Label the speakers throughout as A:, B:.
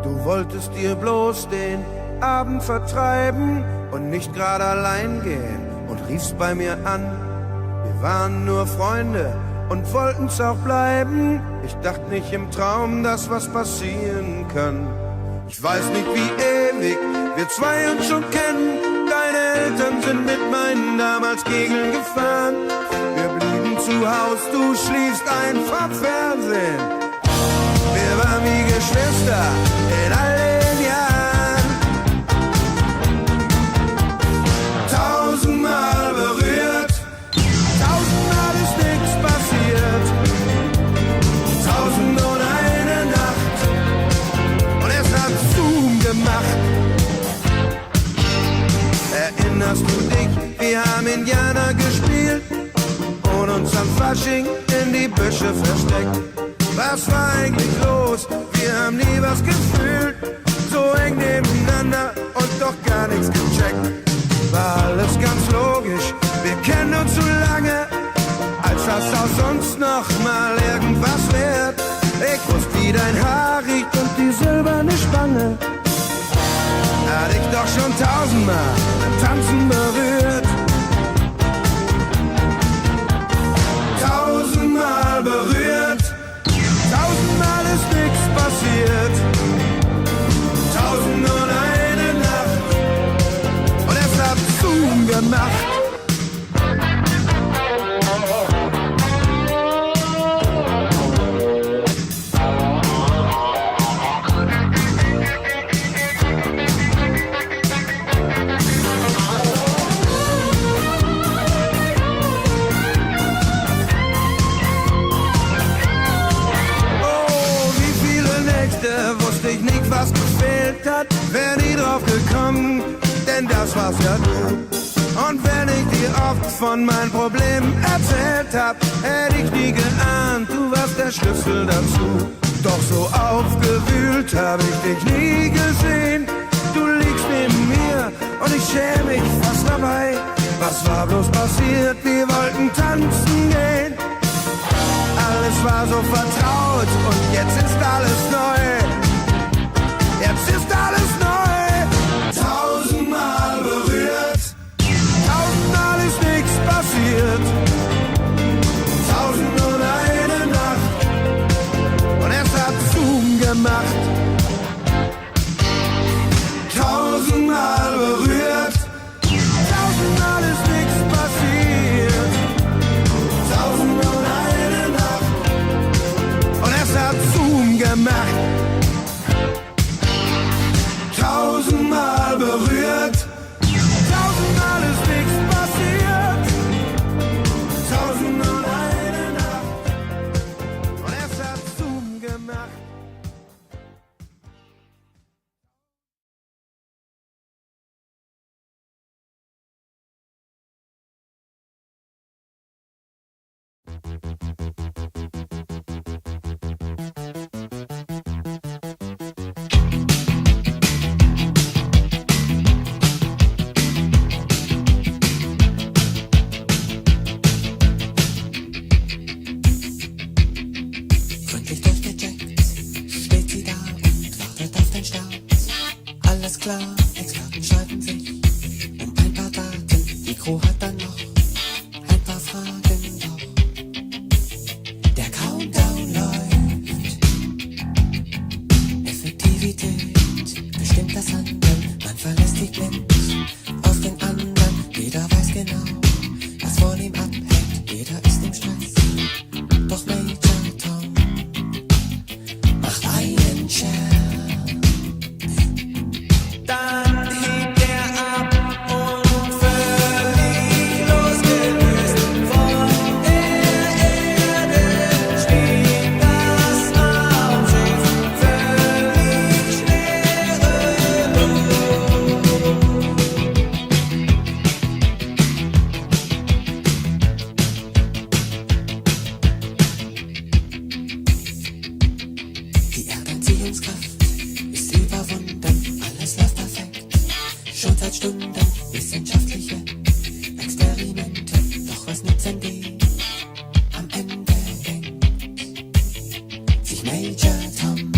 A: Du wolltest dir bloß den Abend vertreiben und nicht gerade allein gehen und riefst bei mir an. Wir waren nur Freunde und wollten's auch bleiben. Ich dachte nicht im Traum, dass was passieren kann. Ich weiß nicht, wie ewig wir zwei uns schon kennen. Deine Eltern sind mit meinen damals Kegeln gefahren. Wir blieben zu Haus, du schliefst ein vom Fernsehen. Wir waren wie Geschwister in all den Jahren. 1000-mal berührt, 1000-mal ist nichts passiert. 1001 Nacht und es hat Zoom gemacht. Erinnerst du dich, wir haben Indianer gespielt und uns am Fasching in die Büsche versteckt. Was war eigentlich los? Wir haben nie was gefühlt, so eng nebeneinander und doch gar nichts gecheckt. War alles ganz logisch, wir kennen uns so lange, als das aus uns noch mal irgendwas wird. Ich wusste, wie dein Haar riecht und die silberne Spange. Hatte ich doch schon 1000-mal beim Tanzen berührt. 1000-mal berührt, 1000-mal ist nichts passiert. 1001 Nacht und es hat Zoom gemacht. Was gefehlt hat, wär nie drauf gekommen, denn das war's ja du. Und wenn ich dir oft von meinen Problemen erzählt hab, hätte ich nie geahnt, du warst der Schlüssel dazu. Doch so aufgewühlt hab ich dich nie gesehen. Du liegst neben mir und ich schäme mich fast dabei. Was war bloß passiert? Wir wollten tanzen gehen. Alles war so vertraut und jetzt ist alles neu. Jetzt ist alles neu. 1000-mal berührt, 1000-mal ist nichts passiert. 1001 Nacht und es hat Zoom gemacht. 1000-mal berührt, 1000-mal ist nichts passiert. 1001 Nacht und es hat Zoom gemacht. 1000-mal berührt, 1000-mal ist nichts passiert. 1001 Nacht und es hat Zoom gemacht.
B: Klar, Experten streiten sich um ein paar Daten. Die Crew hat dann noch ein paar Fragen, doch der Countdown läuft. Effektivität bestimmt das Handeln. Man verlässt sich blind auf den anderen. Jeder weiß genau, was von ihm abhängt. Jeder ist im Stress, doch Major Tom macht einen Scherz. Dann hebt er ab und völlig losgelöst von der Erde steht das Raumschiff völlig schwerelos. Die Erdanziehungskraft ist überwunden, alles läuft perfekt, schon seit Stunden. Wissenschaftliche Experimente, doch was nützen die? Am Ende denkt sich Major Tom.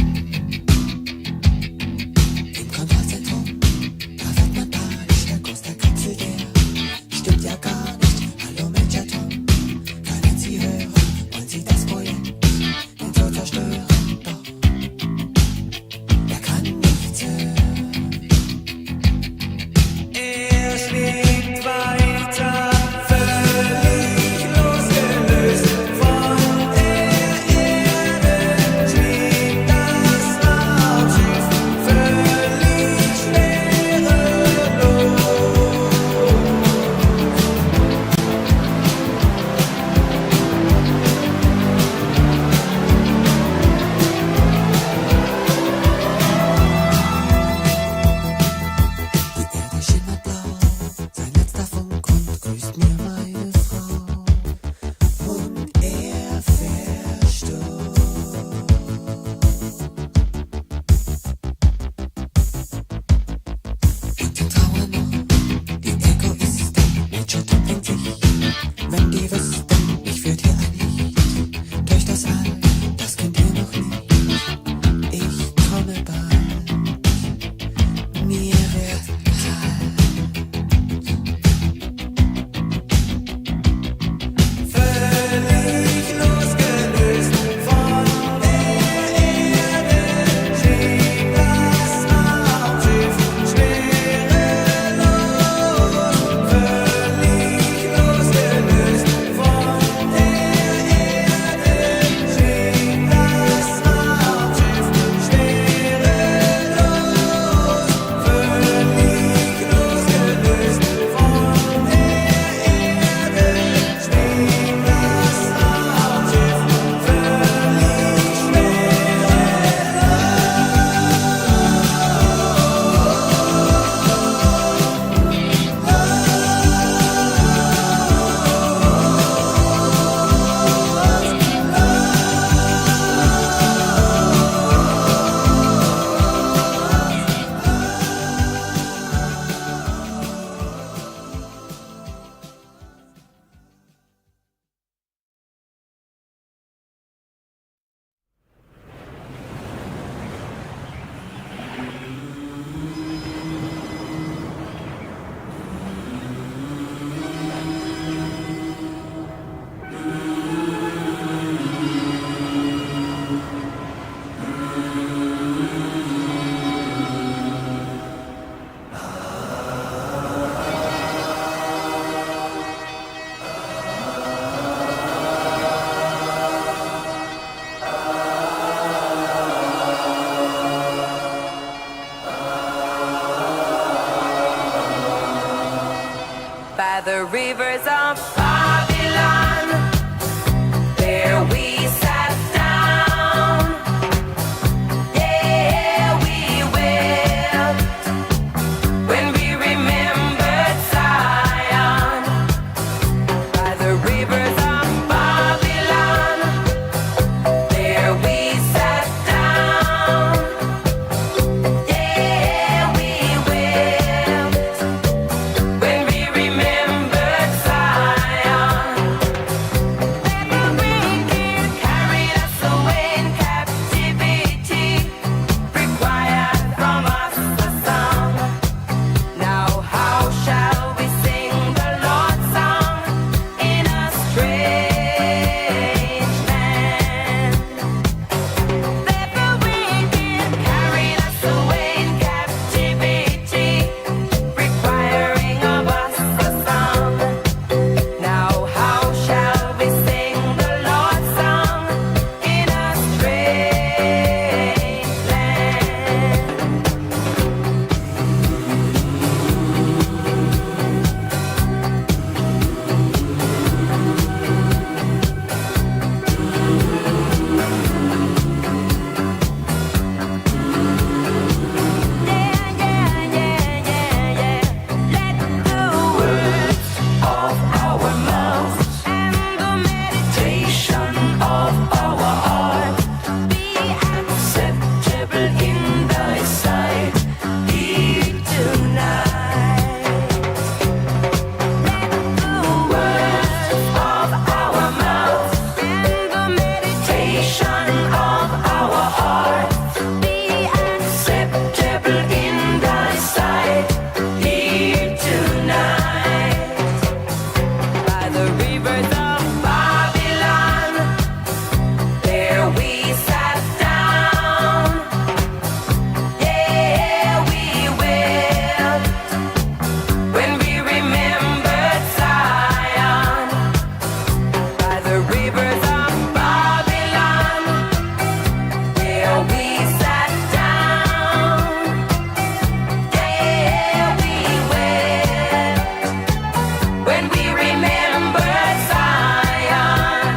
B: rivers of Babylon, there we sat down. Yeah, we wept when we remembered Zion. By the rivers of Babylon, there we sat down. Yeah, we wept when we remembered Zion. The wicked carried us away in captivity, required from us a song. Now how shall we sing the Lord's song in a strange land? The wicked carried us away in captivity, requiring of us a song. Now how shall we sing the Lord's song in a strange land? Let the words of our mouth and the meditation of our heart be acceptable in thy sight. Hear tonight. Let the words of our mouth and the meditation of our heart be acceptable in thy sight. Hear tonight. By the rivers of Babylon, there we sat down. Yeah, we wept when we remembered Zion. By the rivers of Babylon, there we sat down. Yeah, we wept when we remembered Zion.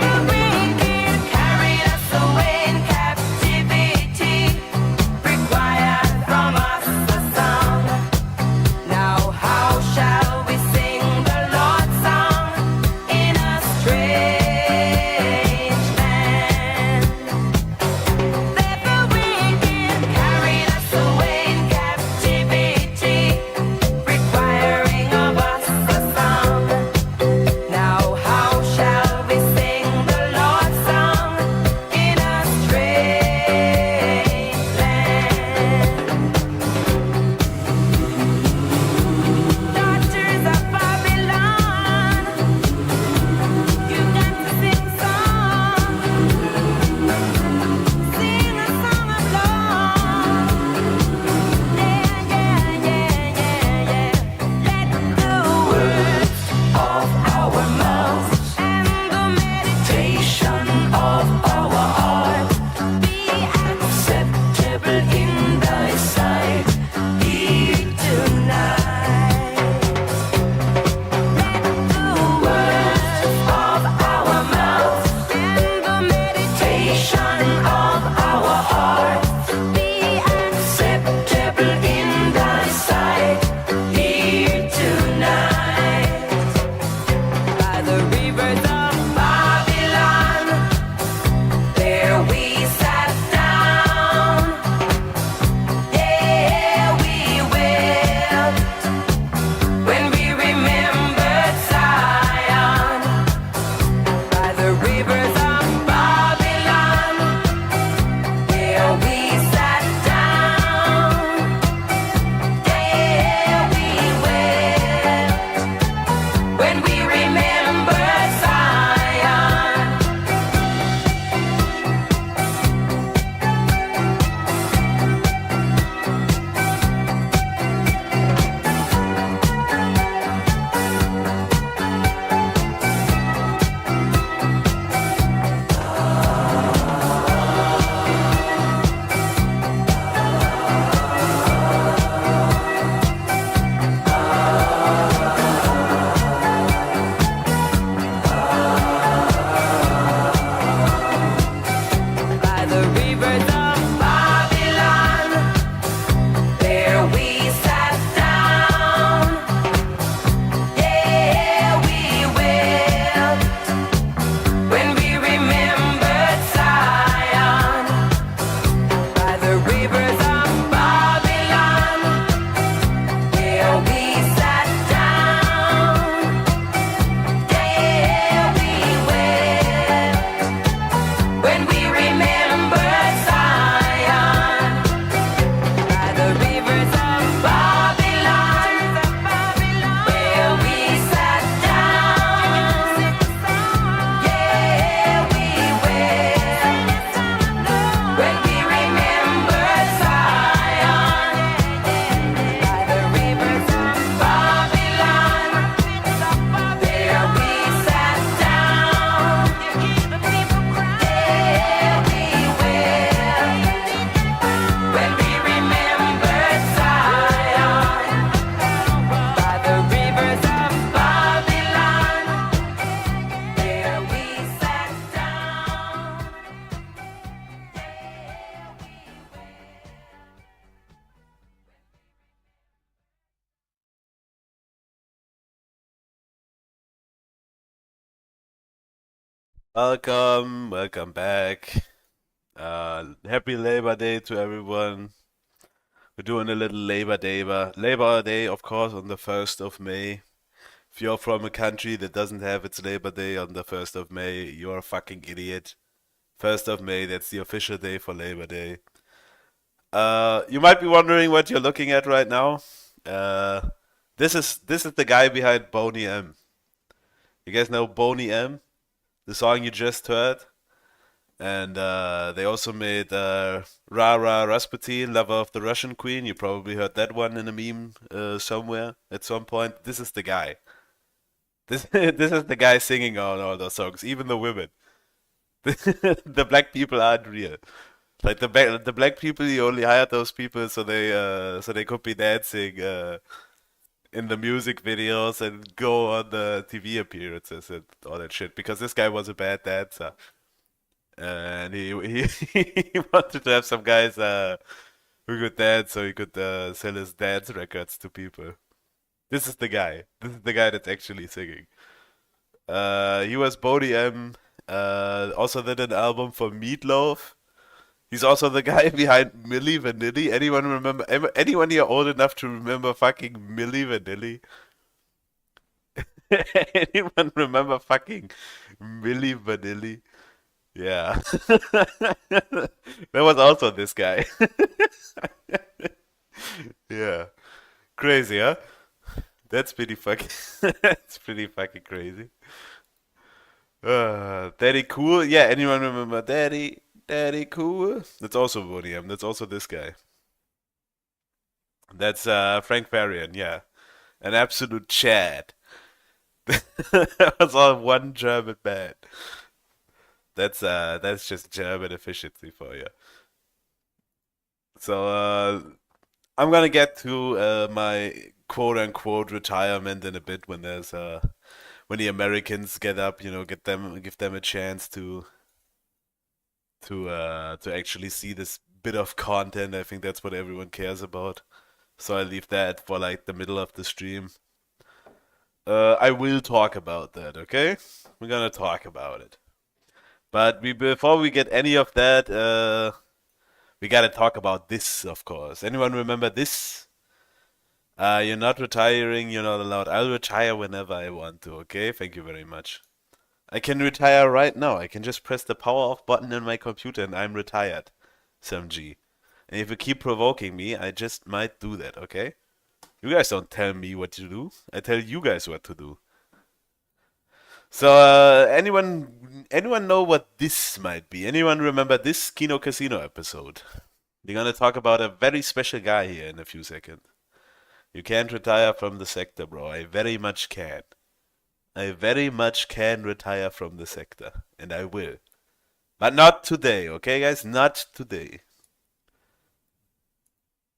B: The wicked carried us away in captivity, required from us a song. Now how shall we sing the Lord's song in a strange land? The wicked carried us away in captivity, requiring of us a song. Now how shall we sing the Lord's song in a strange land? Daughters of Babylon, you got to sing song. Sing a song of love. Let the words of our mouth and the meditation of our heart be acceptable in thy sight. Hear tonight. Let the words of our mouth and the meditation of our heart be acceptable in thy sight. Hear tonight. By the rivers of Babylon, there we sat down. Yeah, we wept when we remembered Zion. By the rivers of Babylon, there we sat down. Yeah, we wept when we remembered Zion.
C: Welcome back. Happy Labor Day to everyone. We're doing a little Labor Day, of course, on the 1st of May. If you're from a country that doesn't have its Labor Day on the 1st of May, you're a fucking idiot. 1st of May, that's the official day for Labor Day. You might be wondering what you're looking at right now. This is the guy behind Boney M. You guys know Boney M? The song you just heard? And they also made Rara Rasputin, Lover of the Russian Queen. You probably heard that one in a meme somewhere at some point. This is the guy. This is the guy singing on all those songs, even the women. The black people aren't real. Like the black people, you only hired those people so they could be dancing in the music videos and go on the TV appearances and all that shit. Because this guy was a bad dancer. And he wanted to have some guys who could dance so he could sell his dance records to people. This is the guy. This is the guy that's actually singing. He was Bodie M. Also did an album for Meatloaf. He's also the guy behind Milli Vanilli. Anyone remember? Anyone here old enough to remember fucking Milli Vanilli? Anyone remember fucking Milli Vanilli? Yeah. That was also this guy. Yeah. Crazy, huh? That's pretty fucking that's pretty fucking crazy. Daddy Cool? Yeah, anyone remember Daddy Cool? That's also William. That's also this guy. That's Frank Farian, yeah. An absolute Chad. That was all one German man. That's just German efficiency for you. So I'm gonna get to my quote unquote retirement in a bit when there's when the Americans get up, give them a chance to actually see this bit of content. I think that's what everyone cares about. So I leave that for like the middle of the stream. I will talk about that, okay? We're gonna talk about it. But before we get any of that, we gotta talk about this, of course. Anyone remember this? You're not retiring, you're not allowed. I'll retire whenever I want to, okay? Thank you very much. I can retire right now. I can just press the power off button on my computer and I'm retired. Some G. And if you keep provoking me, I just might do that, okay? You guys don't tell me what to do. I tell you guys what to do. So, anyone know what this might be? Anyone remember this Kino Casino episode? We're gonna talk about a very special guy here in a few seconds. You can't retire from the sector, bro. I very much can. I very much can retire from the sector, and I will. But not today, okay, guys? Not today.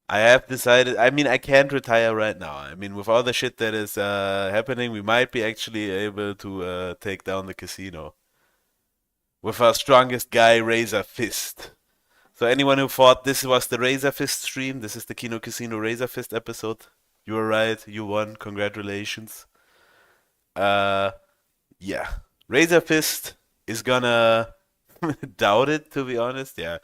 C: I have decided, I can't retire right now. I mean, with all the shit that is happening, we might be actually able to take down the casino. With our strongest guy, Razor Fist. So anyone who thought this was the Razor Fist stream, this is the Kino Casino Razor Fist episode. You were right, you won, congratulations. Yeah. Razor Fist is gonna doubt it, to be honest, yeah.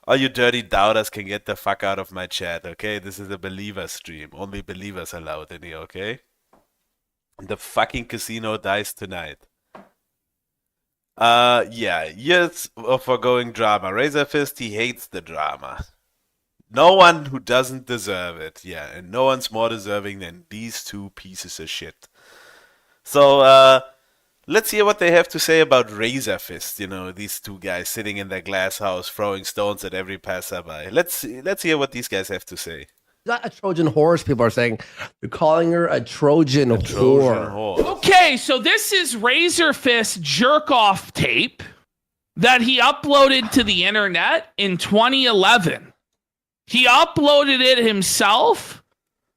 C: All you dirty doubters can get the fuck out of my chat, okay? This is a believer stream. Only believers allowed in here, okay? The fucking casino dies tonight. Yeah. Years of foregoing drama. Razor Fist, he hates the drama. No one who doesn't deserve it, yeah. And no one's more deserving than these two pieces of shit. So, let's hear what they have to say about Razor Fist, these two guys sitting in their glass house throwing stones at every passerby. Let's hear what these guys have to say.
D: Not a Trojan horse, people are saying. They're calling her a Trojan whore.
E: Okay, so this is Razor Fist jerk-off tape that he uploaded to the internet in 2011. He uploaded it himself.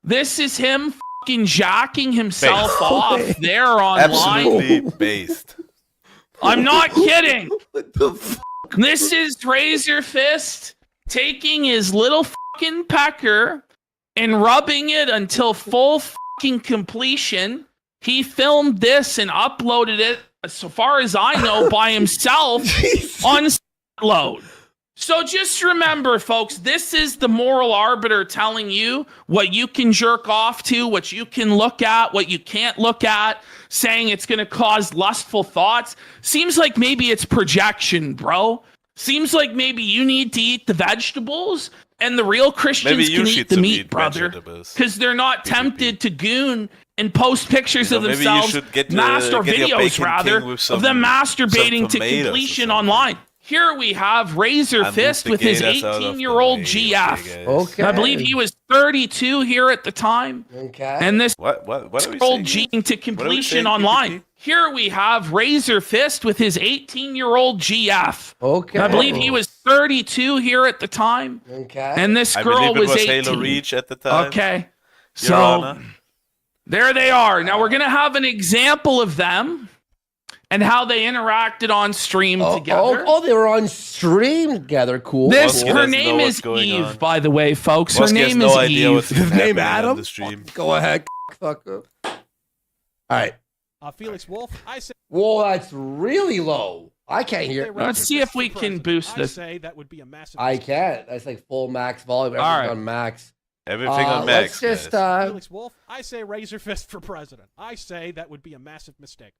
E: This is him fucking jacking himself off there online.
C: Absolutely based.
E: I'm not kidding.
D: What the fuck?
E: This is Razor Fist taking his little fucking pecker and rubbing it until full fucking completion. He filmed this and uploaded it so far as I know, by himself on load. So just remember, folks, this is the moral arbiter telling you what you can jerk off to, what you can look at, what you can't look at, saying it's going to cause lustful thoughts. Seems like maybe it's projection, bro. Seems like maybe you need to eat the vegetables and the real Christians can eat the meat, brother. Because they're not tempted to goon and post pictures of themselves, or videos, rather, of them masturbating to completion online. Here we have Razor Fist with his 18-year-old GF.
D: Okay.
E: I believe he was 32 here at the time.
D: Okay.
E: And this
C: What are we
E: old
C: saying?
E: Gene to completion online. Here we have Razor Fist with his 18-year-old GF.
D: Okay.
E: I believe he was 32 here at the time.
D: Okay.
E: And this
C: I
E: girl
C: believe it
E: was 18.
C: Halo Reach at the time.
E: Okay.
C: Your
E: So
C: Honor.
E: there they are. Now we're going to have an example of them and how they interacted on stream together.
D: They were on stream together. Cool.
E: This
C: Bosky
E: her
C: doesn't
E: name
C: know
E: is
C: what's going
E: Eve,
C: on.
E: by the way, folks. Her
C: Bosky has
E: name
C: no
E: is
C: idea
E: Eve.
C: what's
D: His name
C: happening on
D: Adam?
C: the stream.
D: Go ahead, fucker. All right.
F: Felix Wolf, I say.
D: Whoa, that's really low. I can't hear.
E: Let's see if we can boost
F: I
E: this.
F: say that would be a massive.
D: I can't. That's like full max volume. Everything
E: All right.
D: on max.
C: Everything on Max.
D: Let's just.
C: guys.
F: Felix Wolf, I say Razor Fist for president. I say that would be a massive mistake.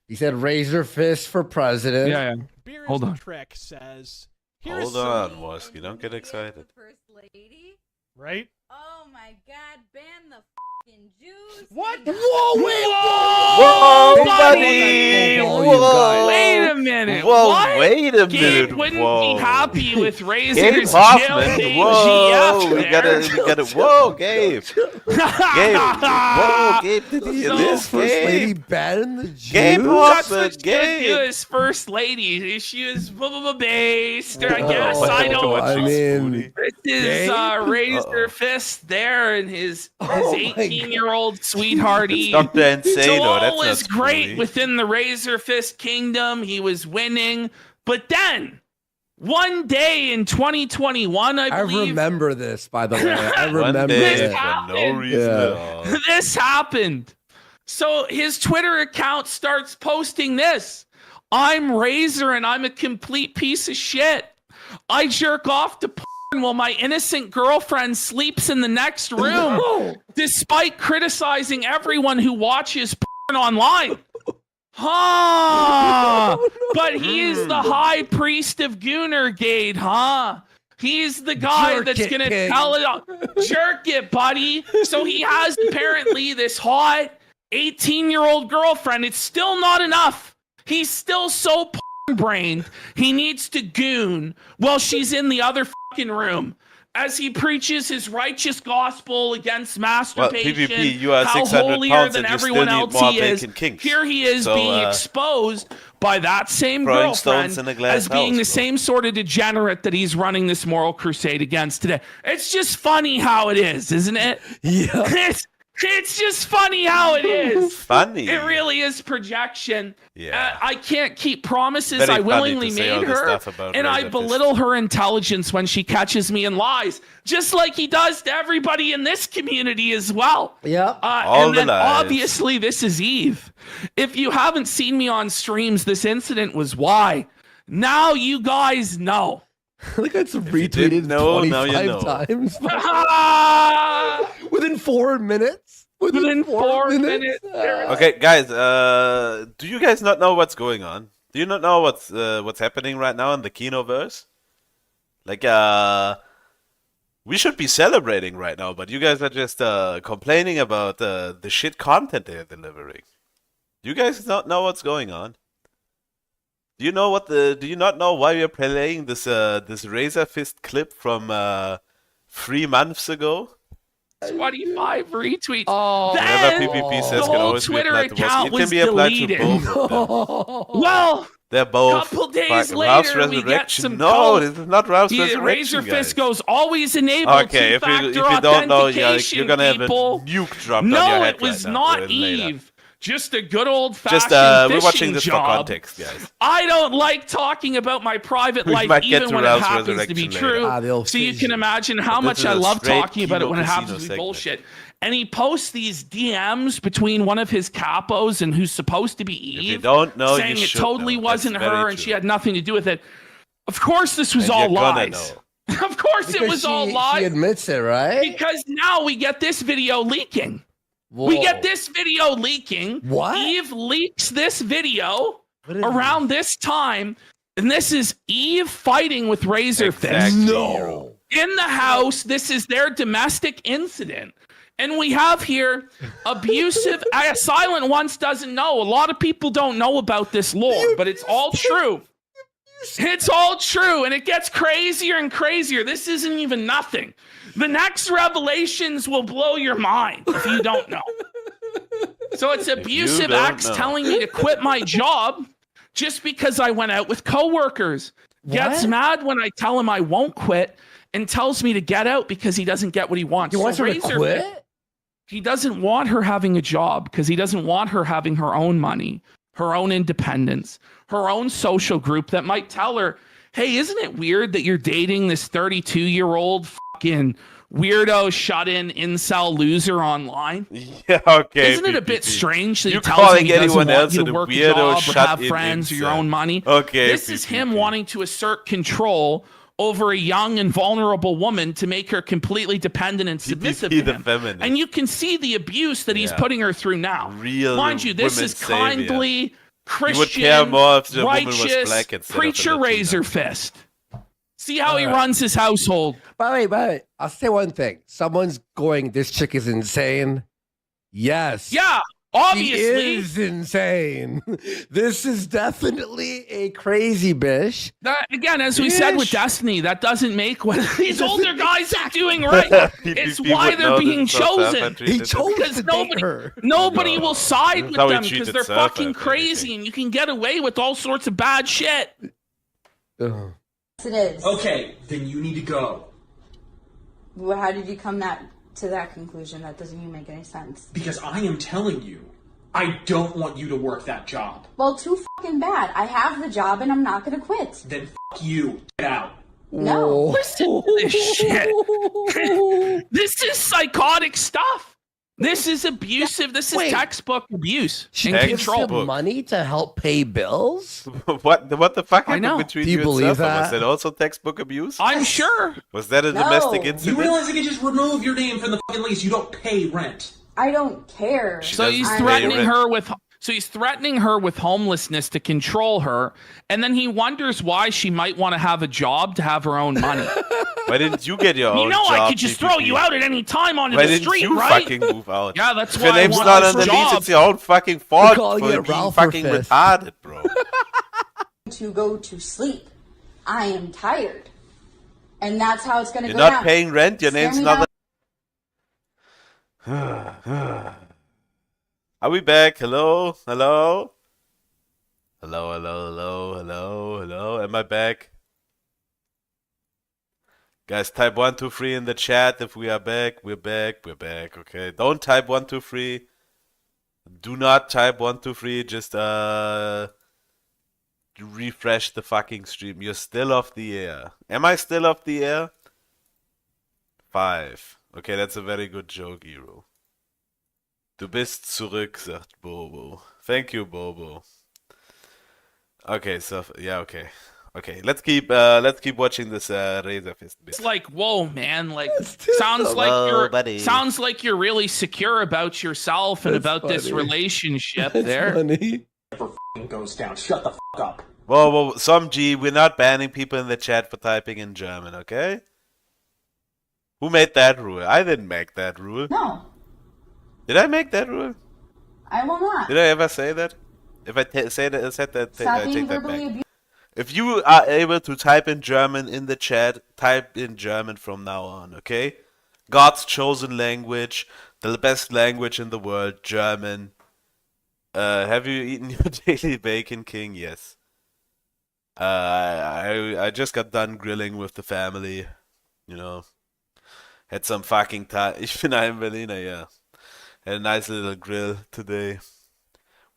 D: He said Razor Fist for president.
E: Yeah.
F: Beer is
E: Hold
F: the
E: on.
F: Trick says. Here's
C: Hold
F: some-
C: on, Wosky. Don't get excited.
G: First lady.
F: Right?
G: Oh my God! Ban the fucking Jews.
F: What?
D: Whoa, wait,
C: Whoa,
E: buddy!
C: Whoa.
E: Wait a minute.
C: Whoa,
E: What?
C: wait a
E: Gabe
C: minute.
E: wouldn't
C: Whoa.
E: be happy with
C: Gabe
E: Razor's
C: Hoffman.
E: jailbait
C: Whoa,
E: GF
C: we
E: there.
C: gotta. Whoa, Gabe. Gabe. Whoa, Gabe. Did you hear
E: So-
C: this?
D: First lady
C: Gabe.
D: banning the Jews.
C: Gabe
E: That's
C: Hoffman.
E: what she's gonna do
C: Gabe.
E: as first lady. She was based, or I guess.
D: Oh,
E: I don't
D: I
E: know.
D: mean,
E: This is
D: Gabe?
E: Razor Fist there and his
D: Oh my
E: 18-year-old sweetheartie.
C: Dr.
E: So
C: Insano.
E: all
C: That's
E: was
C: not
E: great
C: spooky.
E: within the Razor Fist kingdom. He was winning. But then, one day in 2021, I
D: I
E: believe,
D: remember this, by the way. I
C: One
D: remember
C: day
E: This
D: it.
C: for no
E: happened.
C: reason
D: Yeah.
C: at all.
E: this happened. So his Twitter account starts posting this. I'm Razor and I'm a complete piece of shit. I jerk off to porn while my innocent girlfriend sleeps in the next room, despite criticizing everyone who watches porn online. Huh? But he is the high priest of Goonergate, huh? He's the guy
D: Jerk
E: that's
D: it,
E: gonna
D: King.
E: tell it all. Jerk it, buddy. So he has apparently this hot 18-year-old girlfriend. It's still not enough. He's still so brained. He needs to goon while she's in the other fucking room as he preaches his righteous gospel against masturbation.
C: PvP, you are
E: how
C: 600
E: holier
C: pounds
E: than
C: and you still
E: everyone
C: need
E: else
C: more
E: he is.
C: bacon kinks.
E: Here he is
C: So,
E: being exposed by that same
C: throwing stones
E: girlfriend
C: in a glass
E: as being
C: house,
E: the
C: bro.
E: same sort of degenerate that he's running this moral crusade against today. It's just funny how it is, isn't it?
D: Yeah.
E: It's just funny how it is.
C: Funny.
E: It really is projection.
C: Yeah.
E: I can't keep promises
C: Very
E: I
C: funny
E: willingly
C: to say all
E: made
C: this
E: her,
C: stuff about
E: and I
C: Razor Fist.
E: belittle her intelligence when she catches me in lies, just like he does to everybody in this community as well.
D: Yeah.
C: All
E: And
C: the
E: then
C: lies.
E: obviously this is Eve. If you haven't seen me on streams, this incident was why. Now you guys know.
D: Look, it's
C: you
D: retweeted
C: didn't know, now
D: 25
C: you know.
D: times.
E: Ah!
D: Within 4 minutes.
E: Within 4 minutes.
C: Okay, guys. Do you guys not know what's going on? Do you not know what's happening right now in the Kinoverse? Like, we should be celebrating right now, but you guys are just complaining about the shit content they're delivering. Do you guys not know what's going on? Do you know Do you not know why we're playing this Razor Fist clip from 3 months ago?
E: 25 retweets.
D: Oh,
E: Then
C: Whenever PvP says
E: the
C: can
E: whole
C: always
E: Twitter
C: be applied to both.
E: account
C: It can
E: was
C: be applied
E: deleted.
C: to both of them.
E: Well,
C: They're both.
E: couple days
C: fucking Ralph's
E: later, we get
C: Resurrection.
E: some
C: No,
E: code.
C: this is not Ralph's Resurrection,
E: Razor
C: guys.
E: Fist goes always enable
C: Okay, if
E: two-factor
C: you don't know, yeah,
E: authentication,
C: you're gonna have
E: people.
C: a nuke dropped on
E: No,
C: your head
E: it was
C: right now,
E: not
C: or later.
E: Eve. Just a good old
C: Just
E: fashioned
C: we're watching
E: fishing
C: this for
E: job.
C: context, guys.
E: I don't like talking about my private
C: We
E: life,
C: might get
E: even
C: to
E: when it
C: Ralph's
E: happens to be
C: resurrection
E: true.
C: later.
D: they'll
E: So you
D: fish
E: can
D: you.
E: imagine how
C: This
E: much
C: is
E: I
C: a
E: love
C: straight
E: talking about it
C: Kino
E: when it happens
C: Casino
E: to be
C: segment.
E: bullshit. And he posts these DMs between one of his capos and who's supposed to be
C: If you
E: Eve,
C: don't know,
E: saying
C: you
E: it
C: should
E: totally
C: know.
E: wasn't
C: That's very
E: her and she
C: true.
E: had nothing to do with it. Of course, this was
C: And
E: all
C: you're gonna
E: lies.
C: know.
E: Of course, it
D: Because
E: was all
D: she
E: lies.
D: admits it, right?
E: Because now we get this video leaking.
D: Whoa.
E: We get this video leaking.
D: What?
E: Eve leaks this video
D: What is
E: around this time, and this is Eve fighting with Razorfist.
C: Exactly.
D: No.
E: In the house. This is their domestic incident. And we have here abusive. Silent Ones doesn't know. A lot of people don't know about this lore, but it's all true. It's all true, and it gets crazier and crazier. This isn't even nothing. The next revelations will blow your mind if you don't know. So it's abusive
C: don't
E: ex
C: know.
E: telling me to quit my job just because I went out with coworkers. Gets
D: What?
E: mad when I tell him I won't quit and tells me to get out because he doesn't get what he wants.
D: He wants
E: So
D: her to
E: Razorfist-
D: quit?
E: He doesn't want her having a job because he doesn't want her having her own money, her own independence, her own social group that might tell her, hey, isn't it weird that you're dating this 32-year-old fucking weirdo, shut-in, incel loser online?
C: Yeah, okay.
E: Isn't it a bit
C: PPP.
E: strange that
C: You
E: he tells you
C: calling
E: he doesn't
C: anyone
E: want
C: else
E: you
C: a
E: to work a
C: weirdo,
E: job or
C: shut
E: have
C: in
E: friends or your
C: incel?
E: own money?
C: Okay,
E: This is him
C: PPP.
E: wanting to assert control over a young and vulnerable woman to make her completely dependent and submissive
C: PPP
E: to
C: the
E: him.
C: feminist.
E: And you can see the abuse that he's
C: Yeah.
E: putting her through now.
C: Real
E: Mind you, this
C: women's
E: is
C: savior.
E: kindly Christian,
C: You would care more if the woman was
E: righteous
C: black instead of a
E: preacher
C: Latina.
E: Razor Fist. See how he
D: All right.
E: runs his household.
D: By the way, I'll say one thing. Someone's going, this chick is insane. Yes.
E: Yeah,
D: She
E: obviously.
D: is insane. This is definitely a crazy bitch.
E: That, again, as we said with
D: Ish.
E: Destiny, that doesn't make what these
D: doesn't
E: older
D: make
E: guys are
D: sense.
E: doing right. It's
C: PPP
E: why
C: would
E: they're
C: know
E: being
C: this stuff,
E: chosen.
C: haven't
D: He
C: treated
D: chose
C: it.
E: Because
D: to date
E: nobody-
D: her.
E: Nobody
C: No.
E: will side
C: That's
E: with
C: how he
E: them because
C: treated
E: they're
C: Surfer,
E: fucking
C: if
E: crazy
C: anything.
E: and you can get away with all sorts of bad shit.
D: Ugh.
G: Yes, it is.
H: Okay, then you need to go.
G: Well, how did you come to that conclusion? That doesn't even make any sense.
H: Because I am telling you, I don't want you to work that job.
G: Well, too fucking bad. I have the job and I'm not gonna quit.
H: Then f you. Get out.
G: No.
E: Listen to this shit. This is psychotic stuff. This is abusive. This is
D: Wait.
E: textbook abuse
D: She
E: and
D: gives
E: control.
D: him money to help pay bills?
C: What the fuck
E: I
C: happened
E: know.
C: between
D: Do you
C: you
D: believe
C: and Surfer?
D: that?
C: Was that also textbook abuse?
E: I'm sure.
C: Was that a
G: No.
C: domestic
G: You
C: incident?
H: You realize I can just remove your name from the fucking lease. You don't pay rent.
G: I don't care.
C: She
E: So
C: doesn't
E: he's
C: pay
E: threatening
C: rent.
E: her with. So he's threatening her with homelessness to control her, and then he wonders why she might want to have a job to have her own money.
C: Why didn't you get your own
E: You know,
C: job,
E: I could just throw
C: PPP?
E: you out at any time onto
C: Why
E: the
C: didn't
E: street,
C: you
E: right?
C: fucking move out?
E: Yeah, that's
C: If
E: why
C: your
E: I
C: name's
E: want
C: not
E: this
C: on the lease,
E: job.
C: it's your own fucking fault
D: calling
C: for
D: it
C: being
D: Ralph
C: fucking
D: Fist.
C: retarded, bro.
G: To go to sleep. I am tired. And that's how it's gonna
C: You're
G: go
C: not
G: down.
C: paying rent, your
G: Stare
C: name's
G: me
C: not...
G: down.
C: Are we back? Hello? Hello? Hello, hello, hello, hello, hello. Am I back? Guys, type 1, 2, 3 in the chat if we are back. We're back, we're back, okay? Don't type 1, 2, 3. Do not type 1, 2, 3. Just refresh the fucking stream. You're still off the air. Am I still off the air? 5. Okay, that's a very good joke, Hero. Du bist zurück, sagt Bobo. Thank you, Bobo. Okay, so yeah, okay, okay. Let's keep watching this Razor Fist bit.
E: It's like, whoa, man! Like,
D: too
E: sounds like
C: Whoa,
E: you're
C: buddy.
E: sounds like you're really secure about yourself and
D: That's
E: about this
D: funny.
E: relationship.
D: That's
E: there,
D: funny.
H: Never f***ing goes down. Shut the f*** up.
C: Whoa, whoa, some G. We're not banning people in the chat for typing in German, okay? Who made that rule? I didn't make that rule.
G: No.
C: Did I make that rule?
G: I will not.
C: Did I ever say that? If I said that,
G: Stop
C: I
G: being
C: take that
G: verbally
C: back.
G: abusive.
C: If you are able to type in German in the chat, type in German from now on, okay? God's chosen language, the best language in the world, German. Have you eaten your daily bacon, King? Yes. I just got done grilling with the family, you know. Had some fucking time. Ich bin ein Berliner, yeah. Had a nice little grill today.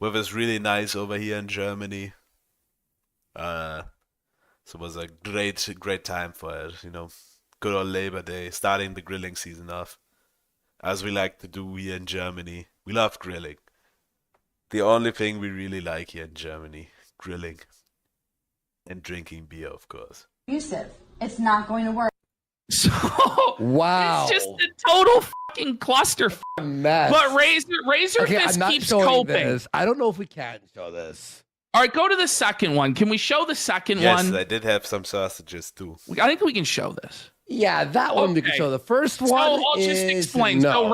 C: weather's really nice over here in Germany. So it was a great time for it, you know. Good old Labor Day, starting the grilling season off. As we like to do here in Germany. We love grilling. The only thing we really like here in Germany. Grilling. And drinking beer, of course.
G: Abusive. It's not going to work.
E: So
D: Wow.
E: it's just a total fucking cluster.
D: Mess.
E: But Razor
D: Okay,
E: Fist
D: I'm not
E: keeps
D: showing
E: coping.
D: this. I don't know if we can show this.
E: All right, go to the second one. Can we show the second
C: Yes,
E: one?
C: I did have some sausages too.
E: I think we can show this.
D: Yeah, that one we can
E: Okay.
D: show. The first
E: So
D: one
E: I'll just
D: is
E: explain.
D: no.
E: So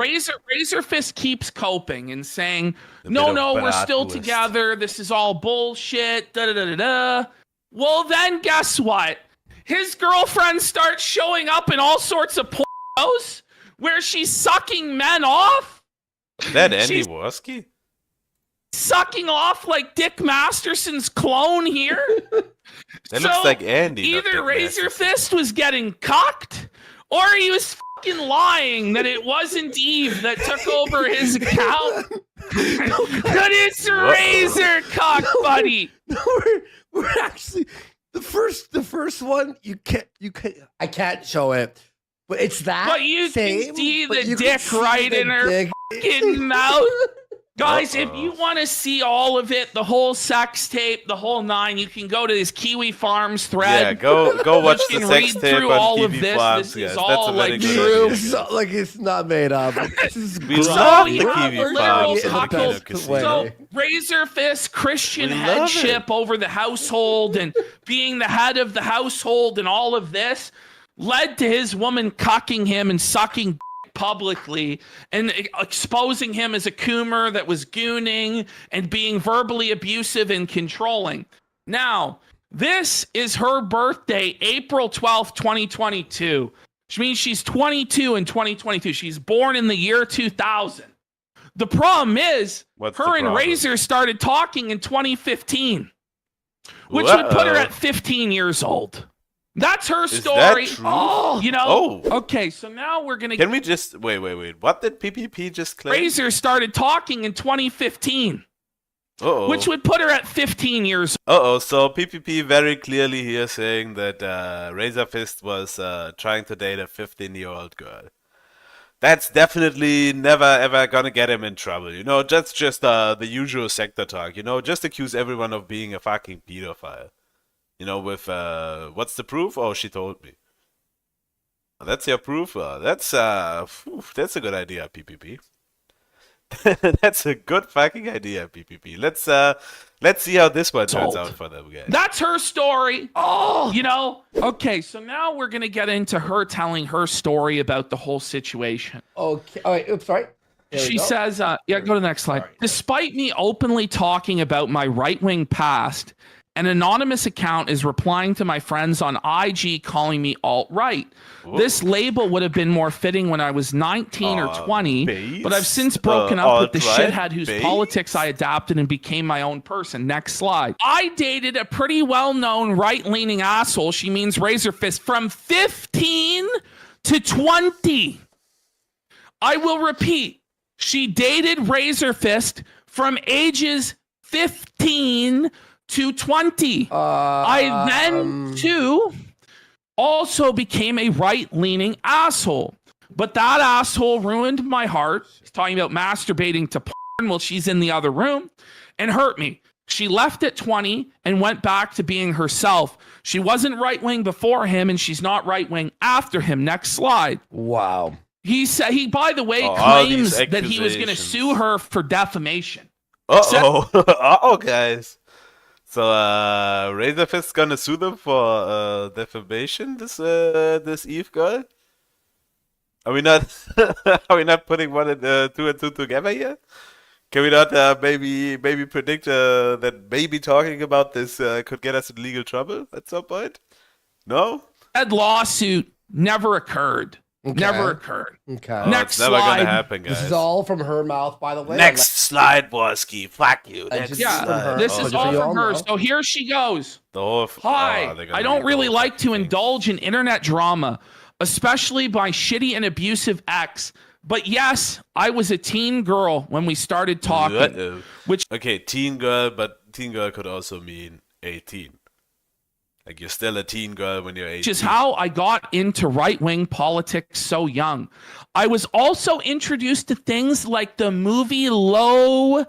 E: Razor Fist keeps coping and saying,
C: A
E: "No,
C: bit of
E: we're still
C: bratwurst.
E: together. This is all bullshit." Da da da da da. Well, then guess what? His girlfriend starts showing up in all sorts of pornos where she's sucking men off,
C: Is that Andy
E: She's-
C: Worski?
E: sucking off like Dick Masterson's clone here.
C: That
E: So,
C: looks like Andy. not
E: Either
C: Dick
E: Razor
C: Masterson.
E: Fist was getting cocked, or he was fucking lying that it wasn't Eve that took over his account. That it's Razor Cock, buddy.
D: No, we're actually the first one. You can't. I can't show it, but it's that.
E: But you
D: same,
E: can see
D: but
E: the
D: you can
E: dick
D: see
E: right
D: the
E: in her
D: dick.
E: fucking mouth. Guys, if
C: Uh-oh.
E: you want to see all of it, the whole sex tape, the whole nine, you can go to this Kiwi Farms thread.
C: Yeah, go watch
E: You
C: the
E: can
C: sex
E: read
C: tape
E: through
C: on
E: all of
C: TV
E: this.
C: Farms,
E: This is
C: guys.
E: all,
C: That's a very
E: like,
C: good
E: true.
C: idea.
D: It's not, like it's not made up. This is
C: We
E: So
C: love
E: we
C: the
E: have
C: Kiwi
E: literal
C: Farms
D: in the
C: and the
E: cockles.
D: best
C: casino.
D: way.
E: So Razor Fist, Christian
C: We love
E: headship over the household and being the head of the household and all of this led to his woman cucking him and sucking dick publicly and exposing him as a coomer that was gooning and being verbally abusive and controlling. Now, this is her birthday, April 12th, 2022. Which means she's 22 in 2022. She's born in the year 2000. The problem is,
C: What's the
E: her and
C: problem?
E: Razor started talking in 2015, which would put her
C: Whoa.
E: at 15 years old. That's her
C: Is
E: story.
C: that true?
E: Oh, you know.
C: Oh.
E: Okay, so now we're gonna.
C: Can we just wait? What did PPP just claim?
E: Razor started talking in 2015,
C: Uh-oh.
E: which would put her at 15 years.
C: Uh-oh, so PPP very clearly here saying that Razor Fist was trying to date a 15-year-old girl. That's definitely never ever gonna get him in trouble, you know? That's just the usual sector talk, you know? Just accuse everyone of being a fucking pedophile. You know, with, what's the proof? Oh, she told me. That's your proof? That's a good idea, PPP. That's a good fucking idea, PPP. Let's see how this one turns out for them, guys.
E: That's her story. Oh, you know. Okay, so now we're gonna get into her telling her story about the whole situation.
D: Okay. All right. Oops. Sorry. There we
E: She
D: go.
E: says, go to the next slide. Despite me openly talking about my right-wing past, an anonymous account is replying to my friends on IG calling me alt-right. This label would have been more fitting when I was 19 or 20,
C: base?
E: but I've since broken up with the
C: alt-right
E: shithead whose
C: base?
E: politics I adapted and became my own person. Next slide. I dated a pretty well-known right-leaning asshole, she means Razor Fist, from 15 to 20. I will repeat. She dated Razor Fist from ages 15 to 20. I then, too, also became a right-leaning asshole. But that asshole ruined my heart. He's talking about masturbating to porn while she's in the other room and hurt me. She left at 20 and went back to being herself. She wasn't right-wing before him, and she's not right-wing after him. Next slide.
D: Wow.
E: He said he, by the way,
C: all these
E: claims that he was going to
C: accusations.
E: sue her for defamation.
C: Uh-oh. Uh-oh, guys. So, Razor Fist's gonna sue them for defamation, this Eve girl? Are we not putting two and two together here? Can we not maybe predict that maybe talking about this could get us in legal trouble at some point? No?
E: That lawsuit never occurred.
D: Okay.
E: Never occurred.
D: Okay.
C: Oh,
E: Next
C: it's never
E: slide.
C: gonna happen, guys.
D: This is all from her mouth, by the way.
C: Next slide, Borski. Fuck you.
D: I
C: Next
D: just-
E: Yeah,
D: from her.
E: this
D: Oh,
E: is
D: just
E: all
D: so you
E: from
D: all
E: her.
D: know.
E: So here she goes.
C: The whole
E: Hi,
C: they're gonna
E: I don't
C: read the
E: really
C: whole
E: like to
C: fucking thing.
E: indulge in internet drama, especially by shitty and abusive ex, But yes, I was a teen girl when we started talking.
C: Uh-oh.
E: Which
C: Okay, teen girl, but teen girl could also mean 18. Like you're still a teen girl when you're 18.
E: Which is how I got into right-wing politics so young. I was also introduced to things like the movie Lolita.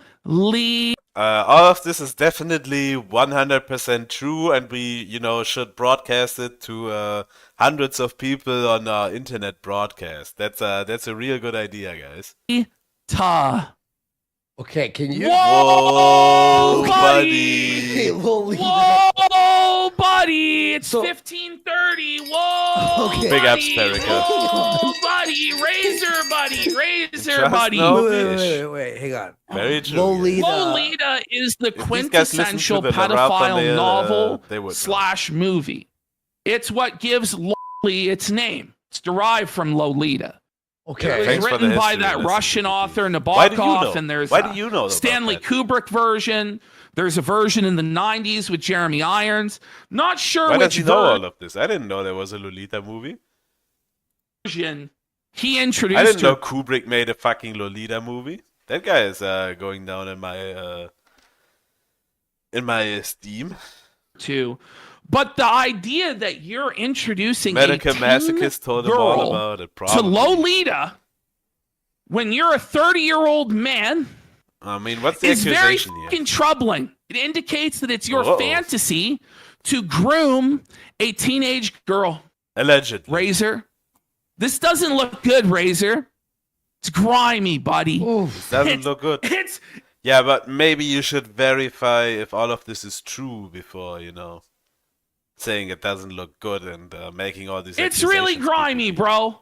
C: All of this is definitely 100% true, and we, should broadcast it to hundreds of people on our internet broadcast. That's a real good idea, guys.
D: Okay, can you?
E: Whoa,
C: buddy!
D: Lolita.
E: Whoa, buddy! It's
D: So-
E: 15:30. Whoa,
D: Okay.
C: Big ups,
E: buddy!
C: Perica.
E: Whoa, buddy! Razor,
C: Trust
E: buddy!
C: no
D: Wait, hang on.
C: Very true.
D: Lolita.
E: Lolita is the
C: these guys listen
E: quintessential
C: to the Ralph
E: pedophile
C: and they
E: novel
C: would know.
E: slash movie. It's what gives Loli its name. It's derived from Lolita. It
D: Okay.
E: was
C: Thanks for the
E: written by
C: history
E: that
C: lesson,
E: Russian
C: PPP.
E: author
C: Why did you know?
E: Nabokov, and there's
C: Why do you know about
E: Stanley
C: that?
E: Kubrick version. There's a version in the 90s with Jeremy Irons. Not sure
C: Why does
E: which
C: he know all of this? I didn't know there was a Lolita movie.
E: version he introduced
C: I didn't know
E: her
C: Kubrick made a fucking Lolita movie. That guy is going down in my esteem.
E: to. But the idea that you're introducing
C: Medical
E: a teen
C: Masochist told him all
E: girl
C: about it.
E: to
C: Probably.
E: Lolita when you're a 30-year-old man
C: I mean, what's the
E: is very
C: accusation here?
E: fucking troubling. It indicates that it's your
C: Uh-oh.
E: fantasy to groom a teenage girl.
C: Allegedly.
E: Razor, this doesn't look good, Razor. It's grimy, buddy.
D: Oof.
C: Doesn't
E: It's-
C: look good.
E: It's
C: Yeah, but maybe you should verify if all of this is true before, saying it doesn't look good and making all these
E: it's really
C: accusations,
E: grimy,
C: PPP.
E: bro.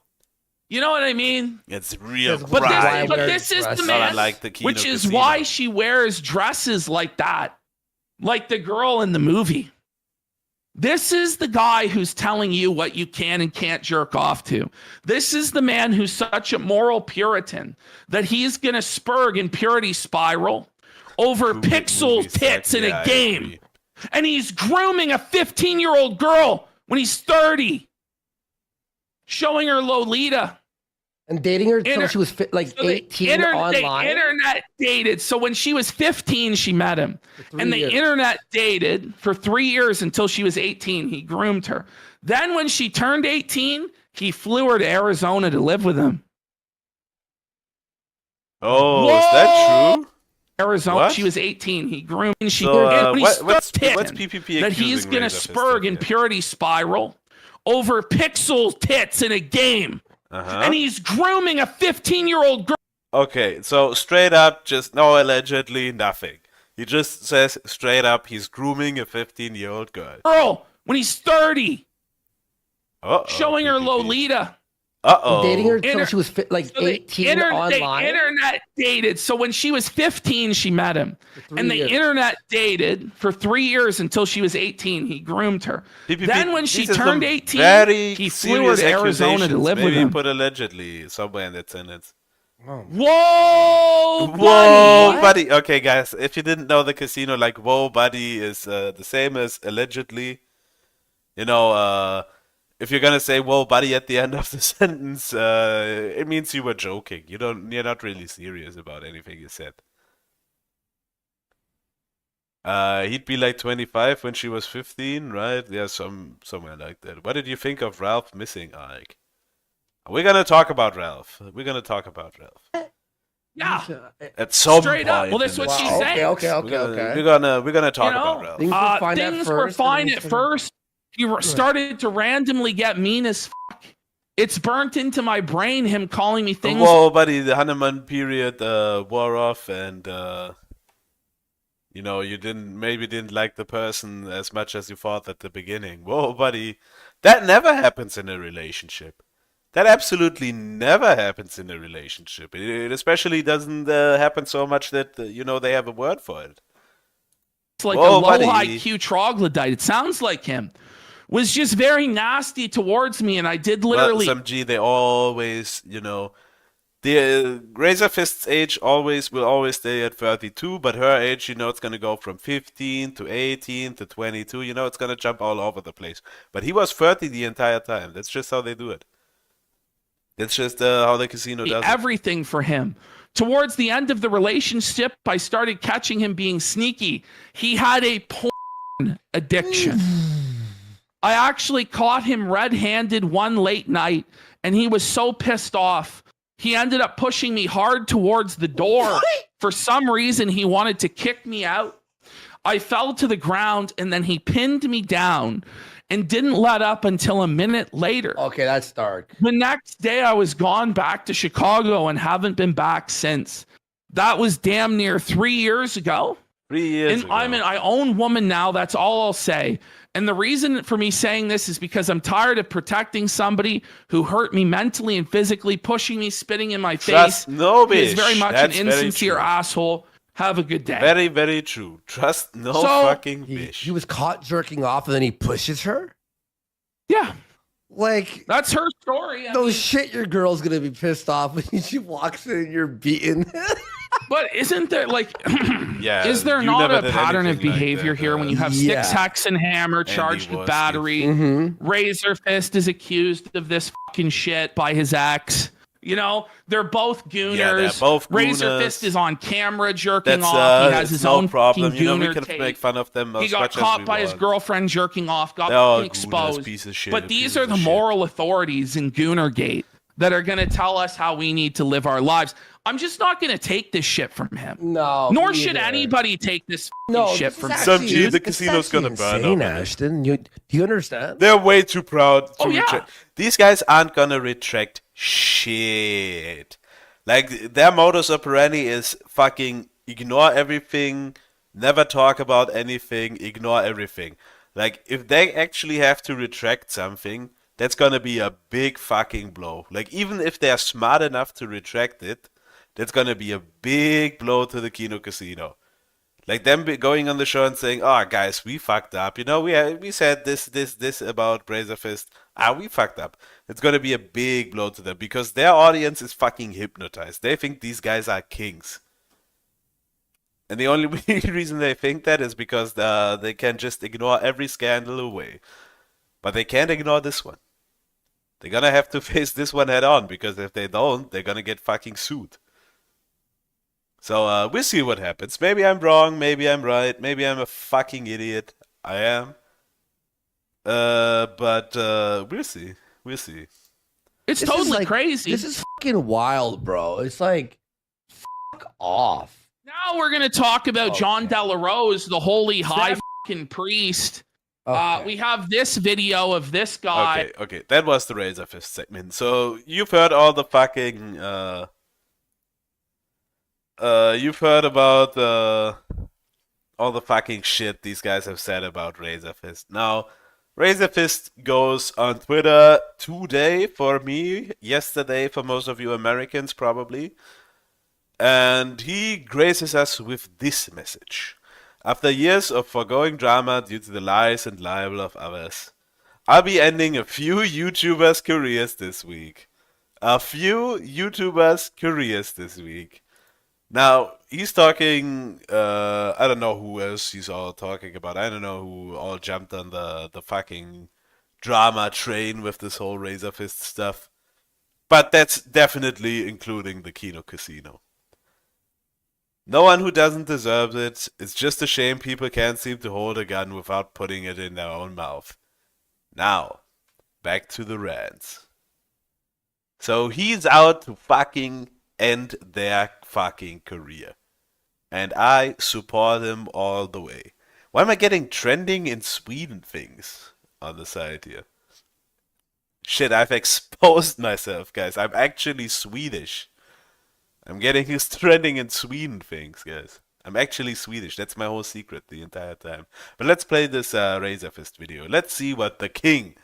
E: You know what I mean?
C: It's real
D: But
E: But
D: Right.
C: grimy.
E: this, but this is the
D: Not
E: man,
C: unlike the Kino
E: which is
C: Casino.
E: why she wears dresses like that, like the girl in the movie. This is the guy who's telling you what you can and can't jerk off to. This is the man who's such a moral Puritan that he's gonna spurg in purity spiral over
C: Kubrick
E: pixels,
C: movie
E: tits
C: sucks.
E: in
C: Yeah,
E: a
C: I
E: game.
C: agree.
E: And he's grooming a 15-year-old girl when he's 30, showing her Lolita.
D: And dating her until
E: Inter-
D: she was like
E: So they
D: 18 online.
E: internet dated. So when she was 15, she met him.
D: For
E: And
D: 3
E: the
D: years.
E: internet dated for 3 years until she was 18. He groomed her. Then when she turned 18, he flew her to Arizona to live with him.
C: Oh, is that true?
E: Arizona,
C: What?
E: she was 18. He groomed and she
C: So,
E: and when he
C: what's
E: started
C: PPP
E: that he's
C: accusing
E: gonna
C: Razor Fist
E: spurg
C: of
E: in
C: here?
E: purity spiral over pixel tits in a game.
C: Uh-huh.
E: And he's grooming a 15-year-old girl.
C: Okay, so straight up, just no allegedly, nothing. He just says straight up he's grooming a 15-year-old girl.
E: When he's 30,
C: Uh-oh,
E: showing her
C: PPP.
E: Lolita.
C: Uh-oh.
D: Dating her until
E: Inter-
D: she was like
E: So the
D: 18 online.
E: internet dated. So when she was 15, she met him.
D: For 3
E: And the
D: years.
E: internet dated for 3 years until she was 18. He groomed her.
C: PPP,
E: Then when she
C: these are some
E: turned 18,
C: very
E: he flew her
C: serious
E: to Arizona to
C: accusations.
E: live with
C: Maybe
E: him.
C: put allegedly somewhere in that sentence.
E: Whoa,
C: Whoa,
E: buddy.
C: buddy. Okay, guys, if you didn't know the casino, like, whoa, buddy is the same as allegedly. If you're gonna say whoa, buddy at the end of the sentence, it means you were joking. You're not really serious about anything you said. He'd be like 25 when she was 15, right? Yeah, somewhere like that. What did you think of Ralph missing Ike? We're gonna talk about Ralph.
E: Yeah.
C: At some
E: Straight
C: point.
E: up. Well, that's what
C: in
E: she
C: this-
E: said.
D: Okay.
C: We're gonna talk
E: You know,
C: about Ralph.
D: Things were fine at
E: Things
D: first.
E: were
D: and
E: fine
D: then
E: at first. You started to randomly get mean as fuck. It's burnt into my brain, him calling me things.
C: Whoa, buddy, the Hanuman period wore off, and you didn't like the person as much as you thought at the beginning. Whoa, buddy, that never happens in a relationship. That absolutely never happens in a relationship. It especially doesn't happen so much that they have a word for it.
E: It's like
C: Whoa,
E: a low
C: buddy.
E: IQ troglodyte. It sounds like him. Was just very nasty towards me, and I did
C: Well,
E: literally.
C: some G, they always, the Razor Fist's age will always stay at 32, but her age, it's going to go from 15 to 18 to 22, it's going to jump all over the place. But he was 30 the entire time. That's just how they do it. That's just how the casino does it.
E: Everything for him. Towards the end of the relationship, I started catching him being sneaky. He had a porn addiction. I actually caught him red-handed one late night, and he was so pissed off. He ended up pushing me hard towards the door. For some reason, he wanted to kick me out. I fell to the ground, and then he pinned me down and didn't let up until a minute later.
D: Okay, that's dark.
E: The next day, I was gone back to Chicago and haven't been back since. That was damn near 3 years ago.
C: 3 years ago.
E: I'm an I own woman now. That's all I'll say. And the reason for me saying this is because I'm tired of protecting somebody who hurt me mentally and physically, pushing me, spitting in my face.
C: No,
E: He is
C: bitch.
E: very much
C: That's
E: an
C: very
E: insincere
C: true.
E: asshole. Have a good day.
C: Very, very true. Trust no fucking
D: He
C: bitch.
D: was caught jerking off and then he pushes her?
E: Yeah,
D: Like,
E: that's her story. I
D: no
E: mean,
D: shit, your girl's gonna be pissed off when she walks in and you're beaten.
E: but isn't there like,
C: Yeah,
E: is there
C: you
E: not
C: never
E: a
C: did
E: pattern of
C: anything like
E: behavior
C: that,
E: here when you have
D: Yeah.
E: Sticks, Hex, and Hammer charged
C: Andy
E: with
C: was,
E: battery? Razor Fist is accused of this fucking shit by his ex. You know, they're both gooners.
C: Yeah, they're both
E: Razor
C: gooners.
E: Fist is on camera jerking
C: That's
E: off. He has his
C: no
E: own
C: problem.
E: fucking
C: You know, we
E: gooner
C: can
E: tape.
C: make fun of them as
E: He got
C: much as
E: caught
C: we
E: by his
C: want.
E: girlfriend jerking off, got
C: They're all
E: fucking
C: gooners,
E: exposed.
C: piece of shit,
E: But these
C: pieces
E: are
C: of
E: the
C: shit.
E: moral authorities in Goonergate that are going to tell us how we need to live our lives. I'm just not going to take this shit from him.
D: No.
E: Nor
D: me
E: should
D: either.
E: anybody take this fucking
D: No,
E: shit
D: this
E: from
D: is
E: him.
C: Some
D: actually-
C: G, the
D: it's
C: casino's
D: actually
C: gonna burn
D: insane,
C: up.
D: Ashton. Do you understand?
C: They're way too proud to
E: Oh, yeah.
C: retract. These guys aren't gonna retract shit. Like, their modus operandi is fucking ignore everything, never talk about anything, ignore everything. Like, if they actually have to retract something, that's gonna be a big fucking blow. Like, even if they're smart enough to retract it, that's gonna be a big blow to the Kino Casino. Like them going on the show and saying, "Oh, guys, we fucked up. You know, we said this about Razor Fist. We fucked up." It's gonna be a big blow to them because their audience is fucking hypnotized. They think these guys are kings, and the only reason they think that is because they can just ignore every scandal away, but they can't ignore this one. They're gonna have to face this one head on because if they don't, they're gonna get fucking sued. So we'll see what happens. Maybe I'm wrong, maybe I'm right, maybe I'm a fucking idiot. I am. But we'll see. We'll see.
E: It's
D: This is
E: totally
D: like-
E: crazy.
D: This is fucking wild, bro. It's like, fuck off.
E: Now we're going to talk about John
D: Okay.
E: Delarose, the holy high fucking priest.
D: Okay.
E: We have this video of this guy.
C: Okay. That was the Razor Fist segment. So you've heard all the fucking you've heard about all the fucking shit these guys have said about Razor Fist. Now, Razor Fist goes on Twitter today for me, yesterday for most of you Americans probably, and he graces us with this message. After years of foregoing drama due to the lies and libel of others, I'll be ending a few YouTubers' careers this week. A few YouTubers' careers this week. Now, he's talking, I don't know who else he's all talking about. I don't know who all jumped on the fucking drama train with this whole Razor Fist stuff. But that's definitely including the Kino Casino. No one who doesn't deserve it. It's just a shame people can't seem to hold a gun without putting it in their own mouth. Now, back to the rants. So he's out to fucking end their fucking career. And I support him all the way. Why am I getting trending in Sweden things on the side here? Shit, I've exposed myself, guys. I'm actually Swedish. I'm getting his trending in Sweden things, guys. I'm actually Swedish. That's my whole secret the entire time. But let's play this Razor Fist video. Let's see what the king,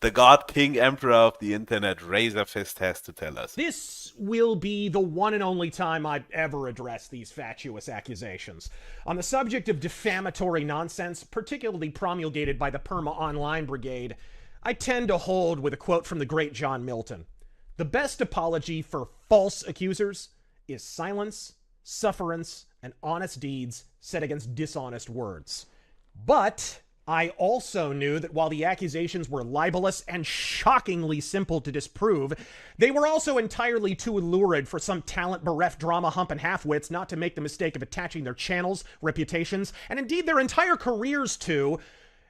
C: the God King Emperor of the internet, Razor Fist, has to tell us.
F: This will be the one and only time I ever address these fatuous accusations. On the subject of defamatory nonsense, particularly promulgated by the Perma Online Brigade, I tend to hold with a quote from the great John Milton. The best apology for false accusers is silence, sufferance, and honest deeds set against dishonest words. But I also knew that while the accusations were libelous and shockingly simple to disprove, they were also entirely too lurid for some talent-bereft drama hump and half-wits not to make the mistake of attaching their channels, reputations, and indeed their entire careers to,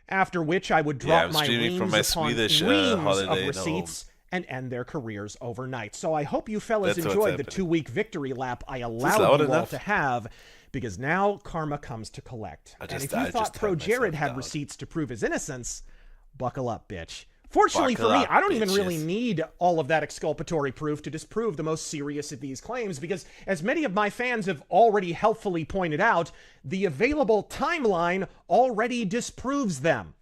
F: after which I would drop my reams
C: from my
F: upon
C: Swedish
F: reams
C: holiday
F: of receipts and end their careers overnight. So I hope you fellas enjoyed the 2-week victory lap I allowed you all to have, because now karma comes to collect. And if you thought Pro Jared had receipts to prove his innocence, buckle up, bitch. Fortunately for me, I don't even really need all of that exculpatory proof to disprove the most serious of these claims, because as many of my fans have already helpfully pointed out, the available timeline already disproves them.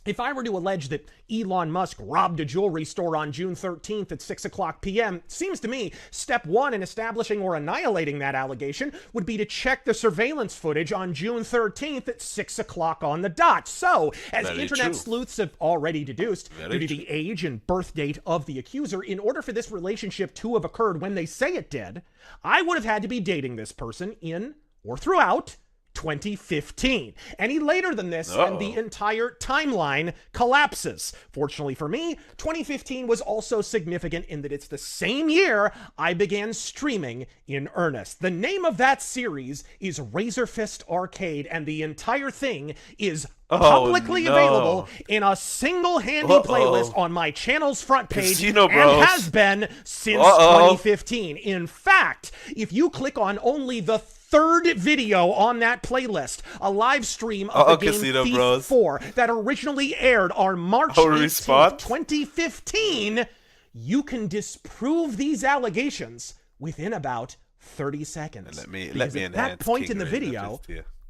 F: If I were to allege that Elon Musk robbed a jewelry store on June 13th at 6 o'clock p.m., seems to me step one in establishing or annihilating that allegation would be to check the surveillance footage on June 13th at 6 o'clock on the dot. So, as internet sleuths have already deduced, due to the age and birth date of the accuser, in order for this relationship to have occurred when they say it did, I would have had to be dating this person in or throughout 2015. Any later than this, and the entire timeline collapses. Fortunately for me, 2015 was also significant in that it's the same year I began streaming in earnest. The name of that series is Razor Fist Arcade, and the entire thing is publicly available in a single-handy playlist on my channel's front page, and has been since 2015. In fact, if you click on only the third video on that playlist, a live stream of the game Thief 4 that originally aired on March 18th, 2015, you can disprove these allegations within about 30 seconds.
C: Let me
F: at that point in the video,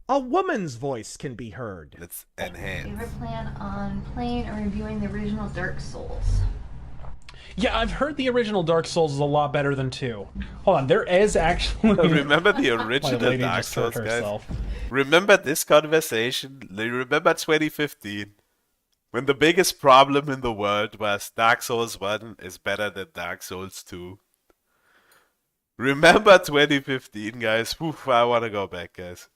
F: a woman's voice can be heard.
C: Let's enhance.
I: Do you ever plan on playing or reviewing the original Dark Souls?
J: Yeah, I've heard the original Dark Souls is a lot better than 2. Hold on, there is actually...
C: Remember the original Dark Souls, guys? Remember this conversation? Remember 2015? When the biggest problem in the world was Dark Souls 1 is better than Dark Souls 2. Remember 2015, guys? Oof, I want to go back, guys.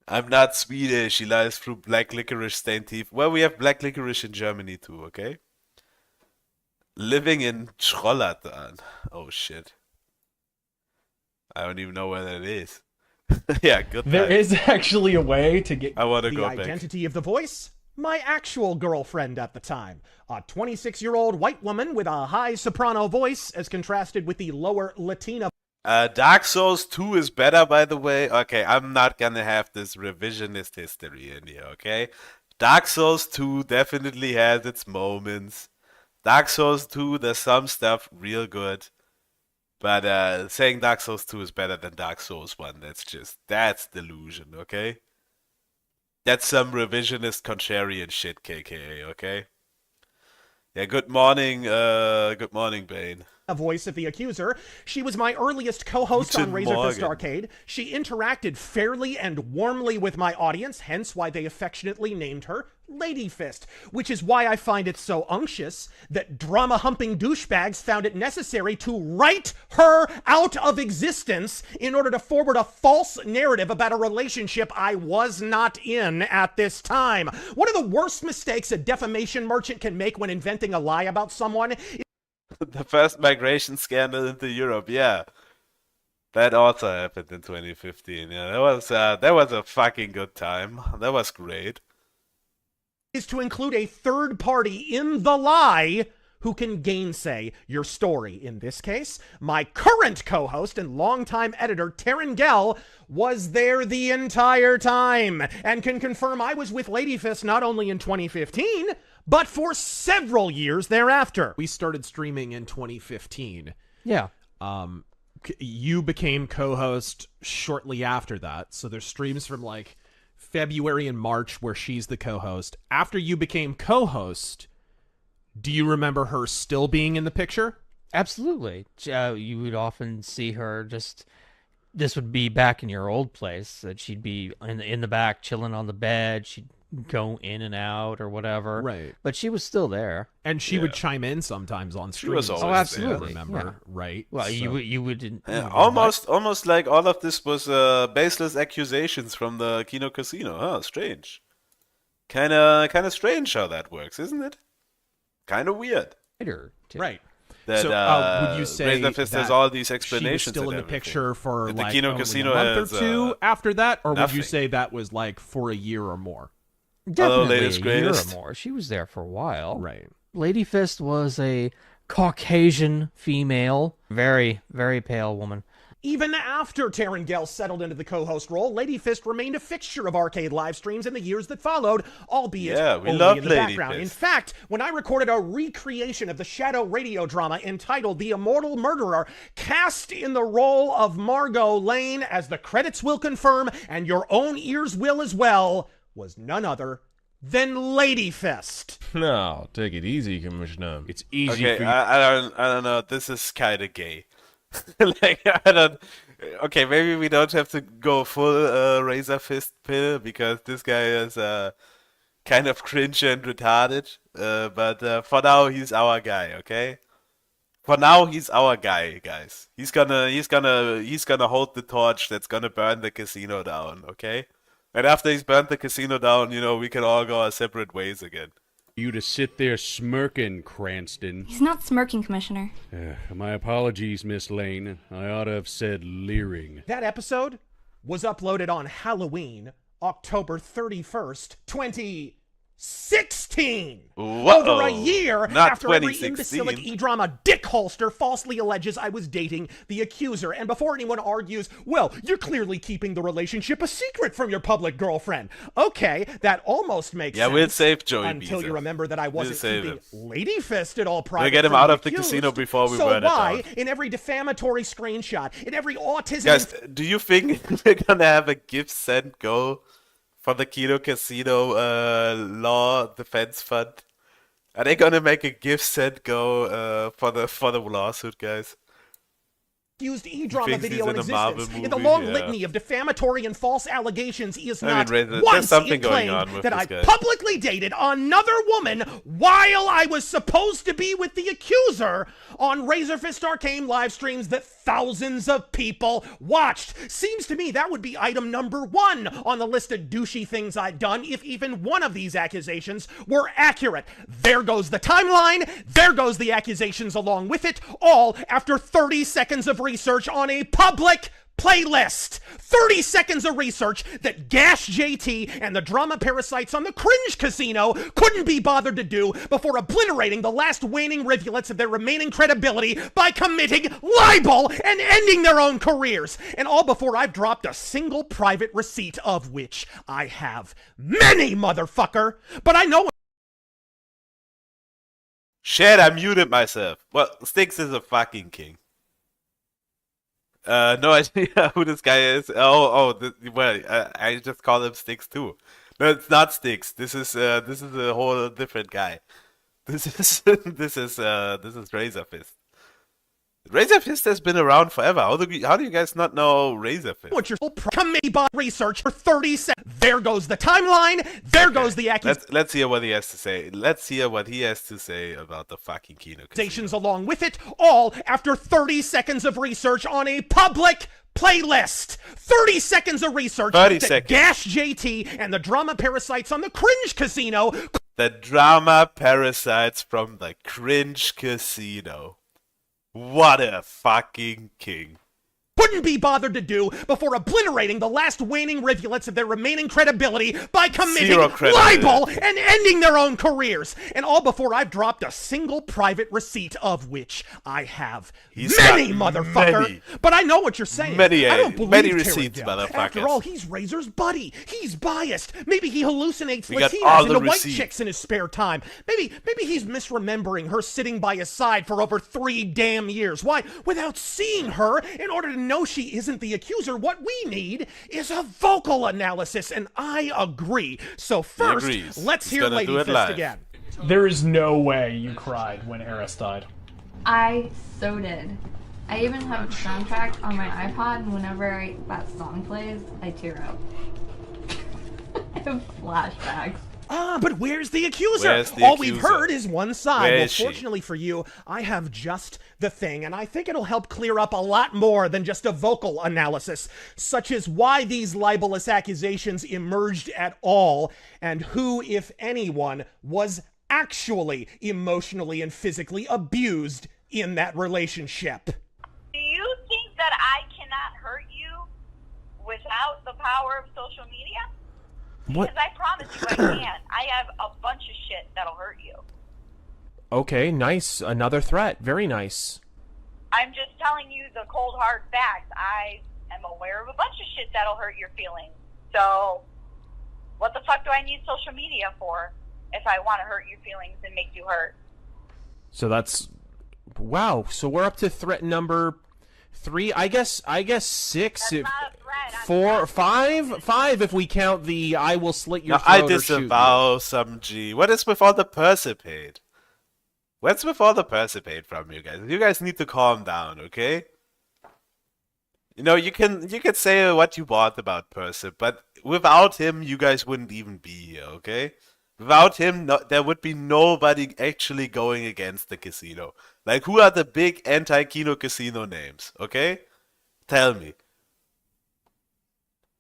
C: I'm not Swedish. He lies through black licorice stained teeth. Well, we have black licorice in Germany too, okay? Living in Trollhättan. Oh shit. I don't even know where that is. Yeah, good.
J: There is actually a way to get...
C: I want to go
F: back. The
C: back.
F: identity of the voice? My actual girlfriend at the time. A 26-year-old white woman with a high soprano voice as contrasted with the lower Latina.
C: Dark Souls 2 is better, by the way. Okay, I'm not gonna have this revisionist history in here, okay? Dark Souls 2 definitely has its moments. Dark Souls 2, there's some stuff real good. But saying Dark Souls 2 is better than Dark Souls 1, that's delusion, okay? That's some revisionist contrarian shit, KKA, okay? Yeah, good morning, Bane.
F: A voice of the accuser. She was my earliest co-host on Razor Fist Arcade. She interacted fairly and warmly with my audience, hence why they affectionately named her Lady Fist, which is why I find it so unctuous that drama-humping douchebags found it necessary to write her out of existence in order to forward a false narrative about a relationship I was not in at this time. One of the worst mistakes a defamation merchant can make when inventing a lie about someone is
C: the first migration scandal into Europe, yeah. That also happened in 2015. Yeah, that was a fucking good time. That was great.
F: Is to include a third party in the lie who can gainsay your story. In this case, my current co-host and longtime editor, Taryn Gell, was there the entire time and can confirm I was with Ladyfist not only in 2015, but for several years thereafter. We started streaming in 2015.
K: Yeah.
F: You became co-host shortly after that. So there's streams from like February and March where she's the co-host. After you became co-host, do you remember her still being in the picture?
K: Absolutely. You would often see her this would be back in your old place, that she'd be in the back chilling on the bed. She'd go in and out or whatever.
F: Right.
K: But she was still there.
F: And she would chime in sometimes on stream.
C: She was always
K: absolutely.
C: there.
F: Remember, right?
K: Well,
F: so.
K: you would
C: almost like all of this was baseless accusations from the Kino Casino. Huh, strange. Kinda strange how that works, isn't it? Kinda weird.
F: Right.
C: That
F: So would you say
C: Razor Fist
F: that
C: has all these
F: she was
C: explanations
F: still in
C: and
F: the
C: everything.
F: picture for
C: The
F: like
C: Kino
F: only
C: Casino
F: a month
C: has,
F: or two after that, or would
C: nothing.
F: you say that was like for a year or more?
K: Definitely
C: latest
K: a year or
C: greatest.
K: more. She was there for a while.
F: Right.
K: Lady Fist was a Caucasian female, very, very pale woman.
F: Even after Taryn Gell settled into the co-host role, Lady Fist remained a fixture of arcade live streams in the years that followed, albeit
C: we
F: only
C: loved
F: in the
C: Lady
F: background.
C: Fist.
F: In fact, when I recorded a recreation of the Shadow radio drama entitled The Immortal Murderer, cast in the role of Margot Lane, as the credits will confirm, and your own ears will as well, was none other than Lady Fist.
L: No, take it easy, Commissioner. It's easy
C: Okay,
L: for you.
C: I don't know. This is kind of gay. Like, I don't. Okay, maybe we don't have to go full Razor Fist pill because this guy is kind of cringe and retarded. But for now, he's our guy. Okay. For now, he's our guy, guys. He's gonna hold the torch that's gonna burn the casino down. Okay. And after he's burnt the casino down, we can all go our separate ways again.
L: You to sit there smirking, Cranston.
I: He's not smirking, Commissioner.
L: My apologies, Miss Lane. I ought to have said leering.
F: That episode was uploaded on Halloween, October 31st, 2016. Over a year
C: Not
F: after every
C: 2016.
F: imbecilic e-drama dick holster falsely alleges I was dating the accuser. And before anyone argues, well, you're clearly keeping the relationship a secret from your public girlfriend. Okay, that almost makes sense.
C: Yeah, we'll save Joey
F: Until
C: Beezer.
F: you remember that I wasn't
C: save
F: keeping
C: him.
F: Lady Fist at all private.
C: We'll get him
F: from
C: out
F: the
C: of the
F: accused.
C: casino before we
F: So
C: burn it
F: why,
C: down.
F: in every defamatory screenshot, in every autism...
C: Guys, do you think we're gonna have a give send go for the Kino Casino Law Defense Fund? Are they gonna make a give send go for the lawsuit, guys?
F: Used e-drama
C: thinks he's
F: video in
C: in a Marvel
F: existence. In the
C: movie?
F: long
C: Yeah.
F: litany of defamatory and false allegations, he is
C: I mean,
F: not
C: there's
F: once
C: something going
F: claimed
C: on with
F: that I
C: this guy.
F: publicly dated another woman while I was supposed to be with the accuser on Razor Fist Arcane live streams that thousands of people watched. Seems to me that would be item number 1 on the list of douchey things I'd done if even one of these accusations were accurate. There goes the timeline, there goes the accusations along with it, all after 30 seconds of research on a public playlist. 30 seconds of research that Gash JT and the drama parasites on the Cringe Casino couldn't be bothered to do before obliterating the last waning rivulets of their remaining credibility by committing libel and ending their own careers. And all before I've dropped a single private receipt, of which I have many, motherfucker. But I know...
C: Shit, I muted myself. Well, Styx is a fucking king. No idea who this guy is. I just call him Styx too. No, it's not Styx. This is a whole different guy. This is Razor Fist. Razor Fist has been around forever. How do you guys not know Razor Fist?
F: What your committee by research for 30 seconds. There goes the timeline. There goes the accusations.
C: Let's hear what he has to say. Let's hear what he has to say about the fucking Kino Casino.
F: Along with it, all after 30 seconds of research on a public playlist. 30 seconds of research
C: 30
F: that
C: seconds.
F: Gash JT and the drama parasites on the Cringe Casino.
C: The drama parasites from the Cringe Casino. What a fucking king.
F: Couldn't be bothered to do before obliterating the last waning rivulets of their remaining credibility by committing
C: Zero credibility.
F: libel and ending their own careers. And all before I've dropped a single private receipt, of which I have many, motherfucker.
C: many.
F: But I know what you're saying.
C: Many,
F: I don't believe
C: many
F: Taryn
C: receipts,
F: Gell.
C: motherfuckers.
F: After all, he's Razor's buddy. He's biased. Maybe he hallucinates
C: We got all
F: Latinas
C: the
F: into white
C: receipts.
F: chicks in his spare time. Maybe he's misremembering her sitting by his side for over 3 damn years. Why, without seeing her, in order to know she isn't the accuser, what we need is a vocal analysis, and I agree. So first,
C: agrees.
F: let's
C: He's
F: hear
C: gonna
F: Lady
C: do it
F: Fist
C: live.
F: again.
J: There is no way you cried when Eris died.
I: I so did. I even have the soundtrack on my iPod, and whenever that song plays, I tear up. I have flashbacks.
F: But where's the accuser?
C: Where's the
F: All we've
C: accuser?
F: heard is one side.
C: Where
F: Well,
C: is she?
F: fortunately for you, I have just the thing, and I think it'll help clear up a lot more than just a vocal analysis, such as why these libelous accusations emerged at all, and who, if anyone, was actually emotionally and physically abused in that relationship.
M: Do you think that I cannot hurt you without the power of social media?
N: What?
M: Because I promise you I can. I have a bunch of shit that'll hurt you.
N: Okay, nice. Another threat. Very nice.
M: I'm just telling you the cold hard facts. I am aware of a bunch of shit that'll hurt your feelings. So, what the fuck do I need social media for if I want to hurt your feelings and make you hurt?
N: So that's wow. So we're up to threat number 3. I guess 6.
M: That's
N: If,
M: not a threat.
N: 4, 5 if we count the I will slit your
C: No,
N: throat
C: I
N: or shoot you.
C: disavow some G. What is with all the Persipate? What's with all the Persipate from you guys? You guys need to calm down, okay? You know, you can say what you want about Persip, but without him, you guys wouldn't even be here, okay? Without him, there would be nobody actually going against the casino. Like, who are the big anti-Kino casino names, okay? Tell me.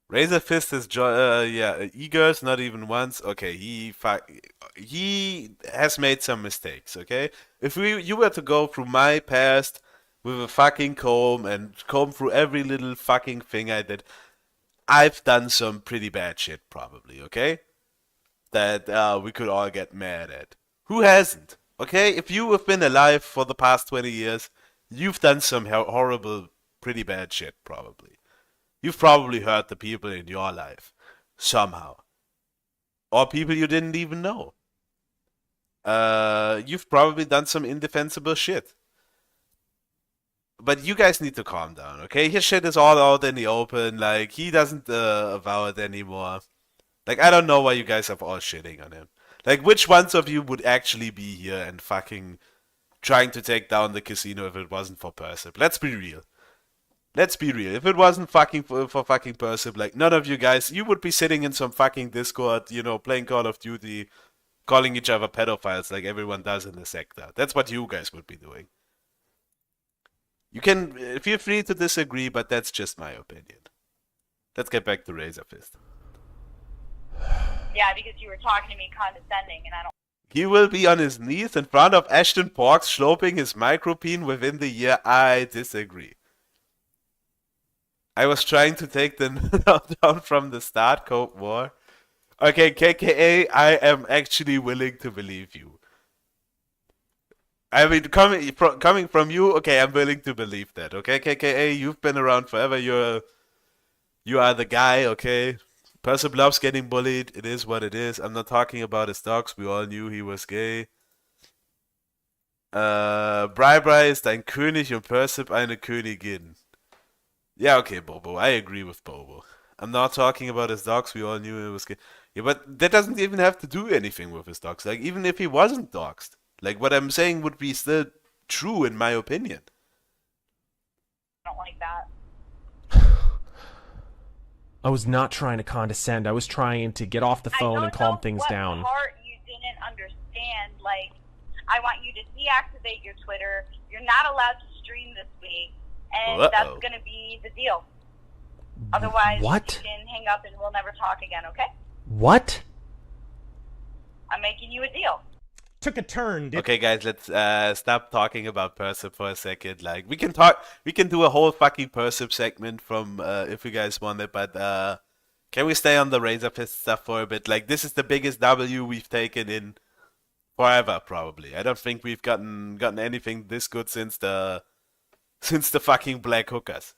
C: Razor Fist is Igor's not even once. Okay, he has made some mistakes. Okay, if you were to go through my past with a fucking comb and comb through every little fucking thing I did, I've done some pretty bad shit probably. Okay, that we could all get mad at. Who hasn't? Okay, if you have been alive for the past 20 years, you've done some horrible, pretty bad shit probably. You've probably hurt the people in your life, somehow. Or people you didn't even know. You've probably done some indefensible shit. But you guys need to calm down, okay? His shit is all out in the open, like, he doesn't avow it anymore. Like, I don't know why you guys are all shitting on him. Like, which ones of you would actually be here and fucking trying to take down the casino if it wasn't for Persip? Let's be real. Let's be real. If it wasn't fucking for fucking Persip, like, none of you guys, you would be sitting in some fucking Discord, you know, playing Call of Duty, calling each other pedophiles like everyone does in the sector. That's what you guys would be doing. You can feel free to disagree, but that's just my opinion. Let's get back to Razor Fist.
M: Yeah, because you were talking to me condescending, and I don't.
C: He will be on his knees in front of Ashton Porks sloping his micropene within the year. I disagree. I was trying to take them down from the start, Cold War. Okay, KKA, I am actually willing to believe you. I mean, coming from you, okay, I'm willing to believe that. Okay, KKA, you've been around forever. You are the guy. Okay, Persip loves getting bullied. It is what it is. I'm not talking about his dogs. We all knew he was gay. Bri ist ein König und Persip eine Königin. Yeah, okay, Bobo. I agree with Bobo. I'm not talking about his dogs. We all knew it was gay. Yeah, but that doesn't even have to do anything with his dogs. Like, even if he wasn't doxed. Like, what I'm saying would be still true in my opinion.
M: I don't like that.
N: I was not trying to condescend. I was trying to get off the phone and calm things down.
M: What part you didn't understand? Like, I want you to deactivate your Twitter. You're not allowed to stream this week. And that's going to be the deal. Otherwise,
N: what?
M: You can hang up and we'll never talk again, okay?
N: What?
M: I'm making you a deal.
F: Took a turn.
C: Okay, guys, let's stop talking about Persip for a second. Like, we can do a whole fucking Persip segment from if you guys want it, but can we stay on the Razor Fist stuff for a bit? Like, this is the biggest W we've taken in forever, probably. I don't think we've gotten anything this good since the fucking Black Hookers.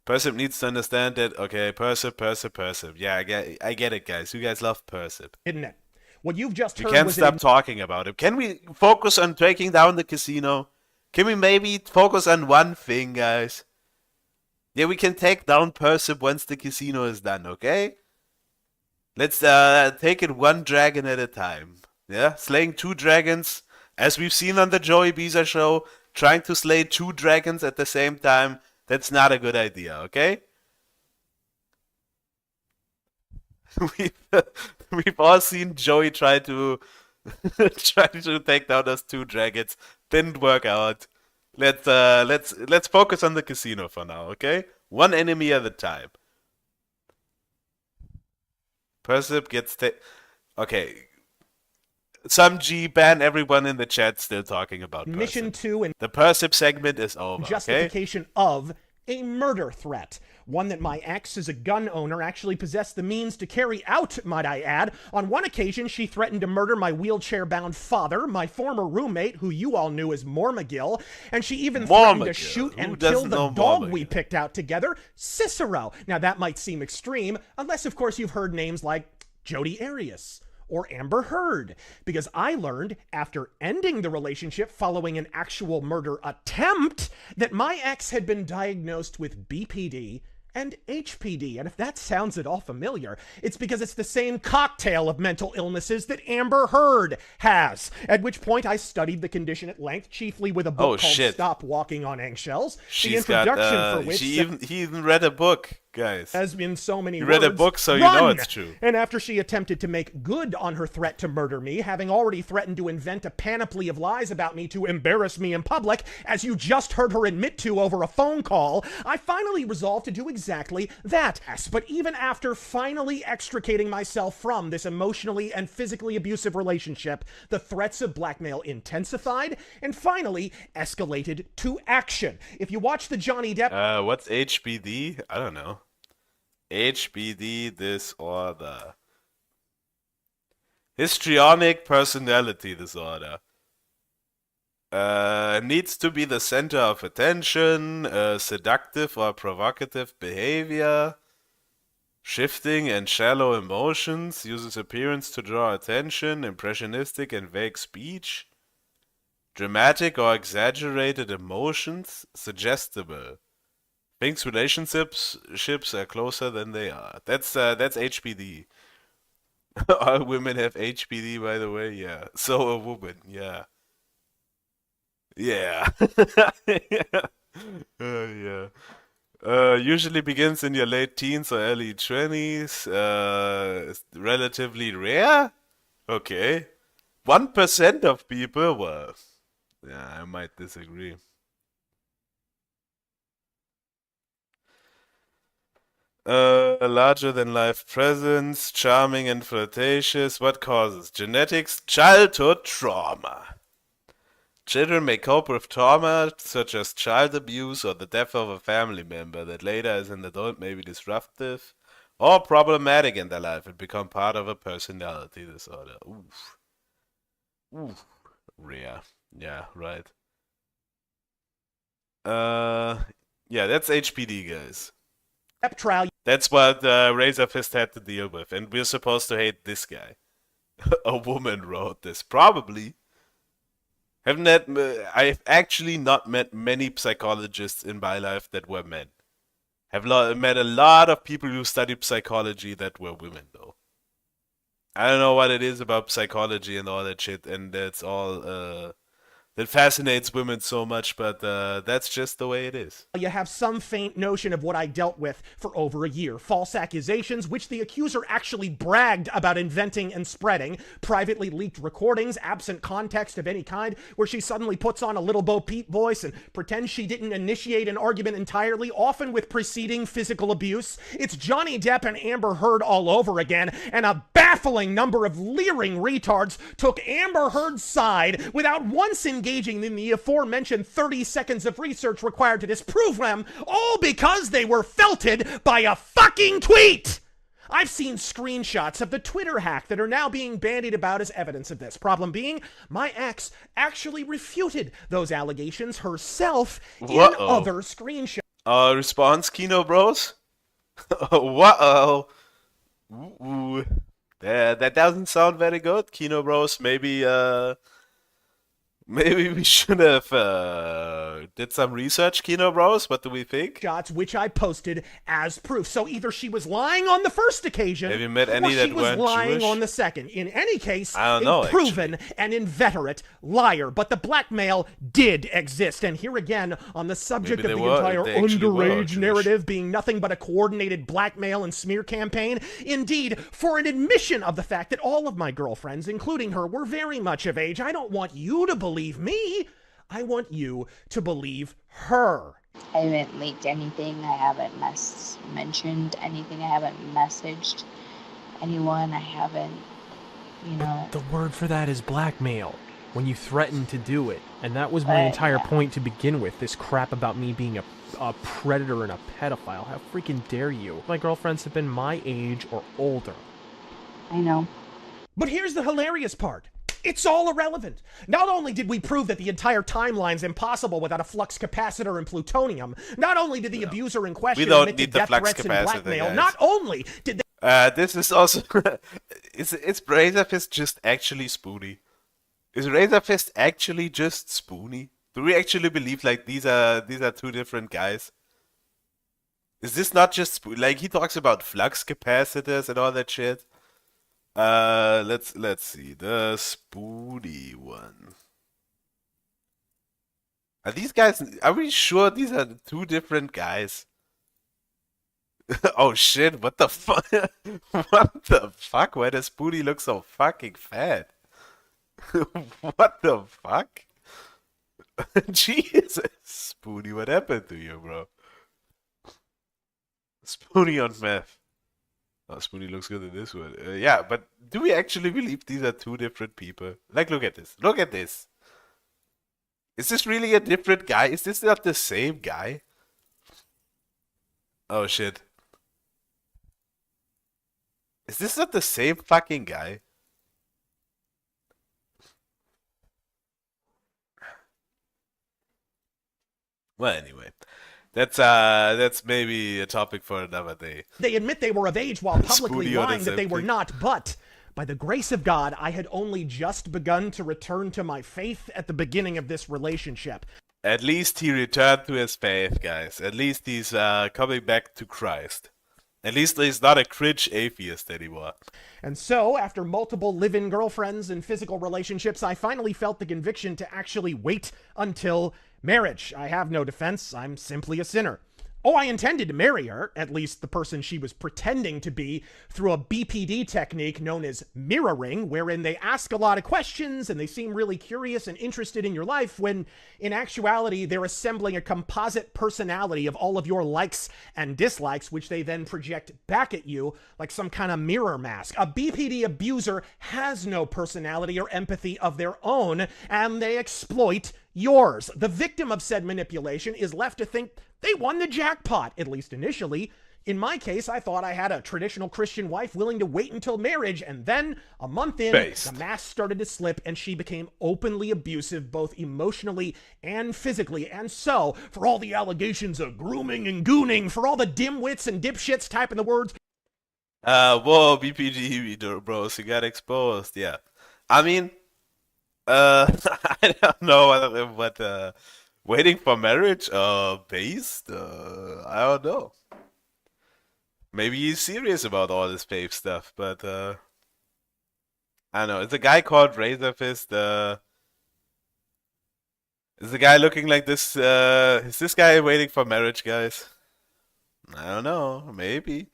C: Persip needs to understand that, okay, Persip. Yeah, I get it, guys. You guys love Persip.
F: Isn't it? What you've just heard
C: We can't
F: was
C: stop talking about it. Can we focus on taking down the casino? Can we maybe focus on one thing, guys? Yeah, we can take down Persip once the casino is done, okay? Let's take it one dragon at a time. Yeah, slaying 2 dragons, as we've seen on the Joey Beezer show, trying to slay 2 dragons at the same time, that's not a good idea, okay? We've all seen Joey try to try to take down those two dragons. Didn't work out. Let's focus on the casino for now, okay? One enemy at a time. Persip gets okay. Some G ban everyone in the chat still talking about
F: Mission
C: Persip.
F: 2 and
C: The Persip segment is over, okay?
F: justification of a murder threat. One that my ex, as a gun owner, actually possessed the means to carry out, might I add. On one occasion, she threatened to murder my wheelchair-bound father, my former roommate, who you all knew as Mormagil, and she even threatened to shoot and kill the dog we picked out together, Cicero. Now, that might seem extreme, unless, of course, you've heard names like Jodi Arias or Amber Heard, because I learned after ending the relationship following an actual murder attempt that my ex had been diagnosed with BPD and HPD. And if that sounds at all familiar, it's because it's the same cocktail of mental illnesses that Amber Heard has. At which point I studied the condition at length, chiefly with a book called Stop Walking on Eggshells. The introduction for which
C: he even read a book, guys.
F: Has been so many
C: You
F: words.
C: read a book, so you
F: Run!
C: know it's true.
F: And after she attempted to make good on her threat to murder me, having already threatened to invent a panoply of lies about me to embarrass me in public, as you just heard her admit to over a phone call, I finally resolved to do exactly that. But even after finally extricating myself from this emotionally and physically abusive relationship, the threats of blackmail intensified and finally escalated to action. If you watch the Johnny Depp...
C: What's HBD? I don't know. HBD disorder. Histrionic personality disorder. Needs to be the center of attention, seductive or provocative behavior, shifting and shallow emotions, uses appearance to draw attention, impressionistic and vague speech, dramatic or exaggerated emotions, suggestible. Thinks relationships are closer than they are. That's HPD. All women have HPD, by the way. Yeah. So a woman. Yeah. Yeah. Yeah. Usually begins in your late teens or early 20s. Relatively rare. Okay. 1% of people. Well, yeah, I might disagree. A larger than life presence, charming and flirtatious. What causes? Genetics, childhood trauma. Children may cope with trauma such as child abuse or the death of a family member that later as an adult may be disruptive or problematic in their life and become part of a personality disorder. Oof. Oof. Rare. Yeah, right. Yeah, that's HPD, guys.
F: Trial.
C: That's what Razor Fist had to deal with, and we're supposed to hate this guy. A woman wrote this, probably. I've actually not met many psychologists in my life that were men. Have met a lot of people who studied psychology that were women, though. I don't know what it is about psychology and all that shit, and that's all that fascinates women so much, but that's just the way it is.
F: You have some faint notion of what I dealt with for over a year. False accusations, which the accuser actually bragged about inventing and spreading. Privately leaked recordings, absent context of any kind, where she suddenly puts on a Little Bo Peep voice and pretends she didn't initiate an argument entirely, often with preceding physical abuse. It's Johnny Depp and Amber Heard all over again, and a baffling number of leering retards took Amber Heard's side without once engaging in the aforementioned 30 seconds of research required to disprove them, all because they were felted by a fucking tweet! I've seen screenshots of the Twitter hack that are now being bandied about as evidence of this. Problem being, my ex actually refuted those allegations herself in other screenshots.
C: Response, Kino Bros? Whoa. Ooh. That doesn't sound very good, Kino Bros. Maybe Maybe we should have did some research, Kino Bros. What do we think?
F: Shots which I posted as proof. So either she was lying on the first occasion,
C: Have you met any
F: or she
C: that
F: was
C: weren't
F: lying
C: Jewish?
F: on the second. In any case,
C: I don't
F: a
C: know,
F: proven and inveterate liar. But the blackmail did exist. And here again, on the subject
C: Maybe
F: of
C: they
F: the
C: were-
F: entire
C: they actually were
F: underage
C: Jewish.
F: narrative being nothing but a coordinated blackmail and smear campaign, indeed, for an admission of the fact that all of my girlfriends, including her, were very much of age, I don't want you to believe me. I want you to believe her.
O: I haven't leaked anything. I haven't mentioned anything. I haven't messaged anyone. I haven't,
N: The word for that is blackmail. When you threaten to do it. And that was my entire point to begin with. This crap about me being a predator and a pedophile. How freaking dare you? My girlfriends have been my age or older.
O: I know.
F: But here's the hilarious part. It's all irrelevant. Not only did we prove that the entire timeline's impossible without a flux capacitor and plutonium, not only did the abuser in question
C: don't
F: admit to
C: need the
F: death
C: flux
F: threats and
C: capacitor,
F: blackmail,
C: guys.
F: not only did they...
C: This is also is Razorfist just actually Spoony? Is Razorfist actually just Spoony? Do we actually believe like these are two different guys? Is this not just like he talks about flux capacitors and all that shit? Let's see the Spoony one. Are these guys? Are we sure these are two different guys? Oh shit! What the fuck? What the fuck? Why does Spoony look so fucking fat? What the fuck? Jesus, Spoony, what happened to you, bro? Spoony on meth. Oh, Spoony looks good in this one. Yeah, but do we actually believe these are two different people? Like, look at this. Look at this. Is this really a different guy? Is this not the same guy? Oh, shit. Is this not the same fucking guy? Well, anyway. That's maybe a topic for another day.
F: They admit they were of age while publicly
C: Spoony on
F: lying
C: his
F: that they were
C: empty.
F: not, but by the grace of God, I had only just begun to return to my faith at the beginning of this relationship.
C: At least he returned to his faith, guys. At least he's coming back to Christ. At least he's not a cringe atheist anymore.
F: And so, after multiple live-in girlfriends and physical relationships, I finally felt the conviction to actually wait until marriage. I have no defense. I'm simply a sinner. Oh, I intended to marry her, at least the person she was pretending to be, through a BPD technique known as mirroring, wherein they ask a lot of questions and they seem really curious and interested in your life, when in actuality they're assembling a composite personality of all of your likes and dislikes, which they then project back at you like some kind of mirror mask. A BPD abuser has no personality or empathy of their own, and they exploit yours. The victim of said manipulation is left to think they won the jackpot, at least initially. In my case, I thought I had a traditional Christian wife willing to wait until marriage, and then, a month in,
C: Based.
F: the mask started to slip, and she became openly abusive, both emotionally and physically. And so, for all the allegations of grooming and gooning, for all the dimwits and dipshits typing the words,
C: Whoa, BPG bros, you got exposed, yeah. I mean, I don't know what, waiting for marriage, based, I don't know. Maybe he's serious about all this faith stuff, but, I don't know. It's a guy called Razorfist, is the guy looking like this, is this guy waiting for marriage, guys? I don't know, maybe.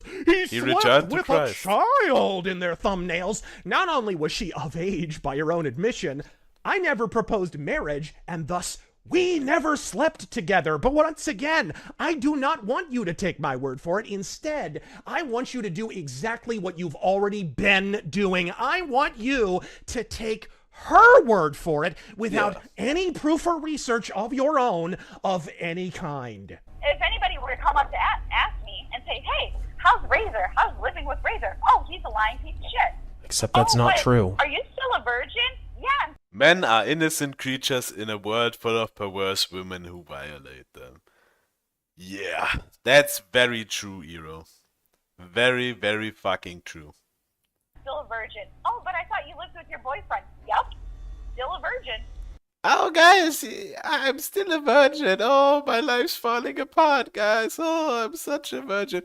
F: He
C: He
F: slept
C: returned to
F: with
C: Christ.
F: a child in their thumbnails. Not only was she of age by her own admission, I never proposed marriage, and thus we never slept together. But once again, I do not want you to take my word for it. Instead, I want you to do exactly what you've already been doing. I want you to take her word for it without any proof or research of your own of any kind.
M: If anybody were to come up to ask me and say, hey, how's Razor? How's living with Razor? Oh, he's a lying piece of shit.
N: Except that's not
M: but
N: true.
M: Are you still a virgin? Yeah.
C: Men are innocent creatures in a world full of perverse women who violate them. Yeah, that's very true, Hero. Very, very fucking true.
M: Still a virgin. Oh, but I thought you lived with your boyfriend. Yep. still a virgin.
C: Oh, guys, I'm still a virgin. Oh, my life's falling apart, guys. Oh, I'm such a virgin.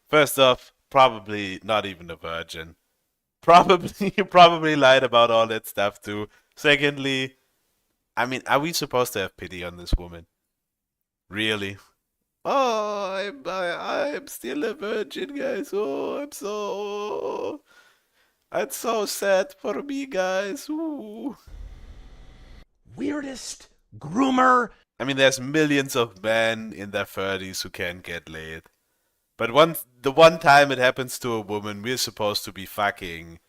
C: First off, probably not even a virgin. Probably, you probably lied about all that stuff too. Secondly, I mean, are we supposed to have pity on this woman? Really? Oh, I'm still a virgin, guys. Oh, it's so sad for me, guys. Ooh.
F: Weirdest groomer.
C: I mean, there's millions of men in their 30s who can't get laid. But the one time it happens to a woman, we're supposed to be fucking.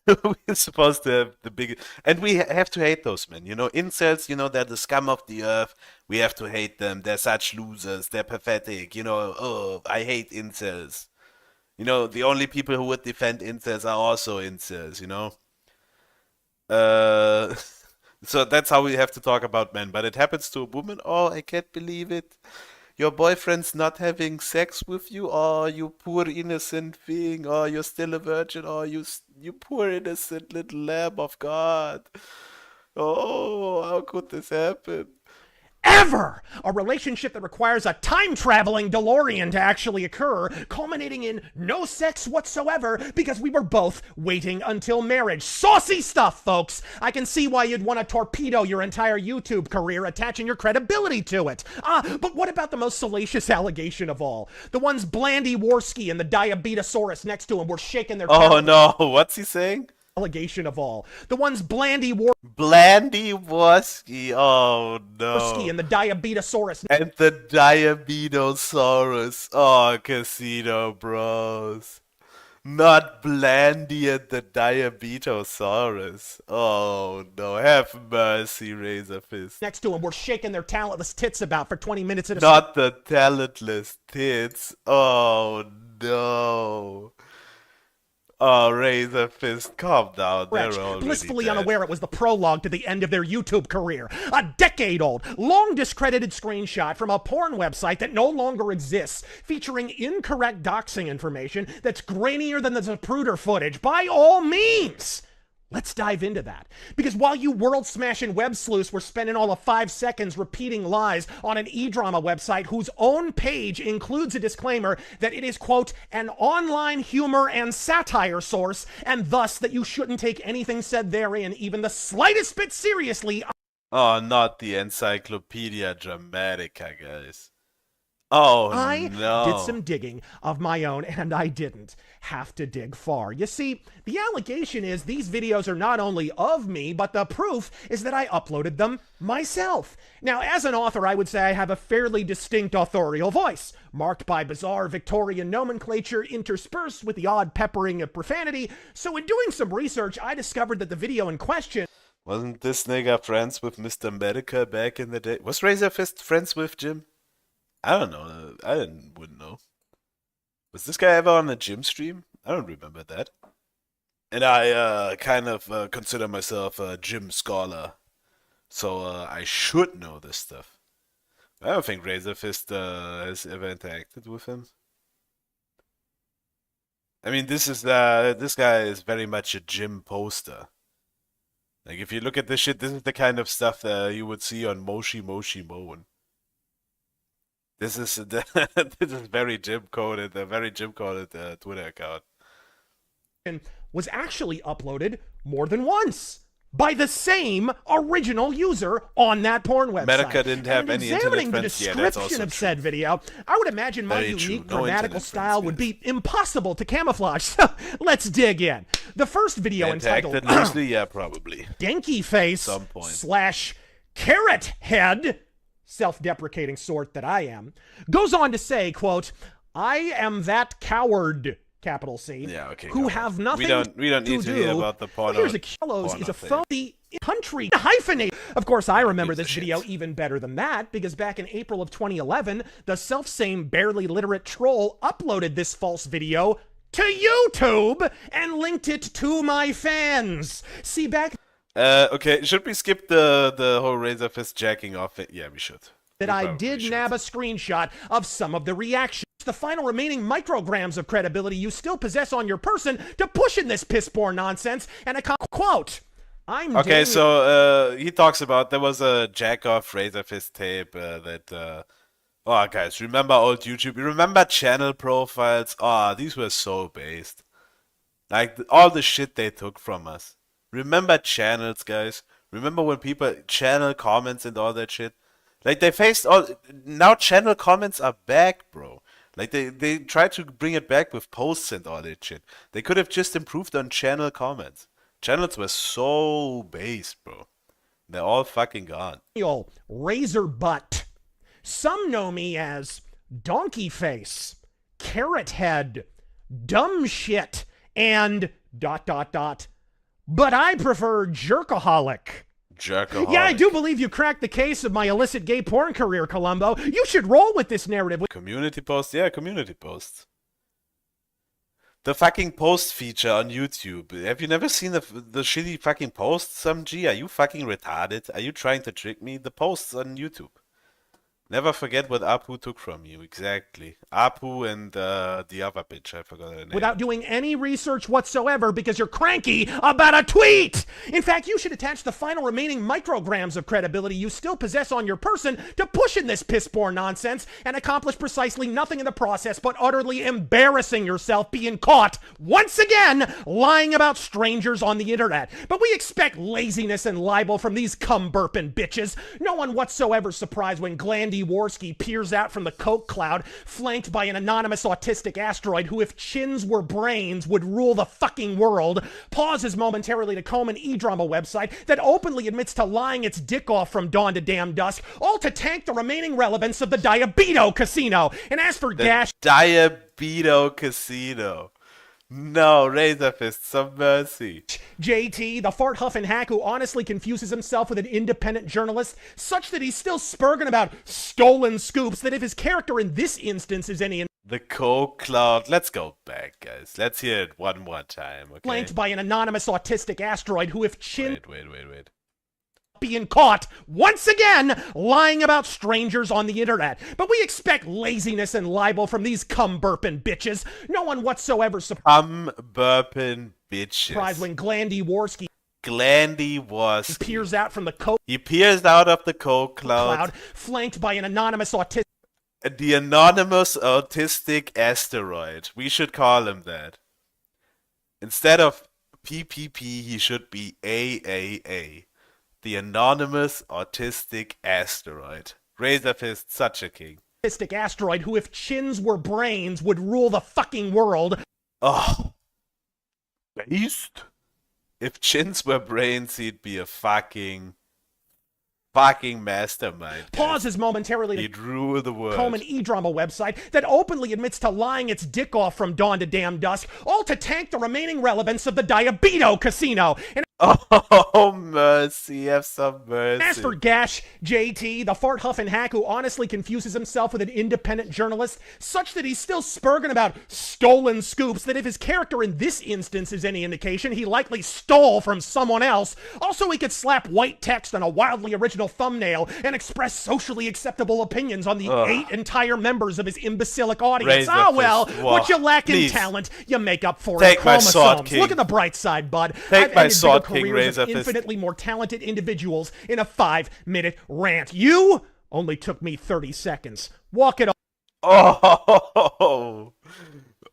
C: We're supposed to have the biggest. And we have to hate those men. You know, incels, you know, they're the scum of the earth. We have to hate them. They're such losers. They're pathetic. You know, oh, I hate incels. You know, the only people who would defend incels are also incels, you know? So that's how we have to talk about men. But it happens to a woman. Oh, I can't believe it. Your boyfriend's not having sex with you. Oh, you poor innocent thing. Oh, you're still a virgin. Oh, you poor innocent little lamb of God. Oh, how could this happen?
F: Ever! A relationship that requires a time-traveling DeLorean to actually occur, culminating in no sex whatsoever because we were both waiting until marriage. Saucy stuff, folks! I can see why you'd want to torpedo your entire YouTube career, attaching your credibility to it. But what about the most salacious allegation of all? The ones Blandy Worski and the Diabetosaurus next to him were shaking their
C: Oh no, what's he saying?
F: Allegation of all. The ones Blandy
C: Worski. Oh no.
F: Worski and the Diabetosaurus.
C: And the Diabetosaurus. Oh, Casino Bros. Not Blandy and the Diabetosaurus. Oh no, have mercy, Razor Fist.
F: Next to him were shaking their talentless tits about for 20 minutes at a
C: Not the talentless tits. Oh no. Oh, Razor Fist, calm down. They're already
F: blissfully
C: dead.
F: unaware it was the prologue to the end of their YouTube career. A decade-old, long discredited screenshot from a porn website that no longer exists, featuring incorrect doxing information that's grainier than the Zapruder footage. By all means! Let's dive into that. Because while you world-smashing web sleuths were spending all of 5 seconds repeating lies on an e-drama website whose own page includes a disclaimer that it is, quote, an online humor and satire source, and thus that you shouldn't take anything said therein even the slightest bit seriously.
C: Oh, not the Encyclopedia Dramatica, guys. Oh,
F: I
C: no.
F: did some digging of my own, and I didn't have to dig far. You see, the allegation is these videos are not only of me, but the proof is that I uploaded them myself. Now, as an author, I would say I have a fairly distinct authorial voice, marked by bizarre Victorian nomenclature interspersed with the odd peppering of profanity. So in doing some research, I discovered that the video in question...
C: Wasn't this nigga friends with Mr. Medica back in the day? Was Razor Fist friends with Jim? I don't know. Wouldn't know. Was this guy ever on a gym stream? I don't remember that. And I kind of consider myself a gym scholar, so I should know this stuff. I don't think Razor Fist has ever interacted with him. I mean, this guy is very much a gym poster. Like, if you look at this shit, this is the kind of stuff that you would see on Moshi Moshi Moan. This is this is very gym coded, a very gym coded Twitter account.
F: Was actually uploaded more than once by the same original user on that porn website.
C: Medica didn't have any
F: examining
C: internet
F: the
C: friends. Yeah, that's
F: description
C: also
F: of
C: true.
F: said video, I would imagine my
C: Very
F: unique
C: true. No
F: grammatical
C: internet
F: style
C: friends,
F: would be impossible to camouflage. So let's dig in. The first video entitled
C: Interacted loosely, yeah, probably.
F: Dinky Face
C: Some point.
F: / Carrot Head, self-deprecating sort that I am, goes on to say, quote, I am that coward, capital C,
C: Yeah, okay.
F: who have nothing
C: we don't need to hear about the porno.
F: Here's a Kilos is a
C: porno
F: phony country hyphenate. Of course, I remember this video even better than that, because back in April of 2011, the self-same barely literate troll uploaded this false video to YouTube and linked it to my fans. See, back...
C: Okay, should we skip the whole Razor Fist jacking off it? Yeah, we should.
F: That I did nab a screenshot of some of the reactions. The final remaining micrograms of credibility you still possess on your person to push in this piss-poor nonsense, and I quote, I'm
C: Okay,
F: Daniel.
C: so he talks about there was a jack-off Razor Fist tape that. Oh, guys, remember old YouTube? You remember channel profiles? Oh, these were so based. Like all the shit they took from us. Remember channels, guys? Remember when people channel comments and all that shit? Like they faced all. Now channel comments are back, bro. Like they tried to bring it back with posts and all that shit. They could have just improved on channel comments. Channels were so based, bro. They're all fucking gone.
F: Razor Butt. Some know me as Donkey Face, Carrot Head, Dumb Shit, and ... But I prefer Jerkaholic.
C: Jerkaholic.
F: Yeah, I do believe you cracked the case of my illicit gay porn career, Columbo. You should roll with this narrative.
C: Community posts? Yeah, community posts. The fucking post feature on YouTube. Have you never seen the shitty fucking posts, some G? Are you fucking retarded? Are you trying to trick me? The posts on YouTube. Never forget what Apu took from you. Exactly. Apu and the other bitch. I forgot her name.
F: Without doing any research whatsoever because you're cranky about a tweet. In fact, you should attach the final remaining micrograms of credibility you still possess on your person to push in this piss-poor nonsense and accomplish precisely nothing in the process but utterly embarrassing yourself being caught once again lying about strangers on the internet. But we expect laziness and libel from these cum-burping bitches. No one whatsoever surprised when Glandy Warski peers out from the coke cloud, flanked by an anonymous autistic asteroid who, if chins were brains, would rule the fucking world, pauses momentarily to comb an e-drama website that openly admits to lying its dick off from dawn to damn dusk, all to tank the remaining relevance of the Diabeto Casino. And as for Gash...
C: Diabeto Casino. No, Razor Fist, some mercy.
F: JT, the fart huffing hack who honestly confuses himself with an independent journalist, such that he's still spurging about stolen scoops, that if his character in this instance is any...
C: The coke cloud. Let's go back, guys. Let's hear it one more time, okay?
F: Flanked by an anonymous autistic asteroid who, if chin...
C: Wait.
F: Being caught once again lying about strangers on the internet. But we expect laziness and libel from these cum-burping bitches. No one whatsoever
C: cum-burping bitches.
F: Surprised when Glandy Warski
C: peers
F: out from the coke.
C: He peers out of the coke cloud,
F: flanked by an anonymous autistic.
C: The anonymous autistic asteroid. We should call him that. Instead of PPP, he should be AAA. The anonymous autistic asteroid. Razor Fist, such a king.
F: Autistic asteroid who, if chins were brains, would rule the fucking world.
C: Oh. Based? If chins were brains, he'd be a fucking mastermind.
F: Pauses momentarily
C: He'd rule the world.
F: Comb an e-drama website that openly admits to lying its dick off from dawn to damn dusk, all to tank the remaining relevance of the Diabeto Casino. And
C: oh, mercy, have some mercy.
F: as for Gash, JT, the fart huffing hack who honestly confuses himself with an independent journalist, such that he's still spurging about stolen scoops, that if his character in this instance is any indication, he likely stole from someone else. Also, he could slap white text on a wildly original thumbnail and express socially acceptable opinions on the 8 entire members of his imbecilic audience. What you lack in talent, you make up for it in chromosomes. Look at the bright side, bud.
C: Take my sword, King
F: careers
C: Razor
F: of
C: Fist.
F: infinitely more talented individuals in a 5-minute rant. You only took me 30 seconds. Walk it off.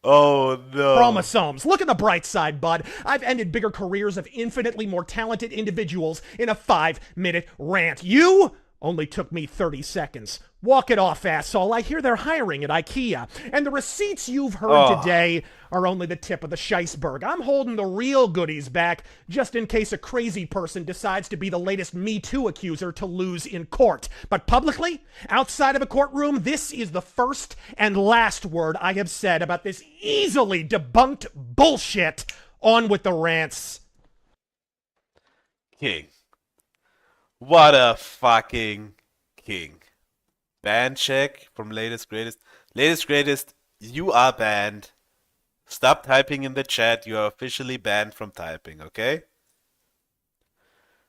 C: Oh no.
F: Chromosomes. Look at the bright side, bud. I've ended bigger careers of infinitely more talented individuals in a 5-minute rant. You only took me 30 seconds. Walk it off, asshole. I hear they're hiring at IKEA. And the receipts you've heard today are only the tip of the shiceberg. I'm holding the real goodies back just in case a crazy person decides to be the latest Me Too accuser to lose in court. But publicly, outside of a courtroom, this is the first and last word I have said about this easily debunked bullshit. On with the rants.
C: King. What a fucking king. Ban check from latest greatest. Latest greatest, you are banned. Stop typing in the chat. You are officially banned from typing, okay?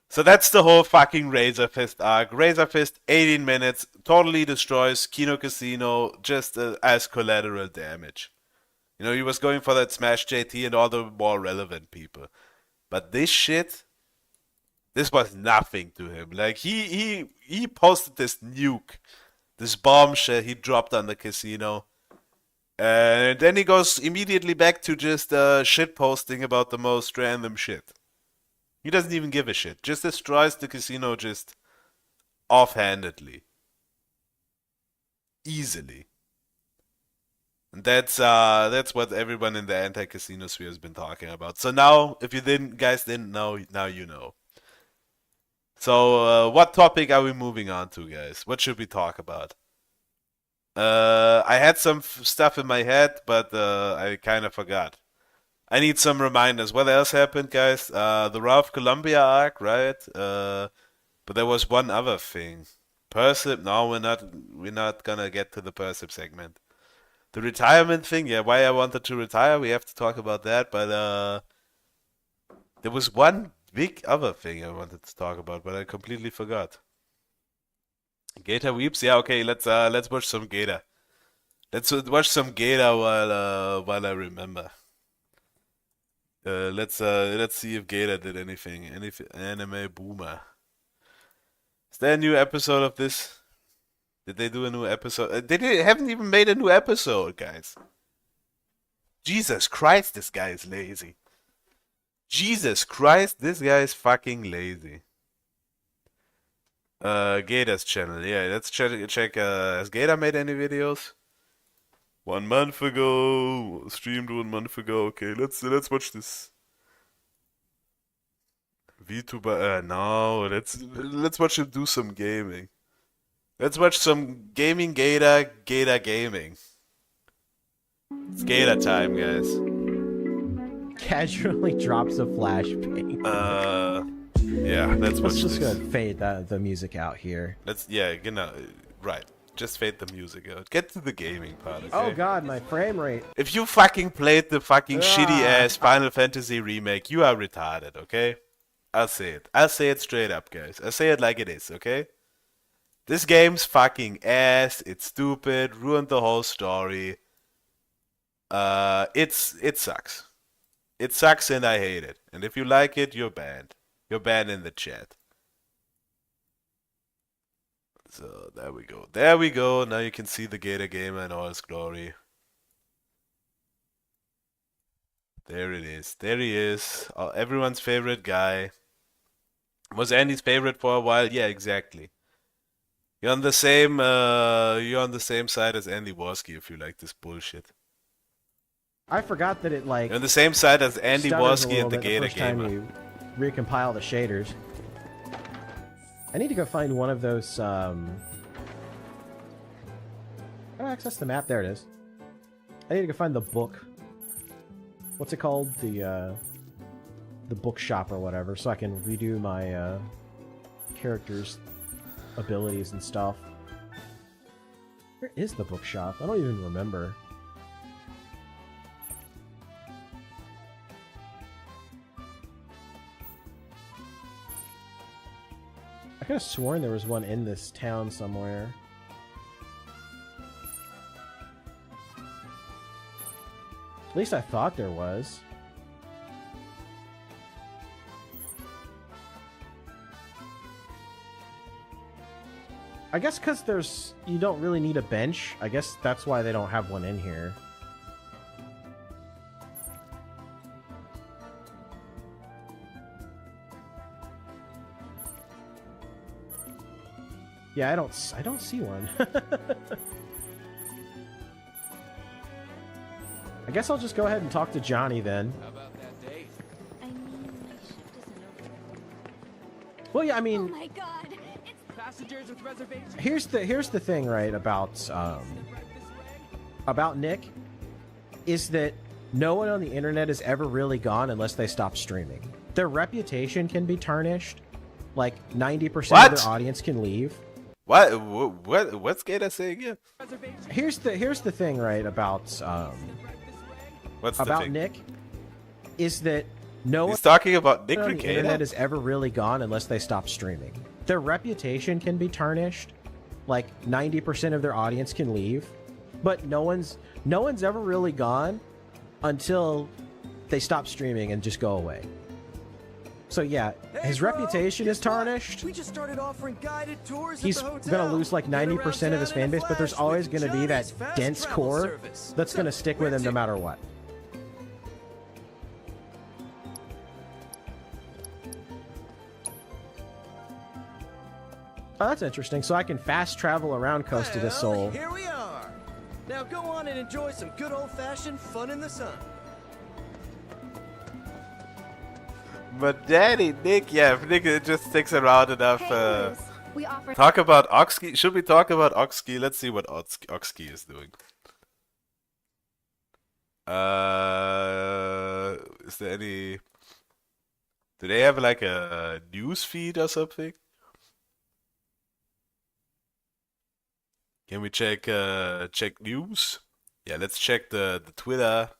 C: So that's the whole fucking Razor Fist arc. Razor Fist, 18 minutes, totally destroys Kino Casino just as collateral damage. You know, he was going for that Smash JT and all the more relevant people. But this shit, This was nothing to him. Like he posted this nuke, this bombshell he dropped on the casino. And then he goes immediately back to just shit posting about the most random shit. He doesn't even give a shit. Just destroys the casino just offhandedly. Easily. And that's what everyone in the anti-casino sphere has been talking about. So now, if you guys didn't know, now you know. So what topic are we moving on to, guys? What should we talk about? I had some stuff in my head, but I kind of forgot. I need some reminders. What else happened, guys? The Ralph Columbia arc, right? But there was one other thing. Persip. No, we're not gonna get to the Persip segment. The retirement thing, yeah. Why I wanted to retire, we have to talk about that. But there was one big other thing I wanted to talk about, but I completely forgot. Gator Weeps, yeah, okay, let's watch some Gator. Let's watch some Gator while I remember. Let's see if Gator did anything. Anime Boomer. Is there a new episode of this? Did they do a new episode? They haven't even made a new episode, guys. Jesus Christ, this guy is lazy. Jesus Christ, this guy is fucking lazy. Gator's channel, yeah, let's check. Has Gator made any videos? 1 month ago, streamed 1 month ago. Okay, let's watch this. VTuber, no, let's watch him do some gaming. Let's watch some gaming Gator gaming. It's Gator time, guys.
P: Casually drops a flashbang.
C: Yeah, let's
P: just gonna fade the music out here.
C: Right. Just fade the music out. Get to the gaming part, okay?
P: Oh god, my frame rate.
C: If you fucking played the fucking shitty ass Final Fantasy remake, you are retarded, okay? I'll say it. I'll say it straight up, guys. I'll say it like it is, okay? This game's fucking ass. It's stupid. Ruined the whole story. It sucks. It sucks and I hate it. And if you like it, you're banned. You're banned in the chat. So there we go. There we go. Now you can see the Gator Gamer in all his glory. There it is. There he is. Everyone's favorite guy. Was Andy's favorite for a while? Yeah, exactly. You're on the same side as Andy Worsky if you like this bullshit.
P: I forgot that it
C: You're on the same side as Andy Worsky and the Gator Gamer.
P: Time you recompile the shaders. I need to go find one of those. How do I access the map? There it is. I need to go find the book. What's it called? The bookshop or whatever, so I can redo my characters' abilities and stuff. Where is the bookshop? I don't even remember. I could have sworn there was one in this town somewhere. At least I thought there was. I guess because you don't really need a bench. I guess that's why they don't have one in here. Yeah, I don't see one. I guess I'll just go ahead and talk to Johnny then.
Q: How about that date?
I: I mean, my shift isn't over.
P: Well, yeah, I mean,
I: Oh my god!
Q: Passengers with reservations.
P: here's the thing, right, about Nick, is that no one on the internet is ever really gone unless they stop streaming. Their reputation can be tarnished. Like 90% of their audience can leave.
C: What's Gator saying again?
P: Here's the thing, right, about Nick, is that no
C: He's talking about Nick
P: one on the internet
C: Regator?
P: is ever really gone unless they stop streaming. Their reputation can be tarnished. Like 90% of their audience can leave, but no one's ever really gone until they stop streaming and just go away. So yeah, his reputation is tarnished.
Q: We just started offering guided tours
P: He's
Q: at the hotel.
P: gonna lose like 90% of his fan base, but there's always gonna be that dense core that's gonna stick with him no matter what. Oh, that's interesting. So I can fast travel around Coast of the Soul.
Q: Here we are. Now go on and enjoy some good old-fashioned fun in the sun.
C: But Daddy, Nick, yeah, if Nick just sticks around enough.
R: We offer
C: Talk about Oxkey. Should we talk about Oxkey? Let's see what Oxkey is doing. Is there any? Do they have like a news feed or something? Can we check news? Yeah, let's check the Twitter.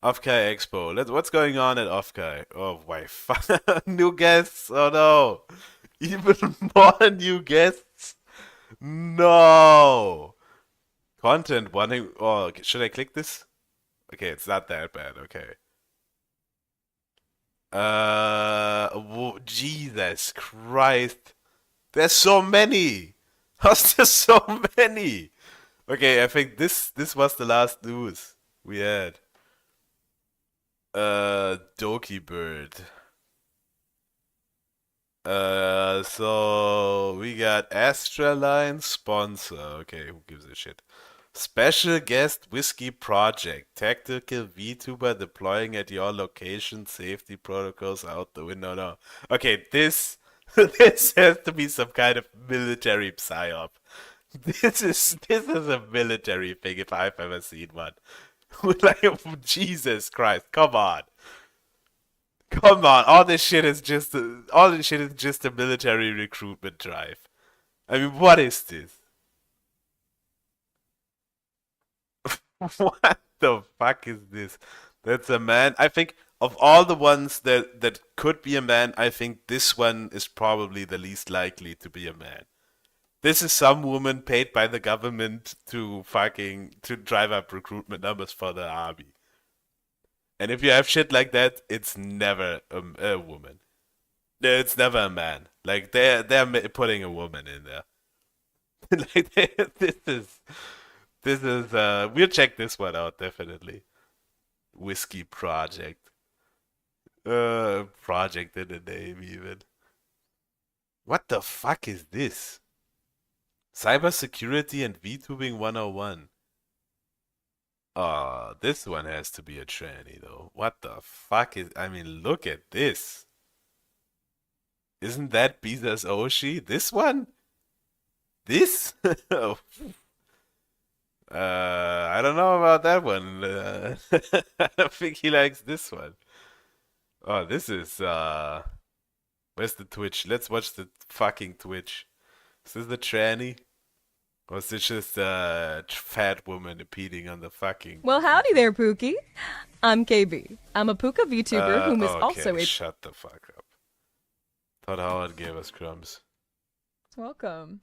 C: Offkai Expo. What's going on at Offkai? Oh my new guests. Oh no. Even more new guests. No. Content wanting. Oh, should I click this? Okay, it's not that bad. Okay. Whoa, Jesus Christ. There's so many. How's there so many? Okay, I think this was the last news we had. Doki Bird. So we got Astraline sponsor. Okay, who gives a shit? Special guest Whiskey Project. Tactical VTuber deploying at your location. Safety protocols out the window. No. Okay, this this has to be some kind of military psyop. This is a military thing if I've ever seen one. Like, Jesus Christ, come on. Come on, all this shit is just a military recruitment drive. I mean, what is this? What the fuck is this? That's a man. I think of all the ones that could be a man, I think this one is probably the least likely to be a man. This is some woman paid by the government to drive up recruitment numbers for the army. And if you have shit like that, it's never a woman. It's never a man. Like they're putting a woman in there. Like this is we'll check this one out definitely. Whiskey Project. Project in the name even. What the fuck is this? Cybersecurity and VTubing 101. Oh, this one has to be a tranny though. What the fuck is... I mean, look at this. Isn't that Bizas Oshi? This one? This? Oh. I don't know about that one. I don't think he likes this one. Oh, this is... Where's the Twitch? Let's watch the fucking Twitch. Is this the tranny? Or is it just a fat woman repeating on the fucking...
S: Well, howdy there, Pookie. I'm KB. I'm a Puka VTuber who is also a...
C: shut the fuck up. Thought Howard gave us crumbs.
S: Welcome.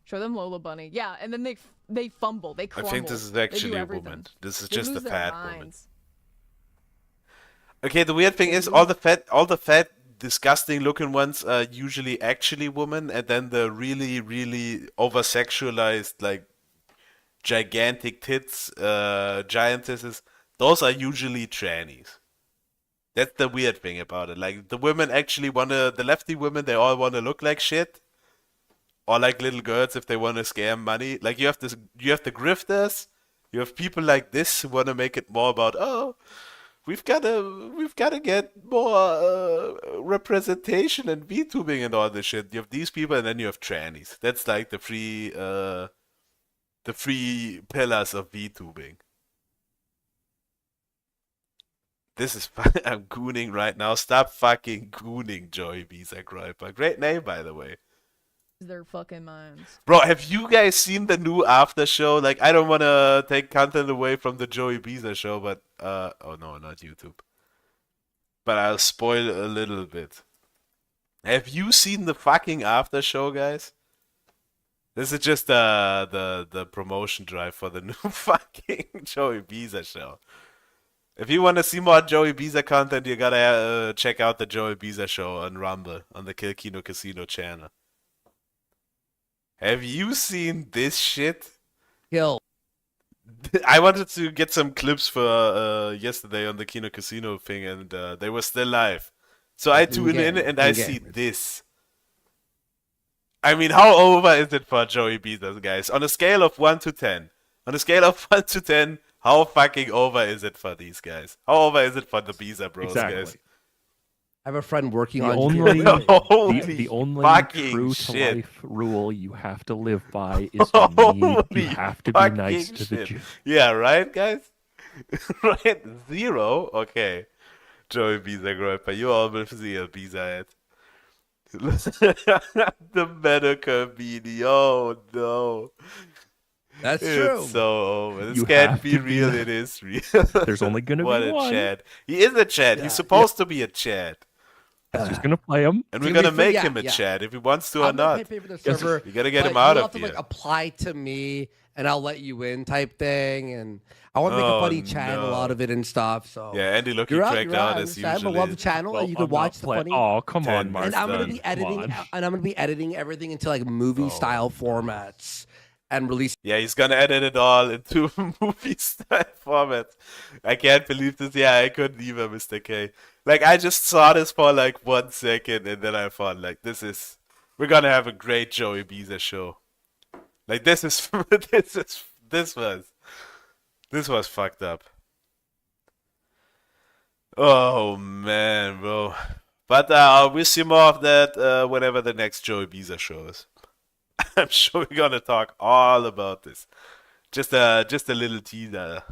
S: Show them Lola Bunny. Yeah, and then they fumble. They crumble.
C: I think this is actually a woman. This is just a fat woman. Okay, the weird thing is all the fat disgusting looking ones are usually actually women, and then the really, really over-sexualized, like, gigantic tits, giantesses, those are usually trannies. That's the weird thing about it. Like, the women actually the lefty women, they all want to look like shit. Or like little girls if they want to scam money. Like, you have the grifters, you have people like this who want to make it more about, oh, we've got to get more representation and VTubing and all this shit. You have these people, and then you have trannies. That's like the three pillars of VTubing. This is I'm gooning right now. Stop fucking gooning, Joey Visa Groiper. Great name, by the way.
S: Their fucking minds.
C: Bro, have you guys seen the new after show? Like, I don't want to take content away from the Joey Biza show, but oh no, not YouTube. But I'll spoil a little bit. Have you seen the fucking after show, guys? This is just the promotion drive for the new fucking Joey Biza show. If you want to see more Joey Biza content, you gotta check out the Joey Biza show on Rumble on the Kill Kino Casino channel. Have you seen this shit?
D: Kill.
C: I wanted to get some clips for yesterday on the Kino Casino thing, and they were still live. So I tune in and I see this. I mean, how over is it for Joey Biza, guys? On a scale of 1 to 10. On a scale of 1 to 10, how fucking over is it for these guys? How over is it for the Biza bros, guys?
D: I have a friend working
R: The
D: on
R: only,
C: Holy
R: the only
C: fucking
R: true to
C: shit.
R: life rule you have to live by is to need, you
C: Holy
R: have to be nice
C: fucking
R: to the
C: shit.
R: Jew.
C: Yeah, right, guys? Right? 0? Okay. Joey Biza Groiper, you all will see a Biza head. The medical beanie, oh no.
D: That's
C: It's
D: true.
C: so over. This
R: You
C: can't
R: have
C: be
R: to be
C: real,
R: nice.
C: it is real.
R: There's only gonna
C: What
R: be
C: a
R: one.
C: Chad. He is a Chad. He's supposed to be a Chad.
R: He's just gonna play him.
C: And we're
D: It's gonna
C: gonna
D: be free,
C: make
D: yeah,
C: him a
D: yeah.
C: Chad if he wants to or
D: I'm gonna
C: not.
D: pay for the server.
C: You gotta get
D: but
C: him out
D: you'll
C: of
D: have
C: here.
D: to like apply to me, and I'll let you in type thing. And I want to make a funny channel out of it and stuff. So
C: Yeah, Andy looking
D: you're
C: cracked out
D: I
C: as
D: understand,
C: usually.
D: but we'll have the channel,
R: Well,
D: and you can
R: I'm
D: watch
R: not
D: the
R: play-
D: funny.
R: Oh, come
C: 10
R: on, Mark.
D: And I'm gonna
C: done.
D: be editing, and I'm gonna be editing everything into like movie style formats and release.
C: Yeah, he's gonna edit it all into movie style format. I can't believe this. Yeah, I couldn't either, Mr. K. Like, I just saw this for like 1 second, and then I thought, like, we're gonna have a great Joey Biza show. Like, this was fucked up. Oh man, bro. But we'll see more of that whenever the next Joey Biza show is. I'm sure we're gonna talk all about this. Just a little teaser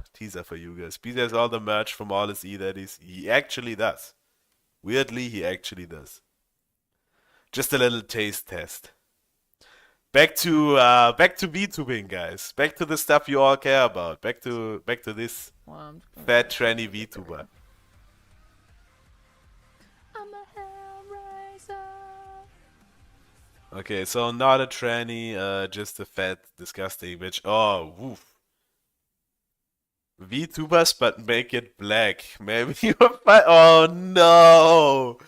C: for you guys. Biza has all the merch from all his E-Daddies. He actually does. Weirdly, he actually does. Just a little taste test. Back to VTubing, guys. Back to the stuff you all care about. Back to this fat tranny VTuber. Okay, so not a tranny, just a fat, disgusting bitch. Oh, woof. VTubers, but make it black. Maybe you're fine. Oh no!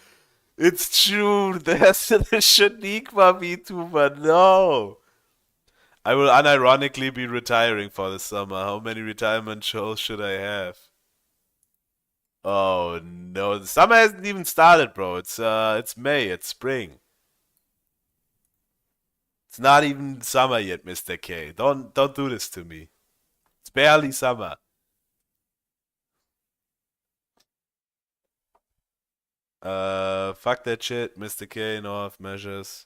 C: It's true. There's a Shaniqua VTuber. No! I will unironically be retiring for the summer. How many retirement shows should I have? Oh no, the summer hasn't even started, bro. It's May. It's spring. It's not even summer yet, Mr. K. Don't do this to me. It's barely summer. Fuck that shit, Mr. K. No half measures.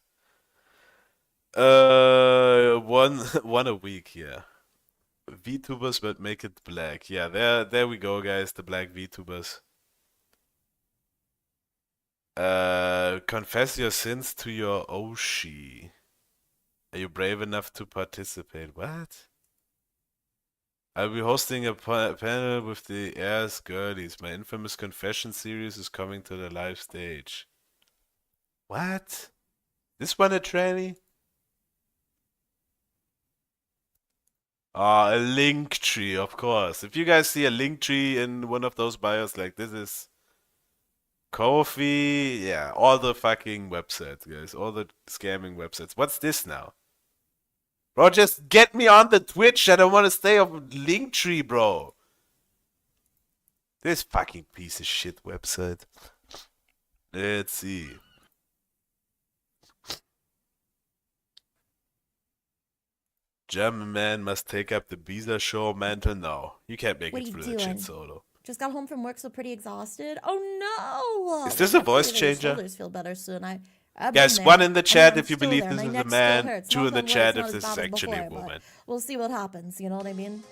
C: One a week, yeah. VTubers, but make it black. Yeah, there we go, guys. The black VTubers. Confess your sins to your Oshi. Are you brave enough to participate? What? I'll be hosting a panel with the Airs Girlies. My infamous confession series is coming to the live stage. What? This one a tranny? Ah, a link tree, of course. If you guys see a link tree in one of those bios, like this is Ko-fi, yeah, all the fucking websites, guys, all the scamming websites. What's this now? Bro, just get me on the Twitch. I don't want to stay on Linktree, bro. This fucking piece of shit website. Let's see. German man must take up the Biza show mantle now. You can't make
T: What
C: it
T: are you
C: through the
T: doing?
C: shit solo.
T: Just got home from work, so pretty exhausted. Oh no!
C: Is this a voice
T: Hopefully your
C: changer?
T: shoulders feel better soon. I've
C: Guys,
T: been
C: one
T: there.
C: in the
T: I
C: chat
T: know,
C: if you
T: I'm still
C: believe
T: there.
C: this
T: My
C: is a
T: neck still
C: man.
T: hurts.
C: Two in
T: Knock
C: the
T: on wood,
C: chat
T: it's
C: if
T: not as
C: this is
T: bad as
C: actually a
T: before, but
C: woman.
T: We'll see what happens. You know what I mean?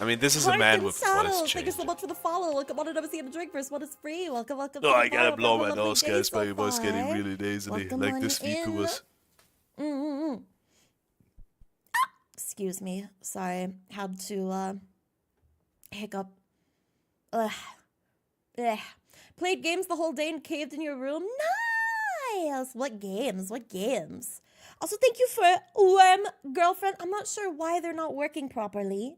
C: I mean, this is a man with voice
T: Thank you
C: change.
T: so much for the follow. Welcome on to see a drink first. What is free? Welcome.
C: Oh,
T: to the
C: I gotta
T: follow.
C: blow
T: Have a
C: my
T: lovely
C: nose,
T: day
C: guys.
T: so
C: My voice getting
T: far.
C: really nasally.
T: Welcome
C: Like
T: on
C: this
T: in.
C: VTubers.
T: Excuse me. Sorry. Had to hiccup. Ugh. Ugh. Played games the whole day and caved in your room. Nice. What games? What games? Also, thank you for girlfriend. I'm not sure why they're not working properly.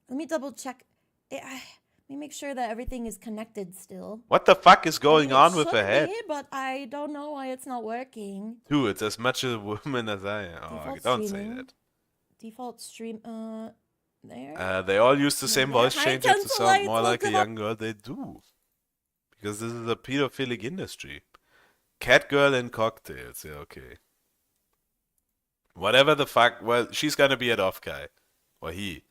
T: Let me double check. Let me make sure that everything is connected still.
C: What the fuck is going
T: It
C: on with
T: should
C: her head?
T: be, but I don't know why it's not working.
C: Dude, it's as much a woman as I am. Oh,
T: Default
C: don't say
T: streaming.
C: that.
T: Default stream. There.
C: They all use the same
T: Yeah,
C: voice
T: hi,
C: changer to
T: Tinsel
C: sound
T: Lights,
C: more like a
T: welcome up.
C: young girl. They do. Because this is a pedophilic industry. Catgirl and cocktails. Yeah, okay. Whatever the fuck. Well, she's gonna be at off-guy. Or he.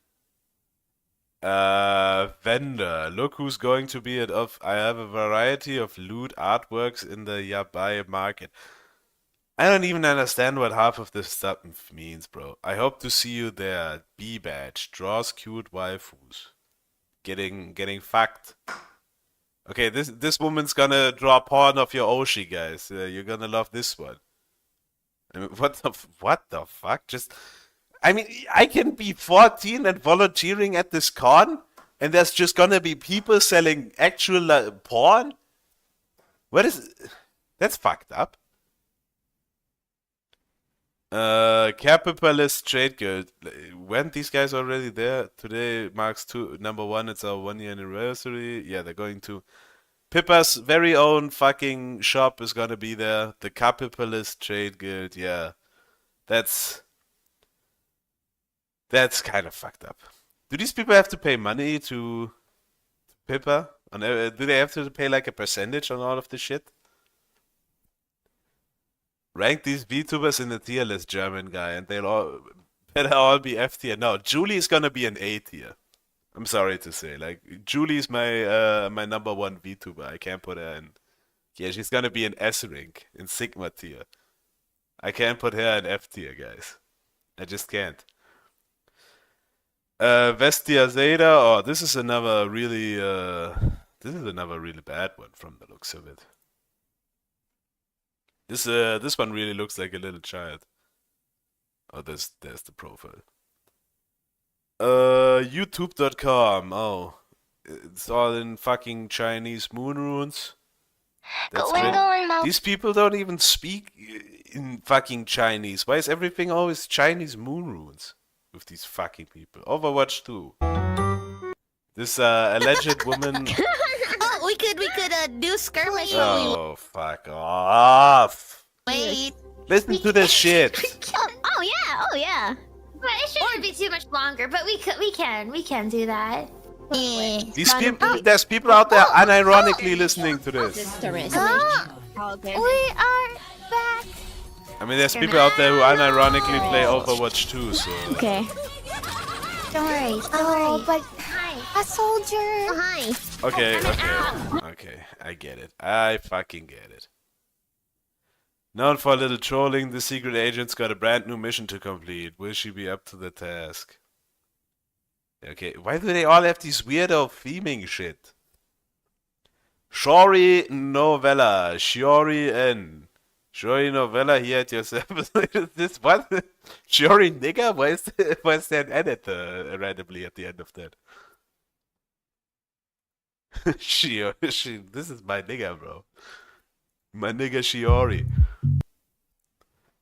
C: Vendor. Look who's going to be at off. I have a variety of lewd artworks in the yabai market. I don't even understand what half of this stuff means, bro. I hope to see you there. B badge. Draws cute waifus. Getting fucked. Okay, this woman's gonna draw porn of your Oshi, guys. You're gonna love this one. I mean, what the fuck? Just, I mean, I can be 14 and volunteering at this con, and there's just gonna be people selling actual porn? What is... That's fucked up. Capitalist Trade Guild. Weren't these guys already there? Today marks number 1, it's our 1 year anniversary. Yeah, they're going to... Pippa's very own fucking shop is gonna be there. The Capitalist Trade Guild, yeah. That's kind of fucked up. Do these people have to pay money to Pippa? Do they have to pay like a percentage on all of this shit? Rank these VTubers in the tier list, German guy, and they'll all better all be F tier. No, Julie's gonna be an A tier. I'm sorry to say, like Julie's my my number 1 VTuber. I can't put her in. Yeah, she's gonna be an S rank in Sigma tier. I can't put her in F tier, guys. I just can't. Vestia Zeta. Oh, this is another really bad one from the looks of it. This one really looks like a little child. Oh, there's the profile. YouTube.com. Oh, it's all in fucking Chinese moon runes. That's great. These people don't even speak in fucking Chinese. Why is everything always Chinese moon runes with these fucking people? Overwatch 2. This alleged woman.
U: Oh, we could do skirmish.
C: Oh, fuck off.
U: Wait.
C: Listen to this shit.
U: Oh yeah.
V: But it shouldn't be too much longer. But we can do that.
C: These people, there's people out there unironically listening to this.
U: We are back.
C: I mean, there's people out there who unironically play Overwatch 2, so...
U: Okay. Don't worry. But hi, a soldier. Oh, hi.
C: Okay, I get it. I fucking get it. Known for a little trolling, the secret agent's got a brand new mission to complete. Will she be up to the task? Okay, why do they all have these weirdo theming shit? Shori Novella, Shiori N. Shiori Novella, he had yourself. This what? Shiori nigga? Why is there an edit randomly at the end of that? Shiori, this is my nigga, bro. My nigga Shiori.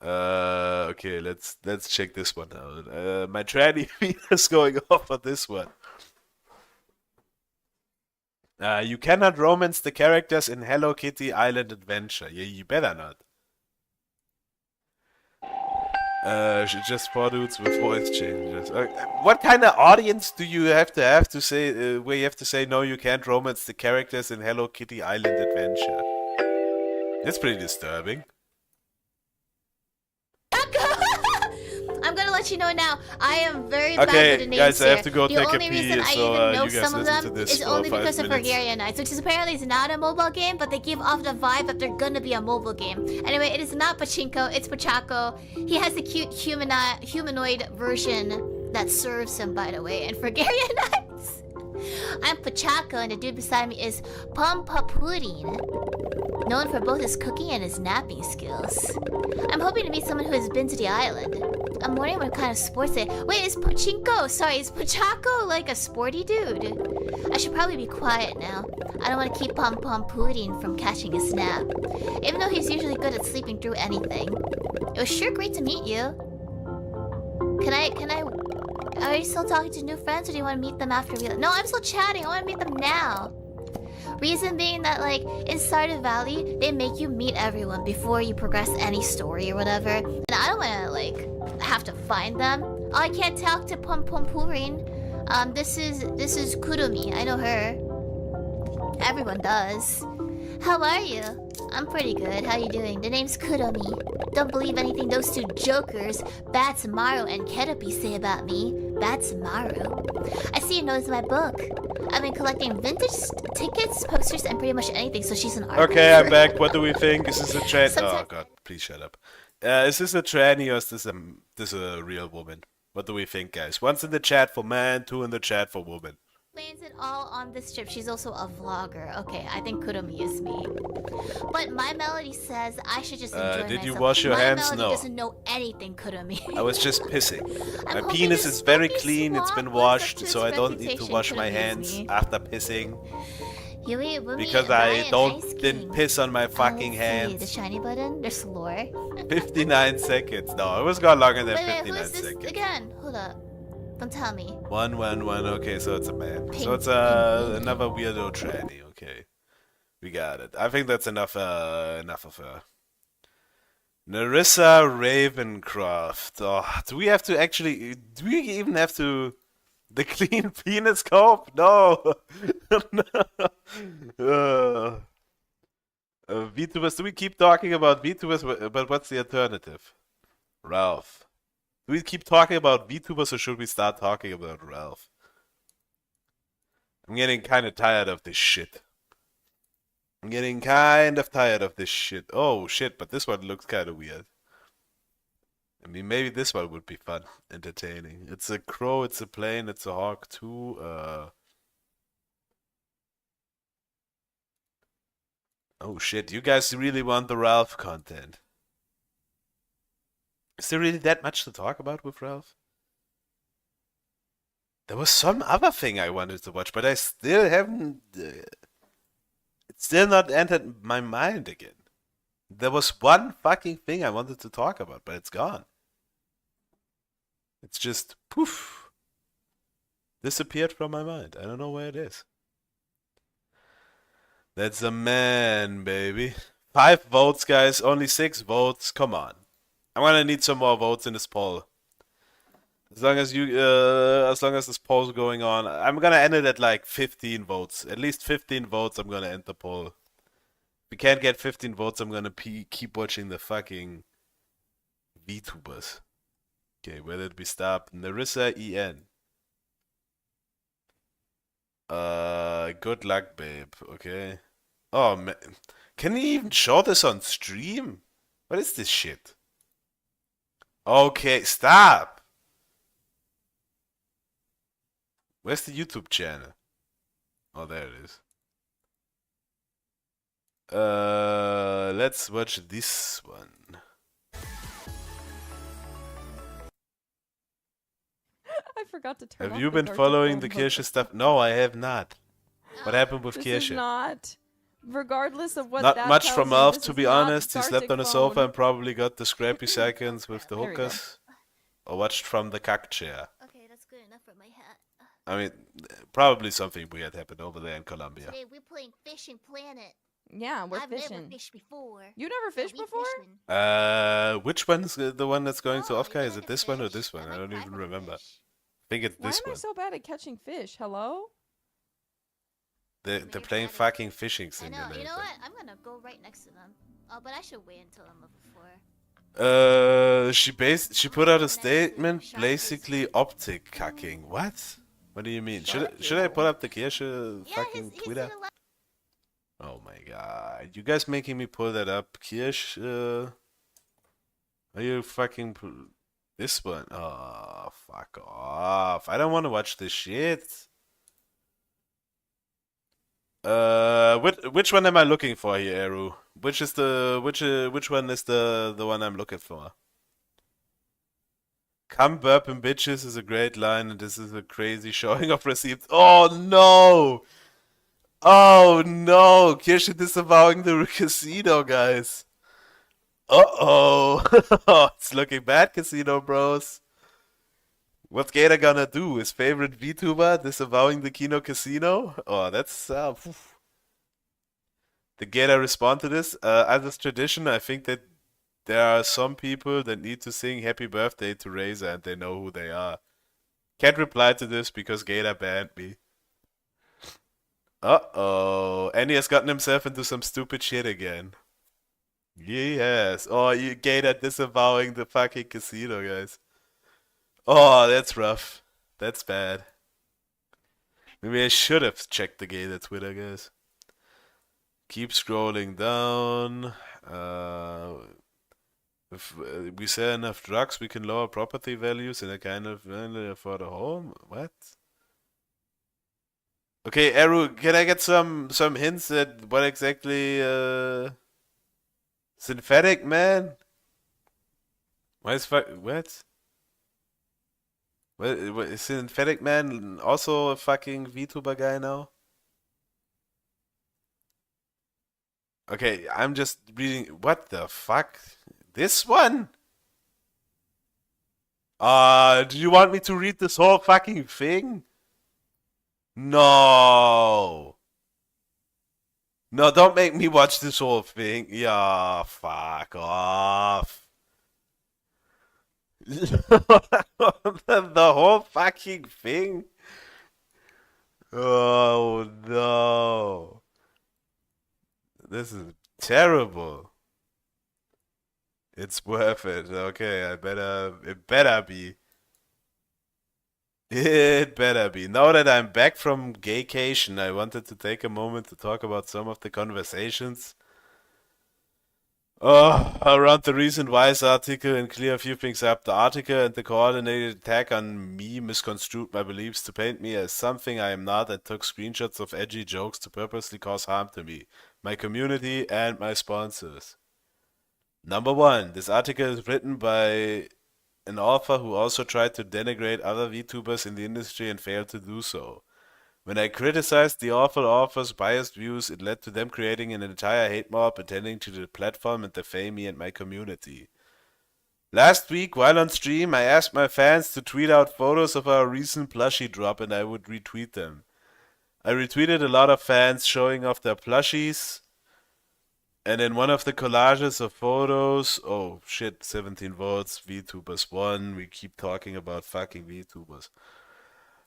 C: Okay, let's check this one out. My tranny is going off on this one. You cannot romance the characters in Hello Kitty Island Adventure. Yeah, you better not. Just 4 dudes with voice changes. What kind of audience do you have to say where you have to say no, you can't romance the characters in Hello Kitty Island Adventure? That's pretty disturbing.
U: I'm gonna let you know now. I am very bad
C: Okay,
U: with the names
C: guys, I have
U: here.
C: to go
U: the
C: take a
U: only
C: pee,
U: reason I
C: so,
U: even know
C: you guys
U: some of
C: listen to
U: them
C: this
U: is
C: for
U: only
C: 5
U: because of
C: minutes.
U: Bulgaria Nights, which is apparently is not a mobile game, but they give off the vibe that they're gonna be a mobile game. Anyway, it is not Pachinko, it's Pachako. He has a cute humanoid version that serves him, by the way, and Bulgaria Nights. I'm Pachako, and the dude beside me is Pudding, known for both his cooking and his napping skills. I'm hoping to meet someone who has been to the island. I'm wondering what kind of sports they... Wait, is Pachinko... Sorry, is Pachako like a sporty dude? I should probably be quiet now. I don't want to keep Pudding from catching a snap. Even though he's usually good at sleeping through anything. It was sure great to meet you. Can I Are you still talking to new friends, or do you want to meet them after we? No, I'm still chatting. I want to meet them now. Reason being that, like, in Stardew Valley, they make you meet everyone before you progress any story or whatever. And I don't want to, like, have to find them. Oh, I can't talk to Pumpurin. This is Kurumi. I know her. Everyone does. How are you? I'm pretty good. How you doing? The name's Kurumi. Don't believe anything those two jokers, Batsamaru and Kerepi, say about me. Batsamaru. I see you noticed my book. I've been collecting vintage tickets, posters, and pretty much anything, so she's an artist.
C: Okay, I'm back. What do we think? Is this a tranny? Oh god, please shut up. Is this a tranny or is this a real woman? What do we think, guys? One's in the chat for man, two in the chat for woman.
U: Explains it all on this trip. She's also a vlogger. Okay, I think Kurumi is me. But my melody says I should just enjoy myself.
C: Did you wash your
U: my
C: hands?
U: melody
C: No.
U: doesn't know anything, Kurumi.
C: I was just pissing. My penis is very clean, it's been washed, so I don't need to wash my hands after pissing. Because I didn't piss on my fucking
U: The
C: hands.
U: shiny button? There's lore.
C: 59 seconds. No, it was gone longer than
U: Wait, who
C: 59
U: is this
C: seconds.
U: again? Hold up. Don't tell me.
C: 111. Okay, so it's a man. So it's another weirdo tranny. Okay, we got it. I think that's enough. Enough of her. Narissa Ravencroft. Oh, do we have to actually? Do we even have to? The clean penis cope? No. no. VTubers. Do we keep talking about VTubers? But what's the alternative? Ralph. Do we keep talking about VTubers or should we start talking about Ralph? I'm getting kind of tired of this shit. Oh shit, but this one looks kind of weird. I mean, maybe this one would be fun, entertaining. It's a crow, it's a plane, it's a hawk too. Oh shit, you guys really want the Ralph content. Is there really that much to talk about with Ralph? There was some other thing I wanted to watch, but I still haven't... it's still not entered my mind again. There was one fucking thing I wanted to talk about, but it's gone. It's just, poof. Disappeared from my mind. I don't know where it is. That's a man, baby. 5 votes, guys. Only 6 votes. Come on. I'm gonna need some more votes in this poll. As long as this poll's going on, I'm gonna end it at like 15 votes. At least 15 votes, I'm gonna end the poll. If we can't get 15 votes, I'm gonna keep watching the fucking VTubers. Okay, where did we stop? Narissa EN. Good luck, babe. Okay. Oh man, can you even show this on stream? What is this shit? Okay, stop. Where's the YouTube channel? Oh, there it is. Let's watch this one.
S: I forgot to turn.
C: Have you been following the Kirche stuff? No, I have not. What happened with
S: This
C: Kirche?
S: is not. Regardless of what
C: Not
S: that
C: much
S: tells
C: from
S: you,
C: Alf,
S: this
C: to
S: is
C: be
S: not
C: honest. He slept
S: Dartic
C: on a sofa
S: phone.
C: and probably got the scrappy seconds with the
S: There we go.
C: hookers. Or watched from the cack chair.
U: Okay, that's good enough for my hat.
C: I mean, probably something weird happened over there in Colombia.
U: Today we're playing Fishing Planet.
S: Yeah, we're
U: I've
S: fishing.
U: never fished before.
S: You never fished
U: we
S: before?
U: fishing.
C: Which one's the one that's going to Ofka? Is it this one or this one? I don't even remember. I think it's
S: Why
C: this
S: am I
C: one.
S: so bad at catching fish? Hello?
C: They're playing fucking fishing
U: I
C: simulator.
U: know. You know what? I'm gonna go right next to them. Oh, but I should wait until I'm level 4.
C: She put out a statement, basically optic cucking. What? What do you mean? Should I put up the Kirche fucking Twitter? Oh my god. You guys making me pull that up. Kirsch, are you fucking... This one? Oh, fuck off. I don't want to watch this shit. Which one am I looking for here, Eru? Which one is the one I'm looking for? Come burping bitches is a great line, and this is a crazy showing of receipts. Oh no! Oh no! Kirsche disavowing the casino, guys. Uh-oh. It's looking bad, casino bros. What's Gator gonna do? His favorite VTuber disavowing the Kino Casino? Oh, that's Did Gator respond to this? As is tradition, I think that there are some people that need to sing happy birthday to Razor and they know who they are. Can't reply to this because Gator banned me. Uh-oh. And he has gotten himself into some stupid shit again. Yes. Oh, you Gator disavowing the fucking casino, guys. Oh, that's rough. That's bad. Maybe I should have checked the Gator Twitter, guys. Keep scrolling down. If we sell enough drugs, we can lower property values in a kind of for the home. What? Okay, Eru, can I get some hints at what exactly synthetic man? Why is what? What is synthetic man also a fucking VTuber guy now? Okay, I'm just reading. What the fuck? This one? Do you want me to read this whole fucking thing? No. No, don't make me watch this whole thing. Yeah, fuck off. The whole fucking thing? Oh no. This is terrible. It's worth it. Okay, it better be. It better be. Now that I'm back from gaycation, I wanted to take a moment to talk about some of the conversations around the recent Vice article and clear a few things up. The article and the coordinated attack on me misconstrued my beliefs to paint me as something I am not and took screenshots of edgy jokes to purposely cause harm to me, my community, and my sponsors. Number one, this article is written by an author who also tried to denigrate other VTubers in the industry and failed to do so. When I criticized the awful author's biased views, it led to them creating an entire hate mob attending to the platform and defame me and my community. Last week, while on stream, I asked my fans to tweet out photos of our recent plushie drop and I would retweet them. I retweeted a lot of fans showing off their plushies, and in one of the collages of photos, oh shit, 17 votes, VTubers won, we keep talking about fucking VTubers.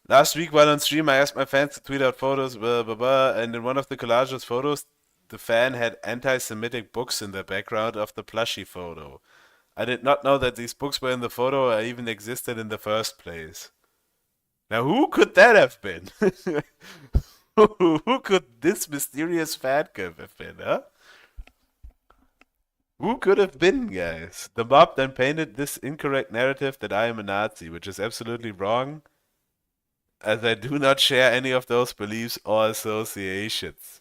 C: Last week while on stream, I asked my fans to tweet out photos, blah, blah, blah, and in one of the collages photos, the fan had anti-Semitic books in the background of the plushie photo. I did not know that these books were in the photo or even existed in the first place. Now who could that have been? Who could this mysterious fan have been, huh? Who could have been, guys? The mob then painted this incorrect narrative that I am a Nazi, which is absolutely wrong, as I do not share any of those beliefs or associations.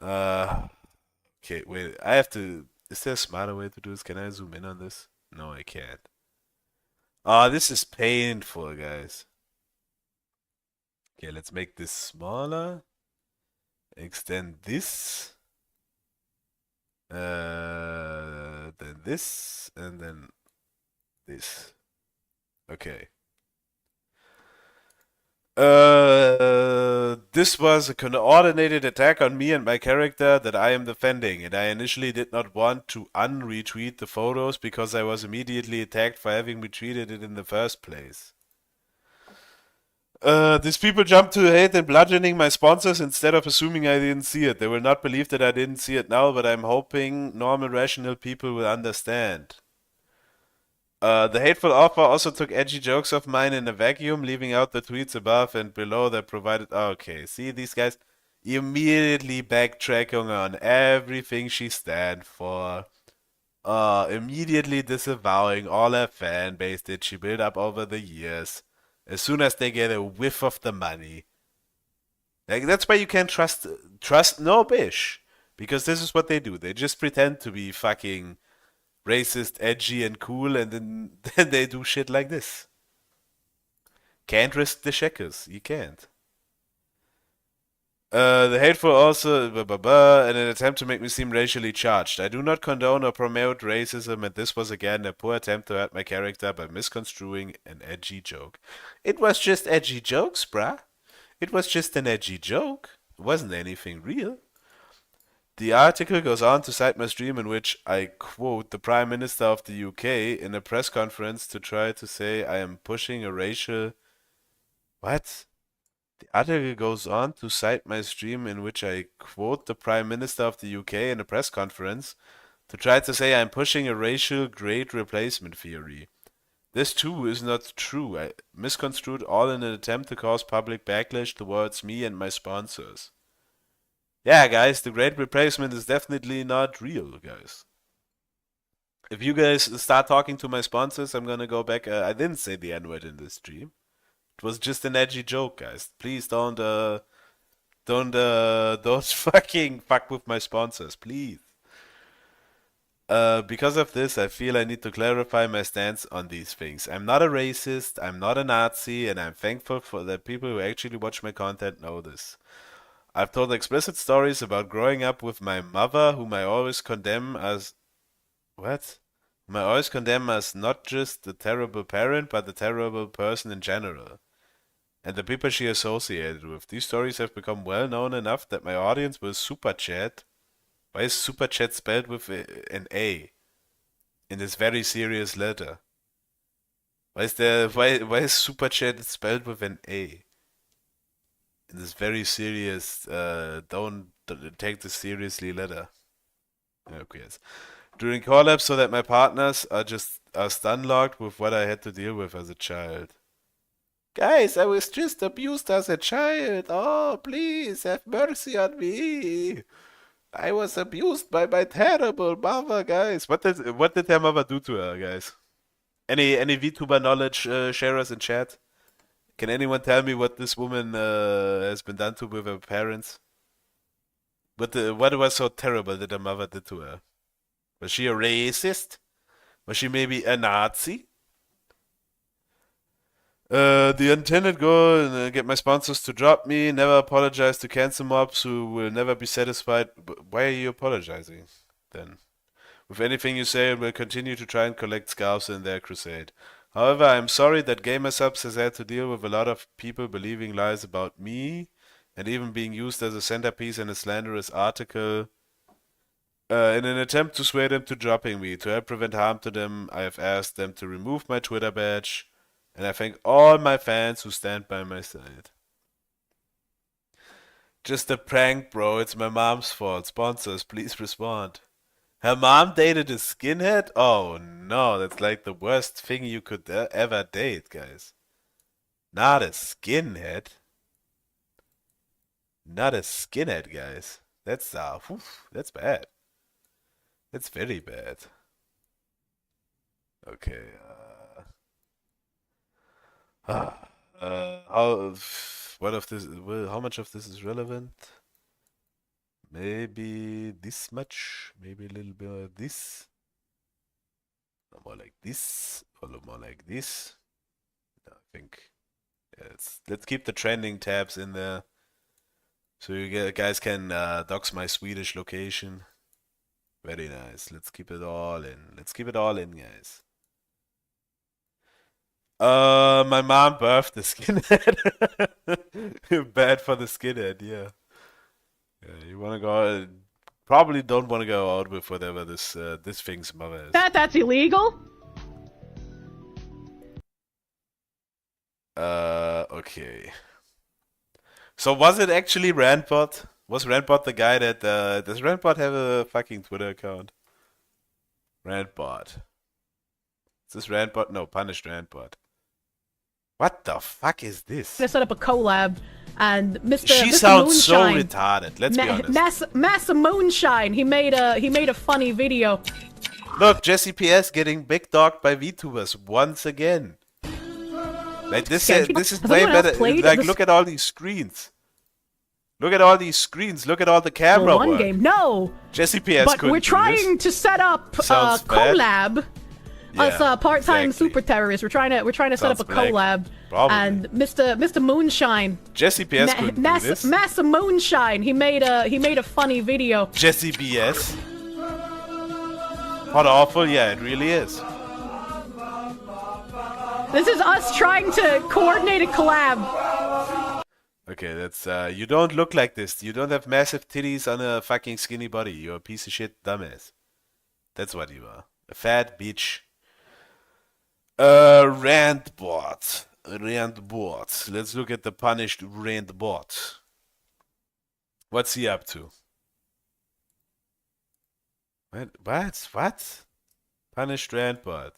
C: Okay, wait, I have to... Is there a smarter way to do this? Can I zoom in on this? No, I can't. Oh, this is painful, guys. Okay, let's make this smaller. Extend this. Then this, and then this. Okay. This was a coordinated attack on me and my character that I am defending, and I initially did not want to unretweet the photos because I was immediately attacked for having retweeted it in the first place. These people jumped to hate and bludgeoning my sponsors instead of assuming I didn't see it. They will not believe that I didn't see it now, but I'm hoping normal, rational people will understand. The hateful author also took edgy jokes of mine in a vacuum, leaving out the tweets above and below that provided... Okay, see, these guys immediately backtracking on everything she stands for. Immediately disavowing all her fan base that she built up over the years. As soon as they get a whiff of the money. Like, that's why you can't trust no bish. Because this is what they do. They just pretend to be fucking racist, edgy, and cool, and then they do shit like this. Can't risk the shekels. You can't. The hateful also, in an attempt to make me seem racially charged. I do not condone or promote racism, and this was again a poor attempt to hurt my character by misconstruing an edgy joke. It was just edgy jokes, bruh. It was just an edgy joke. It wasn't anything real. The article goes on to cite my stream in which I quote the Prime Minister of the UK in a press conference to try to say I am pushing a racial... What? The article goes on to cite my stream in which I quote the Prime Minister of the UK in a press conference to try to say I'm pushing a racial grade replacement theory. This too is not true. I misconstrued all in an attempt to cause public backlash towards me and my sponsors. Yeah, guys, the grade replacement is definitely not real, guys. If you guys start talking to my sponsors, I'm gonna go back. I didn't say the N-word in this stream. It was just an edgy joke, guys. Please don't fucking fuck with my sponsors, please. Because of this, I feel I need to clarify my stance on these things. I'm not a racist, I'm not a Nazi, and I'm thankful for that people who actually watch my content know this. I've told explicit stories about growing up with my mother, whom I always condemn as... What? Whom I always condemn as not just the terrible parent, but the terrible person in general. And the people she associated with. These stories have become well known enough that my audience will super chat. Why is super chat spelled with an A in this very serious letter? Why is super chat spelled with an A in this very serious don't take this seriously letter? Okay, yes. During collabs so that my partners are stun locked with what I had to deal with as a child. Guys, I was just abused as a child. Oh, please have mercy on me. I was abused by my terrible mother, guys. What did her mother do to her, guys? Any VTuber knowledge sharers in chat? Can anyone tell me what this woman has been done to with her parents? What was so terrible that her mother did to her? Was she a racist? Was she maybe a Nazi? The intended goal, get my sponsors to drop me, never apologize to cancer mobs who will never be satisfied. Why are you apologizing, then? With anything you say, I will continue to try and collect scalps in their crusade. However, I am sorry that GamerSubs has had to deal with a lot of people believing lies about me, and even being used as a centerpiece in a slanderous article. In an attempt to sway them to dropping me, to help prevent harm to them, I have asked them to remove my Twitter badge. And I thank all my fans who stand by my side. Just a prank, bro. It's my mom's fault. Sponsors, please respond. Her mom dated a skinhead? Oh no, that's like the worst thing you could ever date, guys. Not a skinhead. Not a skinhead, guys. That's that's bad. That's very bad. Okay. How much of this is relevant? Maybe this much, maybe a little bit of this. More like this, or a little more like this. No, I think let's keep the trending tabs in there, so you guys can dox my Swedish location. Very nice. Let's keep it all in. Let's keep it all in, guys. My mom birthed the skinhead. Bad for the skinhead, yeah. Yeah, you wanna go? Probably don't want to go out with whatever this thing's mother is.
A: That's illegal.
C: Okay. So was it actually Randbot? Was Randbot the guy that does Randbot have a fucking Twitter account? Randbot. Is this Randbot? No, Punished Randbot. What the fuck is this?
A: Gonna set up a collab, and Mr.
C: She
A: Mr.
C: sounds so
A: Moonshine,
C: retarded. Let's be honest.
A: Massa Moonshine. He made a funny video.
C: Look, Jesse PS getting big dogged by VTubers once again. Like this is way better. Like look at all these screens. Look at all these screens. Look at all the camera
A: One
C: work.
A: game, no.
C: Jesse PS
A: But
C: couldn't
A: we're
C: do
A: trying
C: this.
A: to set up a
C: Sounds bad.
A: collab.
C: Yeah,
A: Us part-time
C: exactly.
A: super terrorists. We're trying to set up a
C: Sounds black.
A: collab
C: Probably.
A: And Mr. Moonshine.
C: Jesse PS couldn't do this.
A: Massa Moonshine. He made a funny video.
C: Jesse BS. What awful? Yeah, it really is.
A: This is us trying to coordinate a collab.
C: Okay, that's you don't look like this. You don't have massive titties on a fucking skinny body. You're a piece of shit dumbass. That's what you are. A fat bitch. Randbot. Randbot. Let's look at the punished Randbot. What's he up to? What? Punished Randbot.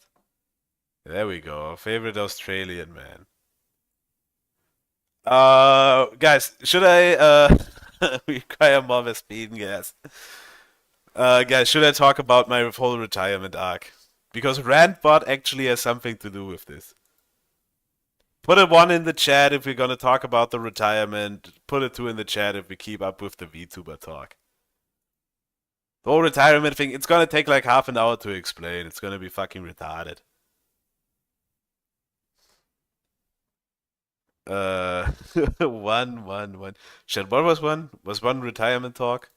C: There we go. Our favorite Australian man. Guys, should I require more of a speed gas? Guys, should I talk about my whole retirement arc? Because Randbot actually has something to do with this. Put a 1 in the chat if we're gonna talk about the retirement. Put a 2 in the chat if we keep up with the VTuber talk. The whole retirement thing, it's gonna take like half an hour to explain. It's gonna be fucking retarded. One. Shit, what was one? Was one retirement talk?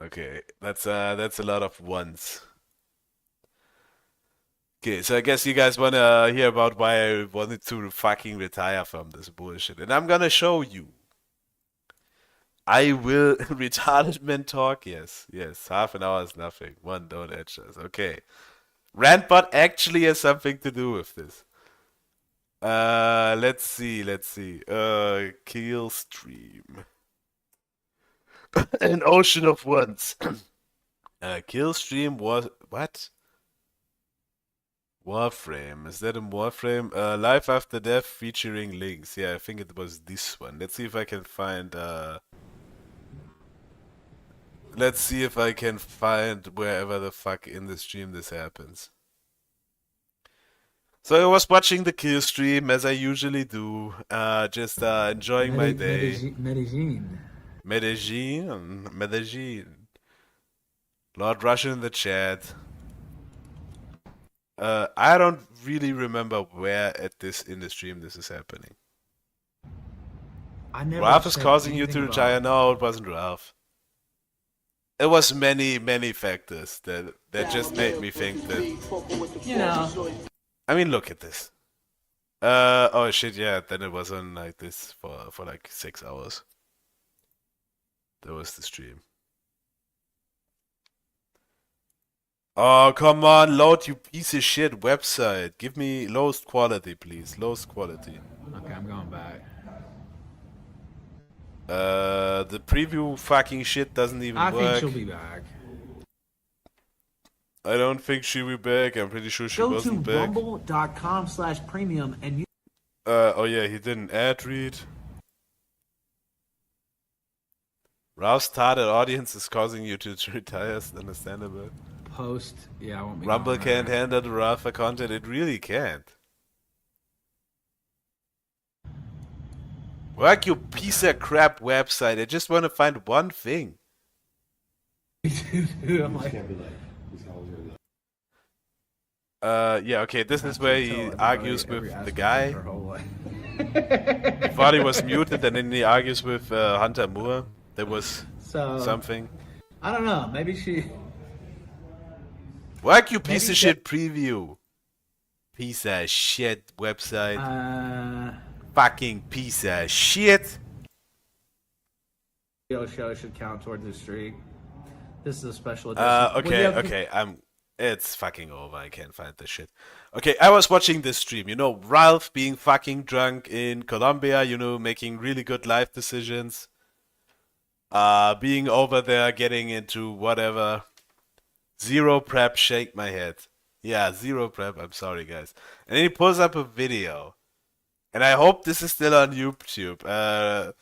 C: Okay, that's a lot of ones. Okay, so I guess you guys wanna hear about why I wanted to fucking retire from this bullshit, and I'm gonna show you. I will retarded talk. Yes, half an hour is nothing. One don't edge us. Okay. Rantbot actually has something to do with this. Let's see. Kill stream. An ocean of ones. Kill stream was what? Warframe. Is that a Warframe? Life After Death featuring links. Yeah, I think it was this one. Let's see if I can find let's see if I can find wherever the fuck in the stream this happens. So I was watching the kill stream as I usually do, just enjoying my day. Medellin. Lord Russian in the chat. I don't really remember where in the stream this is happening. Ralph is causing you to retire. No, it wasn't Ralph. It was many factors that just made me think that.
B: You know.
C: I mean, look at this. Oh shit, yeah. Then it was on like this for like 6 hours. That was the stream. Oh, come on, load, you piece of shit website. Give me lowest quality, please. Lowest quality.
B: Okay, I'm going back.
C: The preview fucking shit doesn't even work.
B: I think she'll be back.
C: I don't think she'll be back. I'm pretty sure she wasn't back.
B: Go to rumble.com/premium and you.
C: Oh yeah, he did an ad read. Ralph's target audience is causing you to retire. It's understandable.
B: Post. Yeah, I won't be.
C: Rumble can't handle the Ralph content. It really can't. Work, you piece of crap website. I just want to find one thing.
B: I'm like,
C: yeah, okay, this is where he argues with the guy. He thought he was muted and then he argues with Hunter Moore. There was something.
B: I don't know, maybe she...
C: Work, you piece of shit preview. Piece of shit website. Fucking piece of shit.
B: Video show should count towards the streak. This is a special edition.
C: Okay, it's fucking over. I can't find this shit. Okay, I was watching this stream. You know, Ralph being fucking drunk in Colombia. You know, making really good life decisions. Being over there, getting into whatever. Zero prep. Shake my head. Yeah, zero prep. I'm sorry, guys. And then he pulls up a video. And I hope this is still on YouTube. I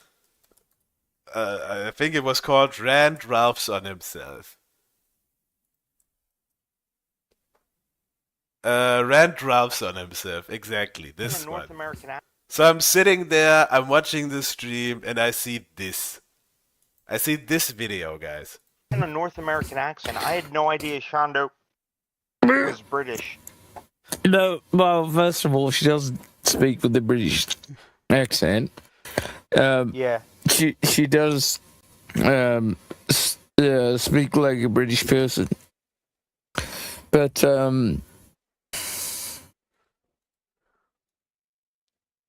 C: think it was called Ralph's on himself. Ralph's on himself. Exactly. This one. So I'm sitting there, I'm watching the stream, and I see this. I see this video, guys.
H: In a North American accent. I had no idea Shondo
G: was British.
H: No, well, first of all, she doesn't speak with the British accent.
G: Yeah.
H: She does speak like a British person, but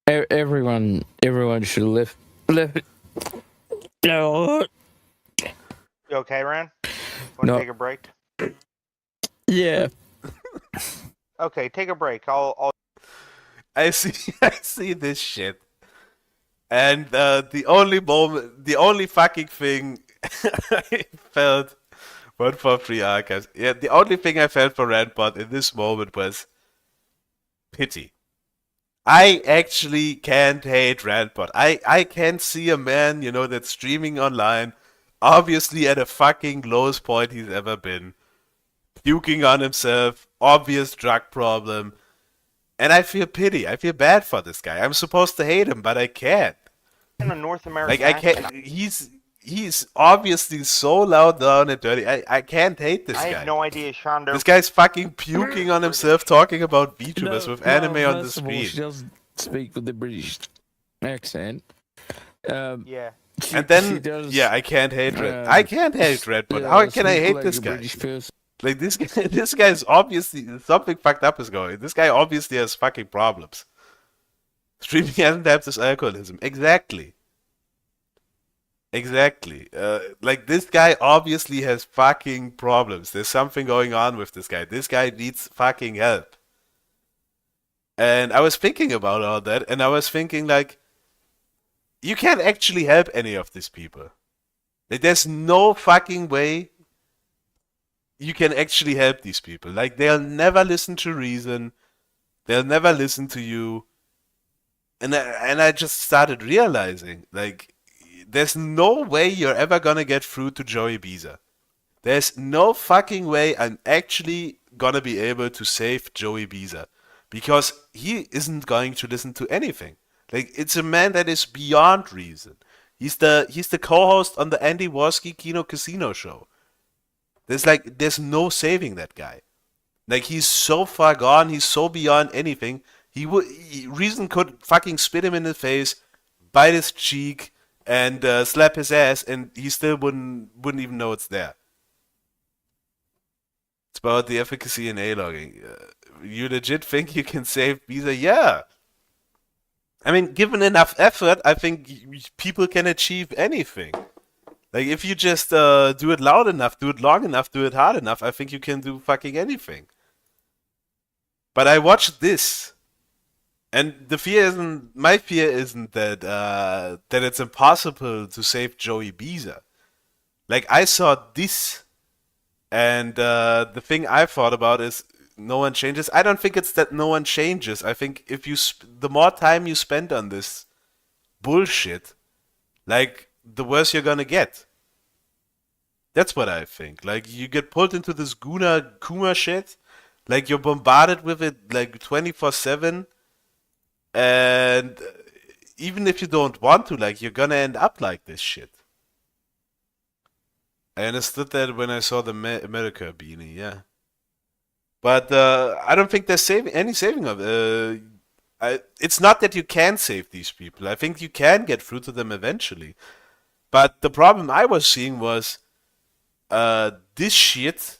H: everyone should live. No.
G: You okay, Ran? Want to
H: No.
G: take a break?
H: Yeah.
G: Okay, take a break. I'll.
C: I see this shit. And the only fucking thing I felt, one for free archives. Yeah, the only thing I felt for Randbot in this moment was pity. I actually can't hate Randbot. I can see a man, that's streaming online, obviously at a fucking lowest point he's ever been, puking on himself, obvious drug problem, and I feel pity. I feel bad for this guy. I'm supposed to hate him, but I can't.
G: In a North American
C: Like I can't. He's obviously so loud down and dirty. I can't hate this guy.
G: I have no idea, Shondo.
C: This guy's fucking puking on himself, talking about VTubers with anime on the
H: first of all,
C: screen.
H: she doesn't speak with the British accent.
G: Yeah.
C: And then,
H: she does,
C: yeah, I can't hate Red. I can't hate Redbot. How can I
H: speak
C: hate
H: like
C: this
H: a
C: guy?
H: British person.
C: Like this guy, this guy's obviously something fucked up is going. This guy obviously has fucking problems. Streaming hasn't helped his alcoholism. Exactly. Like this guy obviously has fucking problems. There's something going on with this guy. This guy needs fucking help. And I was thinking about all that, and I was thinking like, you can't actually help any of these people. Like, there's no fucking way you can actually help these people. Like, they'll never listen to reason. They'll never listen to you. And I just started realizing, like, there's no way you're ever gonna get through to Joey Beezer. There's no fucking way I'm actually gonna be able to save Joey Beezer. Because he isn't going to listen to anything. Like, it's a man that is beyond reason. He's the co-host on the Andy Warski Kino Casino show. There's no saving that guy. Like, he's so far gone, he's so beyond anything. Reason could fucking spit him in the face, bite his cheek, and slap his ass, and he still wouldn't even know it's there. It's about the efficacy in A-logging. You legit think you can save Visa? Yeah. I mean, given enough effort, I think people can achieve anything. Like, if you just do it loud enough, do it long enough, do it hard enough, I think you can do fucking anything. But I watched this, and my fear isn't that that it's impossible to save Joey Beezer. Like, I saw this, and the thing I thought about is no one changes. I don't think it's that no one changes. I think if the more time you spend on this bullshit, like, the worse you're gonna get. That's what I think. Like, you get pulled into this Kuma shit, like, you're bombarded with it, like, 24/7, and even if you don't want to, like, you're gonna end up like this shit. I understood that when I saw the America beanie, yeah. But I don't think there's any saving of it. It's not that you can save these people. I think you can get through to them eventually. But the problem I was seeing was this shit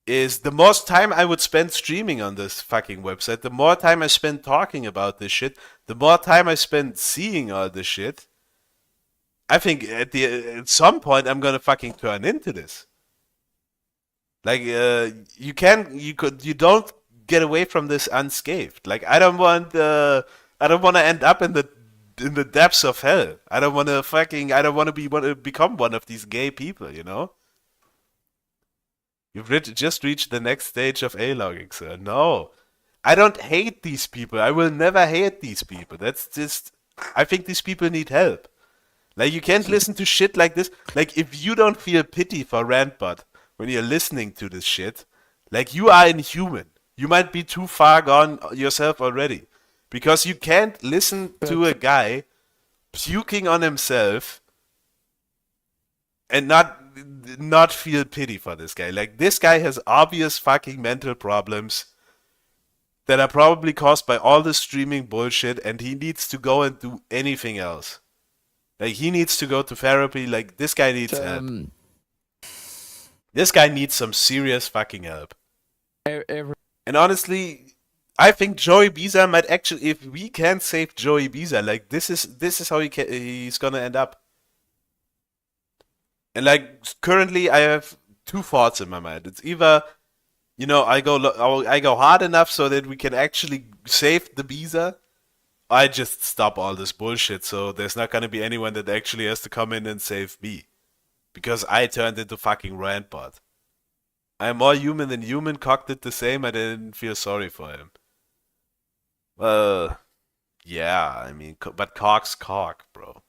C: is the most time I would spend streaming on this fucking website, the more time I spend talking about this shit, the more time I spend seeing all this shit. I think at some point I'm gonna fucking turn into this. Like, you don't get away from this unscathed. Like, I don't want to end up in the depths of hell. I don't want to become one of these gay people, you know? You've just reached the next stage of A-logging, sir. No. I don't hate these people. I will never hate these people. That's just, I think these people need help. Like, you can't listen to shit like this. Like, if you don't feel pity for Rantbot when you're listening to this shit, like, you are inhuman. You might be too far gone yourself already. Because you can't listen to a guy puking on himself and not feel pity for this guy. Like, this guy has obvious fucking mental problems that are probably caused by all this streaming bullshit, and he needs to go and do anything else. Like, he needs to go to therapy. Like, this guy needs help. This guy needs some serious fucking help. And honestly, I think Joey Biza might actually, if we can save Joey Biza, like, this is how he's gonna end up. And like, currently I have two thoughts in my mind. It's either, you know, I go hard enough so that we can actually save the Biza. I just stop all this bullshit, so there's not gonna be anyone that actually has to come in and save me. Because I turned into fucking rantbot. I'm more human than human. Cock did the same. I didn't feel sorry for him. Yeah, I mean, but Cock's Cock, bro.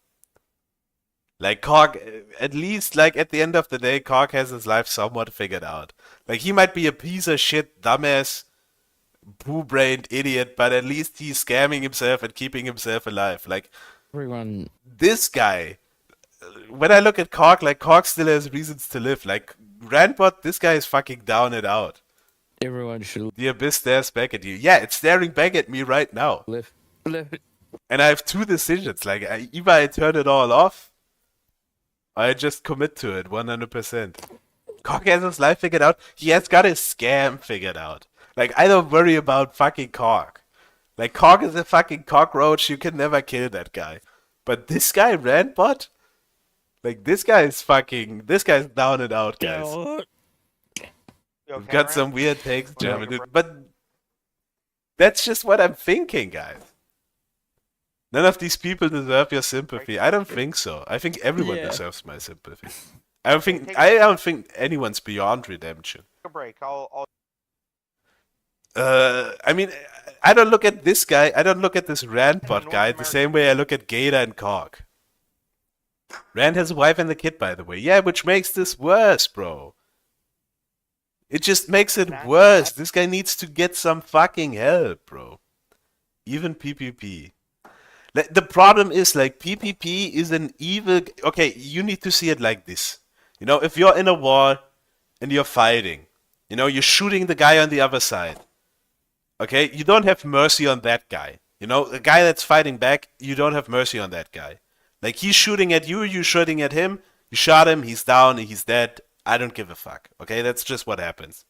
C: Like, Cock, at least, like, at the end of the day, Cock has his life somewhat figured out. Like, he might be a piece of shit, dumbass, poo-brained idiot, but at least he's scamming himself and keeping himself alive. Like, this guy, when I look at Cock, like, Cock still has reasons to live. Like, Rantbot, this guy is fucking down and out.
H: Everyone should.
C: The abyss stares back at you. Yeah, it's staring back at me right now.
H: Live.
C: And I have two decisions. Like, either I turn it all off, or I just commit to it 100%. Cock has his life figured out. He has got his scam figured out. Like, I don't worry about fucking Cock. Like, Cock is a fucking cockroach. You can never kill that guy. But this guy, Rantbot, like, this guy's down and out, guys. We've got some weird takes, German, but that's just what I'm thinking, guys. None of these people deserve your sympathy. I don't think so. I think everyone deserves my sympathy. I don't think anyone's beyond redemption.
G: Take a break. I'll...
C: I mean, I don't look at this guy. I don't look at this Rantbot guy the same way I look at Gator and Cock. Rand has a wife and a kid, by the way. Yeah, which makes this worse, bro. It just makes it worse. This guy needs to get some fucking help, bro. Even PPP. The problem is, like, PPP is an evil... Okay, you need to see it like this. You know, if you're in a war and you're fighting, you know, you're shooting the guy on the other side. Okay, you don't have mercy on that guy. You know, the guy that's fighting back, you don't have mercy on that guy. Like, he's shooting at you, you're shooting at him, you shot him, he's down, he's dead. I don't give a fuck. Okay, that's just what happens.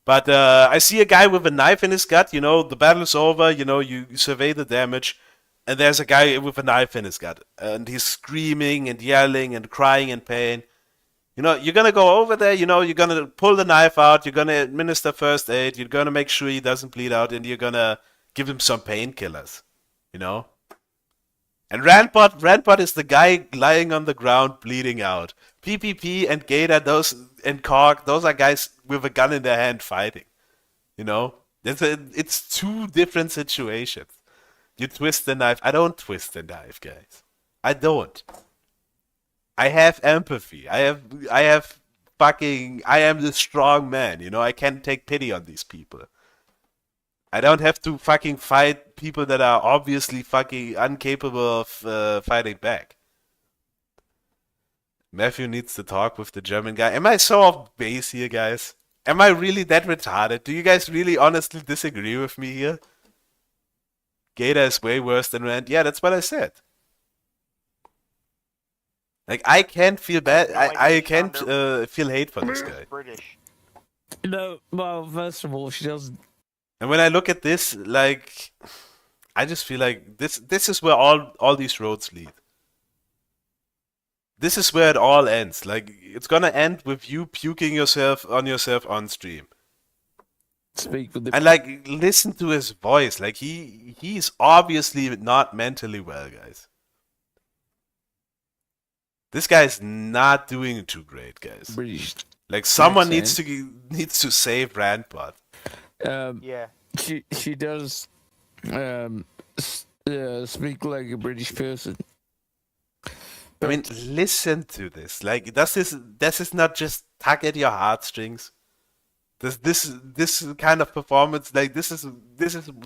C: But I see a guy with a knife in his gut, you know, the battle's over, you know, you survey the damage, and there's a guy with a knife in his gut, and he's screaming and yelling and crying in pain. You know, you're gonna go over there, you know, you're gonna pull the knife out, you're gonna administer first aid, you're gonna make sure he doesn't bleed out, and you're gonna give him some painkillers, you know? And Rantbot is the guy lying on the ground bleeding out. PPP and Gator, and Cock, those are guys with a gun in their hand fighting. You know? It's two different situations. You twist the knife. I don't twist the knife, guys. I don't. I have empathy. I am the strong man, you know? I can take pity on these people. I don't have to fucking fight people that are obviously fucking incapable of fighting back. Matthew needs to talk with the German guy. Am I so off base here, guys? Am I really that retarded? Do you guys really honestly disagree with me here? Gator is way worse than Rand. Yeah, that's what I said. Like, I can't feel bad. I can't feel hate for this guy.
G: British.
H: No, well, first of all, she doesn't.
C: And when I look at this, like, I just feel like this is where all these roads lead. This is where it all ends. Like, it's gonna end with you puking yourself on stream.
H: Speak with the...
C: And like, listen to his voice. Like, he's obviously not mentally well, guys. This guy's not doing too great, guys.
H: British.
C: Like, someone needs to save Rantbot.
G: Yeah.
H: She does speak like a British person.
C: I mean, listen to this. Like, this is not just tug at your heartstrings. This kind of performance, like, this is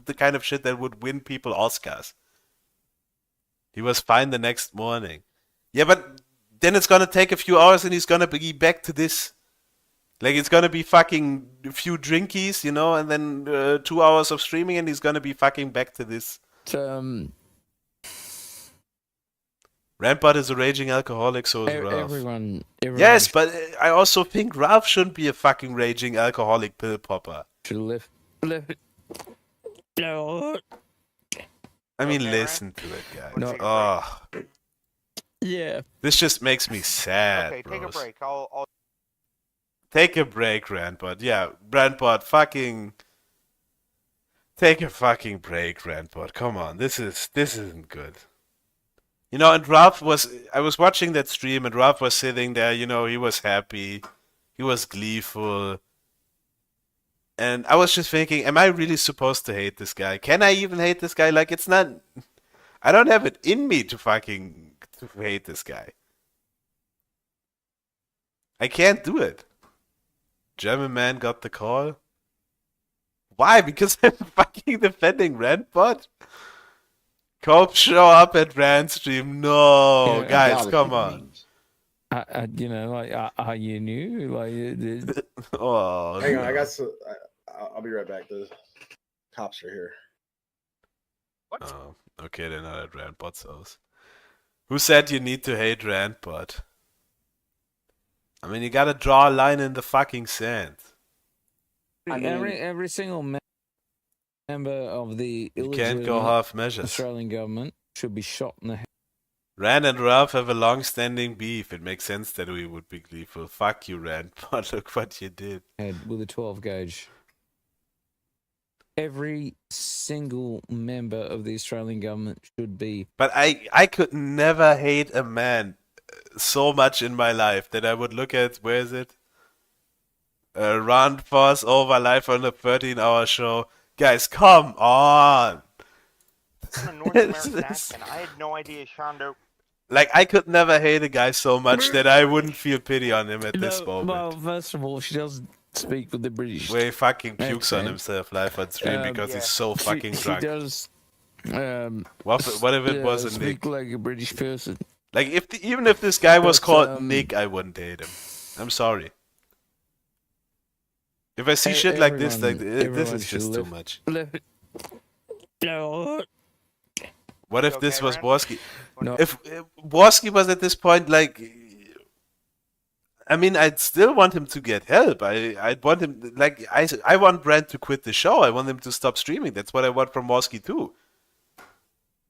C: the kind of shit that would win people Oscars. He was fine the next morning. Yeah, but then it's gonna take a few hours and he's gonna be back to this. Like, it's gonna be fucking a few drinkies, you know, and then 2 hours of streaming and he's gonna be fucking back to this. Rampart is a raging alcoholic, so is Ralph.
H: Everyone
C: Yes, but I also think Ralph shouldn't be a fucking raging alcoholic pill popper.
H: should live. No.
C: I mean, listen to it, guys.
H: No.
C: Oh,
H: Yeah.
C: this just makes me sad,
G: Okay, take a
C: bros.
G: break. I'll
C: Take a break, Rampart. Yeah, Rampart, fucking... Take a fucking break, Rampart. Come on, this isn't good. You know, and Ralph was... I was watching that stream and Ralph was sitting there, you know, he was happy. He was gleeful. And I was just thinking, am I really supposed to hate this guy? Can I even hate this guy? Like, it's not... I don't have it in me to fucking... to hate this guy. I can't do it. German man got the call. Why? Because I'm fucking defending Rantbot? Cope show up at Rant stream. No,
H: Yeah,
C: guys, come on.
H: You know, like, are you new? Like,
C: Oh,
E: Hang on,
C: no.
E: I got some. I'll be right back. The cops are here.
C: Oh, okay, they're not at Rantbot's house. Who said you need to hate Rantbot? I mean, you gotta draw a line in the fucking sand.
H: every single member of the
C: You can't go
H: illegitimate
C: half measures.
H: Australian government should be shot in the
C: Rand and Ralph have a long-standing beef. It makes sense that we would be gleeful. Fuck you, Rantbot. Look what you did.
H: head with a 12 gauge. Every single member of the Australian government should be.
C: But I could never hate a man so much in my life that I would look at, where is it? Rand Force over live on a 13-hour show. Guys, come on!
G: I'm a North American accent. I had no idea Shondo.
C: Like, I could never hate a guy so much that I wouldn't feel pity on him at this moment.
H: Well, first of all, she doesn't speak with the British.
C: Where he fucking pukes on
H: accent.
C: himself live on stream because he's so fucking
H: she
C: drunk.
H: does.
C: What if it wasn't
H: speak
C: Nick?
H: like a British person.
C: Like, even if this guy was
H: But,
C: called Nick, I wouldn't hate him. I'm sorry. If I see shit like this, like this
H: everyone
C: is
H: should
C: just too
H: live-
C: much.
H: No.
C: What if this was Borski?
H: No.
C: If Borski was at this point, like, I mean, I'd still want him to get help. I'd want him, like, I want Brand to quit the show. I want him to stop streaming. That's what I want from Borski too.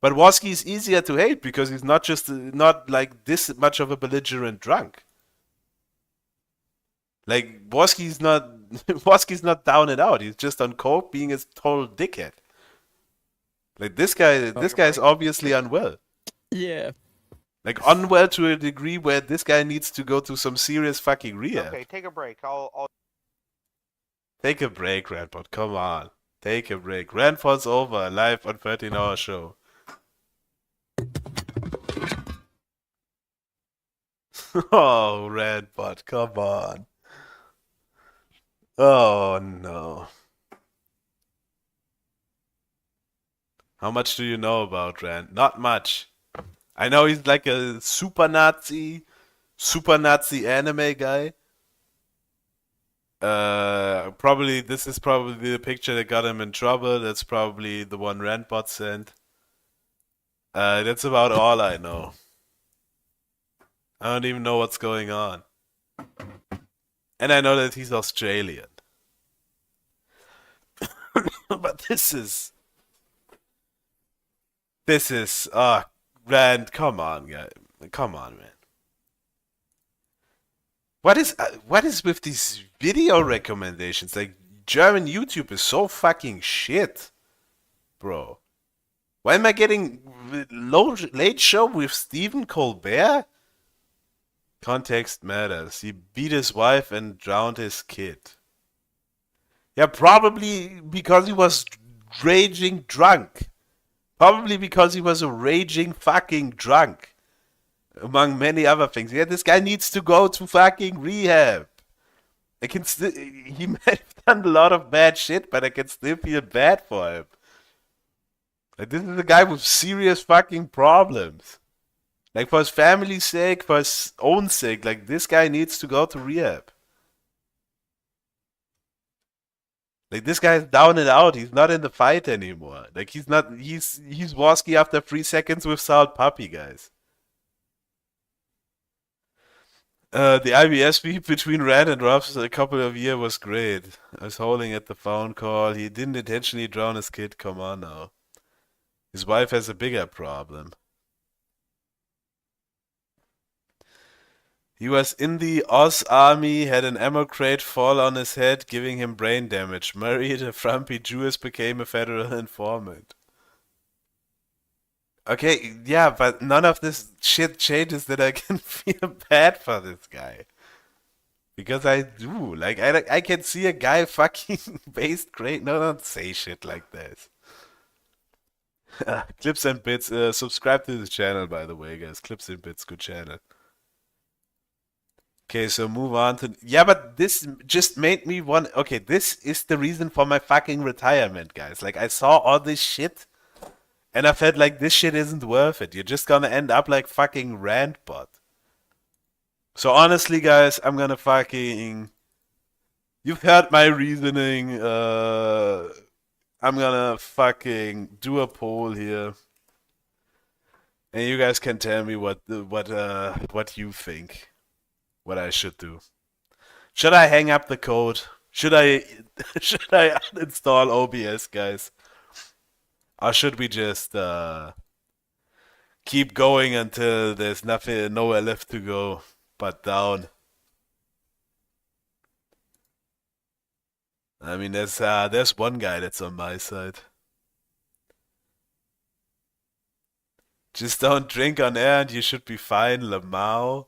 C: But Borski is easier to hate because he's not like this much of a belligerent drunk. Like, Borski's not down and out. He's just on coke, being a total dickhead. Like, this guy is obviously unwell.
H: Yeah.
C: Like, unwell to a degree where this guy needs to go to some serious fucking rehab.
G: Okay, take a break. I'll.
C: Take a break, Randbot. Come on. Take a break. Randbot's over. Live on 13-hour show. Oh, Randbot. Come on. Oh, no. How much do you know about Rand? Not much. I know he's like a super Nazi anime guy. This is probably the picture that got him in trouble. That's probably the one Randbot sent. That's about all I know. I don't even know what's going on. And I know that he's Australian. But this is, Rand, come on, guy. Come on, man. What is with these video recommendations? Like, German YouTube is so fucking shit, bro. Why am I getting late show with Stephen Colbert? Context matters. He beat his wife and drowned his kid. Yeah, probably because he was raging drunk. Probably because he was a raging fucking drunk. Among many other things. Yeah, this guy needs to go to fucking rehab. He might have done a lot of bad shit, but I can still feel bad for him. Like, this is a guy with serious fucking problems. Like, for his family's sake, for his own sake, like, this guy needs to go to rehab. Like, this guy's down and out. He's not in the fight anymore. Like, he's Woski after 3 seconds with Salt Puppy, guys. The IBS beef between Rand and Ruffs a couple of years was great. I was holding at the phone call. He didn't intentionally drown his kid. Come on now. His wife has a bigger problem. He was in the Oz army, had an ammo crate fall on his head, giving him brain damage. Married a frumpy Jewess, became a federal informant. Okay, yeah, but none of this shit changes that I can feel bad for this guy. Because I do. Like, I can see a guy fucking based great. No, don't say shit like this. Clips and Bits. Subscribe to the channel, by the way, guys. Clips and Bits, good channel. Okay, so move on to... Yeah, but this just made me want... Okay, this is the reason for my fucking retirement, guys. Like, I saw all this shit, and I felt like this shit isn't worth it. You're just gonna end up like fucking Rantbot. So honestly, guys, I'm gonna fucking... You've heard my reasoning. I'm gonna fucking do a poll here. And you guys can tell me what you think. What I should do. Should I hang up the code? Should I uninstall OBS, guys? Or should we just keep going until there's nowhere left to go but down? I mean, there's one guy that's on my side. Just don't drink on air and you should be fine, Lamau.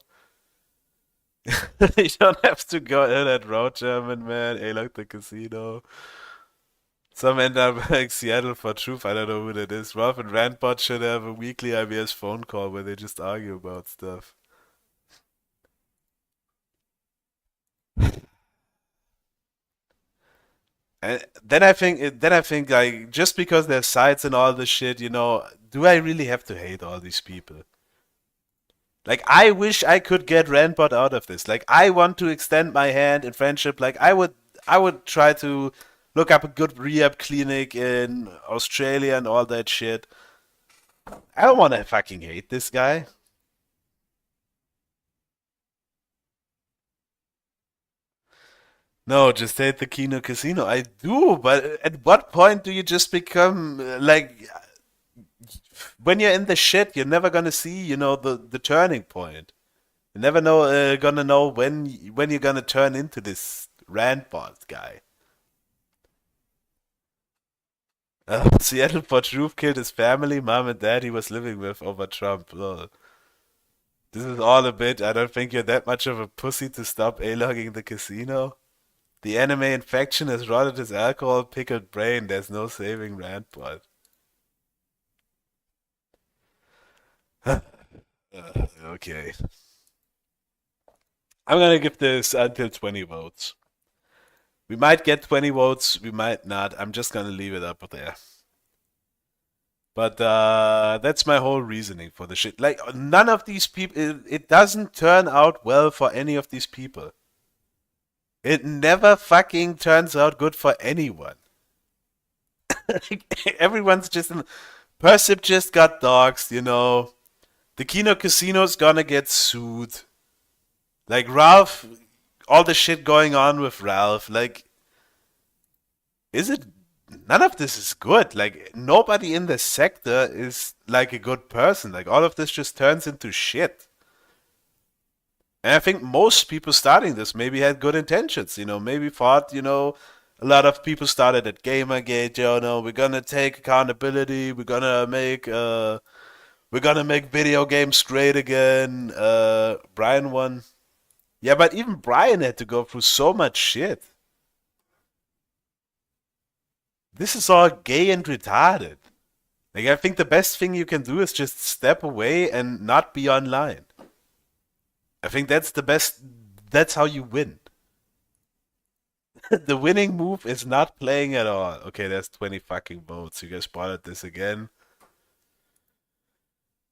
C: You don't have to go in that road, German man. Hey, look, the casino. Some end up like Seattle for truth. I don't know who that is. Ralph and Rantbot should have a weekly IBS phone call where they just argue about stuff. And then I think like just because there's sites and all this shit, you know, do I really have to hate all these people? Like, I wish I could get Rantbot out of this. Like, I want to extend my hand in friendship. Like, I would try to look up a good rehab clinic in Australia and all that shit. I don't want to fucking hate this guy. No, just hate the Kino Casino. I do, but at what point do you just become, like... When you're in the shit, you're never gonna see, you know, the turning point. You're never gonna know when you're gonna turn into this Rantbot guy. Seattle for truth killed his family, mom and dad he was living with over Trump. Ugh. This is all a bit. I don't think you're that much of a pussy to stop A-logging the casino. The anime infection has rotted his alcohol pickled brain. There's no saving Rantbot. Okay. I'm gonna give this until 20 votes. We might get 20 votes, we might not. I'm just gonna leave it up there. But that's my whole reasoning for the shit. Like, none of these people... It doesn't turn out well for any of these people. It never fucking turns out good for anyone. Everyone's just... Persip just got doxxed, you know. The Kino Casino's gonna get sued. Like, Ralph, all the shit going on with Ralph, like, is it... None of this is good. Like, nobody in the sector is, like, a good person. Like, all of this just turns into shit. And I think most people starting this maybe had good intentions, you know, maybe thought, you know, a lot of people started at Gamergate, you know, we're gonna take accountability, we're gonna make video games great again. Brian won. Yeah, but even Brian had to go through so much shit. This is all gay and retarded. Like, I think the best thing you can do is just step away and not be online. I think that's the best. That's how you win. The winning move is not playing at all. Okay, there's 20 fucking votes. You guys spotted this again.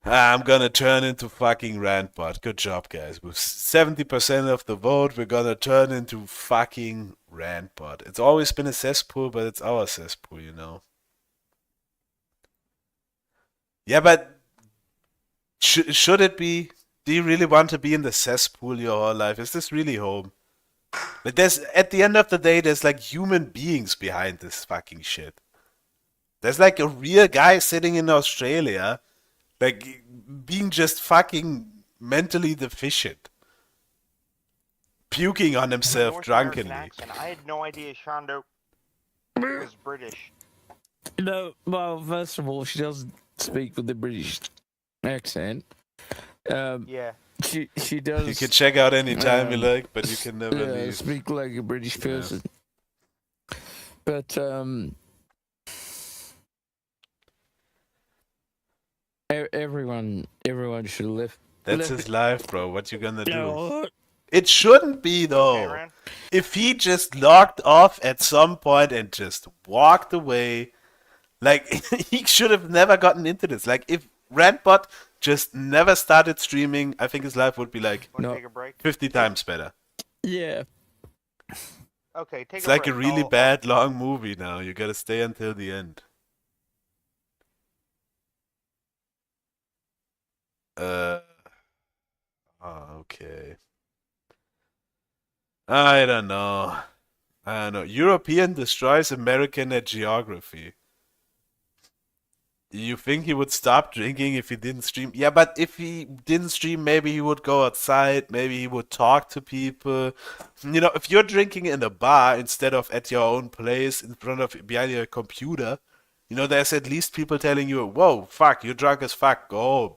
C: I'm gonna turn into fucking Randbot. Good job, guys. With 70% of the vote, we're gonna turn into fucking Randbot. It's always been a cesspool, but it's our cesspool, you know. Yeah, but should it be? Do you really want to be in the cesspool your whole life? Is this really home? Like, there's at the end of the day, there's like human beings behind this fucking shit. There's like a real guy sitting in Australia, like being just fucking mentally deficient, puking on himself
G: North American
C: drunkenly.
G: accent. I had no idea Shondo was British.
H: No, well, first of all, she doesn't speak with the British accent.
G: Yeah.
H: She does.
C: You can check out any time you like, but you can never leave.
H: Speak like a British person. But everyone should live.
C: That's his life, bro. What you gonna do?
H: No.
C: It shouldn't be though. If he just logged off at some point and just walked away, like he should have never gotten into this. Like if Randbot just never started streaming, I think his life would be like 50 times better.
H: Yeah.
G: Okay, take
C: It's
G: a
C: like
G: break.
C: a really bad long movie now. You gotta stay until the end. Okay. I don't know. European destroys American at geography. You think he would stop drinking if he didn't stream? Yeah, but if he didn't stream, maybe he would go outside. Maybe he would talk to people. You know, if you're drinking in a bar instead of at your own place in front of behind your computer, you know, there's at least people telling you, "Whoa, fuck, you're drunk as fuck. Go home."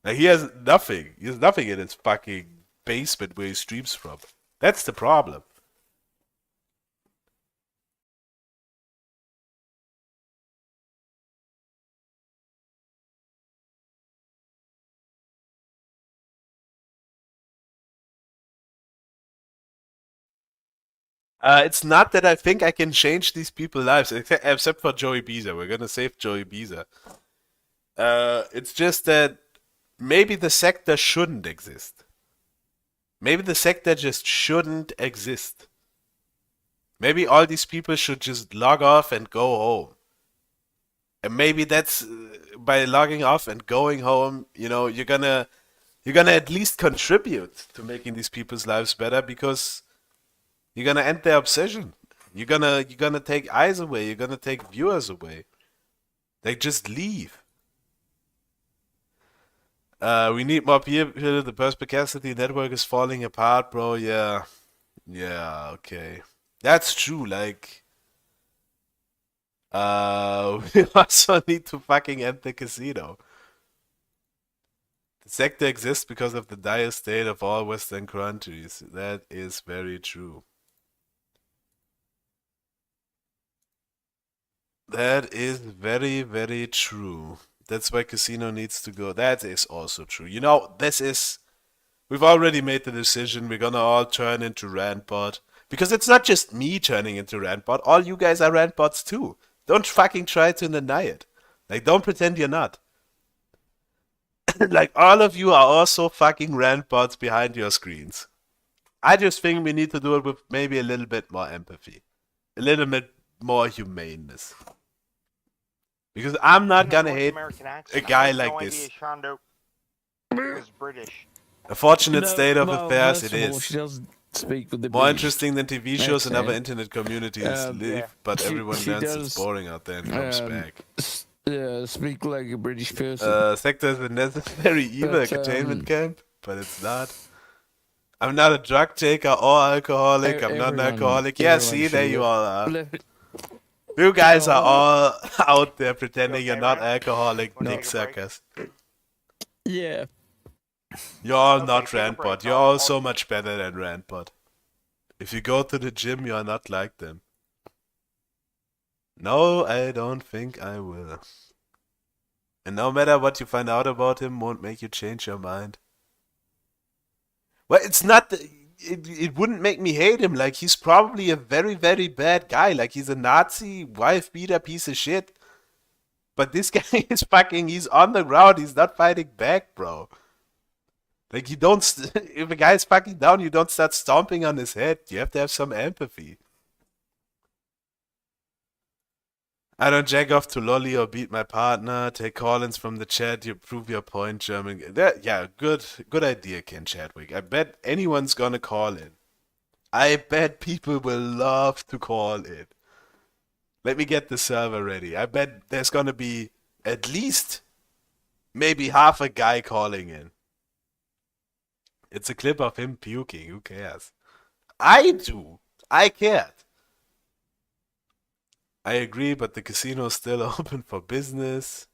C: Like he has nothing. He has nothing in his fucking basement where he streams from. That's the problem. It's not that I think I can change these people's lives, except for Joey Beezer. We're gonna save Joey Beezer. It's just that maybe the sector shouldn't exist. Maybe the sector just shouldn't exist. Maybe all these people should just log off and go home. And maybe that's by logging off and going home, you know, you're gonna at least contribute to making these people's lives better because you're gonna end their obsession. You're gonna take eyes away. You're gonna take viewers away. They just leave. We need more people. The perspicacity network is falling apart, bro. Yeah, okay. That's true. Like, we also need to fucking end the casino. The sector exists because of the dire state of all Western countries. That is very true. That is very, very true. That's why casino needs to go. That is also true. You know, we've already made the decision. We're gonna all turn into Randbot. Because it's not just me turning into Randbot. All you guys are Randbots too. Don't fucking try to deny it. Like, don't pretend you're not. Like, all of you are also fucking Randbots behind your screens. I just think we need to do it with maybe a little bit more empathy. A little bit more humaneness. Because I'm not gonna hate a guy like this.
G: Shondo was British.
C: A fortunate
H: No,
C: state of
H: well,
C: affairs
H: first
C: it
H: of all,
C: is.
H: she doesn't speak with the
C: More
H: British
C: interesting than TV shows and other
H: accent.
C: internet communities live,
H: Yeah.
C: but
H: She-
C: everyone
H: she
C: learns
H: does,
C: it's boring out there and comes back.
H: Speak like a British person.
C: Sector is a necessary evil
H: But,
C: containment camp, but it's not. I'm not a drug taker or alcoholic. I'm not an alcoholic. Yeah, see, there you all are. You guys are all out there pretending you're not alcoholic dick suckers.
H: Yeah.
C: You're all not Randbot. You're all so much better than Randbot. If you go to the gym, you're not like them. No, I don't think I will. And no matter what you find out about him, won't make you change your mind. Well, it's not... It wouldn't make me hate him. Like, he's probably a very, very bad guy. Like, he's a Nazi, wife-beater piece of shit. But this guy is fucking, he's on the ground, he's not fighting back, bro. Like, you don't, if a guy's fucking down, you don't start stomping on his head. You have to have some empathy. I don't jack off to Lolly or beat my partner. Take call-ins from the chat. You prove your point, German. Yeah, good idea, Ken Chadwick. I bet anyone's gonna call in. I bet people will love to call in. Let me get the server ready. I bet there's gonna be at least maybe half a guy calling in. It's a clip of him puking. Who cares? I do. I cared. I agree, but the casino's still open for business.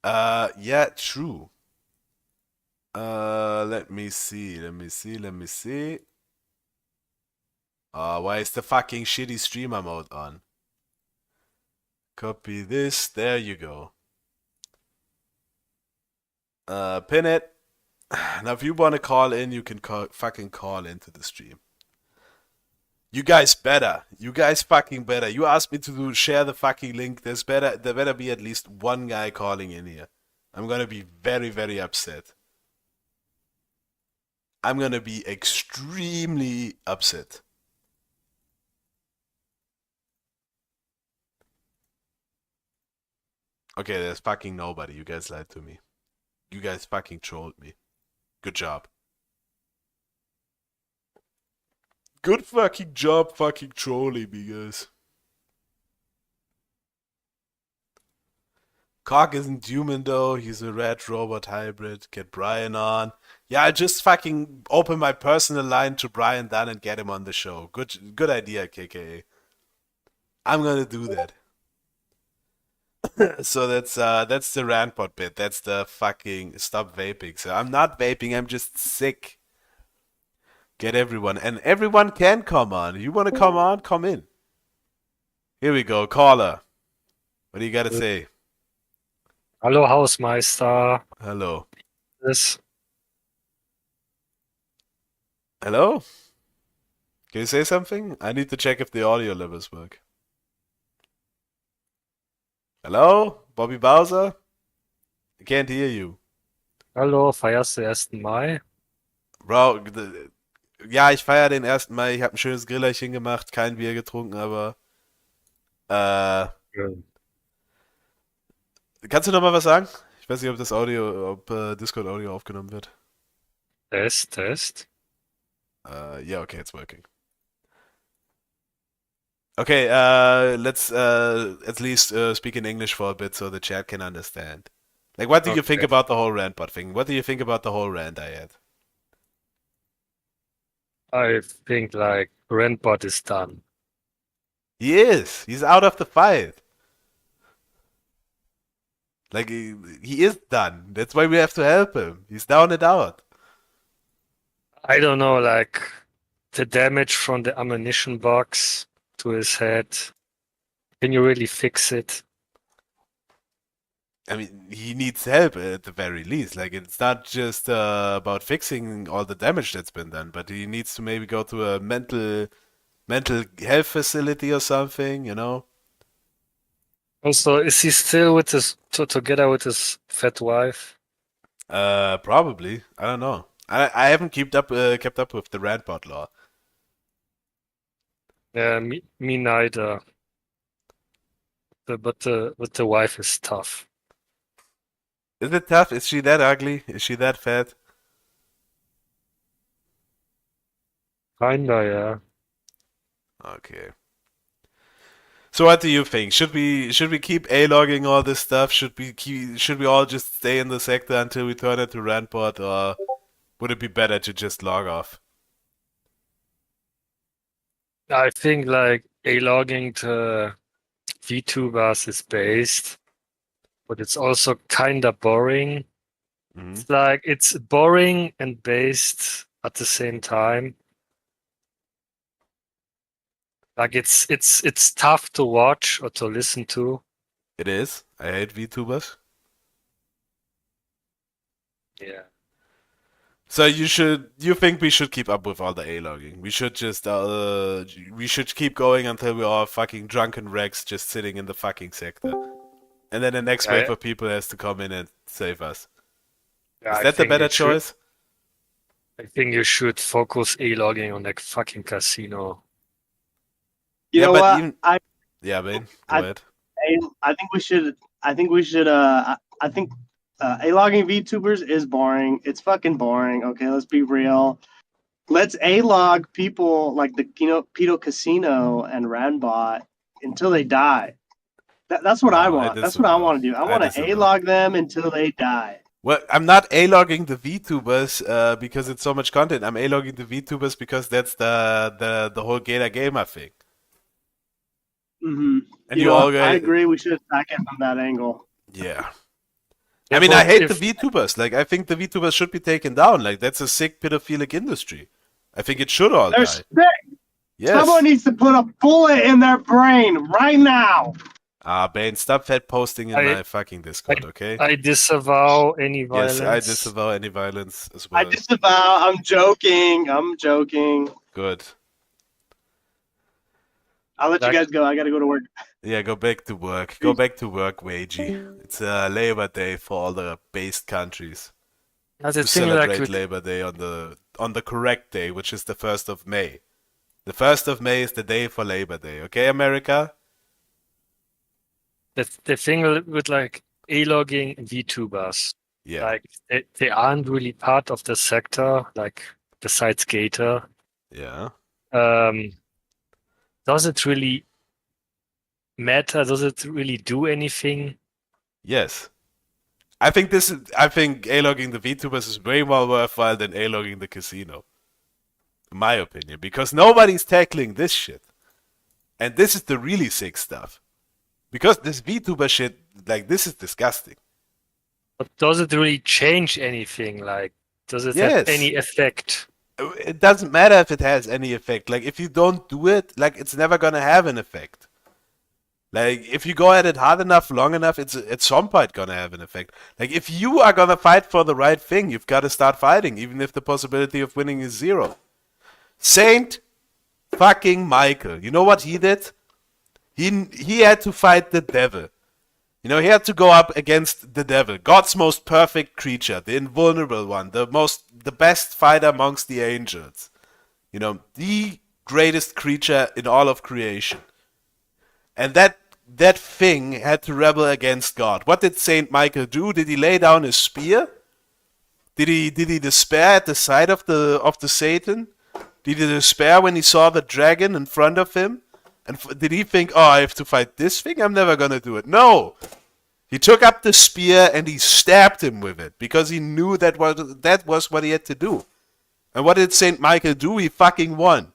C: Yeah, true. Let me see. Why is the fucking shitty streamer mode on? Copy this. There you go. Pin it. Now, if you want to call in, you can fucking call into the stream. You guys better. You guys fucking better. You asked me to share the fucking link. There better be at least one guy calling in here. I'm gonna be very, very upset. I'm gonna be extremely upset. Okay, there's fucking nobody. You guys lied to me. You guys fucking trolled me. Good job. Good fucking job fucking trolling me, guys. Cock isn't human though, he's a red robot hybrid. Get Brian on. Yeah, I just fucking open my personal line to Brian Dunn and get him on the show. Good idea, KKA. I'm gonna do that. So that's the rantbot bit. That's the fucking stop vaping. So I'm not vaping, I'm just sick. Get everyone. And everyone can come on. You want to come on? Come in. Here we go. Caller. What do you got to say?
K: Hallo, Hausmeister.
C: Hello.
K: This.
C: Hello? Can you say something? I need to check if the audio levels work. Hello? Bobby Bowser? I can't hear you.
K: Hallo, feierst du 1. Mai?
C: Bro, ja, ich feiere den 1. Mai. Ich habe ein schönes Grillerchen gemacht, kein Bier getrunken, aber kannst du noch mal was sagen? Ich weiß nicht, ob das Audio, ob Discord Audio aufgenommen wird.
K: Test.
C: Yeah, okay, it's working. Okay, let's at least speak in English for a bit so the chat can understand. Like, what do you think about the whole rant bot thing? What do you think about the whole rant I had?
K: I think, like, Rentbot is done.
C: He is. He's out of the fight. Like, he is done. That's why we have to help him. He's down and out.
K: I don't know, like, the damage from the ammunition box to his head. Can you really fix it?
C: I mean, he needs help at the very least. Like, it's not just about fixing all the damage that's been done, but he needs to maybe go to a mental health facility or something, you know?
K: Also, is he still with his together with his fat wife?
C: Probably. I don't know. I haven't kept up with the rantbot law.
K: Yeah, me neither. But the wife is tough.
C: Is it tough? Is she that ugly? Is she that fat?
K: Kinda, yeah.
C: Okay. So what do you think? Should we keep A-logging all this stuff? Should we all just stay in the sector until we turn it to rantbot, or would it be better to just log off?
K: I think like A-logging to VTubers is based, but it's also kinda boring. It's like it's boring and based at the same time. Like it's tough to watch or to listen to.
C: It is. I hate VTubers.
K: Yeah.
C: So you think we should keep up with all the A-logging? We should just we should keep going until we're all fucking drunken wrecks just sitting in the fucking sector. And then the next
K: Yeah.
C: wave of people has to come in and save us.
K: Yeah,
C: Is
K: I
C: that the
K: think
C: better
K: you should-
C: choice?
K: I think you should focus A-logging on that fucking casino.
J: You
C: Yeah,
J: know
C: but
J: what?
C: even- Yeah, Bane, go ahead.
J: I think we should. I think we should. I think A-logging VTubers is boring. It's fucking boring. Okay, let's be real. Let's A-log people like the Pedo Casino and Ranbot until they die. That's what I want. That's what I want to do. I want to
C: disavow.
J: A-log them until they die.
C: Well, I'm not A-logging the VTubers because it's so much content. I'm A-logging the VTubers because that's the whole Gator Gamer thing.
J: Mm-hmm.
C: And you all
J: I agree. We should attack it from that angle.
C: Yeah.
K: Yeah,
C: I mean,
K: but
C: I hate
K: if-
C: the VTubers. Like, I think the VTubers should be taken down. Like, that's a sick pedophilic industry. I think it should all
J: They're
C: die.
J: sick.
C: Yes.
J: Someone needs to put a bullet in their brain right now.
C: Bane, stop fat posting in my fucking Discord, okay?
K: I disavow any violence.
C: Yes, I disavow any violence as well.
J: I disavow. I'm joking. I'm joking.
C: Good.
J: I'll let you guys go. I gotta go to work.
C: Yeah, go back to work. Go back to work, Wagey. It's Labor Day for all the based countries.
K: That's the
C: to
K: thing, like,
C: celebrate
K: with-
C: Labor Day on the correct day, which is the 1st of May. The 1st of May is the day for Labor Day. Okay, America?
K: The thing with like A-logging VTubers,
C: Yeah.
K: like they aren't really part of the sector, like besides Gator.
C: Yeah.
K: Does it really matter? Does it really do anything?
C: Yes. I think A-logging the VTubers is way more worthwhile than A-logging the casino. In my opinion. Because nobody's tackling this shit. And this is the really sick stuff. Because this VTuber shit, like, this is disgusting.
K: But does it really change anything? Like, does it
C: Yes.
K: have any effect?
C: It doesn't matter if it has any effect. Like, if you don't do it, like, it's never gonna have an effect. Like, if you go at it hard enough, long enough, it's at some point gonna have an effect. Like, if you are gonna fight for the right thing, you've gotta start fighting, even if the possibility of winning is 0. Saint fucking Michael. You know what he did? He had to fight the devil. You know, he had to go up against the devil, God's most perfect creature, the invulnerable one, the best fighter amongst the angels. You know, the greatest creature in all of creation. And that thing had to rebel against God. What did Saint Michael do? Did he lay down his spear? Did he despair at the sight of the Satan? Did he despair when he saw the dragon in front of him? And did he think, oh, I have to fight this thing? I'm never gonna do it. No! He took up the spear and he stabbed him with it because he knew that was what he had to do. And what did Saint Michael do? He fucking won.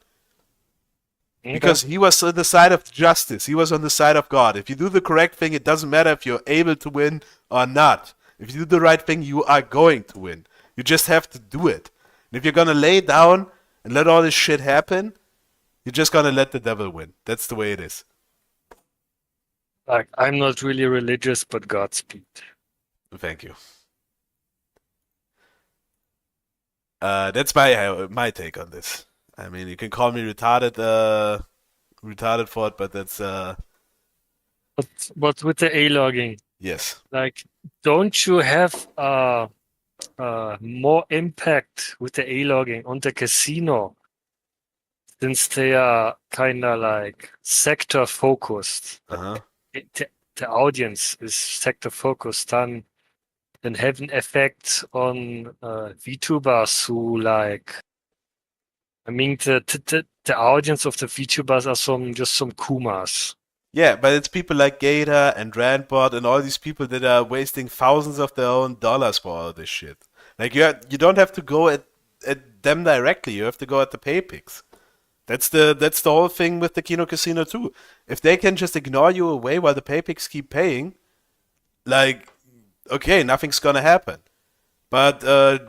C: Because he was on the side of justice. He was on the side of God. If you do the correct thing, it doesn't matter if you're able to win or not. If you do the right thing, you are going to win. You just have to do it. And if you're gonna lay down and let all this shit happen, you're just gonna let the devil win. That's the way it is.
K: Like, I'm not really religious, but Godspeed.
C: Thank you. That's my take on this. I mean, you can call me retarded for it, but that's
K: But with the A-logging,
C: yes.
K: like, don't you have more impact with the A-logging on the casino, since they are kind of like sector focused?
C: Uh-huh.
K: The audience is sector focused, then have an effect on VTubers who, like, I mean, the audience of the VTubers are just some Kumas.
C: Yeah, but it's people like Gator and Randbot and all these people that are wasting thousands of their own dollars for all this shit. Like, you don't have to go at them directly. You have to go at the pay picks. That's the whole thing with the Kino Casino too. If they can just ignore you away while the pay picks keep paying, like, okay, nothing's gonna happen. But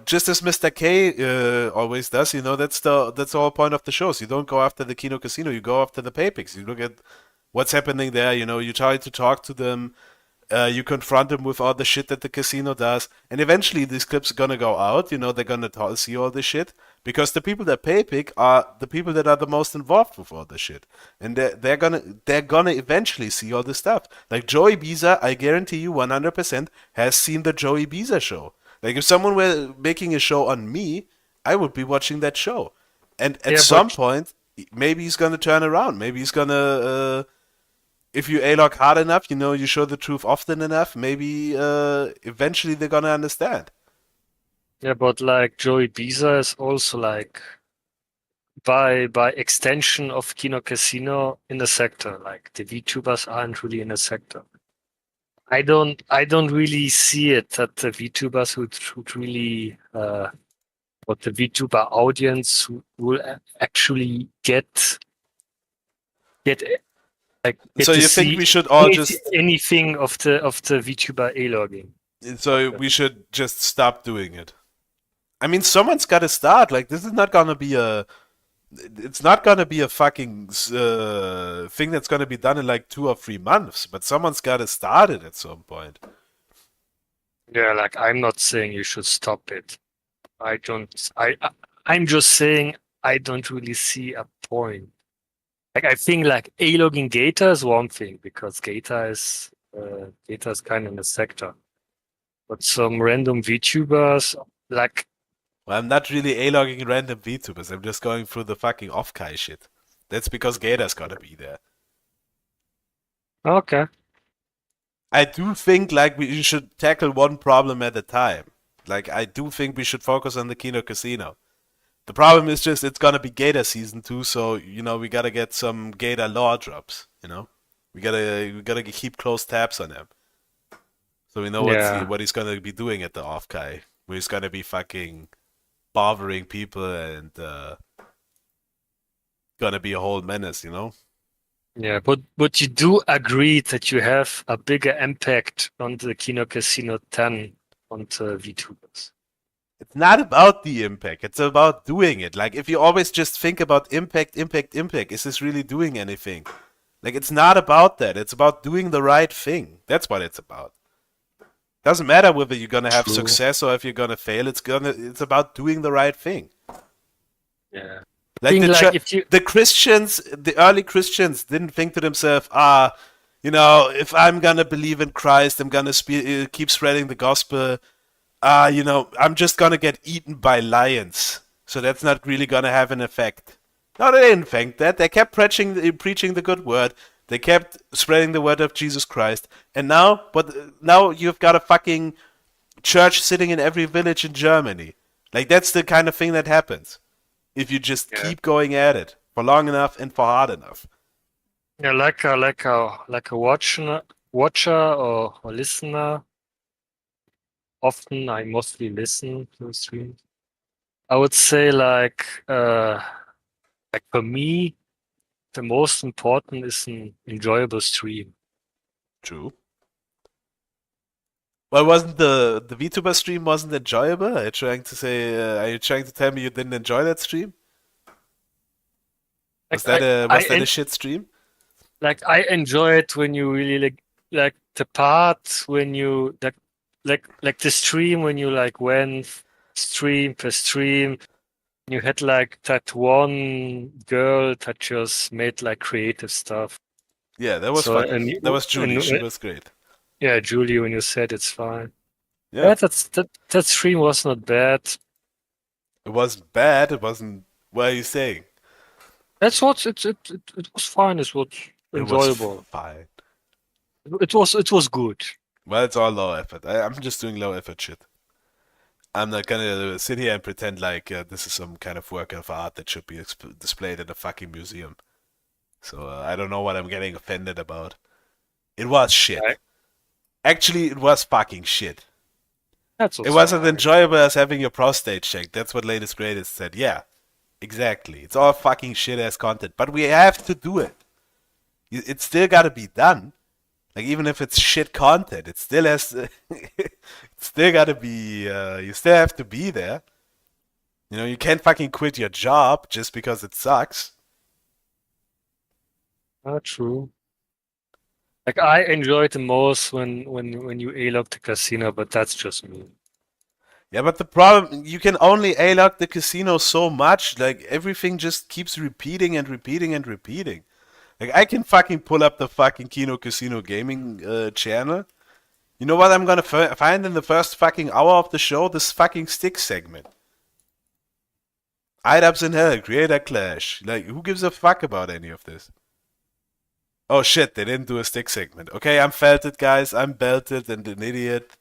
C: just as Mr. K always does, you know, that's the whole point of the shows. You don't go after the Kino Casino, you go after the pay picks. You look at what's happening there, you know, you try to talk to them, you confront them with all the shit that the casino does, and eventually these clips are gonna go out, you know, they're gonna see all this shit, because the people that pay big are the people that are the most involved with all this shit, and they're gonna eventually see all this stuff. Like Joey Biza, I guarantee you 100% has seen the Joey Biza show. Like if someone were making a show on me, I would be watching that show, and at some point, maybe he's gonna turn around. Maybe he's gonna. If you A-log hard enough, you show the truth often enough, maybe eventually they're gonna understand.
K: Yeah, but like Joey Biza is also like by extension of Kino Casino in the sector. Like the VTubers aren't really in the sector. I don't really see it that the VTubers would really what the VTuber audience will actually get
C: So
K: to
C: you think
K: see
C: we should all just
K: anything of the VTuber A-logging?
C: So we should just stop doing it. I mean, someone's got to start. Like this is not gonna be a. It's not gonna be a fucking thing that's gonna be done in like 2 or 3 months. But someone's got to start it at some point.
K: Yeah, like I'm not saying you should stop it. I'm just saying I don't really see a point. Like I think like A-logging Gator is one thing because Gator is kind of in the sector. But some random VTubers like.
C: Well, I'm not really A-logging random VTubers. I'm just going through the fucking off-Kai shit. That's because Gator's gotta be there.
K: Okay.
C: I do think like we should tackle one problem at a time. Like I do think we should focus on the Kino Casino. The problem is just it's gonna be Gator season 2, so we gotta get some Gator lore drops. We gotta keep close tabs on him, so we know what he's gonna be doing at the off-Kai, where he's gonna be fucking bothering people and gonna be a whole menace.
K: Yeah, but you do agree that you have a bigger impact on the Kino Casino 10 on the VTubers.
C: It's not about the impact. It's about doing it. Like, if you always just think about impact, is this really doing anything? Like, it's not about that. It's about doing the right thing. That's what it's about. Doesn't matter whether you're gonna have success or if you're gonna fail. It's about doing the right thing.
K: Yeah.
C: Like the Christians, the early Christians didn't think to themselves, if I'm gonna believe in Christ, I'm gonna keep spreading the gospel. I'm just gonna get eaten by lions, so that's not really gonna have an effect. No, they didn't think that. They kept preaching the good word. They kept spreading the word of Jesus Christ. And now you've got a fucking church sitting in every village in Germany. Like, that's the kind of thing that happens if you just keep going at it for long enough and for hard enough.
K: Yeah, like a watcher or listener. Often I mostly listen to the stream. I would say like for me, the most important is an enjoyable stream.
C: True. Well, wasn't the VTuber stream wasn't enjoyable? Are you trying to tell me you didn't enjoy that stream? Was that a shit stream?
K: Like I enjoy it when you really like the part when you like the stream when you like went stream per stream. You had like that one girl that just made like creative stuff.
C: Yeah, that was fun. That was Julie. She was great.
K: Yeah, Julie, when you said it's fine.
C: Yeah,
K: that stream was not bad.
C: It wasn't bad. It wasn't. What are you saying?
K: That's what it was fine. It's what enjoyable.
C: It was fine.
K: It was good.
C: Well, it's all low effort. I'm just doing low effort shit. I'm not gonna sit here and pretend like this is some kind of work of art that should be displayed in a fucking museum. So I don't know what I'm getting offended about. It was shit. Right. Actually, it was fucking shit. It wasn't enjoyable as having your prostate checked. That's what Latest Greatest said. Yeah, exactly. It's all fucking shit-ass content. But we have to do it. It's still gotta be done. Like, even if it's shit content, it still has to, it's still gotta be, you still have to be there. You can't fucking quit your job just because it sucks.
K: True. Like, I enjoy it the most when you A-log the casino, but that's just me.
C: Yeah, but the problem, you can only A-lock the casino so much. Like, everything just keeps repeating and repeating and repeating. Like, I can fucking pull up the fucking Kino Casino Gaming channel. You know what I'm gonna find in the first fucking hour of the show? This fucking stick segment. IDAPS in Hell, Creator Clash. Like, who gives a fuck about any of this? Oh shit, they didn't do a stick segment. Okay, I'm felted, guys. I'm belted and an idiot.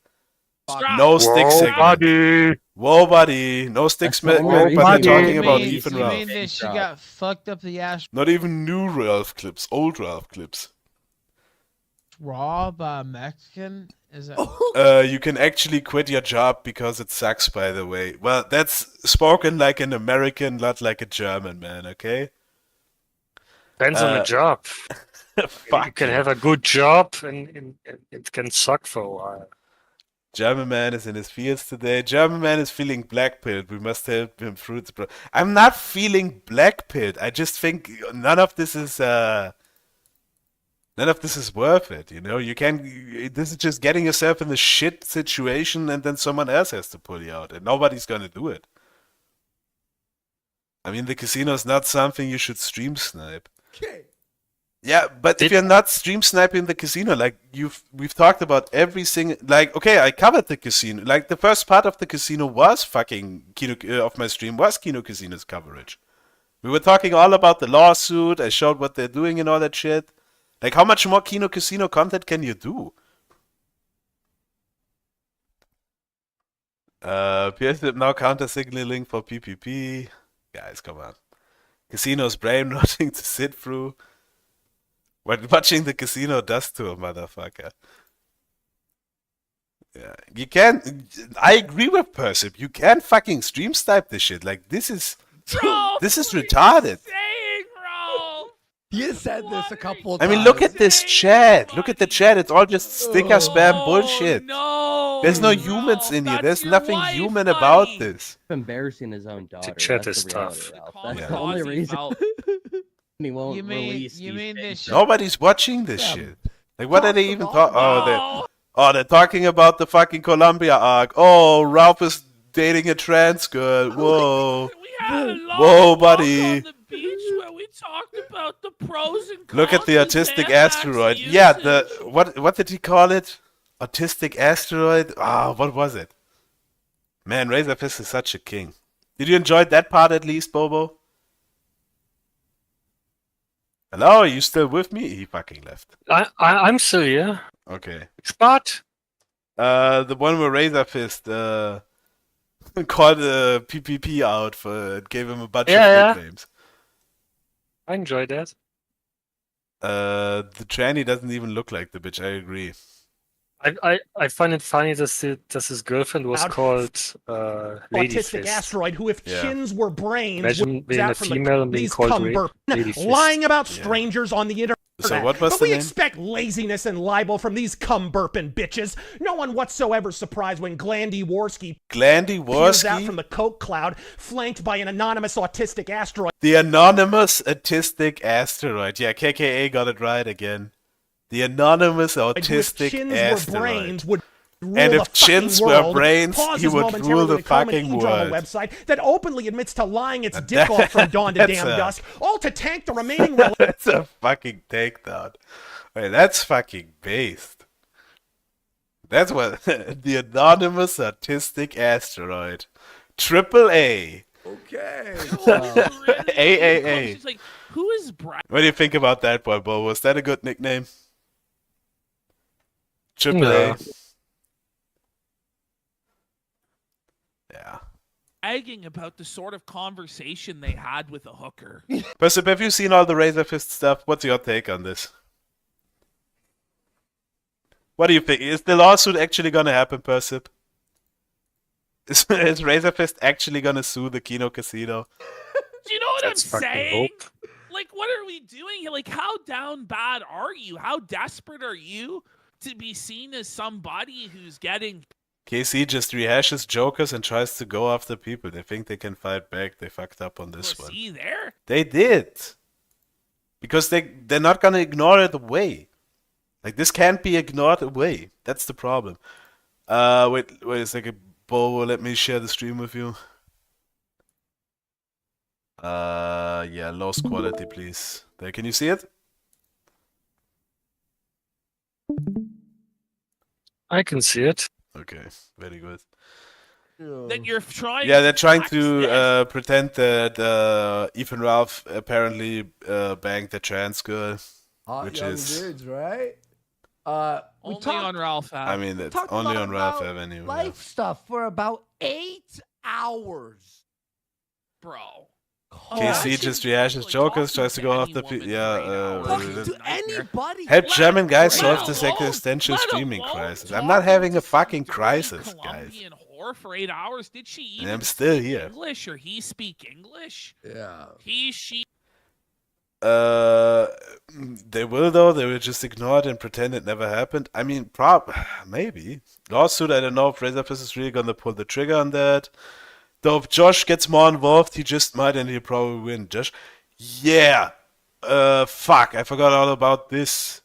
C: No stick segment. Whoa, buddy. No stick segment, but they're talking about Ethan
L: You
C: Ralph.
L: mean that she got fucked up the ass
C: Not even new Ralph clips, old Ralph clips.
L: raw by a Mexican? Is that
C: You can actually quit your job because it sucks, by the way. Well, that's spoken like an American, not like a German, man, okay?
K: Depends on the job.
C: Fuck
K: You can
C: you.
K: have a good job and it can suck for a while.
C: German man is in his feels today. German man is feeling blackpilled. We must help him through the I'm not feeling blackpilled. I just think none of this is worth it, you know? You can this is just getting yourself in the shit situation and then someone else has to pull you out and nobody's gonna do it. I mean, the casino is not something you should stream snipe.
D: Okay.
C: Yeah, but if you're not stream sniping the casino, like we've talked about every single, like, okay, I covered the casino. Like, the first part of the casino was fucking Kino of my stream was Kino Casino's coverage. We were talking all about the lawsuit. I showed what they're doing and all that shit. Like, how much more Kino Casino content can you do? PS now counter signaling for PPP. Guys, come on. Casino's brain rotting to sit through. What watching the casino does to a motherfucker. Yeah, you can. I agree with Persip. You can fucking stream snipe this shit. Like, this is retarded.
D: He has said this a couple of
C: I
D: times.
C: mean, look at this chat. Look at the chat. It's all just sticker spam bullshit. There's no humans in here. There's nothing human about this.
O: Embarrassing his own daughter.
K: chat
O: That's
K: is
O: the reality,
K: tough.
O: Ralph. That's the only reason he won't release
L: you mean this shit?
C: Nobody's watching this shit. Like, what are they even talking? They're talking about the fucking Columbia arc. Oh, Ralph is dating a trans girl. Whoa. Whoa, buddy.
W: Where we talked about the pros and cons.
C: Look at the autistic asteroid. Yeah, what did he call it? Autistic asteroid? What was it? Man, Razorfist is such a king. Did you enjoy that part at least, Bobo? Hello, are you still with me? He fucking left.
K: I'm still here.
C: Okay.
K: Spot.
C: The one where Razorfist called the PPP out for gave him a bunch of nicknames.
K: I enjoyed that.
C: The tranny doesn't even look like the bitch. I agree.
K: I find it funny that his girlfriend was called
F: autistic
K: Ladyface.
F: asteroid who, if chins were brains,
K: Imagine
F: was
K: being
F: out
K: a
F: from
K: female and being
F: these
K: called
F: Ladyface. Lying about strangers on the internet.
C: So what was
F: but
C: the
F: we
C: name?
F: expect laziness and libel from these cum-burping bitches. No one whatsoever surprised when Glandy Warski peers out from the coke cloud, flanked by an anonymous autistic asteroid.
C: The anonymous autistic asteroid. Yeah, KKA got it right again. The anonymous autistic asteroid. And if chins were brains, he would rule the fucking world.
F: Website that openly admits to lying its dick off from dawn to damn dusk, all to tank the remaining.
C: That's a fucking takedown. Wait, that's fucking based. That's what the anonymous autistic asteroid. Triple A.
D: Okay.
C: AAA.
W: She's like, who is Brad?
C: What do you think about that one, Bo? Was that a good nickname? Triple A. Yeah.
W: Bragging about the sort of conversation they had with a hooker.
C: Persip, have you seen all the Razorfist stuff? What's your take on this? What do you think? Is the lawsuit actually gonna happen, Persip? Is Razorfist actually gonna sue the Kino Casino?
W: Do you know what I'm saying? Like, what are we doing here? Like, how down bad are you? How desperate are you to be seen as somebody who's getting...
C: KC just rehashes jokers and tries to go after people. They think they can fight back. They fucked up on this one.
W: See there?
C: They did. Because they're not gonna ignore it away. Like, this can't be ignored away. That's the problem. Wait a second. Bo, let me share the stream with you. Yeah, lowest quality, please. There, can you see it?
K: I can see it.
C: Okay, very good.
W: That you're trying.
C: Yeah, they're trying
W: flex
C: to
W: this.
C: pretend that Ethan Ralph apparently banged the trans girl,
D: Hot
C: which
D: young
C: is.
D: dudes, right? We
W: Only
D: talked,
W: on Ralph.
C: I mean, it's
D: talked
C: only
D: a lot
C: on Ralph
D: about
C: Avenue.
D: life stuff for about 8 hours.
W: Bro.
C: KC just rehashes Jokers, tries to go after
D: Talking to anybody.
C: help German guys
W: let
C: solve this
W: alone-
C: existential
W: let
C: streaming
W: alone
C: crisis. I'm
W: talking
C: not having
W: to
C: a fucking
W: some
C: crisis,
W: dirty
C: guys.
W: Colombian whore for 8 hours. Did she
C: And
W: even
C: I'm still
W: speak
C: here.
W: English or he speak English?
D: Yeah.
W: She.
C: They will though. They will just ignore it and pretend it never happened. I mean, maybe lawsuit. I don't know if Razorfist is really gonna pull the trigger on that. Though if Josh gets more involved, he just might, and he'll probably win. Josh, yeah. Fuck. I forgot all about this.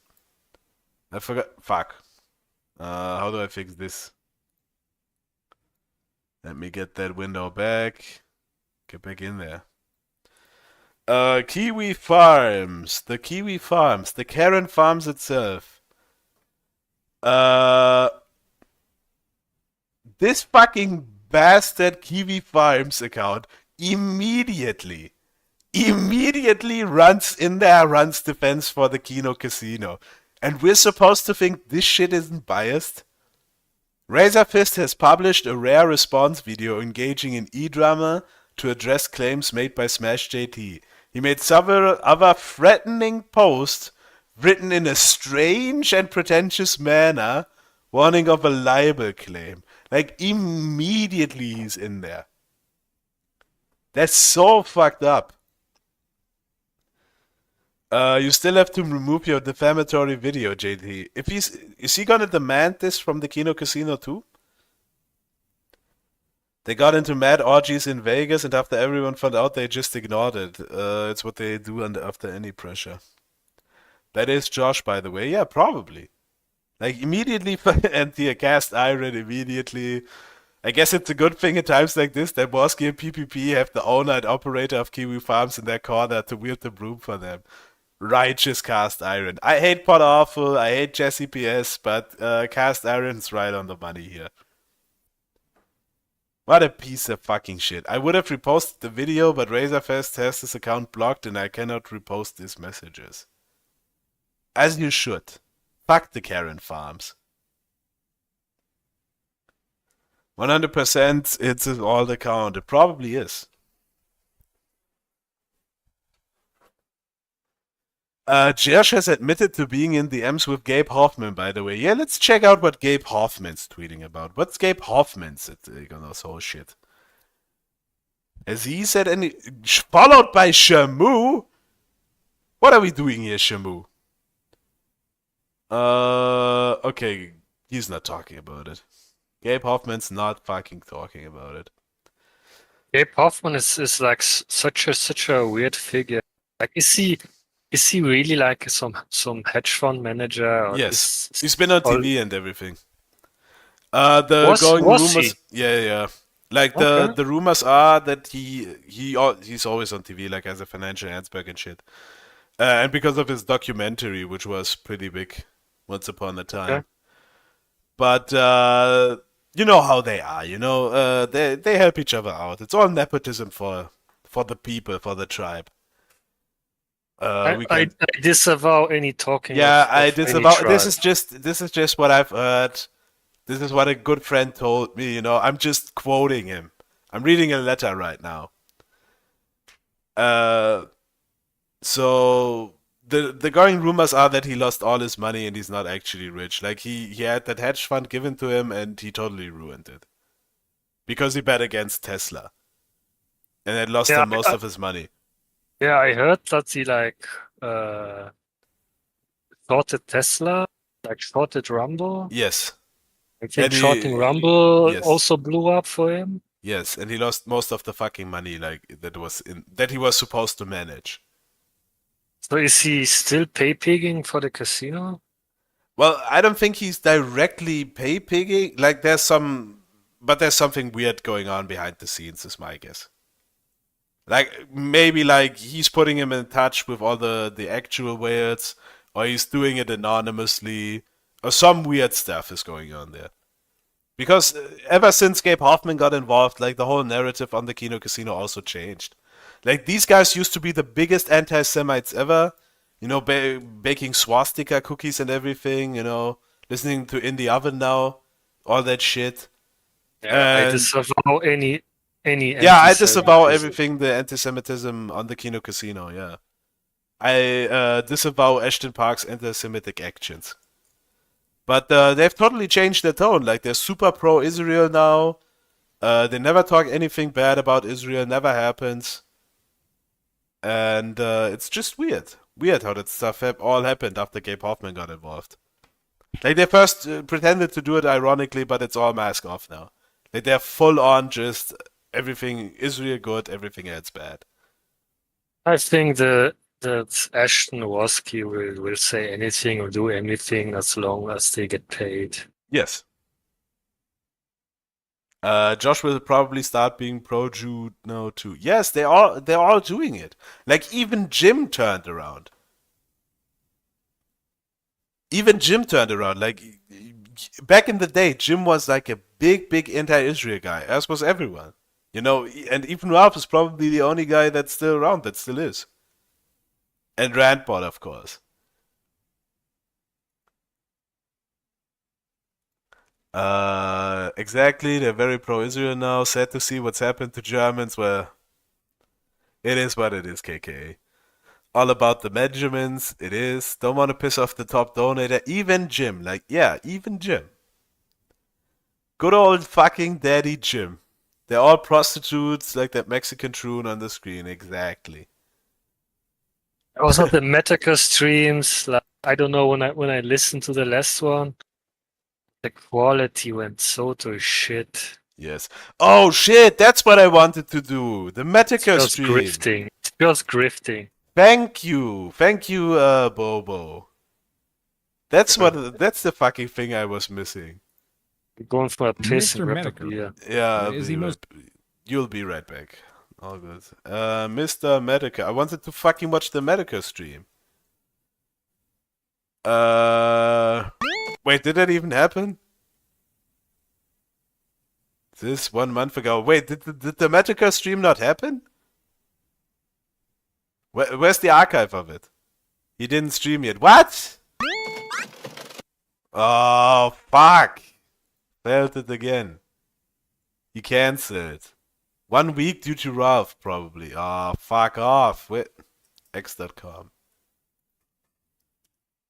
C: I forgot. Fuck. How do I fix this? Let me get that window back. Get back in there. Kiwi Farms. The Kiwi Farms. The Karen Farms itself. This fucking bastard Kiwi Farms account immediately runs in there, runs defense for the Kino Casino. And we're supposed to think this shit isn't biased? Razorfist has published a rare response video engaging in e-drama to address claims made by Smash JT. He made several other threatening posts written in a strange and pretentious manner, warning of a libel claim. Like, immediately he's in there. That's so fucked up. You still have to remove your defamatory video, JT. Is he gonna demand this from the Kino Casino too? They got into mad orgies in Vegas, and after everyone found out, they just ignored it. It's what they do after any pressure. That is Josh, by the way. Yeah, probably. Like, immediately, and the cast iron immediately. I guess it's a good thing in times like this that Borsky and PPP have the owner and operator of Kiwi Farms in their corner to wield the broom for them. Righteous cast iron. I hate Pot Awful, I hate Jesse PS, but cast iron's right on the money here. What a piece of fucking shit. I would have reposted the video, but Razorfest has this account blocked and I cannot repost these messages. As you should. Fuck the Karen Farms. 100% it's an old account. It probably is. Josh has admitted to being in the M's with Gabe Hoffman, by the way. Yeah, let's check out what Gabe Hoffman's tweeting about. What's Gabe Hoffman's take on this whole shit? Has he said any... Followed by Shamu? What are we doing here, Shamu? Okay, he's not talking about it. Gabe Hoffman's not fucking talking about it.
K: Gabe Hoffman is like such a weird figure. Like, is he really like some hedge fund manager? Or
C: Yes, he's been on TV and everything.
K: Was
C: Rumors,
K: he?
C: yeah. Like
K: Okay.
C: the rumors are that he's always on TV, like as a financial expert and shit. And because of his documentary, which was pretty big once upon a time.
K: Okay.
C: But you know how they are, you know, they help each other out. It's all nepotism for the people, for the tribe.
K: I disavow any talking.
C: Yeah,
K: of
C: I
K: any
C: disavow.
K: tribe.
C: This is just what I've heard. This is what a good friend told me. You know, I'm just quoting him. I'm reading a letter right now. So the going rumors are that he lost all his money and he's not actually rich. Like he had that hedge fund given to him and he totally ruined it because he bet against Tesla and had lost him most of his money.
K: Yeah, I heard that he like shorted Tesla, like shorted Rumble.
C: Yes.
K: I think
C: And he-
K: shorting Rumble
C: yes.
K: also blew up for him.
C: Yes, and he lost most of the fucking money like that he was supposed to manage.
K: So is he still pay pigging for the casino?
C: Well, I don't think he's directly pay pigging. Like there's some but there's something weird going on behind the scenes, is my guess. Like, maybe, like, he's putting him in touch with all the actual whales, or he's doing it anonymously, or some weird stuff is going on there. Because ever since Gabe Hoffman got involved, like, the whole narrative on the Kino Casino also changed. Like, these guys used to be the biggest anti-Semites ever, you know, baking swastika cookies and everything, you know, listening to In the Oven now, all that shit.
K: Yeah, I disavow any
C: Yeah, I disavow
K: anti-Semitism.
C: everything the anti-Semitism on the Kino Casino, yeah. I disavow Ashton Park's anti-Semitic actions. But they've totally changed their tone. Like, they're super pro-Israel now. They never talk anything bad about Israel, never happens. And it's just weird. Weird how that stuff all happened after Gabe Hoffman got involved. Like, they first pretended to do it ironically, but it's all mask off now. Like, they're full on just everything Israel good, everything else bad.
K: I think that Ashton Woski will say anything or do anything as long as they get paid.
C: Yes. Josh will probably start being pro-Jew now too. Yes, they're all doing it. Like, even Jim turned around. Even Jim turned around. Like, back in the day, Jim was like a big anti-Israel guy, as was everyone. You know, and even Ralph is probably the only guy that's still around, that still is. And Randbot, of course. Exactly, they're very pro-Israel now. Sad to see what's happened to Germans. Well, it is what it is, KK. All about the Benjamins, it is. Don't want to piss off the top donator. Even Jim, like, yeah, even Jim. Good old fucking daddy Jim. They're all prostitutes, like that Mexican troon on the screen, exactly.
K: Also, the Metaker streams, like, I don't know, when I listened to the last one, the quality went so to shit.
C: Yes. Oh shit, that's what I wanted to do. The Metaker
K: It's just
C: stream.
K: grifting. It's just grifting.
C: Thank you, Bobo. That's the fucking thing I was missing.
K: You're going for a piss
I: Mr.
K: and rip a
I: Metaker.
K: beer.
C: Yeah,
I: Is he
C: you'll be right back. All good. Mr. Medica. I wanted to fucking watch the Medica stream. Wait, did that even happen? This 1 month ago. Wait, did the Medica stream not happen? Where's the archive of it? He didn't stream yet. What? Oh, fuck. Failed it again. He canceled. 1 week due to Ralph, probably. Oh, fuck off. Wait. X.com.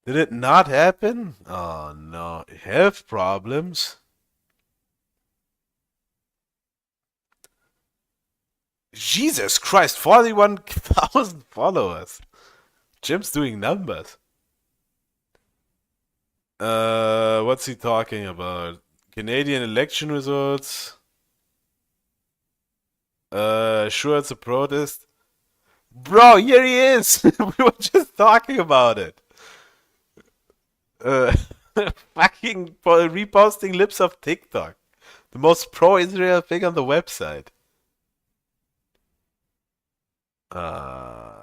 C: Did it not happen? Oh, no. Health problems? Jesus Christ, 41,000 followers. Jim's doing numbers. What's he talking about? Canadian election results. Sure it's a protest. Bro, here he is! We were just talking about it. Fucking reposting lips of TikTok. The most pro-Israel thing on the website.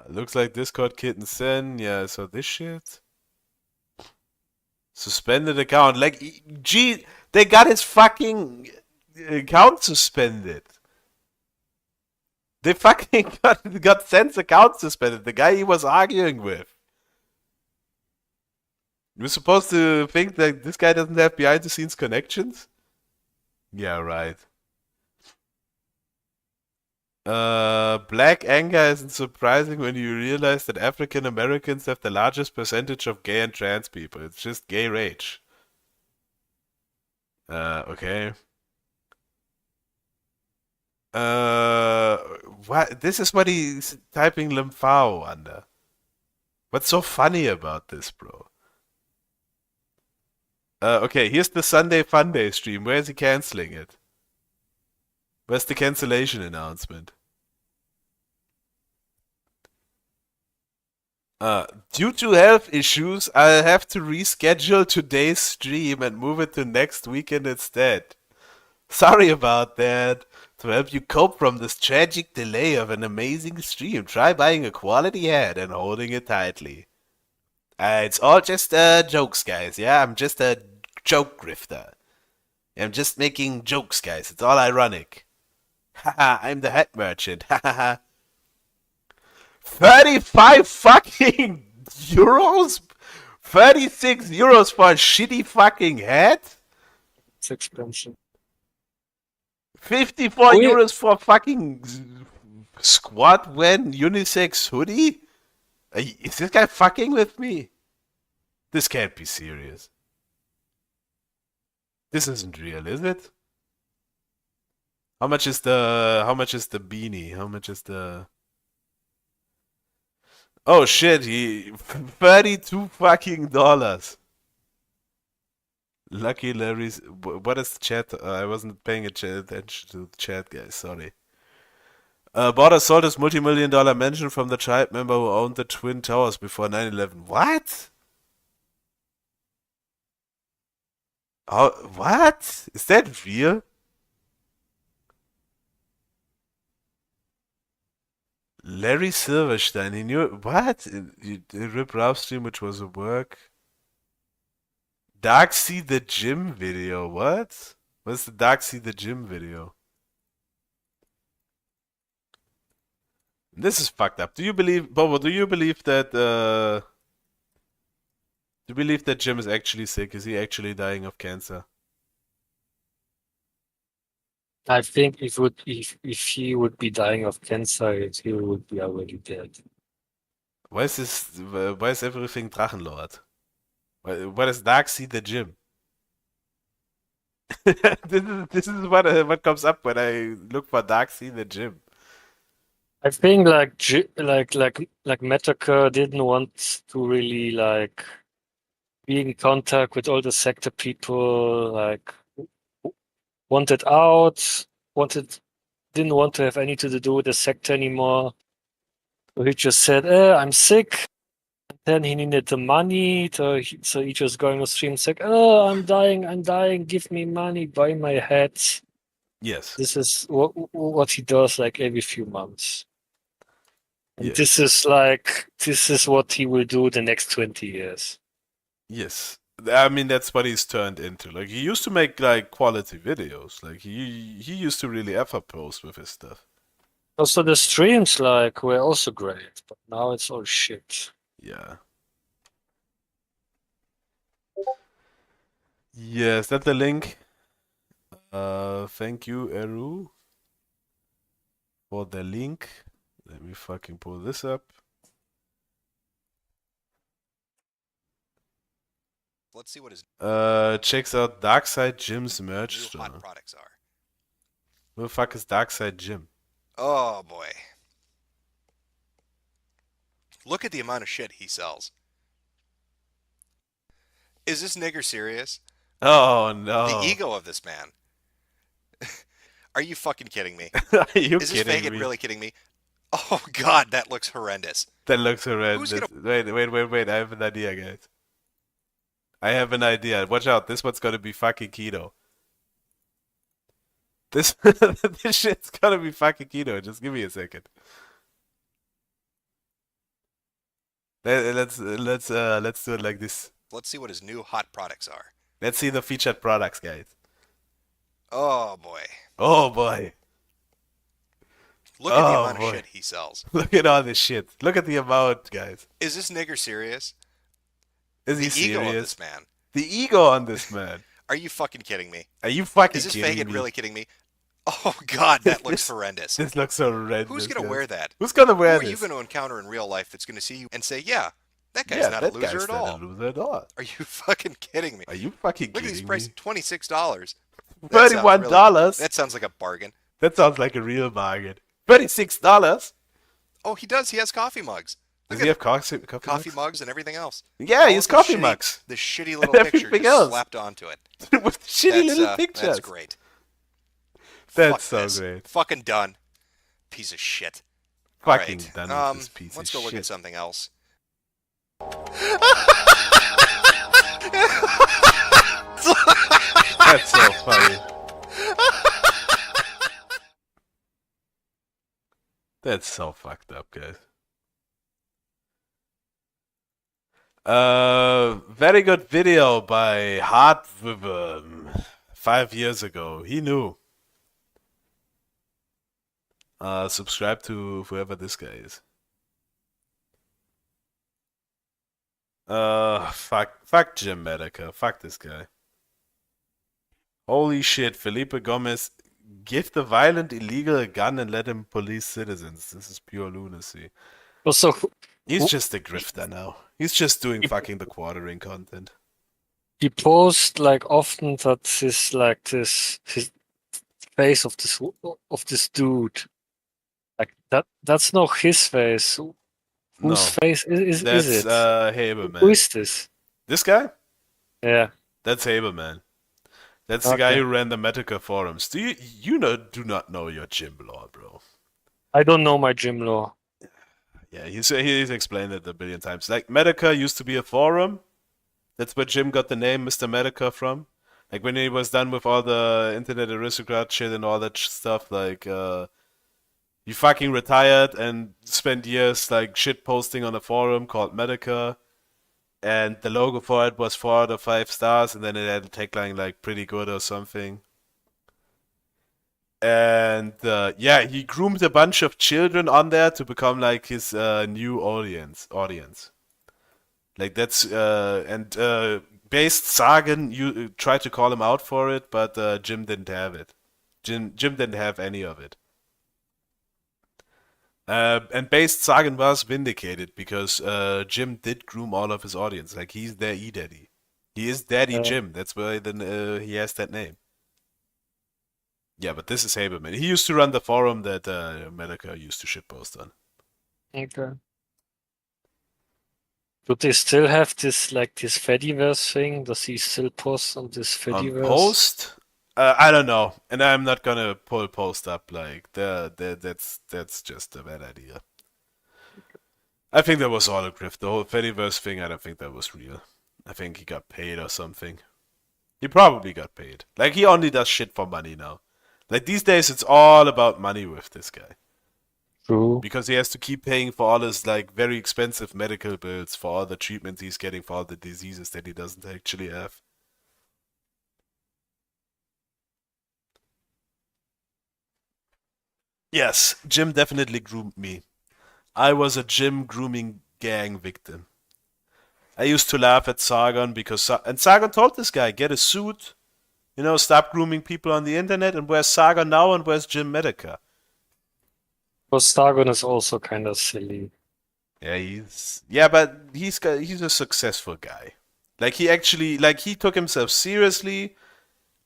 C: Looks like Discord Kitten Sen. Yeah, so this shit. Suspended account. Like, gee, they got his fucking account suspended. They fucking got Sen's account suspended. The guy he was arguing with. You're supposed to think that this guy doesn't have behind the scenes connections? Yeah, right. Black anger isn't surprising when you realize that African Americans have the largest percentage of gay and trans people. It's just gay rage. Okay. What? This is what he's typing Limphao under. What's so funny about this, bro? Okay, here's the Sunday Fun Day stream. Where is he canceling it? Where's the cancellation announcement? Due to health issues, I'll have to reschedule today's stream and move it to next weekend instead. Sorry about that. To help you cope from this tragic delay of an amazing stream, try buying a quality hat and holding it tightly. It's all just jokes, guys. Yeah, I'm just a joke grifter. I'm just making jokes, guys. It's all ironic. Haha, I'm the hat merchant. Haha. 35 fucking euros? 36 euros for a shitty fucking hat?
K: It's expensive.
C: 54 euros for a fucking squat when unisex hoodie? Is this guy fucking with me? This can't be serious. This isn't real, is it? How much is the beanie? How much is the... Oh shit, $32 fucking dollars. Lucky Larry's... What is the chat? I wasn't paying attention to the chat, guys, sorry. Border sold his multi-million-dollar mansion from the tribe member who owned the Twin Towers before 9/11. What? What? Is that real? Larry Silverstein, he knew... What? Rip Ralph stream, which was a work... Darksea the Gym video, what? What's the Darksea the Gym video? This is fucked up. Do you believe, Bobo, do you believe that, do you believe that Jim is actually sick? Is he actually dying of cancer?
K: I think if he would be dying of cancer, he would be already dead.
C: Why is everything Drachenlord? What is Darksea the Gym? this is what comes up when I look for Darksea the Gym.
K: I think like Metaker didn't want to really like be in contact with all the sector people, like wanted out, didn't want to have anything to do with the sector anymore. So he just said, I'm sick. And then he needed the money, so he just going on stream and said, I'm dying, give me money, buy my hats.
C: Yes.
K: This is what he does like every few months. And
C: Yeah.
K: this is what he will do the next 20 years.
C: Yes. I mean, that's what he's turned into. Like, he used to make, like, quality videos. Like, he used to really effort post with his stuff.
K: Also, the streams, like, were also great, but now it's all shit.
C: Yeah. Yeah, is that the link? Thank you, Eru, for the link. Let me fucking pull this up.
I: Let's see what his
C: Checks out Darkside Gym's merch
I: new
C: store.
I: hot products are.
C: Who the fuck is Darkside Gym?
I: Oh boy. Look at the amount of shit he sells. Is this nigger serious?
C: Oh no.
I: The ego of this man. Are you fucking kidding me?
C: Are you
I: Is this
C: kidding
I: faggot
C: me?
I: really kidding me? Oh god, that looks horrendous.
C: That looks horrendous. Wait, I have an idea, guys. I have an idea. Watch out, this one's gonna be fucking keto. This this shit's gonna be fucking keto. Just give me a second. Let's do it like this.
I: Let's see what his new hot products are.
C: Let's see the featured products, guys.
I: Oh boy.
C: Oh boy.
I: Look at the amount of shit he sells.
C: Look at all this shit. Look at the amount, guys.
I: Is this nigger serious?
C: Is he
I: the
C: serious?
I: ego of this man.
C: The ego on this man.
I: Are you fucking kidding me?
C: Are you fucking
I: Is this
C: kidding
I: faggot
C: me?
I: really kidding me? Oh god, that looks horrendous.
C: This looks horrendous.
I: Who's gonna
C: guys.
I: wear that?
C: Who's gonna wear
I: Who are you
C: this?
I: going to encounter in real life that's going to see you and say, yeah, that guy's
C: Yeah,
I: not
C: that
I: a loser
C: guy's
I: at
C: not
I: all.
C: a loser at all.
I: Are you fucking kidding me?
C: Are you fucking
I: Look at
C: kidding
I: these prices,
C: me?
I: $26.
C: $31?
I: That sounds like a bargain.
C: That sounds like a real bargain. $36?
I: Oh, he does. He has coffee mugs.
C: Does he have coffee
I: Coffee mugs and everything else.
C: Yeah, he has
I: All
C: coffee
I: the shitty-
C: mugs.
I: The shitty
C: And
I: little picture
C: everything
I: just
C: else.
I: slapped onto it.
C: With shitty little pictures.
I: That's great.
C: That's
I: Fuck
C: so
I: this.
C: great.
I: Fucking done. Piece of shit.
C: Fucking
I: All right.
C: done with this piece
I: Let's
C: of
I: go look
C: shit.
I: at something else.
C: That's so funny. That's so fucked up, guys. Very good video by Hard 5 years ago. He knew. Subscribe to whoever this guy is. Fuck Jim Medica. Fuck this guy. Holy shit, Felipe Gomez, give the violent illegal a gun and let him police citizens. This is pure lunacy.
K: Also,
C: He's just a grifter now. He's just doing fucking the quartering content.
K: he posts like often that his his face of this dude, like that's not his face. Whose face is
C: That's
K: it?
C: Haberman.
K: Who is this?
C: This guy?
K: Yeah.
C: That's Haberman. That's the guy who ran the Medica forums. Do not know your gym law, bro?
K: I don't know my gym law.
C: Yeah, he's explained it a billion times. Like, Medica used to be a forum. That's where Jim got the name Mr. Medica from. Like, when he was done with all the internet aristocrat shit and all that stuff, like, he fucking retired and spent years, like, shit posting on a forum called Medica. And the logo for it was 4 out of 5 stars, and then it had a tagline like "pretty good" or something. And yeah, he groomed a bunch of children on there to become like his new audience. Like that's based Sagan, you tried to call him out for it, but Jim didn't have it. Jim didn't have any of it. And based Sagan was vindicated because Jim did groom all of his audience. Like, he's their E-Daddy. He is Daddy Jim. That's why then he has that name. Yeah, but this is Haberman. He used to run the forum that Medica used to shitpost on.
K: Okay. Do they still have this this Fediverse thing? Does he still post on this Fediverse?
C: Post? I don't know, and I'm not gonna pull post up like that's just a bad idea. I think that was all a grift. The whole Fediverse thing, I don't think that was real. I think he got paid or something. He probably got paid. Like, he only does shit for money now. Like, these days it's all about money with this guy.
K: True.
C: Because he has to keep paying for all his like very expensive medical bills, for all the treatments he's getting for all the diseases that he doesn't actually have. Yes, Jim definitely groomed me. I was a Jim grooming gang victim. I used to laugh at Sargon because and Sargon told this guy, get a suit, stop grooming people on the internet. And where's Sargon now, and where's Jim Medica?
K: Well, Sargon is also kind of silly.
C: Yeah, but he's a successful guy. Like, he took himself seriously,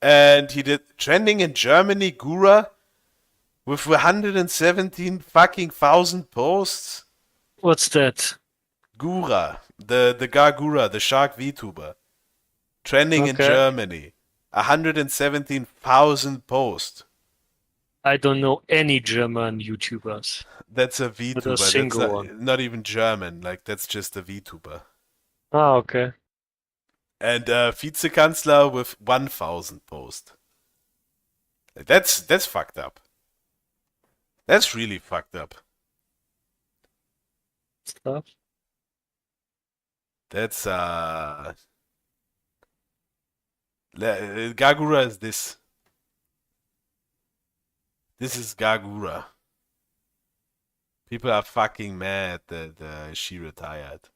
C: and he did trending in Germany, Gura, with 117 fucking thousand posts.
K: What's that?
C: Gura, the Gargura, the shark VTuber, trending in Germany, 117,000 posts.
K: I don't know any German YouTubers.
C: That's a VTuber.
K: Not a single
C: that's
K: one.
C: not even German. Like, that's just a VTuber.
K: Ah, okay.
C: And Vizekanzler with 1,000 posts. Like, that's fucked up. That's really fucked up.
K: Stuff.
C: That's Gagura is this. This is Gagura. People are fucking mad that she retired.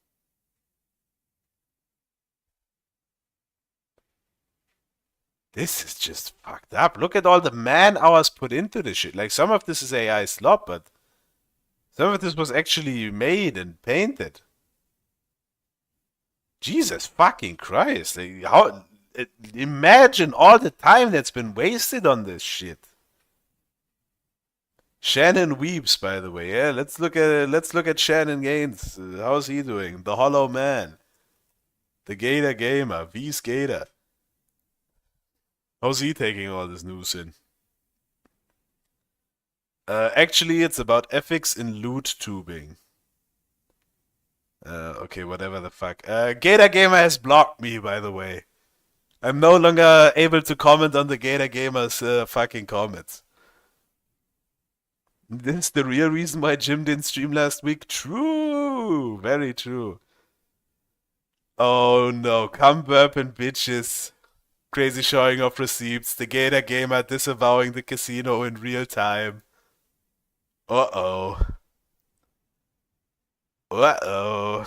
C: This is just fucked up. Look at all the man hours put into this shit. Like, some of this is AI slop, but some of this was actually made and painted. Jesus fucking Christ. Like, imagine all the time that's been wasted on this shit. Shannon weeps, by the way. Yeah, let's look at Shannon Gaines. How's he doing? The Hollow Man. The Gator Gamer. V Skater. How's he taking all this news in? Actually, it's about ethics in loot tubing. Okay, whatever the fuck. Gator Gamer has blocked me, by the way. I'm no longer able to comment on the Gator Gamer's fucking comments. This is the real reason why Jim didn't stream last week. True. Very true. Oh no, come burping bitches. Crazy showing of receipts. The Gator Gamer disavowing the casino in real time. Uh-oh. Uh-oh.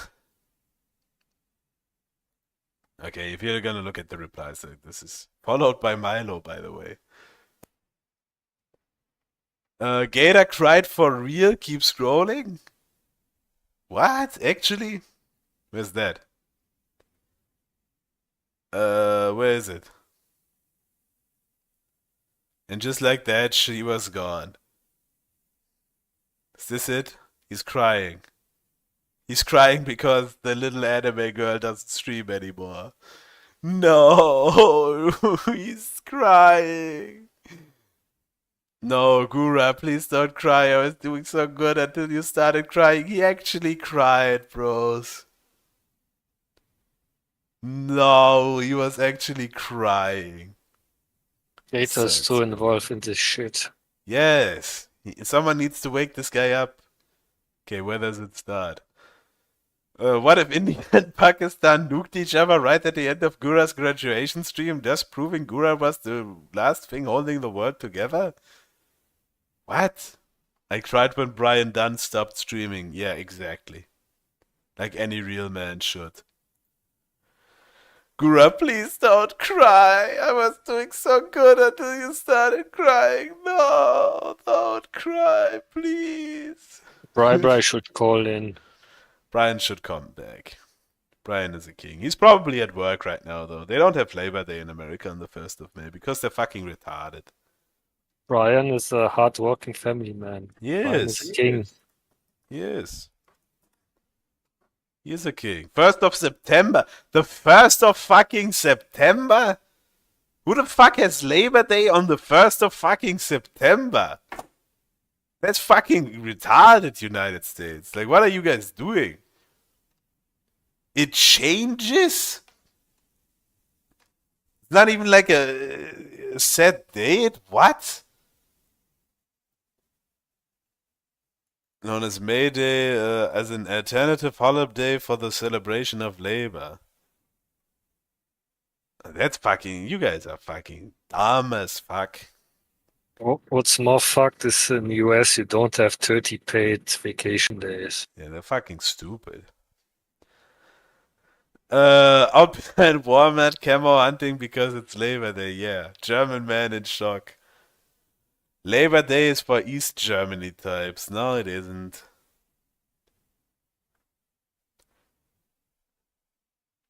C: Okay, if you're gonna look at the replies, this is followed by Milo, by the way. Gator cried for real, keep scrolling? What? Actually? Where's that? Where is it? And just like that, she was gone. Is this it? He's crying. He's crying because the little anime girl doesn't stream anymore. No, he's crying. No, Gura, please don't cry. I was doing so good until you started crying. He actually cried, bros. No, he was actually crying.
K: Gator's too involved in this shit.
C: Yes. Someone needs to wake this guy up. Okay, where does it start? What if India and Pakistan nuked each other right at the end of Gura's graduation stream, thus proving Gura was the last thing holding the world together? What? I cried when Brian Dunn stopped streaming. Yeah, exactly. Like any real man should. Gura, please don't cry. I was doing so good until you started crying. No, don't cry, please.
K: Brian should call in.
C: Brian should come back. Brian is a king. He's probably at work right now, though. They don't have Labor Day in America on the 1st of May because they're fucking retarded.
K: Brian is a hard-working family man. Brian is
C: Yes.
K: a king.
C: Yes. He is a king. 1st of September. The 1st of fucking September? Who the fuck has Labor Day on the 1st of fucking September? That's fucking retarded, United States. Like, what are you guys doing? It changes? It's not even like a set date? What? Known as May Day as an alternative holiday for the celebration of labor. That's fucking... You guys are fucking dumb as fuck.
K: What's more fucked is in the US you don't have 30 paid vacation days.
C: Yeah, they're fucking stupid. Outland Walmart camo hunting because it's Labor Day. Yeah, German man in shock. Labor Day is for East Germany types. No, it isn't.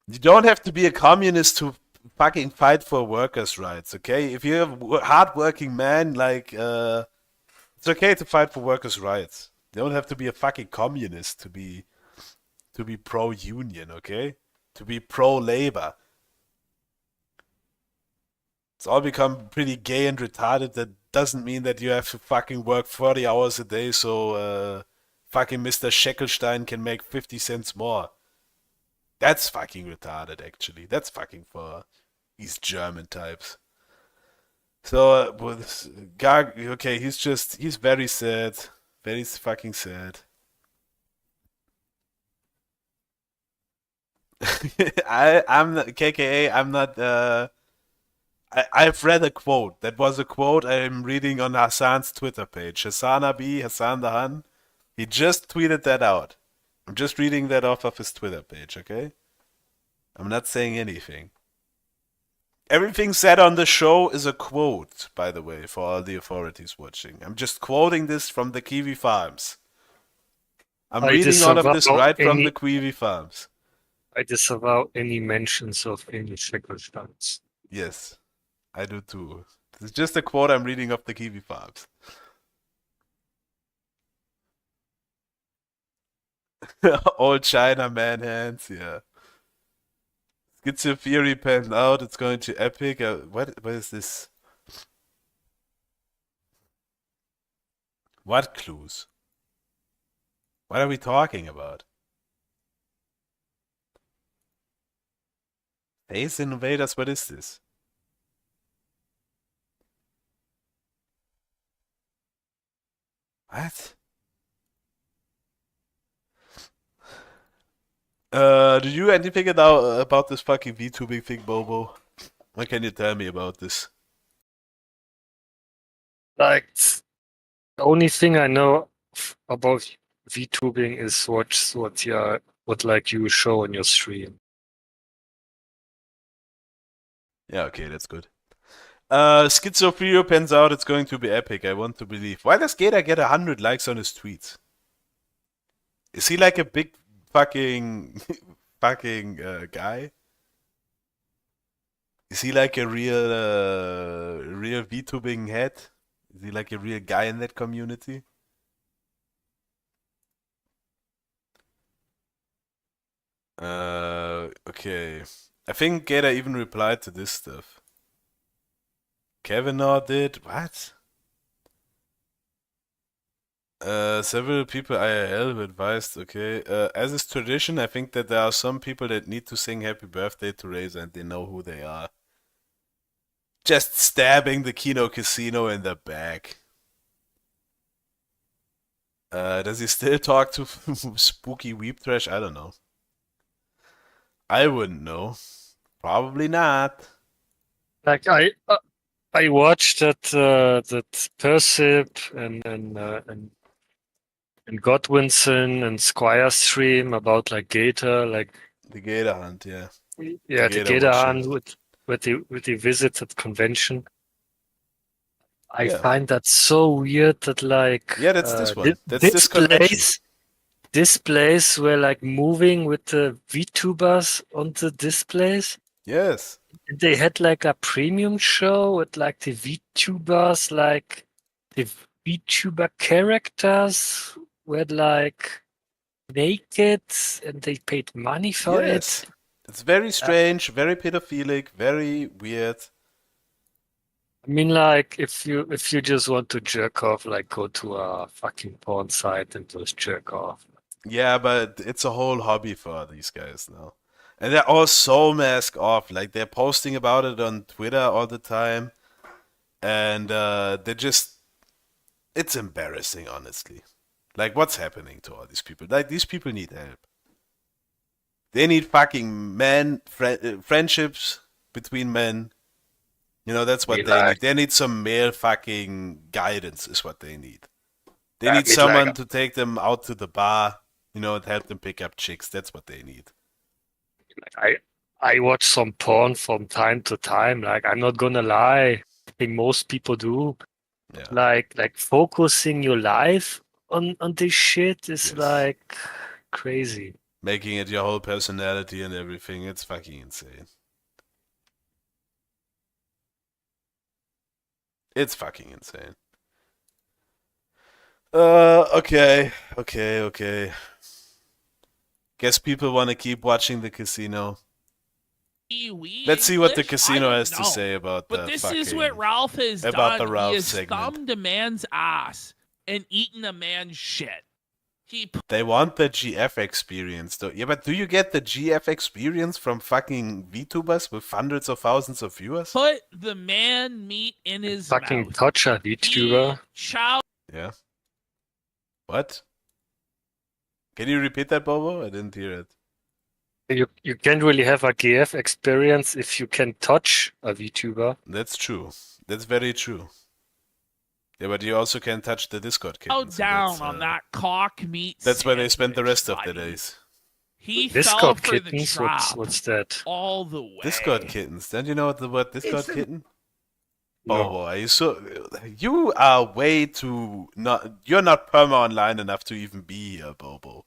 C: You don't have to be a communist to fucking fight for workers' rights, okay? If you're a hard-working man, like, it's okay to fight for workers' rights. You don't have to be a fucking communist to be pro-union, okay? To be pro-labor. It's all become pretty gay and retarded. That doesn't mean that you have to fucking work 40 hours a day so fucking Mr. Sheckelstein can make 50 cents more. That's fucking retarded, actually. That's fucking for East German types. So, okay, he's very sad. Very fucking sad. I'm not, KKA, I'm not, I've read a quote. That was a quote I'm reading on Hassan's Twitter page. Hassan Abi, Hassan the Hun. He just tweeted that out. I'm just reading that off of his Twitter page, okay? I'm not saying anything. Everything said on the show is a quote, by the way, for all the authorities watching. I'm just quoting this from the Kiwi Farms. I'm reading all of this right from the Kiwi Farms.
K: I disavow any mentions of any Sheckelsteins.
C: Yes, I do too. This is just a quote I'm reading of the Kiwi Farms. Old China man hands, yeah. Schizo Theory panned out, it's going to Epic. What is this? What clues? What are we talking about? Space Invaders, what is this? What? Did you anything about this fucking VTubing thing, Bobo? What can you tell me about this?
K: Like, the only thing I know about VTubing is what like you show on your stream.
C: Yeah, okay, that's good. Schizophrenia pans out, it's going to be epic, I want to believe. Why does Gator get 100 likes on his tweets? Is he like a big fucking guy? Is he like a real VTubing head? Is he like a real guy in that community? Okay. I think Gator even replied to this stuff. Kavanaugh did? What? Several people IRL were advised, okay. As is tradition, I think that there are some people that need to sing happy birthday to Razor and they know who they are. Just stabbing the Kino Casino in the back. Does he still talk to Spooky Weep Trash? I don't know. I wouldn't know. Probably not.
K: Like I watched that Persip and Godwinson and Squire stream about like Gator, like
C: the Gator Hunt, yeah.
K: Yeah, the Gator Hunt with the visit at convention. I find that so weird that like
C: that's this one. That's this convention.
K: Displays were like moving with the VTubers on the displays.
C: Yes.
K: They had like a premium show with like the VTubers, like the VTuber characters were like naked and they paid money for it.
C: It's very strange, very pedophilic, very weird.
K: I mean, like if you just want to jerk off, like go to a fucking porn site and just jerk off.
C: Yeah, but it's a whole hobby for these guys now. And they're all so mask off. Like, they're posting about it on Twitter all the time. And they're just... It's embarrassing, honestly. Like, what's happening to all these people? Like, these people need help. They need fucking friendships between men. You know, that's what they need. They need some male fucking guidance is what they need. They need someone to take them out to the bar, you know, and help them pick up chicks. That's what they need.
K: Like I watch some porn from time to time. Like, I'm not gonna lie, I think most people do.
C: Yeah.
K: Like focusing your life on this shit is like crazy.
C: Making it your whole personality and everything. It's fucking insane. It's fucking insane. Okay. Guess people want to keep watching the casino. Let's see what the casino has to say about
W: but
C: the
W: this
C: fucking...
W: is what Ralph has
C: about
W: done.
C: the Ralph
W: He has
C: segment.
W: thumbed a man's ass and eaten a man's shit.
C: They want the GF experience, though. Yeah, but do you get the GF experience from fucking VTubers with hundreds of thousands of viewers?
W: Put the man meat in his
K: Fucking
W: mouth.
K: touch a VTuber.
C: Yeah. What? Can you repeat that, Bobo? I didn't hear it.
K: You can't really have a GF experience if you can touch a VTuber.
C: That's true. That's very true. Yeah, but you also can touch the Discord kittens.
W: Down on that cock meat.
C: That's where they spend the rest of the days.
W: He
K: Discord
W: fell for
K: kittens?
W: the trap
K: What's that?
W: all the way.
C: Discord kittens. Don't you know what the word Discord kitten? Bobo, are you so... You are way too... not. You're not perma online enough to even be here, Bobo.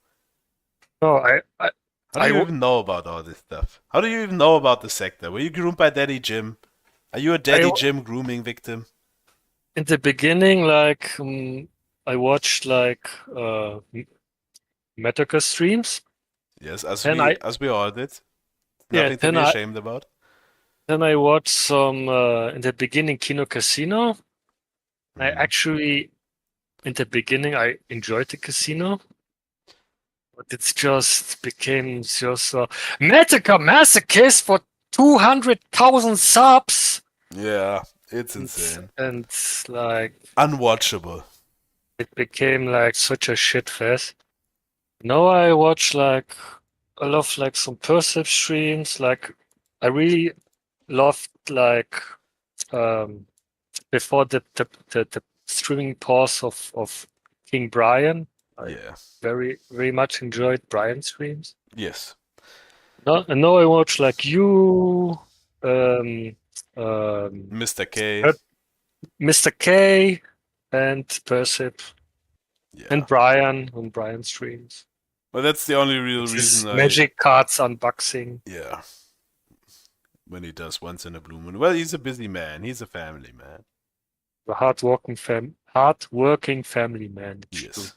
K: No,
C: How do you even know about all this stuff? How do you even know about the sector? Were you groomed by Daddy Jim? Are you a Daddy Jim grooming victim?
K: In the beginning, like I watched like Metaca streams.
C: Yes, as
K: and
C: we all did.
K: Yeah,
C: Nothing to be ashamed about.
K: Then I watched some in the beginning Kino Casino. I actually, in the beginning, I enjoyed the casino. But it's just became just Metaca Masochist for 200,000 subs.
C: Yeah, it's insane.
K: And like
C: unwatchable.
K: it became like such a shit fest. Now I watch like I love like some Percept streams. Like I really loved like before the streaming pause of King Brian. I very much enjoyed Brian's streams.
C: Yes.
K: And now I watch like you,
C: Mr. K.
K: Mr. K, and Percept, and Brian on Brian streams.
C: Well, that's the only real reason.
K: Magic cards unboxing.
C: Yeah. When he does once in a blue moon. Well, he's a busy man. He's a family man.
K: The hardworking family man.
C: Yes.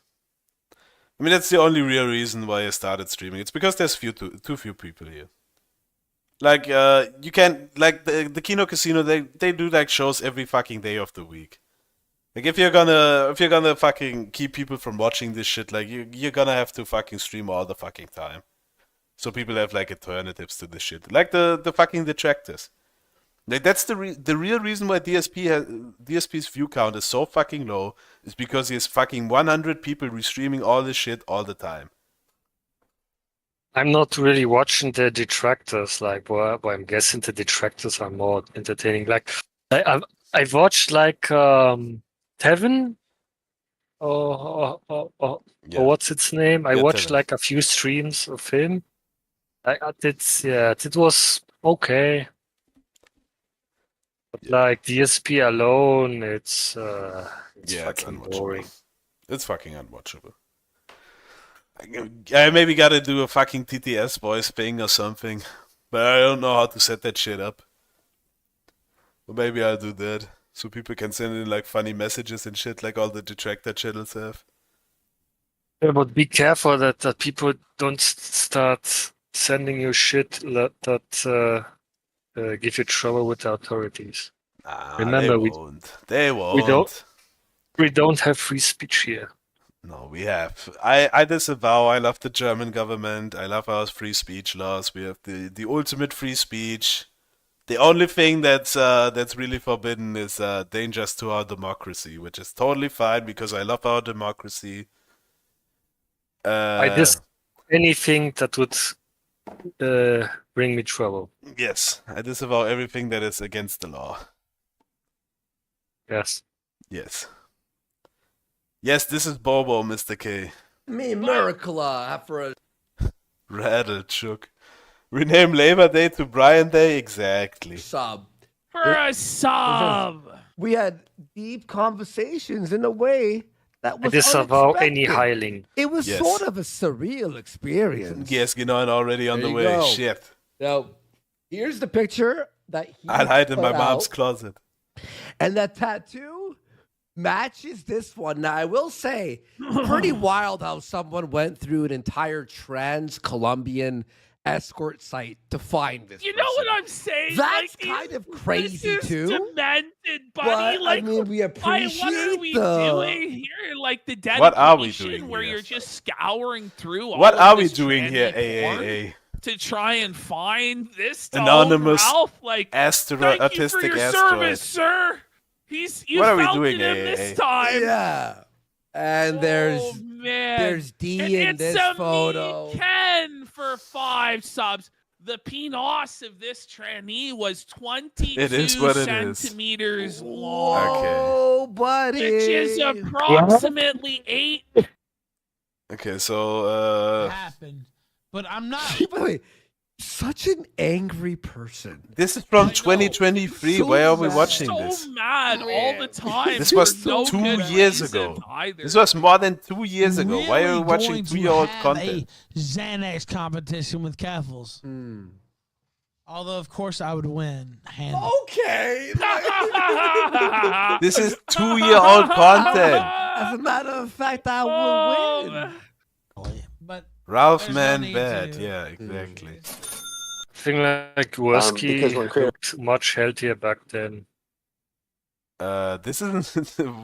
C: I mean, that's the only real reason why I started streaming. It's because there's too few people here. Like, you can't, like, the Kino Casino, they do, like, shows every fucking day of the week. Like, if you're gonna fucking keep people from watching this shit, like, you're gonna have to fucking stream all the fucking time. So people have, like, alternatives to this shit. Like the fucking detractors. Like, that's the real reason why DSP's view count is so fucking low, is because he has fucking 100 people restreaming all this shit all the time.
K: I'm not really watching the detractors, like, well, I'm guessing the detractors are more entertaining. Like, I've watched, like, Tevin, or what's its name? I watched, Tevin. Like, a few streams of him. It was okay. But, like, DSP alone, it's fucking boring.
C: It's fucking unwatchable. I maybe gotta do a fucking TTS voice thing or something, but I don't know how to set that shit up. But maybe I'll do that, so people can send in like funny messages and shit like all the detractor channels have.
K: Yeah, but be careful that people don't start sending you shit that give you trouble with the authorities. Remember,
C: they won't.
K: We don't have free speech here.
C: No, we have. I disavow. I love the German government. I love our free speech laws. We have the ultimate free speech. The only thing that's really forbidden is dangers to our democracy, which is totally fine because I love our democracy.
K: I just anything that would bring me trouble.
C: Yes, I disavow everything that is against the law.
K: Yes.
C: Yes. Yes, this is Bobo, Mr. K.
D: Me, Miracula, for a...
C: Rattle, Chook. Rename Labor Day to Brian Day? Exactly.
D: Sub.
W: For a sub!
D: We had deep conversations in a way that was
K: disavow
D: unexpected.
K: any hiling.
D: It was sort of a surreal experience.
C: Yes, you know, and already on the way.
D: Go.
C: Shit.
D: Now, here's the picture that he
C: I'll hide in my
D: put
C: mom's
D: out.
C: closet.
D: And that tattoo matches this one. Now, I will say, pretty wild how someone went through an entire trans-Colombian escort site to find this.
W: You know what I'm saying?
D: That's
W: like,
D: kind of crazy
W: this is
D: too.
W: Demented, buddy.
D: But,
W: like,
D: I mean, we appreciate
W: what are we doing here? Like the dedication
C: What are we doing
W: where
C: here?
W: you're just scouring through.
C: What
W: all
C: are
W: of
C: we
W: this
C: doing here,
W: trendy porn
C: AAA?
W: To try and find this
C: Anonymous
W: Ralph. Like, thank you for
C: autistic
W: your
C: asteroid.
W: service, sir. You
C: What are we
W: found
C: doing,
W: him
C: AAA?
W: this time.
D: Yeah. And there's D in
W: it's
D: this
W: a
D: photo.
W: Ken for 5 subs. The penis of this tranny was 22
C: It is what it is.
W: centimeters long.
D: Oh, buddy.
W: Which is approximately 8.
C: Okay, so
L: happened, but I'm not.
D: Wait, such an angry person.
C: This is from 2023. Why are we watching this?
W: So mad all the time.
C: This was
W: for no
C: 2
W: good
C: years
W: reason
C: ago.
W: either.
C: This was more than 2 years ago. Why are we
L: Really
C: watching
L: going to
C: 2-year-old
L: have
C: content?
L: a Xanax competition with Keffels. Although, of course, I would win.
D: Okay.
C: This is 2-year-old content.
D: As a matter of fact, I will win.
L: But
C: Ralph
L: there's no
C: Man
L: need
C: Bad.
L: to.
C: Yeah, exactly.
K: I think like Worski looked much healthier back then.
C: This isn't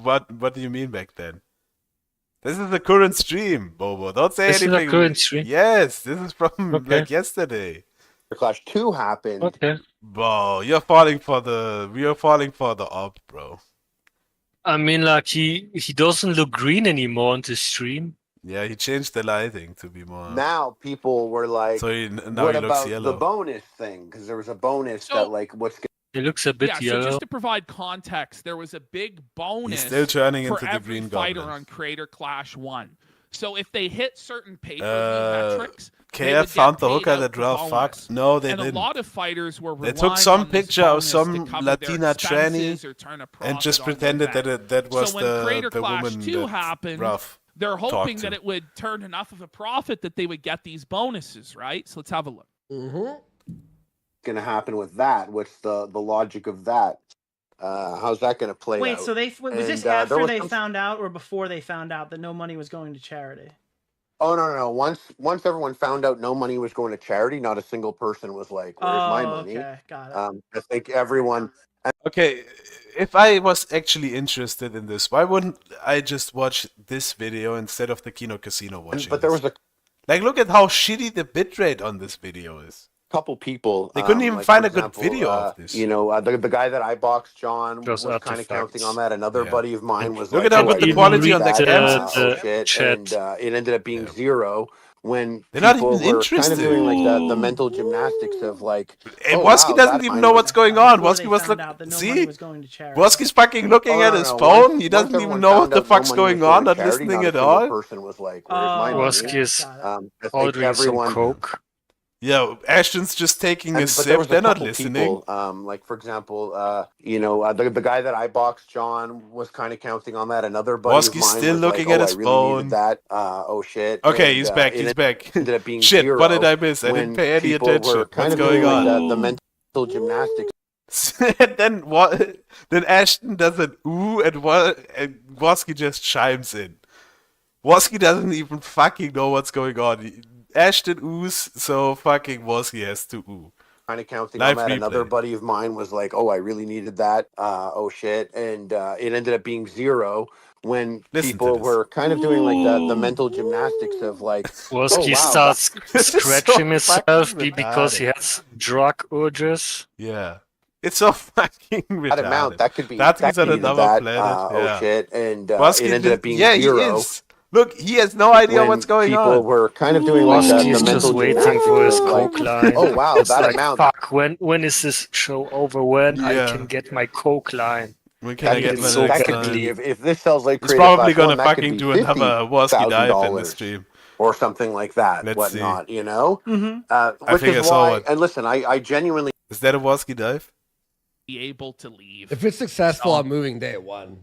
C: what do you mean back then? This is the current stream, Bobo. Don't say
K: This is
C: anything.
K: the current stream?
C: Yes, this is from
K: Okay.
C: like yesterday.
E: Clash 2 happened.
K: Okay.
C: Bro, we are falling for the op, bro.
K: I mean, like he doesn't look green anymore on the stream.
C: Yeah, he changed the lighting to be more.
M: Now people were like,
C: So now
M: "What
C: he looks
M: about
C: yellow.
M: the bonus thing?" Because there was a bonus that like what's.
K: It looks a bit
W: Yeah,
K: yellow.
W: so just to provide context, there was a big bonus
C: still turning
W: for
C: into the
W: every
C: Green
W: fighter
C: Goblin.
W: on Creator Clash 1. So if they hit certain pay-per-view metrics, they
C: KF
W: would
C: found
W: get
C: the
W: paid
C: hooker
W: out
C: that
W: the
C: Ralph
W: bonus.
C: fucked. No, they
W: and
C: didn't.
W: a lot of fighters were
C: They
W: relying
C: took some
W: on this
C: picture of
W: bonus to
C: some
W: cover their
C: Latina tranny
W: expenses or turn a
C: and
W: profit
C: just
W: on the
C: pretended
W: event.
C: that was
W: so when Creator
C: the
W: Clash
C: woman
W: 2
C: that
W: happened,
C: Ralph
W: they're hoping
C: talked
W: that
C: to.
W: it would turn enough of a profit that they would get these bonuses, right? So let's have a look.
M: Going to happen with that? What's the logic of that? How's that going to play out?
N: Wait, so was this after they found out or before they found out that no money was going to charity?
M: Oh no! Once everyone found out no money was going to charity, not a single person was like, "Where's my money?"
N: Okay, got it.
M: I think everyone.
C: Okay, if I was actually interested in this, why wouldn't I just watch this video instead of the Kino Casino watching?
M: But there was a
C: like, look at how shitty the bitrate on this video is.
M: couple people.
C: They couldn't even
M: like,
C: find
M: for
C: a good
M: example,
C: video of this.
M: You know, the guy that I boxed, John,
K: Just
M: was kind of
K: artifacts.
M: counting on that. Another
C: Yeah.
M: buddy of mine was
C: Look
M: like,
C: at how
M: "Oh,
C: good
M: I
C: the
M: really
C: quality
M: need
C: on the
M: that,
C: cams
M: oh
C: is.
M: shit!"
K: chat.
M: And it ended up being zero when
C: They're not
M: people
C: even
M: were kind of
C: interested.
M: doing like the mental gymnastics of like,
C: And
M: "Oh,
C: Woski
M: wow,
C: doesn't
M: that
C: even
M: mine
C: know
M: was
C: what's going on.
N: Before
C: Woski
N: they
C: was
N: found
C: look.
N: out that no
C: See,
N: money was going to charity.
C: Woski's fucking looking
M: Oh,
C: at
M: no,
C: his
M: no.
C: phone. He
M: Once
C: doesn't even
M: everyone
C: know what
M: found
C: the
M: out no
C: fuck's
M: money
C: going
M: was going
C: on.
M: to
C: Not
M: charity,
C: listening
M: not a
C: at
M: single
C: all.
M: person was like, "Where's my money?"
K: Woski is
M: I think
K: ordering some
M: everyone.
K: coke.
C: Yeah, Ashton's just taking a
M: But there
C: sip.
M: was a
C: They're not
M: couple
C: listening.
M: people, like for example, you know, the guy that I boxed, John, was kind of counting on that. Another buddy of
C: Woski's
M: mine
C: still
M: was like,
C: looking at
M: "Oh, I
C: his
M: really
C: phone.
M: needed that. Oh shit!"
C: Okay,
M: And,
C: he's back.
M: it
C: He's back.
M: ended up being
C: Shit,
M: zero
C: what did I miss? I didn't
M: when
C: pay any
M: people
C: attention.
M: were kind
C: What's
M: of
C: going
M: doing
C: on?
M: like the mental gymnastics.
C: And then what? Then Ashton does an ooh, and Woski just chimes in. Woski doesn't even fucking know what's going on. Ashton oohs, so fucking Woski has to ooh.
M: Kind of counting
C: Live
M: on that. Another
C: replay.
M: buddy of mine was like, "Oh, I really needed that. Oh shit!" And it ended up being zero when
C: Listen to
M: people
C: this.
M: were kind of doing like the mental gymnastics of like, "Oh
K: Woski
M: wow,
K: starts
C: This is so
K: scratching himself
C: fucking
K: because he
C: retarded.
K: has drug urges.
C: Yeah. It's so fucking retarded.
M: that amount that could be
C: That
M: that
C: he's on
M: could be
C: another
M: that.
C: planet.
M: Oh
C: Yeah.
M: shit!" And
C: Woski
M: it ended up being
C: yeah,
M: zero.
C: he is. Look, he has no idea
M: When
C: what's going
M: people
C: on.
M: were kind of doing like
K: Woski is
M: the mental
K: just waiting
M: gymnastics
K: for his
M: of like,
K: coke line.
M: "Oh wow,
K: It's
M: that
K: like,
M: amount."
K: fuck, when is this show over? When I
C: Yeah.
K: can get my coke line?
C: When can I
K: Need
C: get
K: it
C: my
K: so
C: next
M: that could
C: line?
M: be if this sells like
C: He's
M: Creative
C: probably
M: Class
C: gonna
M: 1, that could
C: fucking
M: be
C: do another Woski dive in the
M: $50,000
C: stream.
M: or something like that.
C: Let's
M: Whatnot,
C: see.
M: you know.
N: Mm-hmm.
M: Which
C: think I
M: is
C: saw
M: why.
C: one.
M: And listen, I genuinely.
C: Is that a Woski dive?
W: Be able to leave.
D: If it's successful on moving day one.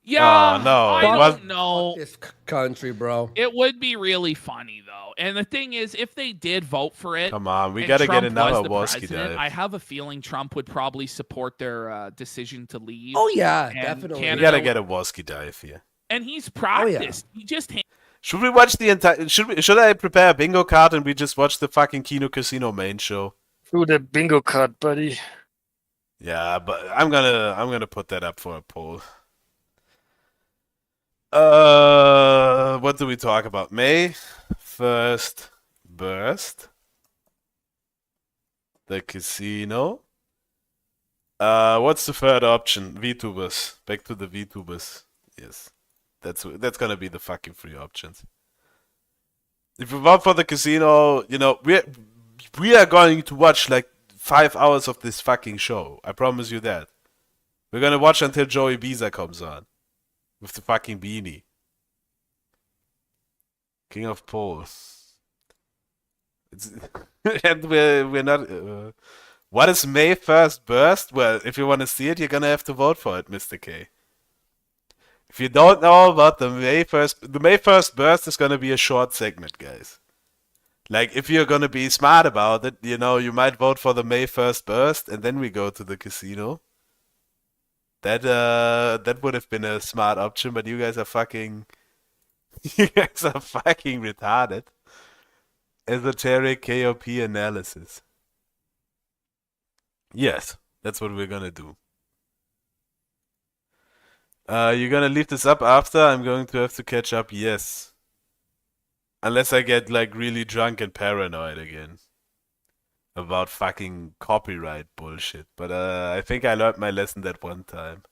W: Yeah,
C: Oh, no,
W: I
C: it was-
W: don't know.
D: This country, bro.
W: It would be really funny though. And the thing is, if they did vote for it,
C: Come on, we
W: and
C: gotta get
W: Trump
C: another
W: was the
C: Woski
W: president,
C: dive.
W: I have a feeling Trump would probably support their decision to leave.
D: Oh yeah,
W: And
D: definitely.
C: We
W: Canada
C: gotta
W: would-
C: get a Woski dive here.
W: And he's practiced. He just
C: Should we watch the entire? Should I prepare a bingo card and we just watch the fucking Kino Casino main show?
K: Do the bingo card, buddy.
C: Yeah, but I'm gonna put that up for a poll. What do we talk about? May 1st burst. The casino. What's the third option? VTubers. Back to the VTubers. Yes. That's gonna be the fucking three options. If we vote for the casino, you know, we are going to watch like 5 hours of this fucking show. I promise you that. We're gonna watch until Joey Biza comes on. With the fucking beanie. King of Poles. And we're not... what is May 1st burst? Well, if you want to see it, you're gonna have to vote for it, Mr. K. If you don't know about the May 1st burst is gonna be a short segment, guys. Like, if you're gonna be smart about it, you know, you might vote for the May 1st burst, and then we go to the casino. That would have been a smart option, but you guys are fucking... you guys are fucking retarded. Esoteric KOP analysis. Yes, that's what we're gonna do. You're gonna leave this up after? I'm going to have to catch up, yes. Unless I get, like, really drunk and paranoid again. About fucking copyright bullshit. But I think I learned my lesson that one time.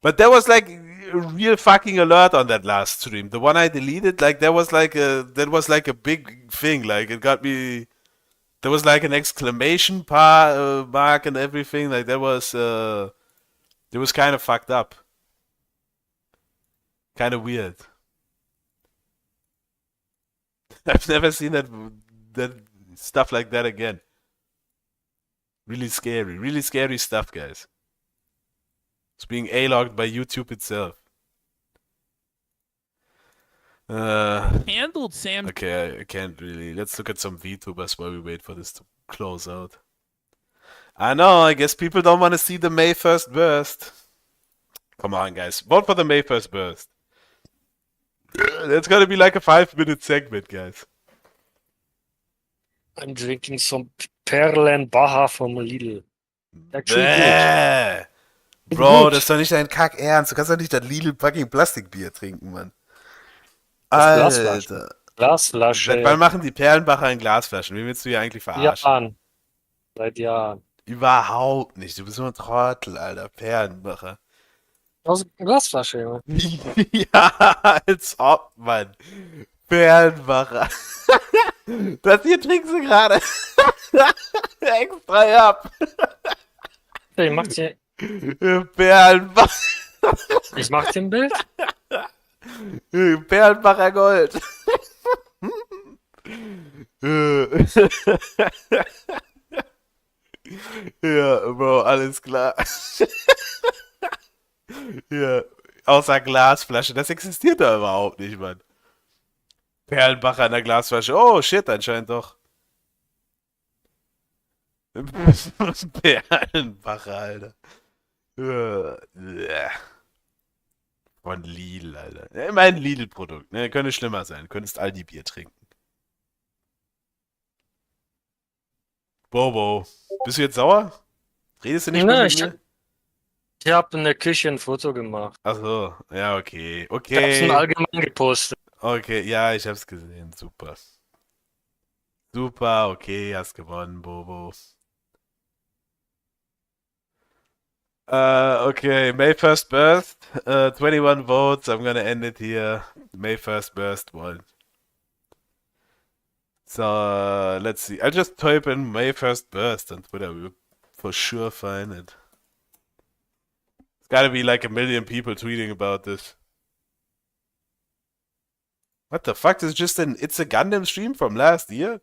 C: But there was like a real fucking alert on that last stream. The one I deleted, like there was like a big thing. Like it got me. There was like an exclamation mark and everything. Like it was kind of fucked up. Kind of weird. I've never seen that stuff like that again. Really scary stuff, guys. It's being A-logged by YouTube itself.
W: Handled Sam.
C: Okay, I can't really. Let's look at some VTubers while we wait for this to close out. I know, I guess people don't want to see the May 1st burst. Come on, guys. Vote for the May 1st burst. That's gonna be like a 5-minute segment, guys.
K: I'm drinking some Perlenbacher from Lidl. Actually
C: Bäh.
K: good.
C: Bro,
K: Gut.
C: das ist doch nicht dein Kack-Ernst. Du kannst doch nicht das Lidl fucking Plastikbier trinken, Mann.
K: Das
C: Alter.
K: Glasflasche.
C: Seit wann machen die Perlenbacher in Glasflaschen? Wen willst du hier eigentlich verarschen?
K: Jahren. Seit Jahren.
C: Überhaupt nicht. Du bist nur ein Trottel, Alter. Perlenbacher.
K: Aus Glasflasche, Junge.
C: Ja, als ob, Mann. Perlenbacher. Das hier trinkst du gerade. Extra ab.
K: Ich mach dir.
C: Perlenbacher.
K: Ich mach dir ein Bild.
C: Perlenbacher Gold. Ja, Bro, alles klar. Ja, außer Glasflasche, das existiert da überhaupt nicht, Mann. Perlenbacher in der Glasflasche, oh shit, anscheinend doch. Perlenbacher, Alter. Von Lidl, Alter. Immerhin ein Lidl-Produkt, ne? Könnte schlimmer sein, könntest Aldi Bier trinken. Bobo, bist du jetzt sauer? Redest du nicht mehr mit mir?
K: Ich habe in der Küche ein Foto gemacht.
C: Ach so, ja, okay.
K: Ich hab's im Allgemeinen gepostet.
C: Okay, ja, ich hab's gesehen. Super. Super, okay, hast gewonnen, Bobo. Okay, May 1st burst. 21 votes. I'm gonna end it here. May 1st burst won. So, let's see. I'll just type in May 1st burst on Twitter. We'll for sure find it. It's gotta be like 1 million people tweeting about this. What the fuck? This is just an It's a Gundam stream from last year?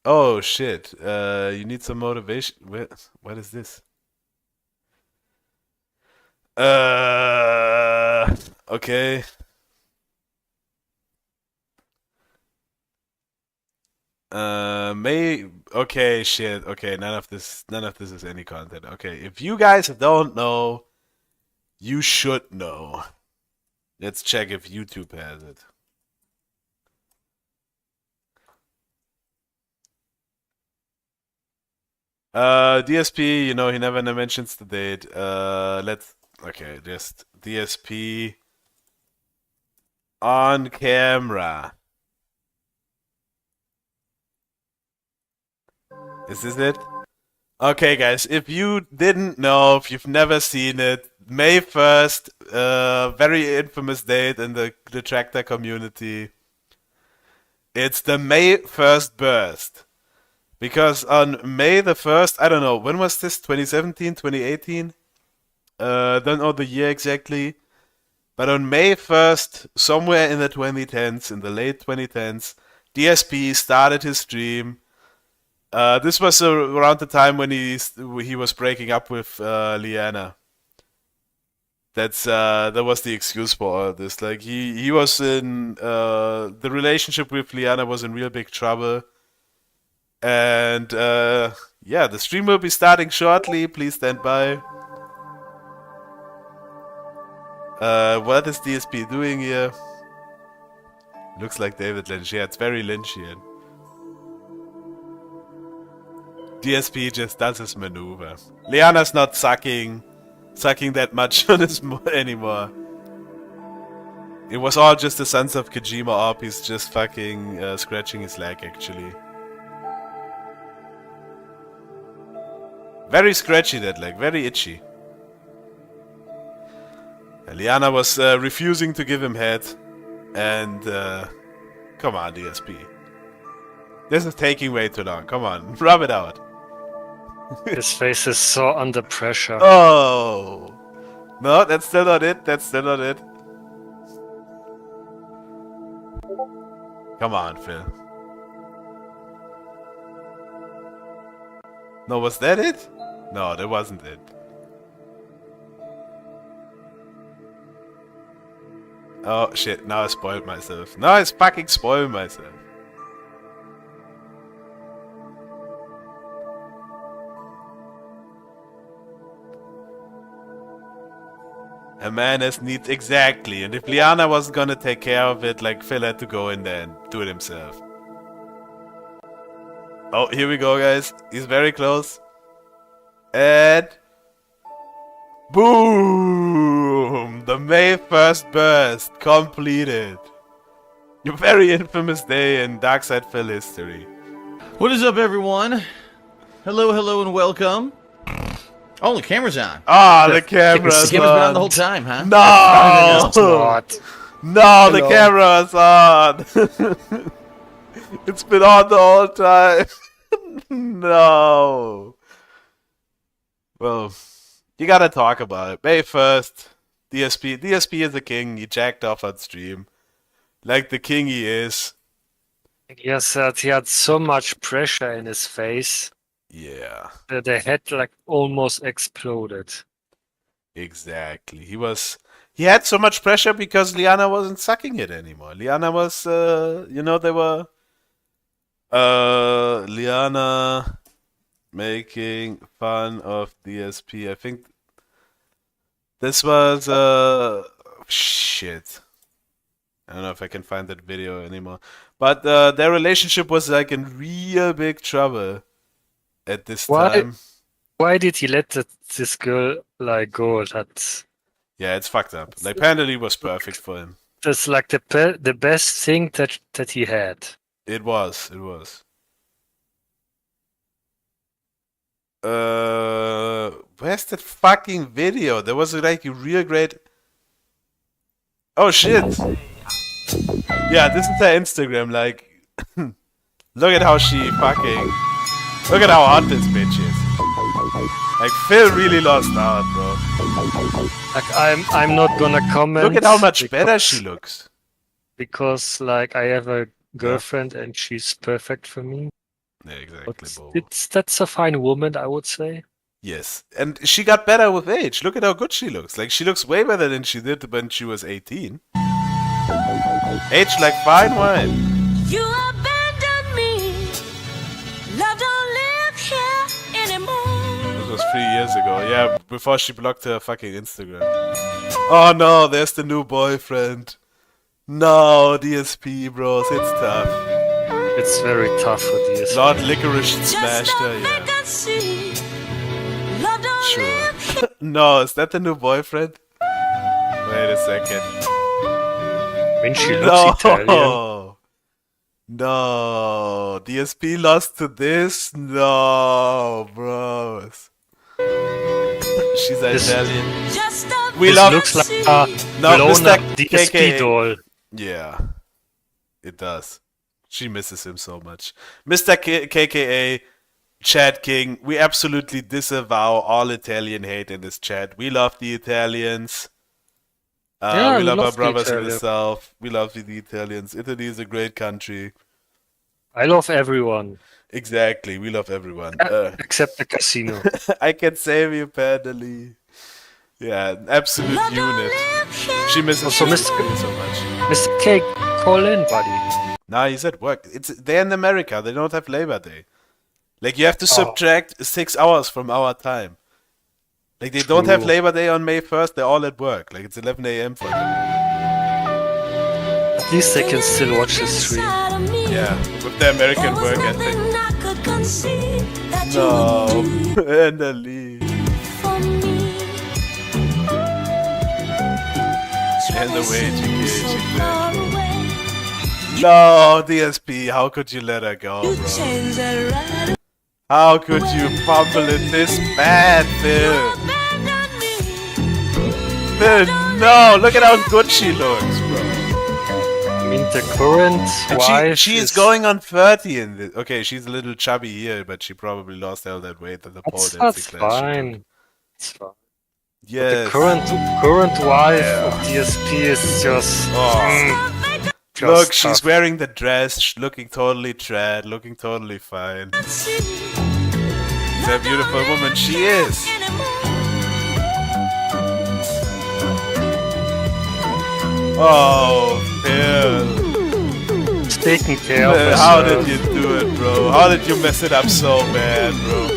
C: Oh shit. You need some motivation. What is this? Okay. Okay, shit. Okay, none of this is any content. Okay, if you guys don't know, you should know. Let's check if YouTube has it. DSP, you know, he never mentions the date. Okay, just DSP on camera. Is this it? Okay, guys, if you didn't know, if you've never seen it, May 1st, very infamous date in the tractor community. It's the May 1st burst. Because on May the 1st, I don't know, when was this? 2017, 2018? Don't know the year exactly. But on May 1st, somewhere in the 2010s, in the late 2010s, DSP started his stream. This was around the time when he was breaking up with Liana. That was the excuse for all this. Like he was in the relationship with Liana was in real big trouble. And yeah, the stream will be starting shortly. Please stand by. What is DSP doing here? Looks like David Lynch. Yeah, it's very Lynchian. DSP just does his maneuver. Liana's not sucking that much on his anymore. It was all just the Sons of Kojima op. He's just fucking scratching his leg, actually. Very scratchy, that leg. Very itchy. Liana was refusing to give him head. And, come on, DSP. This is taking way too long. Come on, rub it out.
K: His face is so under pressure.
C: Oh! No, that's still not it. That's still not it. Come on, Phil. No, was that it? No, that wasn't it. Oh, shit. Now I spoiled myself. Now I fucking spoiled myself. A man has needs, exactly. And if Liana wasn't gonna take care of it, like, Phil had to go in there and do it himself. Oh, here we go, guys. He's very close. And... boom! The May 1st burst completed. Your very infamous day in Darkside Phil history.
O: What is up, everyone? Hello, hello, and welcome. Oh, the camera's on.
C: Ah, the camera's
O: The camera's been on the whole time, huh?
C: No! No, the
O: Hello.
C: camera's on! It's been on the whole time. No. Well, you gotta talk about it. May 1st, DSP is the king. He jacked off on stream. Like the king he is.
K: He said he had so much pressure in his face.
C: Yeah.
K: That the head like almost exploded.
C: Exactly. He had so much pressure because Liana wasn't sucking it anymore. Liana was, they were, Liana making fun of DSP. I think this was, shit. I don't know if I can find that video anymore. But their relationship was like in real big trouble at this time.
K: Why did he let this girl like go? That's
C: Yeah, it's fucked up. Like Pandely was perfect for him.
K: that's like the best thing that he had.
C: It was. Where's that fucking video? There was like a real great. Oh shit! Yeah, this is her Instagram. Like, look at how she fucking. Look at how hot this bitch is. Like Phil really lost out, bro.
K: Like I'm not gonna comment.
C: Look at how much better she looks.
K: Because like I have a girlfriend and she's perfect for me.
C: Yeah, exactly.
K: But that's a fine woman, I would say.
C: Yes, and she got better with age. Look at how good she looks. Like she looks way better than she did when she was 18. Age like fine wine.
P: You abandoned me. Love don't live here anymore.
C: This was 3 years ago. Yeah, before she blocked her fucking Instagram. Oh no, there's the new boyfriend. No, DSP bros, it's tough.
K: It's very tough for DSP.
C: Lord Licorice smashed her, yeah. Sure. No, is that the new boyfriend? Wait a second.
K: I mean, she looks Italian.
C: No, DSP lost to this? No, bros. She's Italian. We
K: This
C: love.
K: looks like a
C: No,
K: blown
C: Mr.
K: up DSP
C: KK.
K: doll.
C: Yeah, it does. She misses him so much. Mr. KKA, Chat King, we absolutely disavow all Italian hate in this chat. We love the Italians.
K: Yeah,
C: we
K: we
C: love our
K: love the
C: brothers in the
K: Italians.
C: south. We love the Italians. Italy is a great country.
K: I love everyone.
C: Exactly, we love everyone.
K: Except the casino.
C: I can save you, Pandely. Yeah, an absolute unit. She misses
K: Also,
C: you
K: Mr.
C: so much.
K: Mr. K, call in, buddy.
C: Nah, he's at work. They're in America. They don't have Labor Day. Like, you have to subtract 6 hours from our time. Like, they don't have
K: True.
C: Labor Day on May 1st. They're all at work. Like, it's 11 a.m. for them.
K: At least they can still watch the stream.
C: Yeah, with the American work ethic. No, Pandely. And the wage engaging. No, DSP, how could you let her go, bro? How could you fumble it this bad, Phil? Phil, no! Look at how good she looks, bro.
K: I mean, the current
C: And
K: wife
C: she's
K: is...
C: going on 30 in this. Okay, she's a little chubby here, but she probably lost all that weight at the pole dancing
K: That's
C: class she took.
K: fine. It's fine. But
C: Yes.
K: the current wife of DSP is just... just
C: Look, she's
K: tough.
C: wearing the dress, looking totally trad, looking totally fine. She's a beautiful woman, she is. Oh, Phil.
K: It's taken care of
C: Phil, how
K: herself.
C: did you do it, bro? How did you mess it up so bad, bro?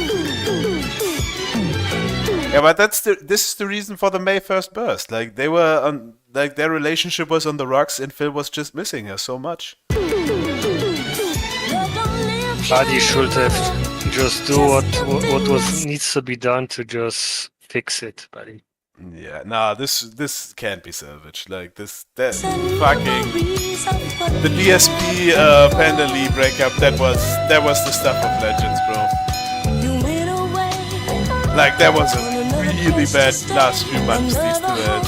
C: Yeah, but this is the reason for the May 1st burst. Like they were on, like their relationship was on the rocks, and Phil was just missing her so much.
K: Buddy should have just do what needs to be done to just fix it, buddy.
C: Yeah, nah, this can't be salvaged. Like that fucking the DSP Panda Lee breakup. That was the stuff of legends, bro. Like that was a really bad last few months these two had.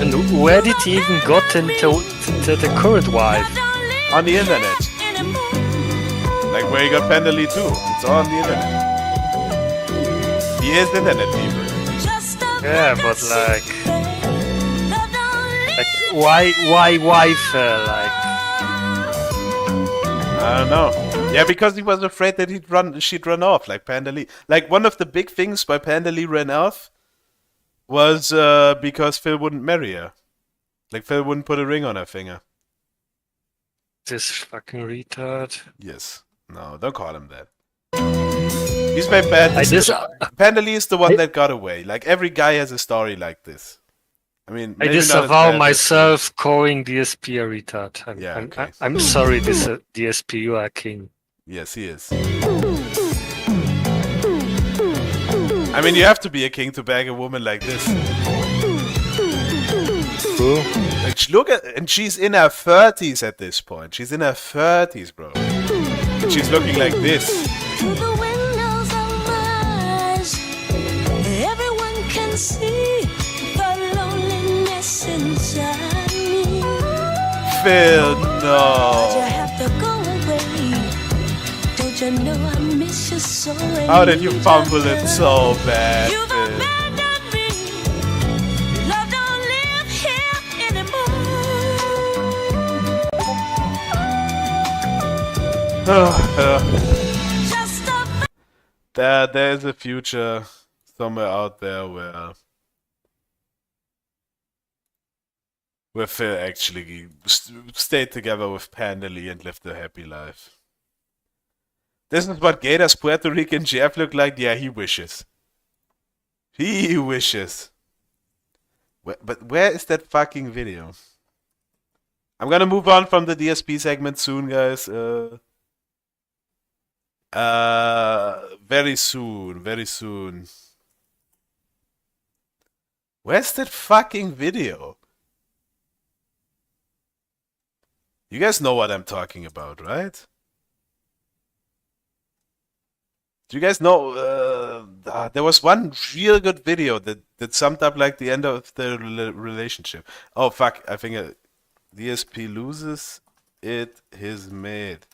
K: And where did he even got into the current wife?
C: On the internet. Like where he got Panda Lee too. It's all on the internet. He is internet people.
K: Yeah, but like why like?
C: I don't know. Yeah, because he was afraid that she'd run off like Panda Lee. Like one of the big things why Panda Lee ran off was because Phil wouldn't marry her. Like Phil wouldn't put a ring on her finger.
K: This fucking retard.
C: Yes. No, don't call him that. He's made bad decisions. Panda Lee is the one that got away. Like every guy has a story like this. I mean,
K: I
C: maybe not as
K: disavow
C: bad as
K: myself calling DSP a retard.
C: okay.
K: I'm sorry, this DSP, you are king.
C: Yes, he is. I mean, you have to be a king to bag a woman like this.
K: Who?
C: Like, look at, and she's in her 30s at this point. She's in her 30s, bro. And she's looking like this.
P: Everyone can see the loneliness inside me.
C: Phil,
P: Why'd you
C: no.
P: have to go away? Don't you know I miss you so?
C: How did you fumble it so bad, Phil?
P: Love don't live here
C: There's a future somewhere out there where Phil actually stayed together with Panda Lee and lived a happy life. This is what Gator's Puerto Rican Jeff look like? Yeah, he wishes. He wishes. But where is that fucking video? I'm gonna move on from the DSP segment soon, guys. Very soon, very soon. Where's that fucking video? You guys know what I'm talking about, right? Do you guys know? There was one real good video that summed up like the end of the relationship. Oh fuck! I think DSP loses it. His mate.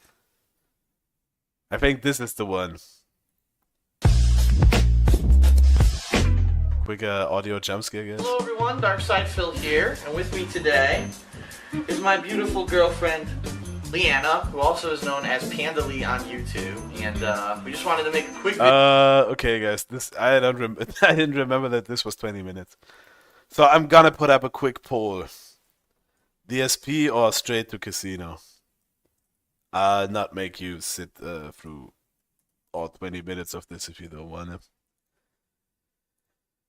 C: I think this is the one. Quick audio jump scare, guys.
O: Hello everyone, Darkside Phil here, and with me today is my beautiful girlfriend Leanna, who also is known as Panda Lee on YouTube, and we just wanted to make a quick video.
C: Okay, guys. This I didn't remember that this was 20 minutes. So I'm gonna put up a quick poll: DSP or straight to casino? I'll not make you sit through all 20 minutes of this if you don't wanna.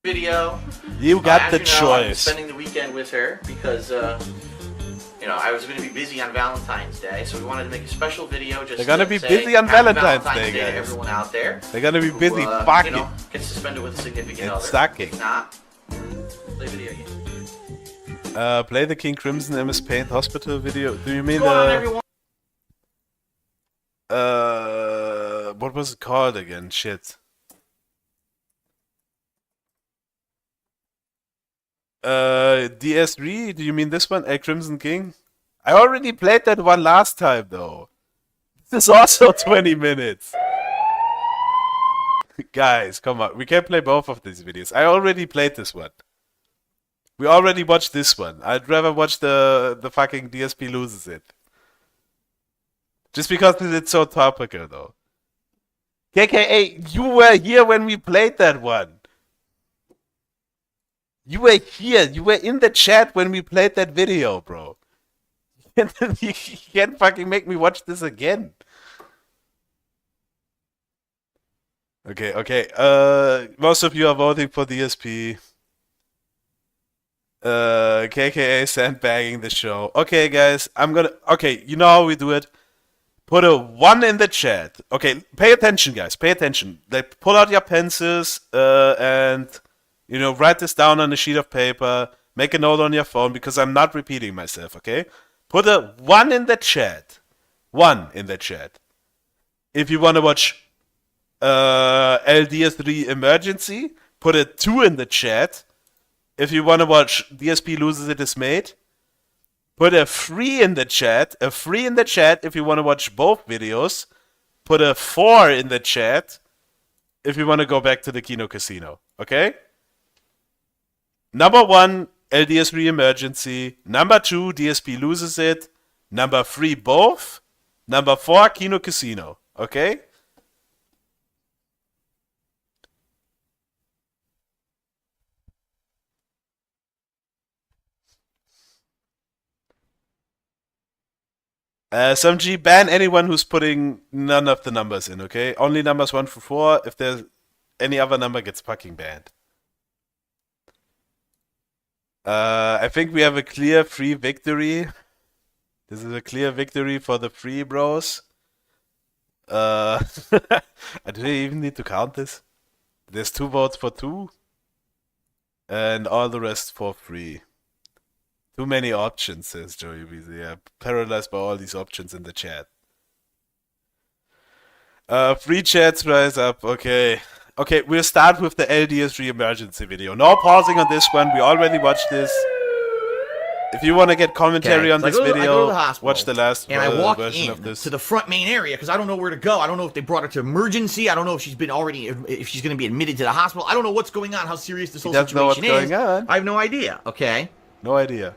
O: Video.
C: You got
O: as
C: the
O: you know, I'm
C: choice.
O: spending the weekend with her because you know, I was going to be busy on Valentine's Day, so we wanted to make a special video just
C: They're gonna
O: to
C: be
O: say
C: busy on
O: happy
C: Valentine's Day,
O: to
C: guys.
O: everyone out there.
C: They're gonna be
O: who,
C: busy
O: you
C: fucking.
O: know, gets to spend it with a significant
C: And
O: other.
C: sucking.
O: If not, play video game.
C: Play the King Crimson MS Paint Hospital video. Do you mean
O: What's going on, everyone?
C: what what was it called again? Shit. DS3? Do you mean this one? A Crimson King? I already played that one last time, though. This is also 20 minutes. Guys, come on. We can play both of these videos. I already played this one. We already watched this one. I'd rather watch the fucking DSP loses it. Just because it's so topical, though. KKA, you were here when we played that one. You were here. You were in the chat when we played that video, bro. You can't fucking make me watch this again. Okay. Most of you are voting for DSP. KKA sandbagging the show. Okay, guys, okay, you know how we do it. Put a 1 in the chat. Okay, pay attention, guys. Pay attention. Like, pull out your pencils and, write this down on a sheet of paper. Make a note on your phone because I'm not repeating myself, okay? Put a 1 in the chat. 1 in the chat. If you want to watch LDS3 Emergency, put a 2 in the chat. If you want to watch DSP Loses It Is Made, put a 3 in the chat. A 3 in the chat if you want to watch both videos. Put a 4 in the chat if you want to go back to the Kino Casino. Okay? Number 1, LDS3 Emergency. Number 2, DSP Loses It. Number 3, both. Number 4, Kino Casino. Okay? Some G, ban anyone who's putting none of the numbers in, okay? Only numbers 1 through 4. If there's any other number, gets fucking banned. I think we have a clear free victory. This is a clear victory for the free bros. Do they even need to count this? There's 2 votes for 2. And all the rest for free. Too many options, says Joey Weezy. Yeah, paralyzed by all these options in the chat. Free chats rise up. Okay, we'll start with the LDS3 emergency video. No pausing on this one. We already watched this. If you want to get commentary on this video, watch the last
Q: and I walk
C: version
Q: in
C: of this.
Q: to the front main area because I don't know where to go. I don't know if they brought her to emergency. I don't know if she's been already, if she's going to be admitted to the hospital. I don't know what's going on, how serious this whole situation is.
C: Going on.
Q: I have no idea. Okay.
C: No idea.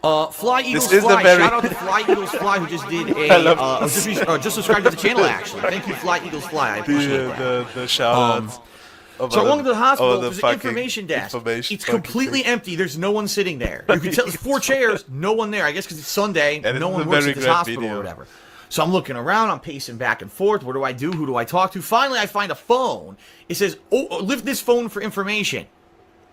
Q: Fly Eagles
C: This is
Q: Fly.
C: very-
Q: Shout out to Fly Eagles Fly who just did a just subscribed to the channel actually. Thank you, Fly Eagles Fly. I appreciate that.
C: The shout-outs.
Q: So I walk into the hospital,
C: the
Q: there's an
C: fucking
Q: information desk. It's
C: fucking
Q: completely empty. There's no one sitting there. You can tell there's 4 chairs, no one there. I guess because it's Sunday,
C: And
Q: no
C: it's
Q: one
C: a
Q: works
C: very
Q: at this
C: great
Q: hospital
C: video.
Q: or whatever. So I'm looking around, I'm pacing back and forth. What do I do? Who do I talk to? Finally, I find a phone. It says, "Oh, lift this phone for information."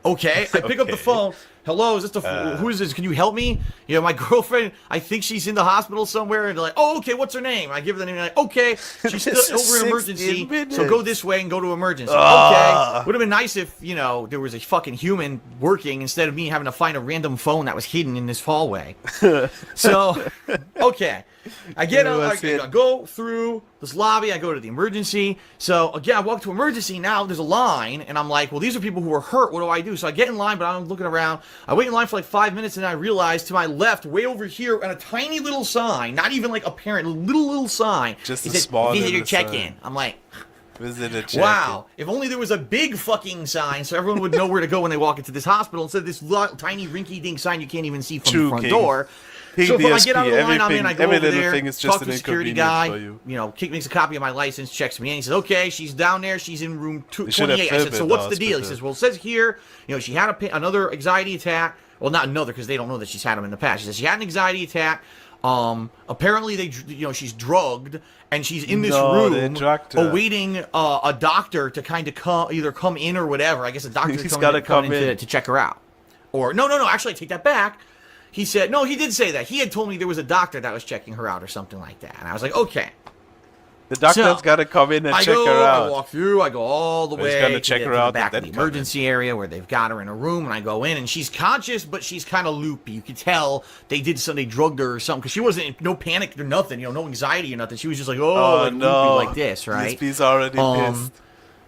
Q: Okay, I pick up the phone. Hello, is this the who is this? Can you help me? My girlfriend. I think she's in the hospital somewhere. And they're like, "Oh, okay. What's her name?" I give her the name. And like, "Okay, she's still
C: This is
Q: over in emergency.
C: 16
Q: So go this way and go to emergency."
C: Ah.
Q: Okay. Would have been nice if there was a fucking human working instead of me having to find a random phone that was hidden in this hallway. So, okay. I get I go through this lobby. I go to the emergency. So again, I walk to emergency. Now there's a line, and I'm like, well, these are people who are hurt. What do I do? So I get in line, but I'm looking around. I wait in line for like 5 minutes, and I realize to my left, way over here, on a tiny little sign, not even like apparent, little sign.
C: Just
Q: it
C: a
Q: says,
C: small
Q: visitor
C: little
Q: check-in.
C: sign.
Q: I'm like,
C: Visitor check-in.
Q: wow, if only there was a big fucking sign so everyone would know where to go when they walk into this hospital instead of this tiny rinky-dink sign you can't even see from the front
C: King.
Q: door.
C: King
Q: So when I
C: DSP,
Q: get out of the line, I'm in, I go
C: every
Q: over
C: little
Q: there,
C: thing is just
Q: talk to
C: an
Q: the security
C: inconvenience
Q: guy,
C: for you.
Q: Kik makes a copy of my license, checks me in, he says, okay, she's down there, she's in room
C: They should have
Q: 28. I said,
C: filmed
Q: so
C: it,
Q: what's
C: though,
Q: the deal? He
C: it's
Q: says, well, it says here, she had another anxiety attack. Well, not another, because they don't know that she's had them in the past. She says she had an anxiety attack. Apparently she's drugged, and she's in this
C: they
Q: room
C: drugged her.
Q: awaiting a doctor to kind of come in or whatever. I guess a doctor's
C: He's
Q: coming
C: gotta come
Q: in
C: in.
Q: to check her out. Or no, actually I take that back. He said, no, he did say that. He had told me there was a doctor that was checking her out or something like that. And I was like, okay.
C: The doctor's
Q: So,
C: got to come in and
Q: I
C: check
Q: go,
C: her out.
Q: I walk through. I go all the
C: But he's
Q: way
C: gonna
Q: to
C: check
Q: the,
C: her
Q: to the
C: out
Q: back
C: and
Q: of the
C: then come in.
Q: emergency area where they've got her in a room, and I go in, and she's conscious, but she's kind of loopy. You could tell they did something, they drugged her or something, because she wasn't no panic or nothing, no anxiety or nothing. She was just like, like
C: no.
Q: loopy like this, right?
C: DSP's already pissed.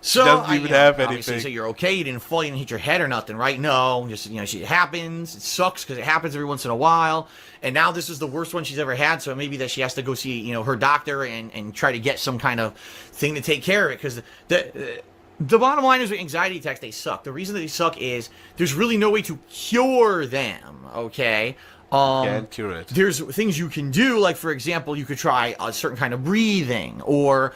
Q: So
C: She doesn't even have
Q: obviously,
C: anything.
Q: so you're okay. You didn't fall. You didn't hit your head or nothing, right? No, just it happens. It sucks because it happens every once in a while. And now this is the worst one she's ever had. So maybe that she has to go see her doctor and try to get some kind of thing to take care of it. Because the bottom line is with anxiety attacks, they suck. The reason that they suck is there's really no way to cure them. Okay.
C: Can't cure it.
Q: There's things you can do, like for example, you could try a certain kind of breathing, or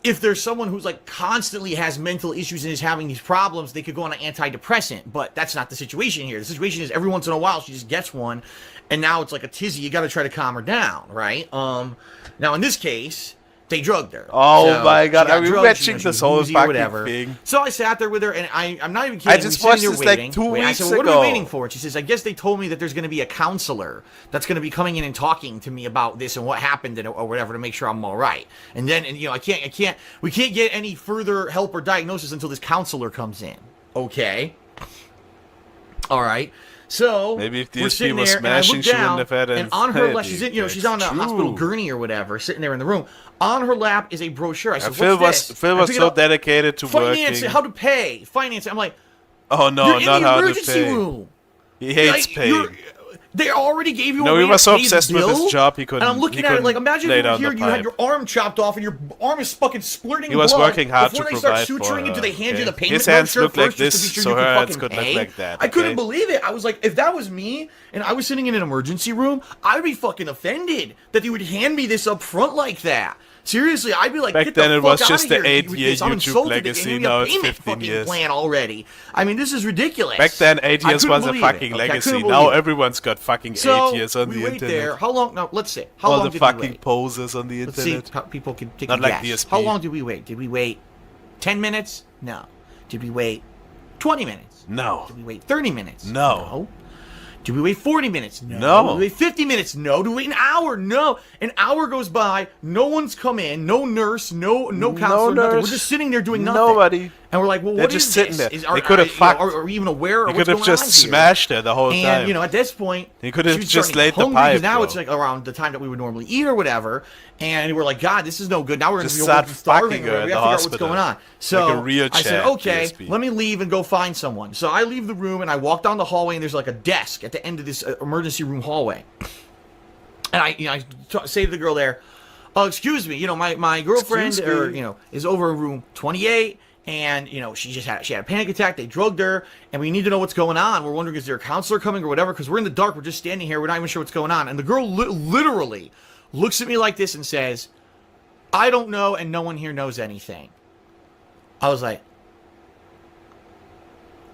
Q: if there's someone who's like constantly has mental issues and is having these problems, they could go on an antidepressant. But that's not the situation here. The situation is every once in a while she just gets one, and now it's like a tizzy. You got to try to calm her down, right? Now in this case, they drugged her.
C: Oh
Q: So
C: my god,
Q: she got
C: are we
Q: drugged,
C: watching
Q: she
C: this
Q: was
C: whole
Q: woozy or
C: fucking thing?
Q: So I sat there with her, and I'm not even kidding.
C: I just watched this like 2
Q: I
C: weeks
Q: said, well, what are
C: ago.
Q: we waiting for? And she says, I guess they told me that there's going to be a counselor that's going to be coming in and talking to me about this and what happened or whatever to make sure I'm all right. And then, we can't get any further help or diagnosis until this counselor comes in. Okay. All right. So
C: maybe if
Q: we're
C: DSP
Q: sitting
C: was
Q: there, and I
C: smashing,
Q: look
C: she wouldn't
Q: down,
C: have had
Q: and on her lap,
C: anxiety.
Q: she's on a hospital gurney or whatever, sitting there in the room. On her lap is a brochure. I said,
C: Phil
Q: what's this?
C: Phil
Q: I
C: was
Q: pick it
C: so
Q: up.
C: dedicated to
Q: Finance,
C: working.
Q: how to pay, finance. I'm like,
C: Oh no,
Q: you're in
C: not
Q: the
C: how to
Q: emergency
C: pay.
Q: room.
C: He hates
Q: Like,
C: paying.
Q: They already gave you a
C: No,
Q: way
C: he was
Q: to
C: so
Q: pay
C: obsessed
Q: the
C: with his
Q: bill,
C: job, he couldn't-
Q: And I'm looking
C: he
Q: at it
C: couldn't
Q: like, imagine
C: lay
Q: if you were
C: down
Q: here,
C: the
Q: you had
C: pipe.
Q: your arm chopped off, and your arm is fucking splurting
C: He was
Q: blood.
C: working hard
Q: Before
C: to
Q: they start
C: provide for
Q: suturing it, do they
C: her,
Q: hand you
C: okay?
Q: the payment
C: His hands
Q: brochure
C: look like
Q: first just to
C: this,
Q: be sure
C: so
Q: you
C: her
Q: can
C: hands
Q: fucking
C: could look
Q: pay?
C: like that,
Q: I couldn't
C: okay?
Q: believe it. I was like, if that was me and I was sitting in an emergency room, I'd be fucking offended that they would hand me this up front like that. Seriously, I'd be like,
C: Back
Q: get
C: then
Q: the
C: it
Q: fuck
C: was
Q: outta
C: just the
Q: here
C: 8-year
Q: with this. I'm
C: YouTube
Q: insulted that they
C: legacy,
Q: gave me a
C: now it's
Q: payment
C: 15
Q: fucking
C: years.
Q: plan already. I mean, this is ridiculous.
C: Back then, 8
Q: I
C: years
Q: couldn't
C: was a
Q: believe it,
C: fucking
Q: okay? I
C: legacy.
Q: couldn't
C: Now
Q: believe it.
C: everyone's got fucking
Q: So
C: 8 years on
Q: we
C: the
Q: wait
C: internet.
Q: there. How long? Now let's see. How
C: All
Q: long
C: the
Q: did we
C: fucking
Q: wait?
C: poses on the
Q: Let's see
C: internet.
Q: how people can take
C: Not
Q: a
C: like
Q: guess.
C: DSP.
Q: How long did we wait? Did we wait 10 minutes? No. Did we wait 20 minutes?
C: No.
Q: Did we wait 30 minutes?
C: No.
Q: Did we wait 40 minutes?
C: No.
Q: Did we wait 50 minutes? No. Did we wait an hour? No. An hour goes by. No one's come in. No nurse. No counselor. Nothing. We're
C: nurse,
Q: just sitting there doing nothing.
C: Nobody.
Q: And we're like, well,
C: They're
Q: what
C: just
Q: is
C: sitting
Q: this?
C: there.
Q: Is,
C: They could have fucked.
Q: Are we even aware of
C: He
Q: what's
C: could
Q: going
C: have
Q: on
C: just
Q: here?
C: smashed her the whole
Q: And
C: time.
Q: at this point,
C: He could have
Q: she was
C: just
Q: starting to
C: laid
Q: get
C: the
Q: hungry, 'cause
C: pipe,
Q: now
C: bro.
Q: it's like around the time that we would normally eat or whatever, and we're like, God, this is no good. Now we're
C: Just
Q: gonna
C: start
Q: be starving.
C: fucking
Q: Or
C: her
Q: whatever.
C: in
Q: We
C: the
Q: have to figure out what's
C: hospital.
Q: going on. So
C: Like a real
Q: I said,
C: champ,
Q: okay,
C: DSP.
Q: let me leave and go find someone. So I leave the room and I walk down the hallway, and there's like a desk at the end of this emergency room hallway. And I say to the girl there, "Oh, excuse me, my girlfriend
C: Excuse me.
Q: is over in room 28, and she had a panic attack. They drugged her, and we need to know what's going on. We're wondering, is there a counselor coming or whatever? Because we're in the dark. We're just standing here. We're not even sure what's going on." And the girl literally looks at me like this and says, "I don't know, and no one here knows anything." I was like,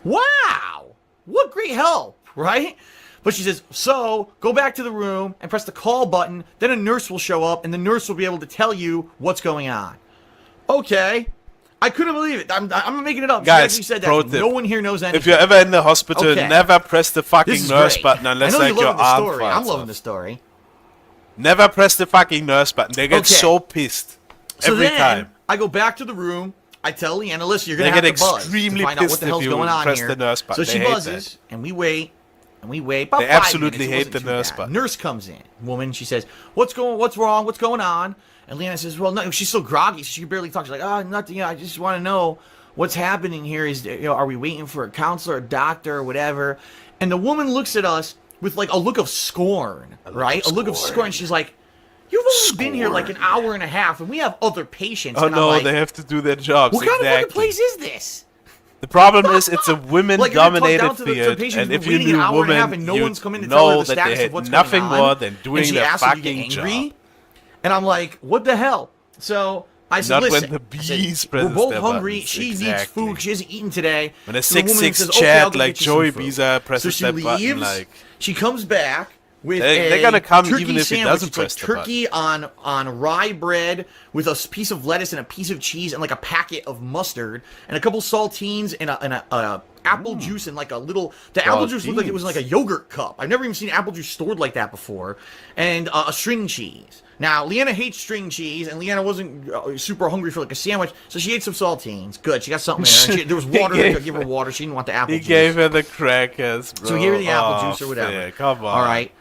Q: "Wow, what great help, right?" But she says, so go back to the room and press the call button. Then a nurse will show up, and the nurse will be able to tell you what's going on. Okay. I couldn't believe it. I'm making it up. She
C: Guys,
Q: actually said that.
C: pro tip.
Q: No one here knows anything.
C: If you're ever in the hospital,
Q: Okay.
C: never press the
Q: This
C: fucking
Q: is
C: nurse
Q: great.
C: button unless
Q: I know
C: like
Q: you're
C: your
Q: loving the
C: arm
Q: story.
C: falls
Q: I'm loving
C: off.
Q: the story.
C: Never press the fucking nurse button. They get
Q: Okay.
C: so pissed
Q: So
C: every
Q: then,
C: time.
Q: I go back to the room. I tell Leanna, listen, you're
C: They
Q: going to have
C: get
Q: to buzz to
C: extremely
Q: find out what
C: pissed
Q: the
C: if
Q: hell's
C: you
Q: going on
C: press
Q: here.
C: the nurse button.
Q: So she
C: They hate
Q: buzzes, and we wait. And we wait. About
C: They
Q: 5
C: absolutely
Q: minutes. It
C: hate
Q: wasn't
C: the
Q: too
C: nurse
Q: bad.
C: button.
Q: Nurse comes in. Woman, she says, what's wrong? What's going on? And Leanna says, well, no, she's so groggy. She can barely talk. She's like, oh, nothing. I just want to know what's happening here. Are we waiting for a counselor, a doctor, or whatever? And the woman looks at us with like a look of scorn, right? A look of scorn. She's like, you've only been here like an hour and a half, and we have other patients.
C: Oh
Q: And I'm
C: no,
Q: like,
C: they have to do their jobs.
Q: what kind of
C: exactly.
Q: fucking place is this?
C: The problem is it's a women-dominated
Q: down to the
C: field,
Q: patients
C: and
Q: who've
C: if
Q: been
C: you
Q: waiting an
C: knew
Q: hour and a half
C: women,
Q: and no
C: you
Q: one's come in to tell her
C: know
Q: the
C: that
Q: status
C: they had
Q: of what's
C: nothing
Q: going on.
C: more than
Q: And
C: doing
Q: she
C: their
Q: asks if you get
C: fucking
Q: angry.
C: job.
Q: And I'm like, what the hell? So I said,
C: Not when
Q: listen,
C: the
Q: I said,
C: bees
Q: we're
C: press
Q: both
C: their
Q: hungry.
C: buttons,
Q: She needs
C: exactly.
Q: food. She hasn't eaten today.
C: When a
Q: So the woman
C: 6'6"
Q: says, okay, I'll
C: Chad
Q: go
C: like
Q: get you some
C: Joey
Q: food.
C: Beezer presses
Q: so she
C: that
Q: leaves.
C: button, like
Q: She comes back with
C: they're gonna come
Q: turkey
C: even if he
Q: sandwich.
C: doesn't
Q: It's like
C: press the button.
Q: turkey on rye bread with a piece of lettuce and a piece of cheese and like a packet of mustard and a couple saltines and apple juice in like a little. The apple juice looked like it was like a yogurt cup. I've never even seen apple juice stored like that before, and a string cheese. Now, Leanna hates string cheese, and Leanna wasn't super hungry for like a sandwich, so she ate some saltines. Good, she got something in there. There was water. I give her water. She didn't want the apple juice.
C: He gave her the crackers, bro.
Q: So he gave her the apple juice or whatever.
C: Fair. Come on.
Q: All right.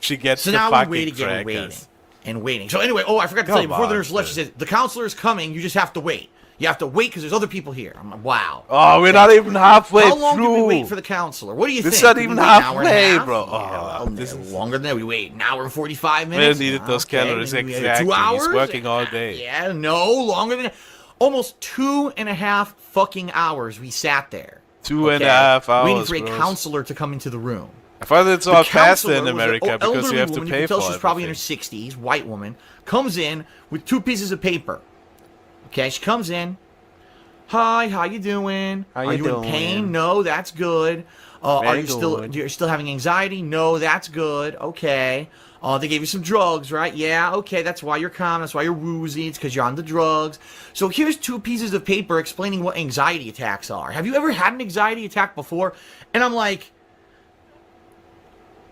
C: She gets
Q: so
C: the
Q: now
C: fucking
Q: we wait again,
C: crackers.
Q: waiting and waiting. So anyway, I forgot to tell you before the nurse left. She said the counselor is coming. You just have to wait. You have to wait because there's other people here. I'm like, wow.
C: Oh, we're not even halfway
Q: How long
C: through.
Q: do we wait for the counselor? What do you
C: This
Q: think?
C: is not
Q: Do we
C: even
Q: wait an hour and a
C: halfway,
Q: half?
C: bro.
Q: Yeah, this is longer than that. We wait an hour and 45
C: We
Q: minutes.
C: needed those calories
Q: maybe we had
C: exactly.
Q: 2 hours.
C: He's working all day.
Q: Yeah, no, longer than almost 2.5 fucking hours we sat there.
C: 2.5 hours,
Q: waiting for a
C: bros.
Q: counselor to come into the room.
C: I thought it's
Q: The
C: all faster
Q: counselor
C: in
Q: was an
C: America because you
Q: elderly
C: have to
Q: woman,
C: pay
Q: you can tell
C: for
Q: she's probably in her
C: everything.
Q: 60s, white woman, comes in with 2 pieces of paper. Okay, she comes in. Hi, how you doing?
C: How
Q: Are
C: you
Q: you in pain? No, that's good. Are
C: Very
Q: you still
C: good.
Q: you're still having anxiety? No, that's good. Okay. They gave you some drugs, right? Yeah, okay, that's why you're calm. That's why you're woozy. It's because you're on the drugs. So here's 2 pieces of paper explaining what anxiety attacks are. Have you ever had an anxiety attack before? And I'm like,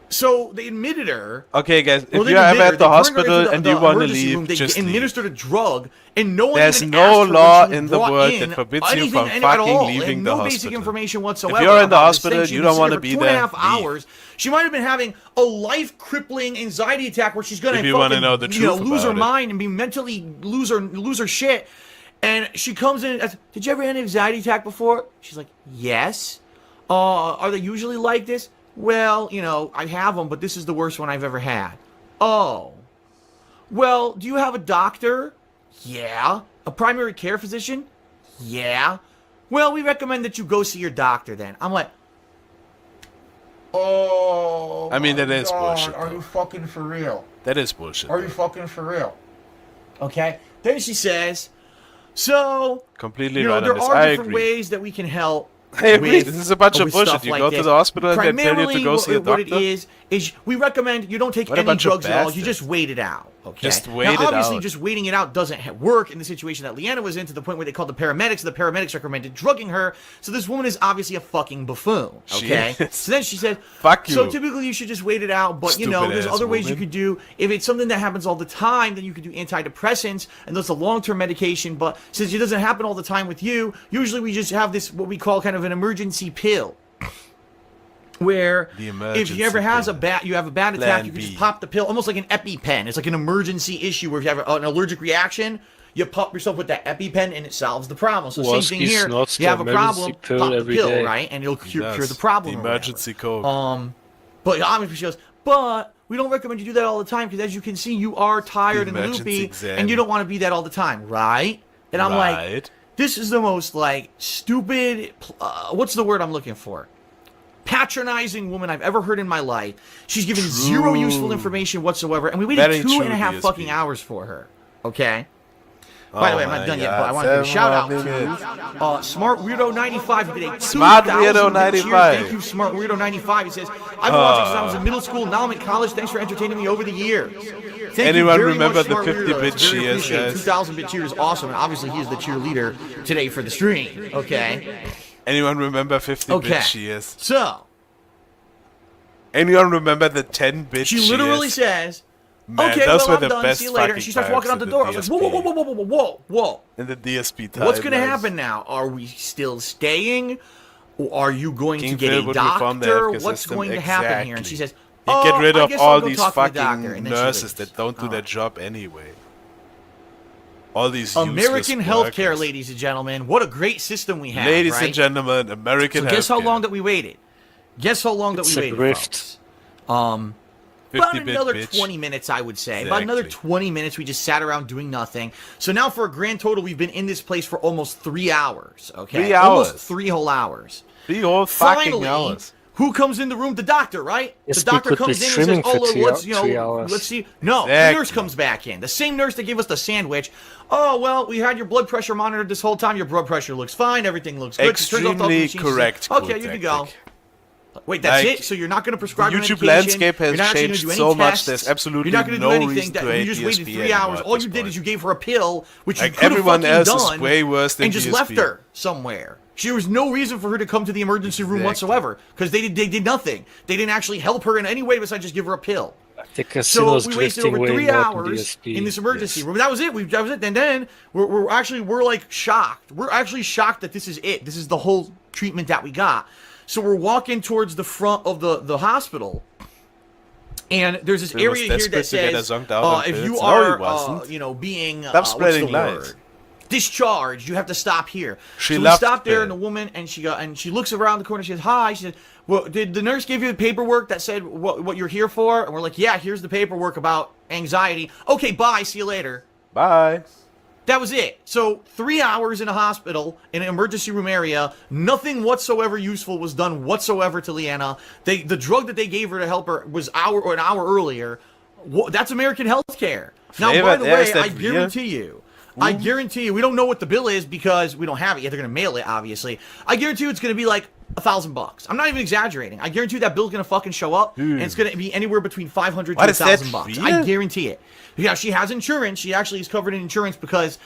Q: so they admitted her.
C: Okay, guys,
Q: Well,
C: if
Q: they
C: you're
Q: admitted
C: ever
Q: her,
C: at the
Q: they bring her
C: hospital
Q: into
C: and you want to
Q: emergency
C: leave,
Q: room, they
C: just leave.
Q: administered a drug, and no one
C: There's
Q: even
C: no
Q: asked her
C: law
Q: when she was
C: in the
Q: brought
C: world
Q: in
C: that forbids you
Q: anything
C: from
Q: at
C: fucking
Q: all,
C: leaving
Q: and
C: the
Q: no basic
C: hospital.
Q: information whatsoever.
C: If you're in the
Q: about this
C: hospital,
Q: thing. She
C: you
Q: was
C: don't
Q: sitting
C: wanna
Q: there
C: be
Q: for
C: there,
Q: 2.5
C: leave.
Q: hours. She might have been having a life-crippling anxiety attack where she's gonna
C: If you wanna
Q: fucking,
C: know the truth
Q: lose her
C: about it.
Q: mind and be mentally lose her shit. And she comes in and asks, did you ever have an anxiety attack before? She's like, yes. Are they usually like this? Well, I have them, but this is the worst one I've ever had. Oh. Well, do you have a doctor? Yeah. A primary care physician? Yeah. Well, we recommend that you go see your doctor then. I'm like, oh.
C: I mean, that is bullshit.
Q: Are you fucking for real?
C: That is bullshit.
Q: Are you fucking for real? Okay. Then she says, so,
C: Completely right
Q: there
C: on this.
Q: are
C: I
Q: different
C: agree.
Q: ways that we can help.
C: I agree.
Q: with-
C: This is a bunch of
Q: with
C: bullshit.
Q: stuff
C: You
Q: like
C: go to
Q: this.
C: the hospital and they tell you to
Q: Primarily,
C: go see a
Q: what it
C: doctor?
Q: is we recommend you don't take
C: What a
Q: any
C: bunch of
Q: drugs at all. You
C: bastards.
Q: just wait it out. Okay.
C: Just wait
Q: now,
C: it
Q: obviously,
C: out.
Q: just waiting it out doesn't work in the situation that Leanna was in, to the point where they called the paramedics. The paramedics recommended drugging her. So this woman is obviously a fucking buffoon.
C: She
Q: Okay.
C: is.
Q: So then she said,
C: Fuck
Q: So
C: you.
Q: typically you should just wait it out. But there's
C: Stupid-ass
Q: other ways you
C: woman.
Q: could do. If it's something that happens all the time, then you could do antidepressants, and that's a long-term medication. But since it doesn't happen all the time with you, usually we just have this what we call kind of an emergency pill. Where
C: The
Q: if you ever
C: emergency
Q: you have a bad attack,
C: Plan
Q: you can
C: B.
Q: just pop the pill, almost like an EpiPen. It's like an emergency issue where if you have an allergic reaction, you pop yourself with that EpiPen and it solves the problem. So same thing
K: Woski's
Q: here.
K: not
Q: You have a
K: the
Q: problem,
K: emergency pill
Q: pop the
K: every
Q: pill,
K: day.
Q: right, and it'll cure
C: Yes.
Q: the problem.
C: The
Q: or whatever.
C: emergency code.
Q: But obviously she goes, but we don't recommend you do that all the time because as you can see, you are tired and
C: Emergency
Q: loopy,
C: exam.
Q: and you don't want to be that all the time, right? And I'm like,
C: Right.
Q: this is the most stupid. What's the word I'm looking for? Patronizing woman I've ever heard in my life. She's given zero useful information whatsoever, and we waited
C: Very
Q: 2.5
C: true,
Q: fucking
C: DSP.
Q: hours for her. Okay. By the
C: Oh
Q: way, I'm not
C: my
Q: done yet,
C: God.
Q: but I want to give a
C: 7
Q: shout out
C: more minutes.
Q: to Smart Weirdo 95 who did a
C: Smart
Q: 2,000
C: Weirdo
Q: cheers.
C: 95.
Q: Thank you, Smart Weirdo 95. He says, I've been watching since I was in middle school. Now I'm in college. Thanks for entertaining me over the years. Thank you
C: Anyone
Q: very
C: remember
Q: much,
C: the
Q: Smart
C: 50
Q: Weirdo.
C: bit
Q: It's very
C: cheers,
Q: appreciated.
C: guys?
Q: 2,000 bit cheer is awesome, and obviously he is the cheerleader today for the stream. Okay.
C: Anyone remember 50-bit
Q: Okay.
C: cheers?
Q: So
C: Anyone remember the 10-bit
Q: she
C: cheers?
Q: literally says,
C: Man,
Q: okay,
C: those
Q: well,
C: were
Q: I'm
C: the
Q: done.
C: best
Q: See you later.
C: fucking
Q: And she starts
C: times
Q: walking out
C: in
Q: the
C: the
Q: door. I was like, whoa, whoa,
C: DSP.
Q: whoa, whoa, whoa, whoa, whoa, whoa.
C: In the DSP time.
Q: What's going to happen now? Are we still staying? Or are you going to
C: King
Q: get
C: Phil
Q: a
C: would reform the
Q: doctor?
C: healthcare
Q: What's
C: system.
Q: going to happen here? And she says,
C: You
Q: oh,
C: get rid
Q: I
C: of
Q: guess I'll
C: all
Q: go
C: these
Q: talk to the doctor.
C: fucking
Q: And then she
C: nurses
Q: leaves.
C: that don't do
Q: All
C: their
Q: right.
C: job anyway. All these
Q: American
C: useless
Q: healthcare,
C: workers.
Q: ladies and gentlemen. What a great system we have.
C: Ladies
Q: right?
C: and gentlemen, American
Q: So guess how
C: healthcare.
Q: long that we waited? Guess how long that
K: It's
Q: we
K: a
Q: waited,
K: grift.
Q: folks? About
C: 50-bit
Q: another
C: bitch.
Q: 20 minutes, I would say. About another
C: Exactly.
Q: 20 minutes, we just sat around doing nothing. So now for a grand total, we've been in this place for almost 3 hours. Okay,
C: 3 hours.
Q: Almost 3 whole hours.
C: 3 whole fucking
Q: Finally,
C: hours.
Q: who comes in the room? The doctor, right?
K: Yes,
Q: the
K: we
Q: doctor
K: could be
Q: comes in and
K: streaming
Q: says,
K: for
Q: "Oh, let's
K: 3 hours.
Q: let's see." No, the
C: Exactly.
Q: nurse comes back in. The same nurse that gave us the sandwich. Oh well, we had your blood pressure monitored this whole time. Your blood pressure looks fine. Everything looks good. She turns off all the
C: Extremely
Q: machines. She says,
C: correct.
Q: Okay,
C: cool
Q: you can go.
C: tactic.
Q: Wait, that's
C: Like,
Q: it? So you're not going to prescribe
C: the
Q: your
C: YouTube
Q: medication?
C: landscape has
Q: You're not actually gonna
C: changed
Q: do any
C: so much.
Q: tests?
C: There's absolutely
Q: You're not gonna
C: no
Q: do anything.
C: reason to
Q: You just
C: hate
Q: waited
C: DSP
Q: 3 hours.
C: anymore at
Q: All
C: this
Q: you did
C: point.
Q: is you gave her a pill, which you
C: Like,
Q: could have
C: everyone
Q: fucking
C: else
Q: done,
C: is way worse than
Q: and just
C: DSP.
Q: left her somewhere. There was no reason for her to come to the emergency room whatsoever because they did nothing. They didn't actually help her in any way besides just give her a pill.
K: The
Q: So
K: casino's
Q: we wasted
K: drifting
Q: over
K: way
Q: 3
K: more than
Q: hours
K: DSP.
Q: in this emergency room. That was it. That was it. And then we're like shocked. We're actually shocked that this is it. This is the whole treatment that we got. So we're walking towards the front of the hospital. And there's this
C: He was
Q: area here
C: desperate
Q: that
C: to get
Q: says,
C: zonked out on
Q: if
C: pills.
Q: you
C: No, he
Q: are,
C: wasn't.
Q: being,
C: Stop
Q: what's
C: spreading
Q: the
C: lies.
Q: word? Discharged, you have to stop here.
C: She
Q: so we
C: left
Q: stopped there,
C: there.
Q: and the woman, and she looks around the corner. She says, "Hi." She said, "Well, did the nurse give you the paperwork that said what you're here for?" And we're like, "Yeah, here's the paperwork about anxiety." Okay, bye. See you later.
C: Bye.
Q: That was it. So 3 hours in a hospital, in an emergency room area, nothing whatsoever useful was done whatsoever to Leanna. The drug that they gave her to help her was an hour earlier. That's American healthcare. Now, by
C: Flavor,
Q: the
C: yeah,
Q: way,
C: is that
Q: I guarantee you, we don't know what the bill is because we don't have it yet. They're going to mail it, obviously. I guarantee you it's going to be like $1,000. I'm not even exaggerating. I guarantee you that bill's going to fucking show up, and it's going to be anywhere between $500 to
C: What, is that
Q: $1,000.
C: real?
Q: I guarantee it. Yeah, she has insurance. She actually is covered in insurance because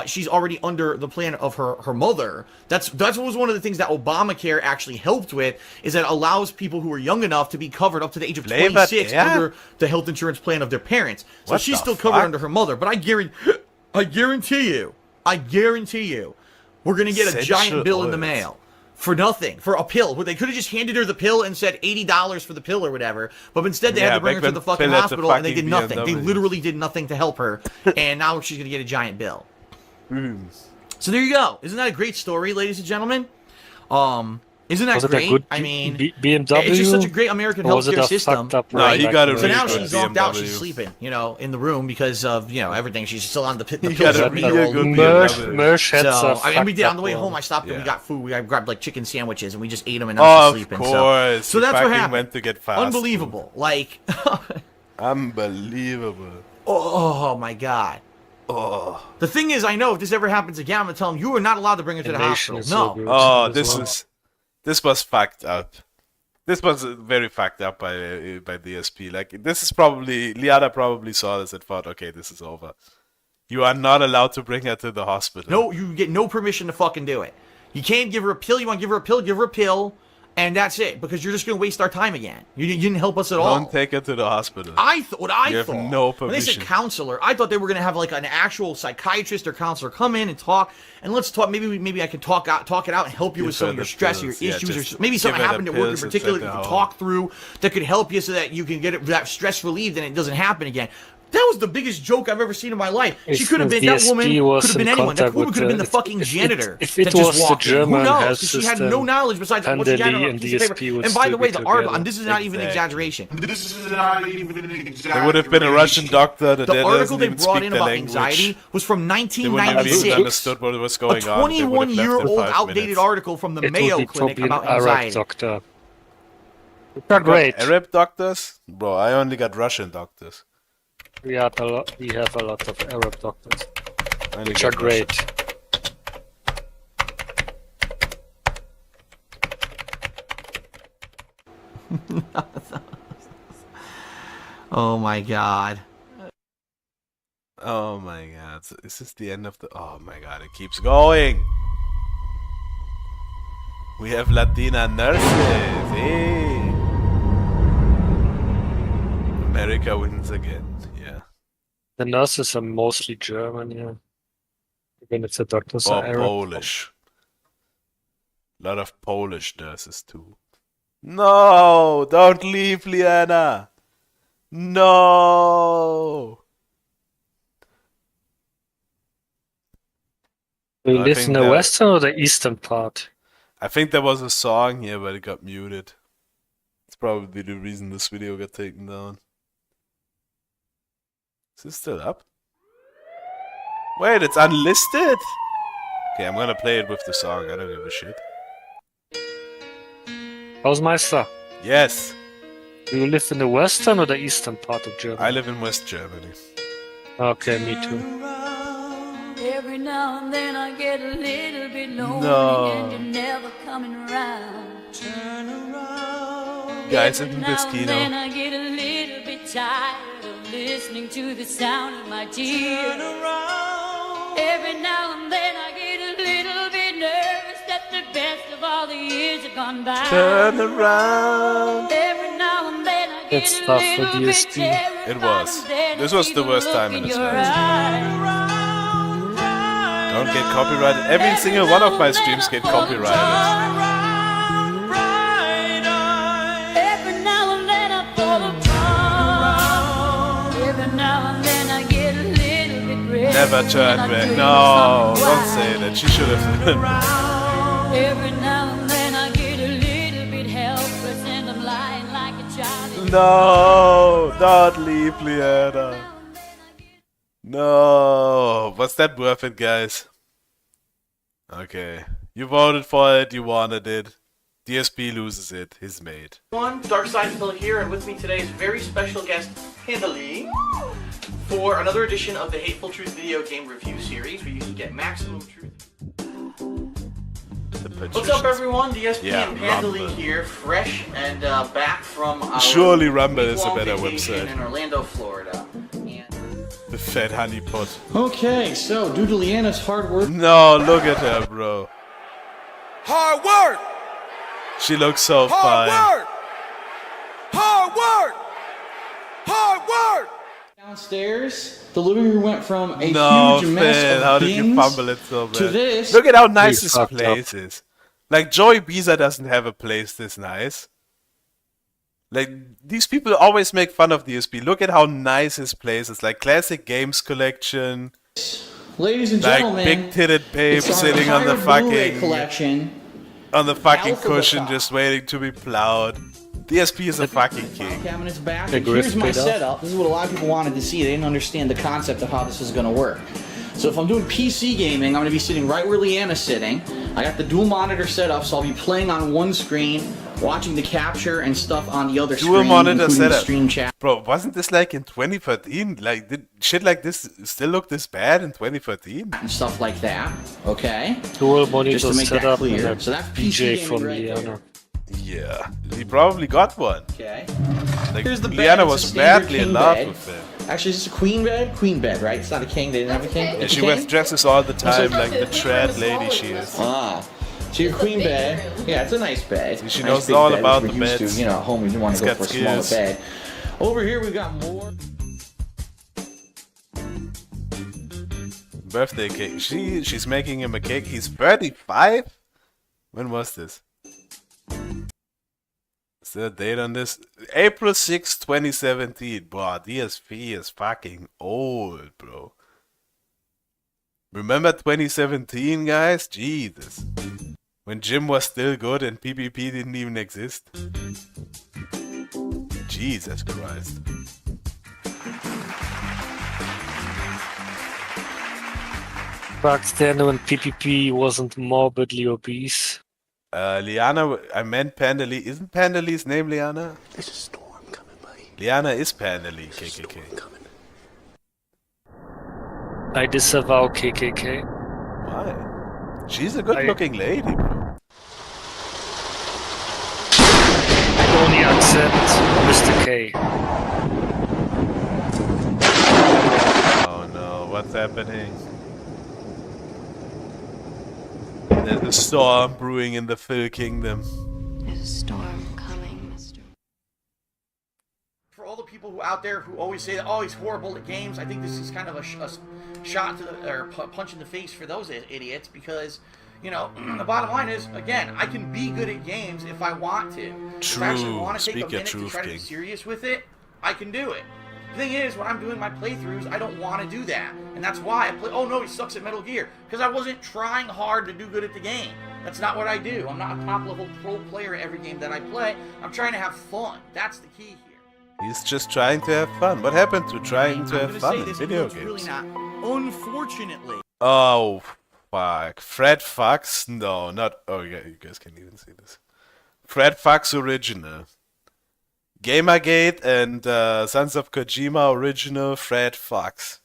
Q: she's already under the plan of her mother. That was one of the things that Obamacare actually helped with, is that it allows people who are young enough to be covered up to the age of 26
C: yeah.
Q: under the health insurance plan of their parents. So
C: What
Q: she's
C: the
Q: still covered
C: fuck?
Q: under her mother. But I guarantee you, we're gonna get a
C: Essential
Q: giant bill in the
C: oils.
Q: mail. For nothing. For a pill. They could have just handed her the pill and said $80 for the pill or whatever. But instead they had
C: Yeah,
Q: to bring her
C: back
Q: to the
C: when
Q: fucking
C: Phil had the
Q: hospital and they
C: fucking
Q: did nothing. They
C: BMWs.
Q: literally did nothing to help her. And now she's going to get a giant bill.
C: Mm.
Q: So there you go. Isn't that a great story, ladies and gentlemen? Isn't that
K: Was it a
Q: great?
K: good
Q: I mean,
K: BMW?
Q: it's just such a great American
K: Or was it
Q: healthcare
K: a
Q: system.
K: fucked up
C: No,
K: one
C: he
K: like
C: got a
K: the-
Q: So now
C: really
Q: she's
C: good
Q: zonked out.
C: BMW.
Q: She's sleeping, in the room because of, everything. She's still on the
C: He
Q: pills
C: got a
Q: every
C: really
Q: year old.
C: good
K: Mersh
C: BMW.
K: had
Q: So,
K: some
Q: and we did on
K: fucked
Q: the way
K: up
Q: home.
K: one.
Q: I stopped and we
C: Yeah.
Q: got food. I grabbed like chicken sandwiches and we just ate them and now she's
C: Of
Q: sleeping.
C: course.
Q: So
C: he
Q: that's what
C: fucking
Q: happened.
C: went to get fast
Q: Unbelievable. Like,
C: Unbelievable.
Q: oh my god.
C: Oh.
Q: The thing is, I know if this ever happens again, I'm gonna tell them you are not allowed to bring her to the
K: nation
Q: hospital.
K: is so
Q: No.
K: good.
C: Oh,
K: As
C: this was fucked up. This was very fucked up by DSP. Like, this is probably Liana probably saw this and thought, okay, this is over. You are not allowed to bring her to the hospital.
Q: No, you get no permission to fucking do it. You can't give her a pill. You want to give her a pill, give her a pill, and that's it. Because you're just gonna waste our time again. You didn't help us at all.
C: Don't take her to the hospital.
Q: I thought what I
C: You have
Q: thought
C: no
Q: when they said
C: permission.
Q: counselor, I thought they were gonna have like an actual psychiatrist or counselor come in and talk, and let's talk. Maybe I can talk it out and help you
C: Give
Q: with some
C: her
Q: of your
C: the
Q: stress or
C: pills.
Q: your
C: Yeah,
Q: issues,
C: just
Q: or maybe
C: give
Q: something
C: her the
Q: happened at work in
C: pills and
Q: particular that
C: send
Q: you
C: her
Q: can
C: home.
Q: talk through that could help you so that you can get that stress relieved and it doesn't happen again. That was the biggest joke I've ever seen in my life. She
K: If
Q: could have been that
K: DSP
Q: woman.
K: was
Q: Could have been
K: in
Q: anyone. That
K: contact
Q: woman
K: with
Q: could have been
K: the-
Q: the fucking janitor.
K: if it
Q: that just
K: was the
Q: walked in. Who
K: German
Q: knows?
K: health
Q: 'Cause she had
K: system,
Q: no knowledge besides what she had on
K: Pandeli
Q: a
K: and
Q: piece of paper.
K: DSP would
Q: And by
K: still
Q: the way,
K: be
Q: the article.
K: together.
Q: And this is not even an
C: Exactly.
Q: exaggeration.
E: This is not even an exaggeration.
C: There would have been a Russian doctor that
Q: The article
C: doesn't
Q: they
C: even
Q: brought
C: speak
Q: in
C: the
Q: about
C: language.
Q: anxiety was from
C: They wouldn't have even
Q: 1996.
C: understood what was going
Q: A
C: on. They would have left in
Q: 21-year-old
C: 5
Q: outdated
C: minutes.
Q: article from the
K: It would
Q: Mayo
K: be
Q: Clinic
K: probably an
Q: about
K: Arab
Q: anxiety.
K: doctor.
C: You
K: They're
C: got
K: great.
C: Arab doctors? Bro, I only got Russian doctors.
K: We have a lot of Arab doctors,
C: I only
K: which are
C: got Russian.
K: great.
Q: Oh my god.
C: Oh my god. So is this the end of the... Oh my god, it keeps going. We have Latina nurses. Hey. America wins again. Yeah.
K: The nurses are mostly German, yeah. Even if the doctors
C: Or
K: are Arab.
C: Polish. A lot of Polish nurses too. No! Don't leave, Liana! No!
K: Do you
C: I
K: live
C: think
K: in the
C: that-
K: western or the eastern part?
C: I think there was a song here, but it got muted. It's probably the reason this video got taken down. Is this still up? Wait, it's unlisted? Okay, I'm gonna play it with the song. I don't give a shit.
K: Hausmeister,
C: Yes,
K: do you live in the western or the eastern part of Germany?
C: I live in West Germany.
K: Okay, me too.
P: Every now and then I get a little bit lonely
C: No.
P: and you're never coming around. Turn around.
C: guys in this
P: Then
C: kino.
P: I get a little bit tired of listening to the sound of my tears. Every now and then I get a little bit nervous that the best of all the years have gone by.
C: Turn around.
P: Every now and then I get
K: That's
P: a
K: tough for
P: little bit
K: DSP.
P: terrified.
C: It was. This was the worst time in this match. Don't get copyrighted. Every single one of my streams get copyrighted.
P: Every now and then I fall apart. Every now and then I get a little bit red.
C: Never turn back. No, don't say that. She should have.
P: Every now and then I get a little bit helpless and I'm lying like a child.
C: No, don't leave, Liana. No, was that worth it, guys? Okay, you voted for it, you wanted it. DSP loses it, his mate.
O: Everyone, Darkside Phil here, and with me today is very special guest Panda Lee for another edition of the Hateful Truth video game review series, where you can get maximum truth. What's up, everyone? DSP and Panda Lee here, fresh and back from our
C: Surely Rumble is a
O: week-long
C: better
O: vacation
C: website.
O: in Orlando, Florida.
C: The fat honeypot.
R: Okay, so due to Leanna's hard work.
C: No, look at her, bro.
R: Hard work!
C: She looks so
R: Hard
C: fine.
R: work! Hard work! Hard work! Downstairs, the living room went from a
C: No,
R: huge mess
C: Finn,
R: of
C: how did you
R: bins
C: fumble it so bad?
R: to this.
C: Look at how nice
R: You
C: this
R: fucked
C: place
R: up.
C: is. Like, Joey Beezer doesn't have a place this nice. Like, these people always make fun of DSP. Look at how nice his place is. Like, classic games collection.
R: Ladies and
C: like,
R: gentlemen,
C: big-titted babe
R: it's our
C: sitting on the
R: entire Blu-ray
C: fucking...
R: collection.
C: On the fucking
R: Alpha
C: cushion,
R: Beta.
C: just waiting to be plowed. DSP is a fucking king.
R: Cabinet's back.
C: The
R: And here's my
C: grist paid off.
R: setup. This is what a lot of people wanted to see. They didn't understand the concept of how this is going to work. So if I'm doing PC gaming, I'm going to be sitting right where Leanna's sitting. I got the dual monitor set up, so I'll be playing on one screen, watching the capture and stuff on the other
C: Dual
R: screen,
C: monitor
R: including the
C: setup.
R: stream chat.
C: Bro, wasn't this like in 2013? Like, did shit like this still look this bad in 2013?
R: And stuff like that, okay?
K: Dual monitor
R: Just to make that
K: setup
R: clear.
K: and a
R: So that's
K: DJ
R: PC gaming
K: from
R: right there.
K: Liana.
C: Yeah, he probably got one.
R: Okay.
C: Like,
R: Here's the bed.
C: Liana
R: It's a
C: was
R: standard
C: badly in
R: king
C: love
R: bed.
C: with him.
R: Actually, is this a queen bed? Queen bed, right? It's not a king. They didn't have a king.
C: Yeah,
R: It's a
C: she
R: king?
C: wears dresses all the time,
R: So-
C: like the trad lady she is.
R: Ah. So your queen bed, yeah, it's a nice bed.
C: She
R: Nice
C: knows
R: big
C: all
R: bed,
C: about
R: which
C: the
R: we're used
C: beds.
R: To. You know, at home we didn't want
C: She's
R: to go
C: got
R: for a smaller
C: skills.
R: bed. Over here we've got more.
C: Birthday cake. She's making him a cake. He's 35? When was this? Is there a date on this? April 6, 2017. Bro, DSP is fucking old, bro. Remember 2017, guys? Jesus. When Jim was still good and PvP didn't even exist. Jesus Christ.
K: Back then when PPP wasn't morbidly obese.
C: Liana, I meant Panda Lee. Isn't Panda Lee's name Liana?
R: There's a storm coming, buddy.
C: Liana is Panda Lee, KKK.
K: I disavow KKK.
C: Why? She's a good looking lady, bro.
K: I only accept Mr. K.
C: Oh no, what's happening? There's a storm brewing in the Phil Kingdom.
P: There's a storm coming, Mr.
Q: For all the people who out there who always say that, oh, he's horrible at games, I think this is kind of a shot to the, or punch in the face for those idiots, because, you know, the bottom line is, again, I can be good at games if I want to. If I actually
C: True.
Q: want to take a
C: Speak your
Q: minute to
C: truth,
Q: try to be
C: King.
Q: serious with it, I can do it. The thing is, when I'm doing my playthroughs, I don't want to do that. And that's why I play, oh no, he sucks at Metal Gear. Because I wasn't trying hard to do good at the game. That's not what I do. I'm not a top level pro player at every game that I play. I'm trying to have fun. That's the key here.
C: He's just trying to have fun. What happened to trying to
Q: I'm
C: have
Q: gonna
C: fun
Q: say
C: in
Q: this,
C: video
Q: it's really
C: games?
Q: not. Unfortunately.
C: Oh, fuck. Fred Fox? No, not... Oh, yeah, you guys can't even see this. Fred Fox Original. Gamergate and Sons of Kojima Original Fred Fox.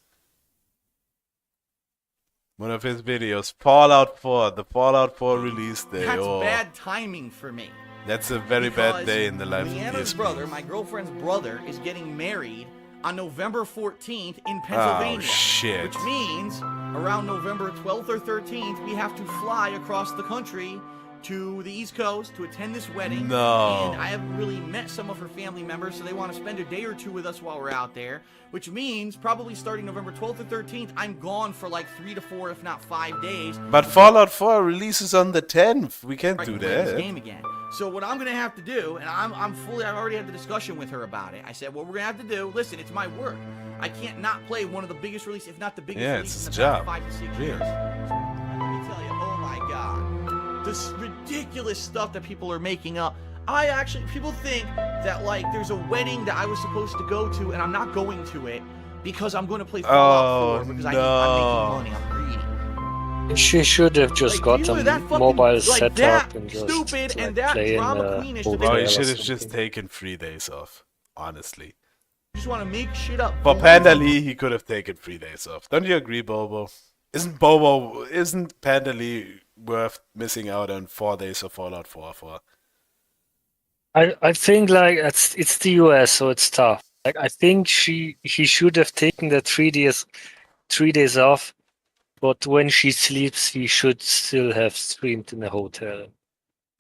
C: One of his videos. Fallout 4. The Fallout 4 release day.
Q: That's
C: Oh.
Q: bad timing for me.
C: That's a very bad day in the life of
Q: Leanna's
C: DSP.
Q: brother, my girlfriend's brother, is getting married on November 14th in Pennsylvania.
C: Oh, shit.
Q: Which means around November 12th or 13th, we have to fly across the country to the East Coast to attend this wedding.
C: No.
Q: And I haven't really met some of her family members, so they want to spend a day or two with us while we're out there. Which means probably starting November 12th or 13th, I'm gone for like 3 to 4, if not 5 days.
C: But Fallout 4 releases on the 10th. We can't
Q: I
C: do
Q: can play this
C: that.
Q: game again. So what I'm gonna have to do, and I've already had the discussion with her about it. I said, what we're gonna have to do, listen, it's my work. I can't not play one of the biggest releases, if not the biggest
C: Yeah,
Q: release
C: it's
Q: in
C: his
Q: the past
C: job.
Q: 5 to 6
C: Yeah.
Q: years. Let me tell you, oh my god, this ridiculous stuff that people are making up. People think that like there's a wedding that I was supposed to go to, and I'm not going to it because I'm going to play Fallout 4 because I'm making money. I'm greedy.
K: She should have just got
Q: you
K: a
Q: were that fucking-
K: mobile
Q: like
K: setup
Q: that
K: and just
Q: stupid
K: like,
Q: and that
K: play in
Q: drama
K: a
Q: queenish
K: hotel
C: Oh,
K: or
C: you should have
K: something.
C: just taken 3 days off. Honestly.
Q: You just want to make shit up.
C: For Panda Lee, he could have taken 3 days off. Don't you agree, Bobo? Isn't Panda Lee worth missing out on 4 days of Fallout 4 for?
K: I think like it's the US, so it's tough. Like I think he should have taken the 3 days off, but when she sleeps, he should still have streamed in a hotel.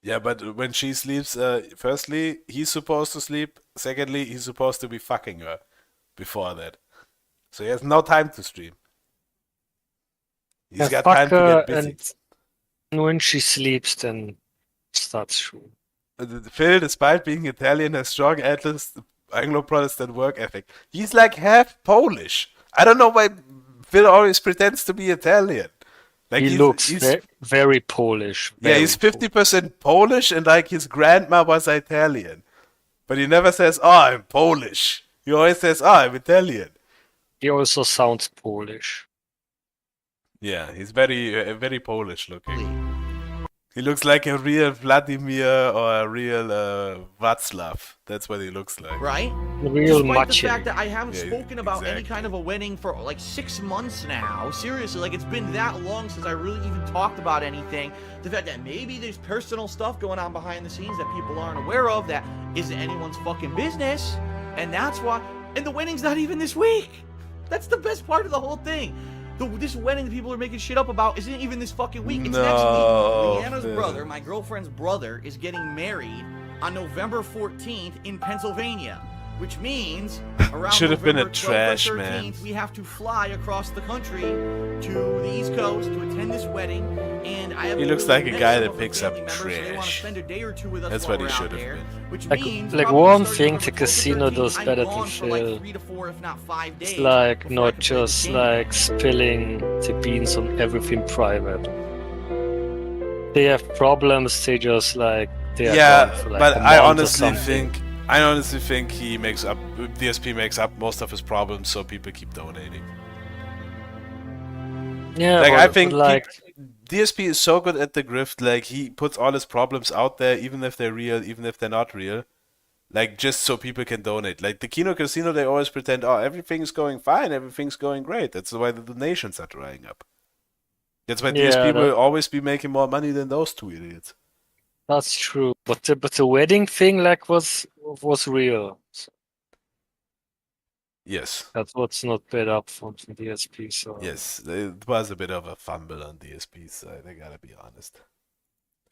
C: Yeah, but when she sleeps, firstly, he's supposed to sleep. Secondly, he's supposed to be fucking her before that. So he has no time to stream. He's got time to get busy.
K: And when she sleeps, then starts shooting.
C: Phil, despite being Italian, has strong Anglo-Protestant work ethic. He's like half Polish. I don't know why Phil always pretends to be Italian. Like
K: He looks very Polish.
C: Yeah,
K: very
C: he's 50% Polish and like his grandma was Italian. But he never says, "Oh, I'm Polish." He always says, "Oh, I'm Italian."
K: He also sounds Polish.
C: Yeah, he's very Polish looking. He looks like a real Vladimir or a real Václav. That's what he looks like.
Q: Right?
K: Real
Q: Despite
K: macho.
Q: the fact that I haven't
C: Yeah,
Q: spoken about any
C: exactly.
Q: kind of a wedding for like 6 months now. Seriously, like it's been that long since I really even talked about anything. The fact that maybe there's personal stuff going on behind the scenes that people aren't aware of that isn't anyone's fucking business. And that's why. And the wedding's not even this week. That's the best part of the whole thing. This wedding that people are making shit up about isn't even this fucking week. It's next
C: No,
Q: week. Leanna's
C: Phil.
Q: brother, my girlfriend's brother, is getting married on November 14th in Pennsylvania. Which means around
C: Should have been a
Q: November 12th or
C: trash
Q: 13th,
C: man.
Q: we have to fly across the country to the East Coast to attend this wedding. And I have
C: He looks
Q: really
C: like a
Q: met
C: guy
Q: some
C: that
Q: of her
C: picks up
Q: family members, so they want to
C: trash.
Q: spend a day or two with us
C: That's
Q: while
C: what he
Q: we're out
C: should have
Q: there,
C: been.
Q: Which
K: Like
Q: means
K: one
Q: probably starting
K: thing
Q: November
K: the
Q: 12th or
K: casino
Q: 13th,
K: does
Q: I'm
K: better
Q: gone
K: than
Q: for like
K: Phil.
Q: 3 to 4, if not 5 days.
K: It's like
Q: before I
K: not
Q: can play this
K: just
Q: game.
K: like spilling the beans on everything private. They have problems, they just like they are
C: Yeah,
K: gone for, like,
C: but
K: a
C: I
K: month or
C: honestly
K: something.
C: think DSP makes up most of his problems, so people keep donating.
K: Yeah,
C: Like
K: but,
C: I think
K: like
C: DSP is so good at the grift. Like he puts all his problems out there, even if they're real, even if they're not real. Like just so people can donate. Like the Kino Casino, they always pretend, oh, everything's going fine, everything's going great. That's why the donations are drying up. That's why
K: Yeah,
C: DSP will
K: that-
C: always be making more money than those two idiots.
K: that's true. But the wedding thing like was real. So
C: Yes.
K: that's what's not paid up from DSP. So
C: Yes, it was a bit of a fumble on DSP's side, I gotta be honest.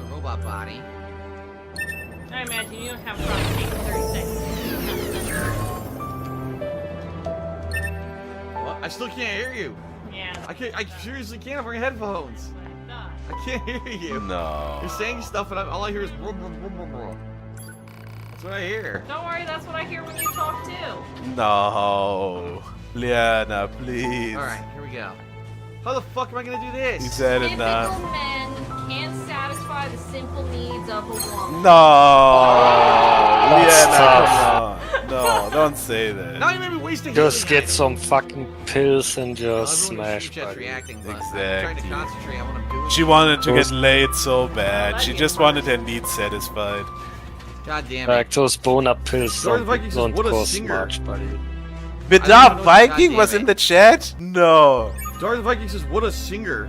Q: Robot body.
A: I imagine you don't have fun taking 30 seconds.
Q: What? I still can't hear you.
A: Yeah.
Q: I seriously can't. I'm wearing headphones. I can't hear you.
C: No.
Q: You're saying stuff and all I hear is brum, brum, brum, brum, brum. That's what I hear.
A: Don't worry, that's what I hear when you talk too.
C: No. Liana, please.
Q: Alright, here we go. How the fuck am I gonna do this?
C: He said it
A: Typical
C: now.
A: men can't satisfy the simple needs of a woman.
C: No.
K: That's
C: Liana,
K: tough.
C: come on. No, don't say that.
Q: Now you made me waste a
K: just
Q: healing
K: get some fucking pills and just
Q: item. Everyone in
K: smash.
Q: the chat's
K: buddy.
Q: reacting, but I'm trying
C: Exactly.
Q: to concentrate on what I'm doing.
C: She wanted to
K: Those-
C: get laid so bad. She just wanted her needs satisfied.
Q: God damn it.
K: Like those Bona pills
Q: Jordan Viking says,
K: don't
Q: "What a
K: cost
Q: singer."
K: much, buddy.
C: Bidar
Q: know-
C: Viking
Q: God
C: was
Q: damn
C: in
Q: it.
C: the chat? No.
Q: Darth Viking says, "What a singer."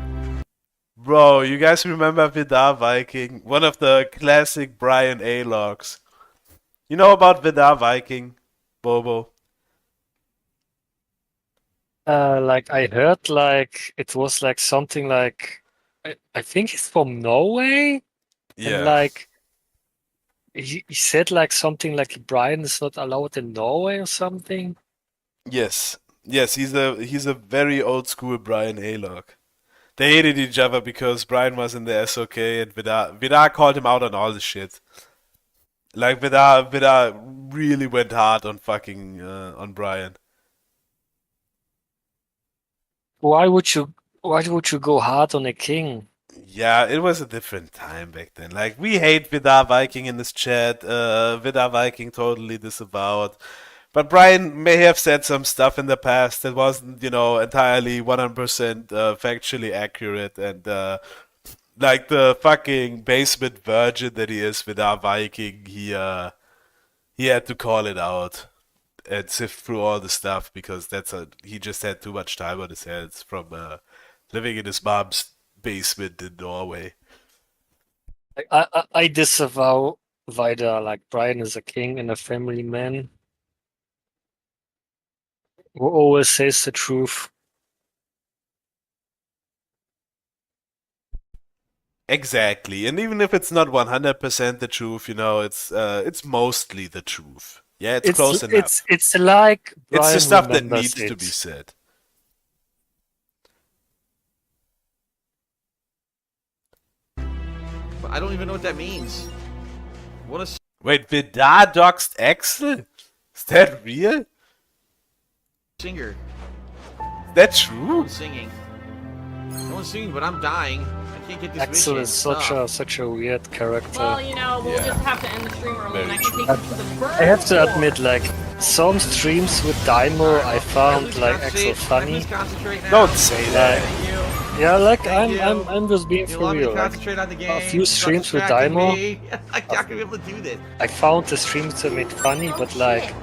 C: Bro, you guys remember Vidar Viking? One of the classic Brian A logs. You know about Vidar Viking, Bobo?
K: Like I heard, like it was like something like I think he's from Norway, and
C: Yeah.
K: like he said like something like Brian is not allowed in Norway or something.
C: Yes. Yes, he's a very old school Brian A log. They hated each other because Brian was in the SOK and Vidar called him out on all the shit. Like Vidar really went hard on fucking on Brian.
K: Why would you go hard on a king?
C: Yeah, it was a different time back then. Like, we hate Vidar Viking in this chat. Vidar Viking totally disavowed. But Brian may have said some stuff in the past that wasn't, entirely 100% factually accurate. And, like the fucking basement virgin that he is, Vidar Viking, he had to call it out and sift through all the stuff because he just had too much time on his hands from living in his mom's basement in Norway.
K: I disavow Vidar. Like Brian is a king and a family man who always says the truth.
C: Exactly, and even if it's not 100% the truth, it's mostly the truth. Yeah, it's close enough.
K: It's like Brian
C: it's the stuff that
K: remembers
C: needs to
K: it.
C: be said.
Q: I don't even know what that means. What a
C: Wait, Vidar doxed Axel? Is that real?
Q: singer.
C: Is that true?
Q: No one's singing. No one's singing, but I'm dying. I can't get this
K: Axel
Q: mission.
K: is such a weird character.
A: Well, we'll
C: Yeah.
A: just have to end the stream early and I can take
K: I,
A: you to the burn
K: I have to
A: floor.
K: admit, like some streams with Daimo, I found like Axel funny.
Q: Concentrate now.
C: Don't say that.
K: Yeah, like
Q: Thank
K: I'm just being
Q: You
K: for
Q: want me to
K: real. Like,
Q: concentrate on the game?
K: a few
Q: Stop
K: streams with
Q: distracting
K: Daimo,
Q: me. I'm not gonna be able to do this.
K: I found the streams that made funny, but like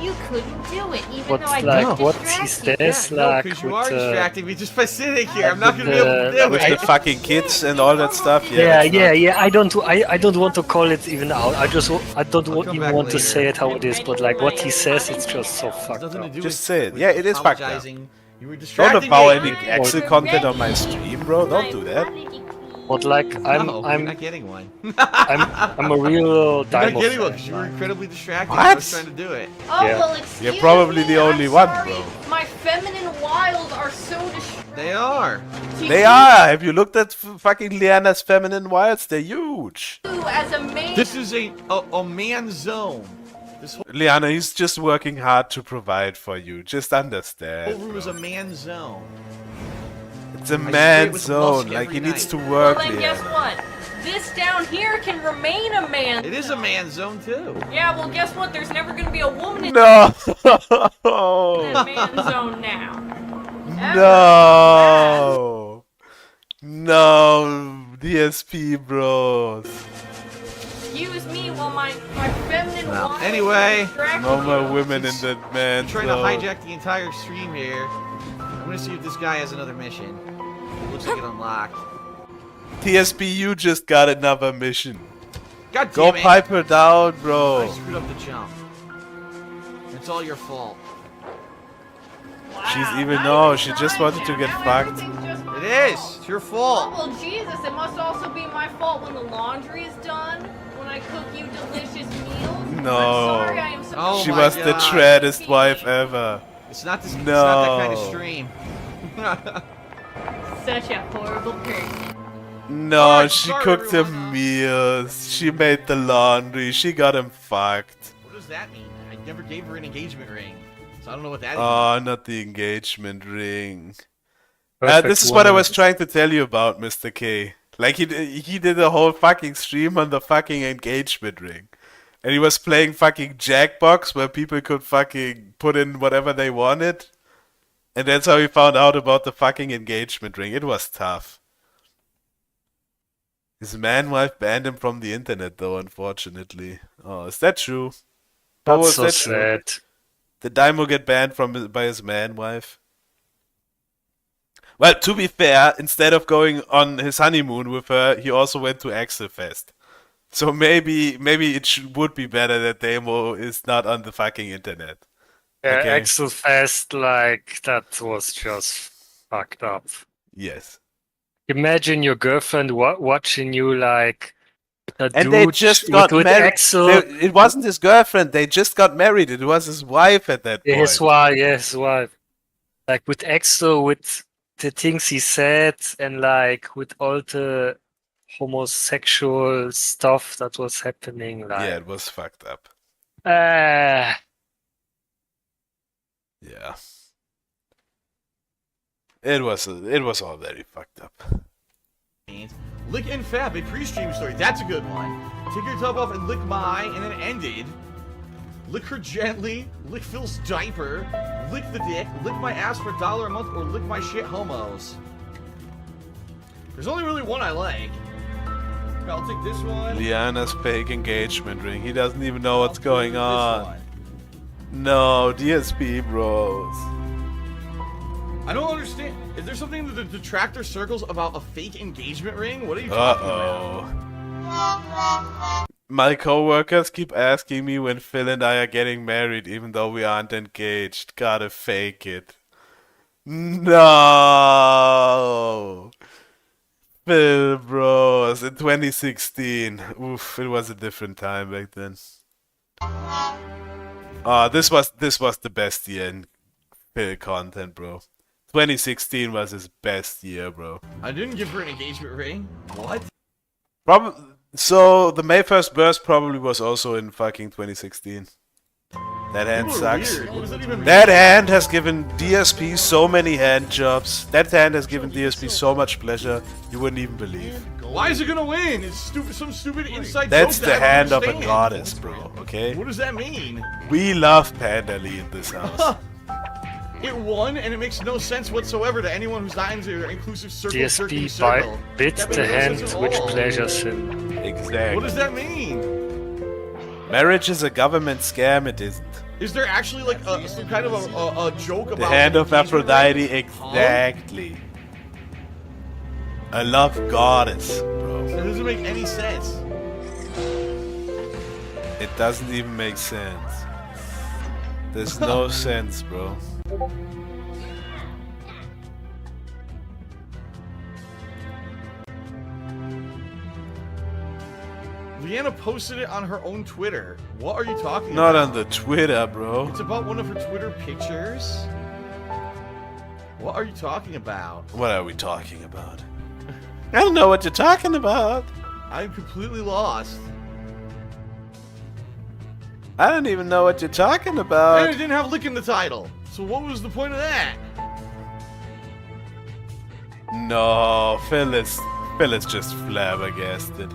A: You couldn't do it, even
K: what
A: though I
K: like
A: did
K: what he
A: distract you.
K: says,
Q: No,
K: like
Q: because you
K: with
Q: are distracting me just by sitting here. I'm not
K: with
Q: gonna be able to do
C: With
Q: it.
C: the fucking kids and all that stuff.
K: yeah,
C: it's
K: yeah,
C: not-
K: yeah. I don't want to call it even out. I don't
Q: come
K: even
Q: back
K: want to
Q: later.
K: say it how it is, but like what he says, it's just so fucked
Q: Nothing to
K: up.
Q: do
C: Just
Q: with,
C: say it.
Q: with
C: Yeah, it is fucked up.
Q: apologizing. You were
C: Don't
Q: distracting
C: avow
Q: me.
C: any Axel content on my stream, bro. Don't do that.
K: But like I'm
Q: No, you're not getting one.
K: I'm a real
Q: You're not
K: Daimo
Q: getting one
K: fan.
Q: because you were incredibly distracted.
C: What?
Q: I was trying to do it.
A: Oh,
K: Yeah.
A: well, excuse
C: You're probably
A: me,
C: the only
A: I'm
C: one,
A: sorry.
C: bro.
A: My feminine wiles are so distracting.
Q: They are.
C: They are. Have you looked at fucking Liana's feminine wilds? They're huge.
A: As a man.
Q: This is a man zone. This whole
C: Liana, he's just working hard to provide for you. Just understand.
Q: room is
C: bro.
Q: a man zone.
C: It's a
Q: I
C: man
Q: skate with
C: zone.
Q: Musk
C: Like, he
Q: every
C: needs to
Q: night.
A: Well,
C: work,
A: then guess
C: Liana.
A: what? This down here can remain a man.
Q: It is a man zone too.
A: Yeah, well, guess what? There's never going to be a woman in
C: No!
A: the man zone now.
C: No! No! DSP bros.
A: Excuse me while my feminine wiles
Q: Anyway,
A: distract
C: No
A: you.
C: more women in that man
Q: I'm trying to
C: zone.
Q: hijack the entire stream here. I'm gonna see if this guy has another mission. It looks like it unlocked.
C: TSP, you just got another mission.
Q: God
C: Go
Q: damn it!
C: pipe her down,
Q: I
C: bro.
Q: screwed up the jump. It's all your fault.
C: She's even no, she just wanted to get fucked.
Q: It is. It's your
A: Oh,
Q: fault.
A: well, Jesus, it must also be my fault when the laundry is done, when I cook you delicious meals. I'm
C: No.
A: sorry, I am so
Q: Oh
C: She
Q: my
C: was the
Q: God.
C: treadest wife ever.
Q: It's not this. It's not that kind of
C: No.
Q: stream.
A: such a horrible person.
C: No,
Q: Alright,
C: she
Q: sorry,
C: cooked him
Q: everyone.
C: meals. She made the laundry. She got him fucked.
Q: What does that mean? I never gave her an engagement ring, so I don't know what that is.
C: Oh, not the engagement ring.
K: Perfect
C: This is what I
K: woman.
C: was trying to tell you about, Mr. K. Like, he did a whole fucking stream on the fucking engagement ring. And he was playing fucking Jackbox where people could fucking put in whatever they wanted. And that's how he found out about the fucking engagement ring. It was tough. His man wife banned him from the internet though, unfortunately. Oh, is that true? Bobo,
K: That's
C: is
K: so
C: that true?
K: sad.
C: Did Daimo get banned by his man wife? Well, to be fair, instead of going on his honeymoon with her, he also went to Axelfest. So maybe it would be better that Demo is not on the fucking internet.
K: Yeah,
C: Okay.
K: Axelfest, like, that was just fucked up.
C: Yes.
K: Imagine your girlfriend watching you like a
C: And
K: dude
C: they just got
K: with
C: married.
K: Axel.
C: It wasn't his girlfriend. They just got married. It was his wife at that point.
K: His wife. Like with Axel, with the things he said, and like with all the homosexual stuff that was happening. Like,
C: Yeah, it was fucked up.
K: uh,
C: Yeah. It was all very fucked up.
Q: Lick and Fab, a pre-stream story. That's a good one. Take your top off and lick my, and then ended. Lick her gently. Lick Phil's diaper. Lick the dick. Lick my ass for $1 a month, or lick my shit homos. There's only really one I like. Okay, I'll take this one.
C: Liana's fake engagement ring. He doesn't even know what's going on. No, DSP bros.
Q: I don't understand. Is there something in the detractor circles about a fake engagement ring? What are you talking about?
C: My coworkers keep asking me when Phil and I are getting married, even though we aren't engaged. Gotta fake it. No. Phil bros, in 2016. Oof, it was a different time back then. This was the best year in Phil content, bro. 2016 was his best year, bro.
Q: I didn't give her an engagement ring. What?
C: So the May 1st burst probably was also in fucking 2016. That hand
Q: People are
C: sucks.
Q: weird. What does that even mean?
C: That hand has given DSP so many hand jobs. That hand has given DSP so much pleasure, you wouldn't even believe.
Q: Why is it gonna win? It's stupid. Some stupid inside
C: That's
Q: joke
C: the
Q: that I
C: hand
Q: don't
C: of a
Q: understand.
C: goddess, bro, okay?
Q: What does that mean?
C: We love Panda Lee in this house.
Q: It won, and it makes no sense whatsoever to anyone who's not in the inclusive circle.
K: DSP
Q: circle.
K: bit
Q: That
K: the
Q: makes no
K: hand
Q: sense at
K: which
Q: all.
K: pleasures him.
C: Exactly.
Q: What does that mean?
C: Marriage is a government scam, it isn't.
Q: Is there actually like some kind of a joke about
C: The hand of
Q: engagement ring?
C: Aphrodite, exactly. A love goddess, bro.
Q: That doesn't make any sense.
C: It doesn't even make sense. There's no sense, bro.
Q: Leanna posted it on her own Twitter. What are you talking
C: Not
Q: about?
C: on the Twitter, bro.
Q: It's about one of her Twitter pictures. What are you talking about?
C: What are we talking about? I don't know what you're talking about.
Q: I'm completely lost.
C: I don't even know what you're talking
Q: And
C: about.
Q: it didn't have lick in the title. So what was the point of that?
C: No, Phil is just flabbergasted.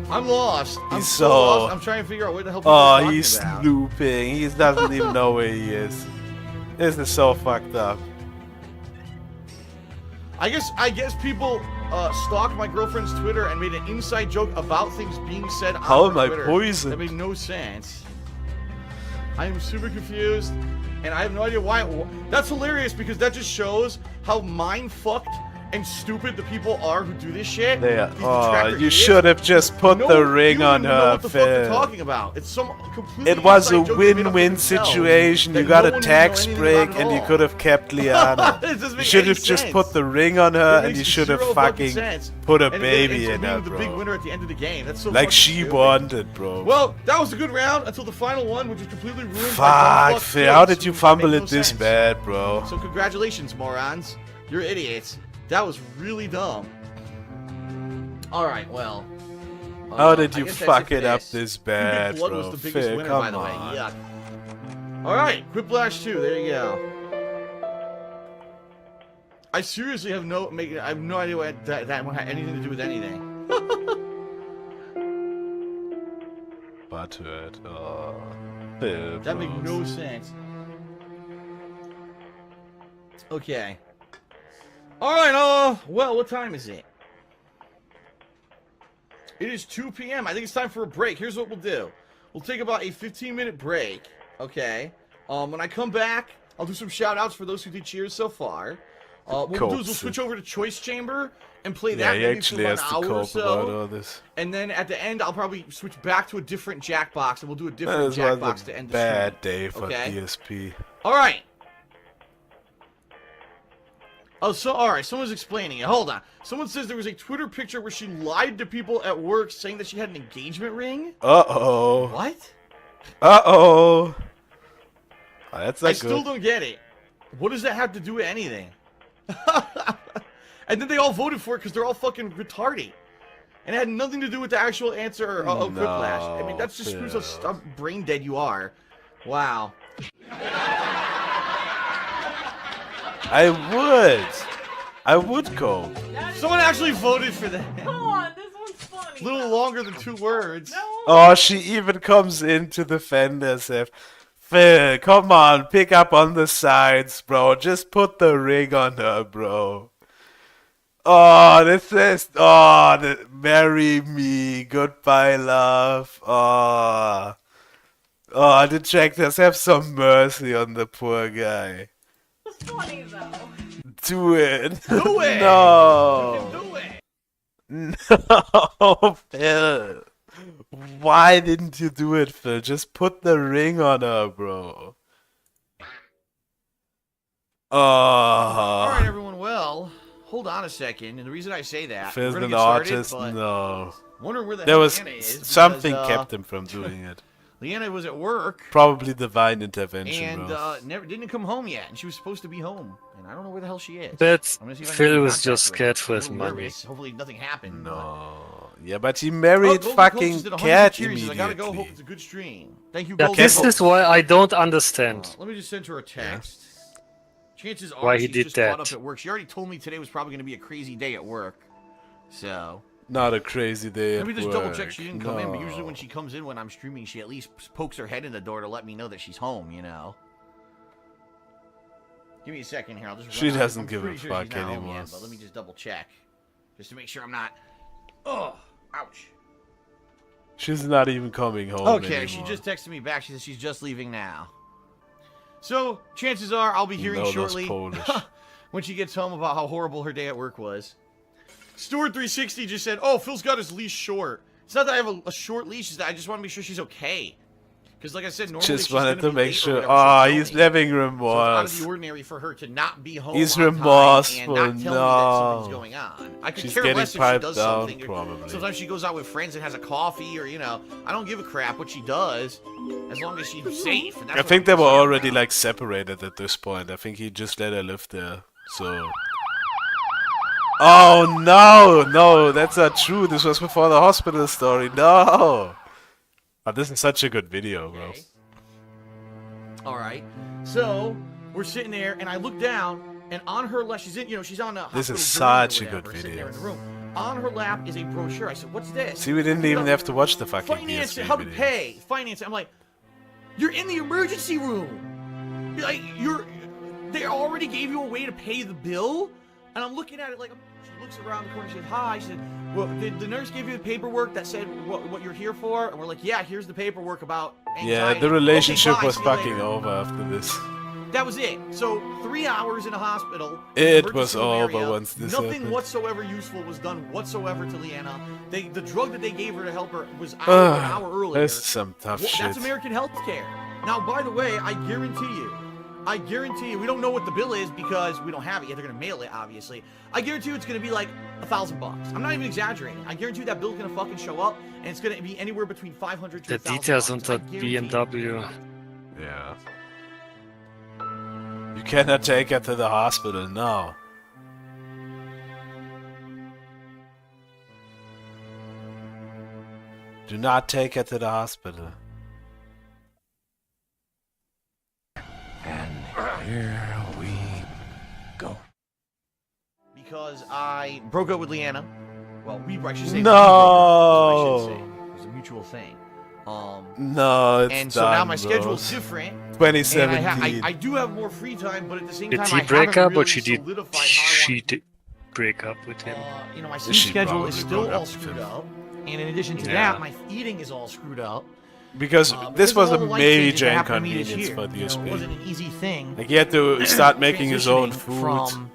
Q: I'm lost. I'm
C: He's
Q: so
C: so-
Q: lost. I'm trying to figure out what the hell people
C: Oh,
Q: are talking
C: he's
Q: about.
C: looping. He doesn't even know where he is. This is so fucked up.
Q: I guess people stalked my girlfriend's Twitter and made an inside joke about things being said on
C: How
Q: her
C: am I
Q: Twitter.
C: poisoned?
Q: That made no sense. I am super confused, and I have no idea why. That's hilarious because that just shows how mind-fucked and stupid the people are who do this shit.
C: They are.
Q: These
C: Oh,
Q: detractor
C: you
Q: idiots.
C: should have just put
Q: No,
C: the
Q: you
C: ring
Q: don't
C: on
Q: even know
C: her,
Q: what the fuck they're
C: Phil.
Q: talking about. It's some completely
C: It was a
Q: inside joke they made up for
C: win-win
Q: themselves
C: situation.
Q: that
C: You got
Q: no
C: a
Q: one
C: tax
Q: knows anything
C: break,
Q: about at
C: and you
Q: all.
C: could have kept Liana.
Q: It doesn't
C: You
Q: make
C: should
Q: any
C: have just
Q: sense.
C: put the ring on her,
Q: It
C: and you
Q: makes
C: should have
Q: zero
C: fucking
Q: sense.
C: put a
Q: And it
C: baby
Q: ends
C: in
Q: up
C: her,
Q: being the big
C: bro.
Q: winner at the end of the game. That's so
C: Like
Q: fucking
C: she
Q: stupid.
C: wanted, bro.
Q: Well, that was a good round until the final one, which was completely ruined by
C: Fuck,
Q: dumb
C: Phil.
Q: fuck
C: How
Q: jokes
C: did you
Q: that
C: fumble
Q: make
C: it
Q: no
C: this
Q: sense.
C: bad, bro?
Q: So congratulations, morons. You're idiots. That was really dumb. All right, well.
C: How did
Q: I
C: you
Q: guess that's
C: fuck
Q: for
C: it up
Q: this.
C: this
Q: Cubic
C: bad,
Q: Blood
C: bro?
Q: was the biggest
C: Phil,
Q: winner,
C: come
Q: by the way.
C: on.
Q: Yuck. All right, Quiplash 2. There you go. I seriously have I have no idea what that one had anything to do with anything.
C: Butthurt. Oh, Phil,
Q: That makes
C: bro.
Q: no sense. Okay. All right. Well, what time is it? It is 2 p.m. I think it's time for a break. Here's what we'll do. We'll take about a 15-minute break. Okay. When I come back, I'll do some shout-outs for those who did cheers so far. What we'll do is we'll switch over to Choice Chamber and play that
C: he
Q: maybe
C: actually
Q: for
C: has
Q: about
C: to
Q: an hour or
C: cope about
Q: so.
C: all this.
Q: And then at the end, I'll probably switch back to a different Jackbox, and we'll do a different
C: That was
Q: Jackbox
C: a
Q: to end the
C: bad
Q: stream.
C: day for
Q: Okay?
C: DSP.
Q: All right. Oh, so all right. Someone's explaining it. Hold on. Someone says there was a Twitter picture where she lied to people at work, saying that she had an engagement ring.
C: Uh-oh.
Q: What?
C: Uh-oh. Oh, that's not
Q: I
C: good.
Q: still don't get it. What does that have to do with anything? And then they all voted for it because they're all fucking retarded. And it had nothing to do with the actual answer of Quiplash. I mean, that's just proves how brain dead you are. Wow.
C: I would go.
Q: Someone actually voted for that.
A: Come on, this one's funny.
Q: A little longer than 2 words.
C: Oh, she even comes in to defend herself. Phil, come on, pick up on the sides, bro. Just put the ring on her, bro. Oh, this is... Oh, marry me. Goodbye, love. Oh. Oh, the Jackers, have some mercy on the poor guy.
A: It's funny though.
C: Do it.
Q: Do it.
C: No.
Q: You can do it.
C: No, Phil. Why didn't you do it, Phil? Just put the ring on her, bro.
Q: All right, everyone. Well, hold on a second. And the reason I say that,
C: Phil's
Q: we're gonna
C: an
Q: get started,
C: artist.
Q: but
C: No.
Q: wondering where the
C: There
Q: hell
C: was
Q: Leanna is
C: something
Q: because,
C: kept him from doing it.
Q: Leanna was at work.
C: Probably divine intervention,
Q: And
C: bro.
Q: never didn't come home yet, and she was supposed to be home, and I don't know where the hell she is.
K: But
Q: I'm gonna see if I can
K: Phil
Q: get in
K: was
Q: contact
K: just
Q: with her.
K: scared for
Q: I'm
K: his
Q: a little
K: money.
Q: nervous. Hopefully nothing happened.
C: No. Yeah, but he married
Q: Golden
C: fucking
Q: Coach is at 100
C: Cat
Q: series. I gotta go. Hope
C: immediately.
Q: it's a good stream. Thank you,
K: Yeah,
Q: Golden
K: this
Q: Coach.
K: is why I don't understand.
Q: Let me just send her a text. Chances are
K: Why he
Q: she's
K: did
Q: just caught
K: that.
Q: up at work. She already told me today was probably going to be a crazy day at work. So
C: Not a crazy day
Q: let me
C: at
Q: just
C: work.
Q: double check she didn't come in. But usually
C: No.
Q: when she comes in when I'm streaming, she at least pokes her head in the door to let me know that she's home. You know. Give me a second here. I'll just.
C: She
Q: run.
C: doesn't
Q: I'm
C: give a
Q: pretty sure
C: fuck
Q: she's not home
C: anymore.
Q: yet, but let me just double check, just to make sure I'm not. Oh, ouch.
C: She's not even coming home
Q: Okay,
C: anymore.
Q: she just texted me back. She says she's just leaving now. So chances are I'll be hearing
C: No, those
Q: shortly
C: Polish.
Q: when she gets home about how horrible her day at work was. Stewart360 just said, "Oh, Phil's got his leash short." It's not that I have a short leash; it's that I just want to make sure she's okay. Because, like I said, normally
C: Just
Q: she's
C: wanted
Q: gonna
C: to
Q: be
C: make
Q: late or
C: sure.
Q: whatever,
C: Oh,
Q: she'll
C: he's
Q: tell me.
C: living
Q: So it's out of
C: remorse.
Q: the ordinary for her to not be home.
C: He's
Q: on time
C: remorseful.
Q: and not tell me that something's
C: No.
Q: going on. I could
C: She's
Q: care
C: getting
Q: less if she
C: piped
Q: does
C: down,
Q: something. Or
C: probably.
Q: sometimes she goes out with friends and has a coffee, or I don't give a crap what she does, as long as she's safe. And that's
C: I
Q: what
C: think
Q: I'm
C: they were
Q: concerned
C: already
Q: about.
C: like separated at this point. I think he just let her live there. So. Oh no, that's not true. This was before the hospital story. No. Oh, this is such a good video, bro.
Q: All right. So we're sitting there, and I look down, and on her lap, she's on a
C: This
Q: hospital
C: is
Q: journal or
C: such a good
Q: whatever, sitting there
C: video.
Q: in the room. On her lap is a brochure. I said, "What's this?"
C: See, we didn't even have to watch the fucking
Q: Finance
C: DSP
Q: it, how to
C: video.
Q: pay, finance it. I'm like, you're in the emergency room. Like they already gave you a way to pay the bill, and I'm looking at it like she looks around the corner. She said, "Hi." She said, "Well, did the nurse give you the paperwork that said what you're here for?" And we're like, "Yeah, here's the paperwork about anxiety."
C: Yeah, the
Q: Okay,
C: relationship
Q: bye,
C: was
Q: see you later.
C: fucking over after this.
Q: That was it. So 3 hours in a hospital.
C: It
Q: emergency
C: was
Q: room
C: over
Q: area,
C: once this
Q: Nothing
C: happened.
Q: whatsoever useful was done whatsoever to Leanna. The drug that they gave her to help her was an hour earlier.
C: That's some tough
Q: Well,
C: shit.
Q: That's American healthcare. Now, by the way, I guarantee you, we don't know what the bill is because we don't have it yet. They're gonna mail it, obviously. I guarantee you, it's gonna be like $1,000. I'm not even exaggerating. I guarantee you that bill's gonna fucking show up, and it's gonna be anywhere between $500 to
K: The
Q: $1,000.
K: details on
Q: I
K: the
Q: guarantee it.
K: BMW.
C: Yeah. You cannot take her to the hospital now. Do not take her to the hospital.
D: And here we go.
Q: Because I broke up with Leanna. Well, I should say.
C: No.
Q: I should say. It was a mutual thing.
C: No, it's
Q: and so now
C: done,
Q: my
C: bro.
Q: schedule's different.
C: 2017.
Q: And I do have more free time, but at the same
K: Did
Q: time,
K: he
Q: I
K: break
Q: haven't
K: up
Q: really
K: or she did?
Q: solidified how I
K: She did break up with him.
Q: my sleep
C: She
Q: schedule is
C: probably
Q: still
C: broke
Q: all
C: up with
Q: screwed
C: him.
Q: up. And in addition to
K: Yeah.
Q: that, my eating is all screwed up.
C: Because this
Q: of
C: was
Q: all
C: a
Q: the life
C: major
Q: changes that happened to me
C: inconvenience
Q: this year.
C: for
Q: It wasn't
C: DSP.
Q: an easy thing.
C: Like he had to start making his own
Q: transitioning
C: food.
Q: From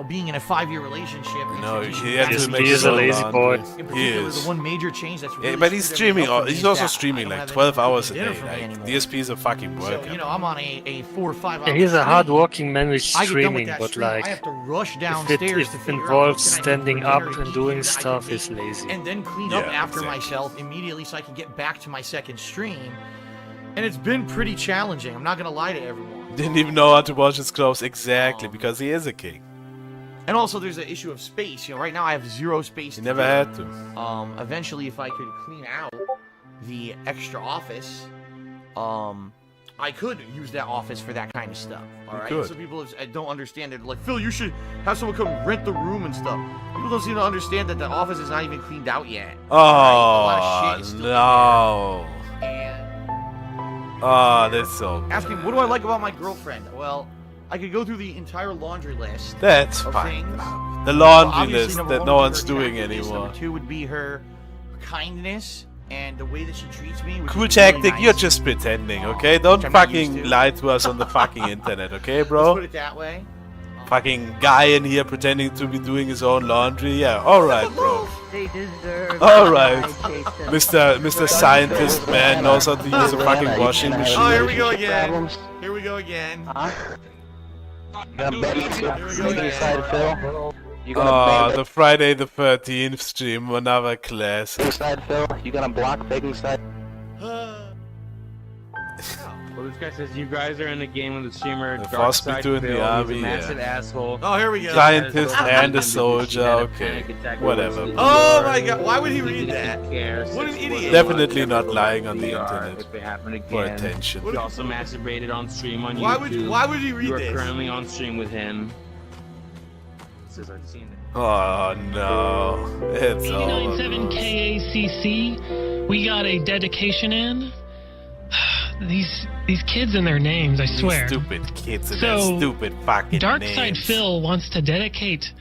Q: being in a 5-year relationship.
C: No,
Q: introducing
C: he had
Q: that
C: to
Q: to
C: make
Q: me.
C: his own laundry.
Q: In
C: He
Q: particular,
C: is.
Q: the one major change that's really
C: But he's
Q: screwed everything
C: streaming.
Q: up for me
C: He's
Q: is
C: also
Q: that
C: streaming
Q: I don't
C: like
Q: have
C: 12
Q: anyone
C: hours a
Q: cooking dinner
C: day.
Q: for me
C: Like
Q: anymore.
C: DSP is a fucking worker.
Q: So, I'm on a 4 or 5 hour
K: Yeah, he's a
Q: stream.
K: hard-working man with
Q: I get done with
K: streaming,
Q: that
K: but
Q: stream, I
K: like,
Q: have to rush
K: if
Q: downstairs to
K: it
Q: figure out
K: involves
Q: what can I do
K: standing
Q: for
K: up
Q: dinner
K: and
Q: each
K: doing
Q: year that I can
K: stuff,
Q: make
K: is lazy.
Q: and then clean up after myself immediately so I can get back to my second stream. And it's been pretty challenging. I'm not gonna lie to everyone.
C: Didn't even know how to wash his clothes exactly because he is a king.
Q: And also, there's an issue of space. Right now, I have 0 space.
C: He never had to.
Q: Eventually, if I could clean out the extra office, I could use that office for that kind of stuff. All right.
C: could.
Q: So people don't understand. They're like, Phil, you should have someone come rent the room and stuff. People don't seem to understand that the office is not even cleaned out yet.
C: Oh, no. Oh, that's so bad.
Q: Asking, what do I like about my girlfriend? Well, I could go through the entire laundry list.
C: That's
Q: of
C: fine.
Q: things.
C: The laundry
Q: Obviously,
C: list
Q: number
C: that
Q: one
C: no
Q: would be
C: one's
Q: her
C: doing
Q: attractiveness.
C: anymore.
Q: Number 2 would be her kindness and the way that she treats me. Which
C: Cool
Q: is really
C: tactic,
Q: nice.
C: you're just pretending, okay? Don't
Q: I'm not used
C: fucking
Q: to.
C: lie to us on the fucking internet, okay, bro?
Q: Let's put it that way.
C: Fucking guy in here pretending to be doing his own laundry. Yeah, alright, bro.
S: They deserve
C: Alright.
S: Jason.
C: Mr. Scientist man knows how to use a fucking washing machine.
Q: Oh, here we go again. Here we go again.
C: The Friday the 13th stream, another class.
S: Side, Phil. You gonna block begging side?
T: Well, this guy says you guys are in the game with the streamer.
C: The
T: Dark
C: Foss
T: Side
C: between
T: Phil,
C: the army,
T: he's a massive
C: yeah.
T: asshole.
Q: Oh, here we go.
C: Scientist and a soldier, okay. Whatever.
Q: Oh my god, why would he read that? What an idiot.
C: Definitely not lying on the internet
T: If it happened again.
C: for attention.
T: He also masturbated on stream on
Q: Why
T: YouTube.
Q: why would he read
T: You are
Q: this?
T: currently on stream with him. Says I've seen it.
C: Oh no, it's over.
V: 897 KACC, we got a dedication in. These kids and their names, I swear.
C: These stupid kids and
V: So,
C: their stupid fucking
V: Darkside
C: names.
V: Phil wants to dedicate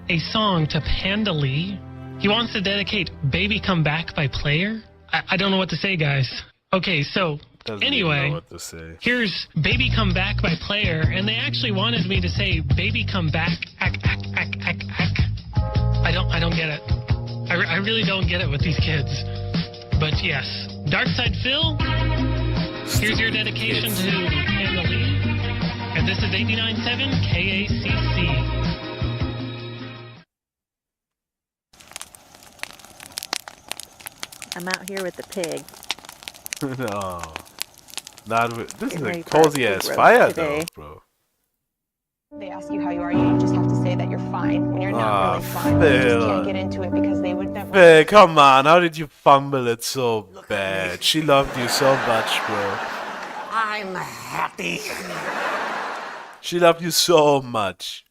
V: a song to Panda Lee. He wants to dedicate Baby Come Back by Player. I don't know what to say, guys. Okay, so
C: Doesn't even
V: anyway,
C: know what to say.
V: here's Baby Come Back by Player, and they actually wanted me to say Baby Come Back, ack, ack, ack, ack, ack. I don't get it. I really don't get it with these kids. But yes, Darkside Phil, here's your dedication to Panda Lee, and this is 89.7 KACC.
X: I'm out here with the pig.
C: No. Not with, this is
X: Getting
C: a
X: ready for our
C: cozy
X: pig
C: ass
X: roast
C: fire
X: today.
C: though, bro.
Y: They ask you how you are, you just have to say that you're fine when you're not
C: Ah,
Y: really fine. You just
C: Phil.
Y: can't get into it because they would never.
C: Hey, come on, how did you fumble it so bad? She loved you so much, bro.
S: I'm happy.
C: She loved you so much.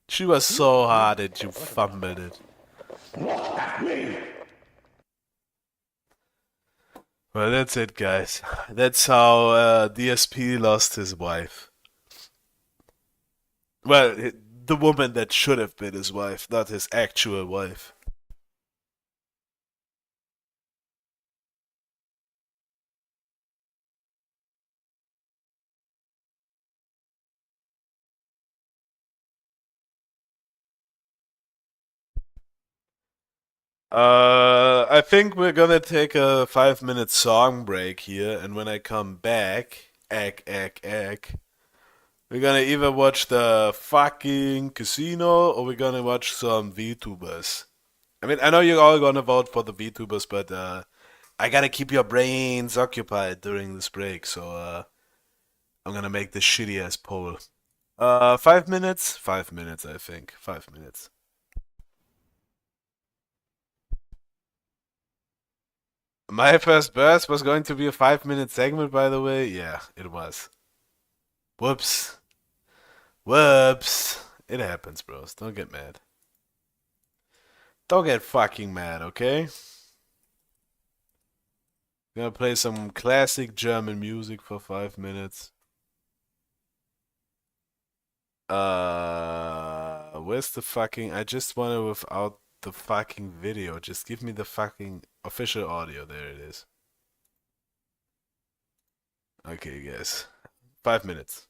C: She was so hard that you fumbled it. Well, that's it, guys. That's how DSP lost his wife. Well, the woman that should have been his wife, not his actual wife. I think we're gonna take a 5-minute song break here, and when I come back, we're gonna either watch the fucking casino or we're gonna watch some VTubers. I mean, I know you're all gonna vote for the VTubers, but I gotta keep your brains occupied during this break, so I'm gonna make this shitty ass poll. 5 minutes? 5 minutes, I think. 5 minutes. My first burst was going to be a 5-minute segment, by the way. Yeah, it was. Whoops. Whoops. It happens, bros. Don't get mad. Don't get fucking mad, okay? Gonna play some classic German music for 5 minutes. Where's the fucking... I just want it without the fucking video. Just give me the fucking official audio. There it is. Okay, guys. 5 minutes.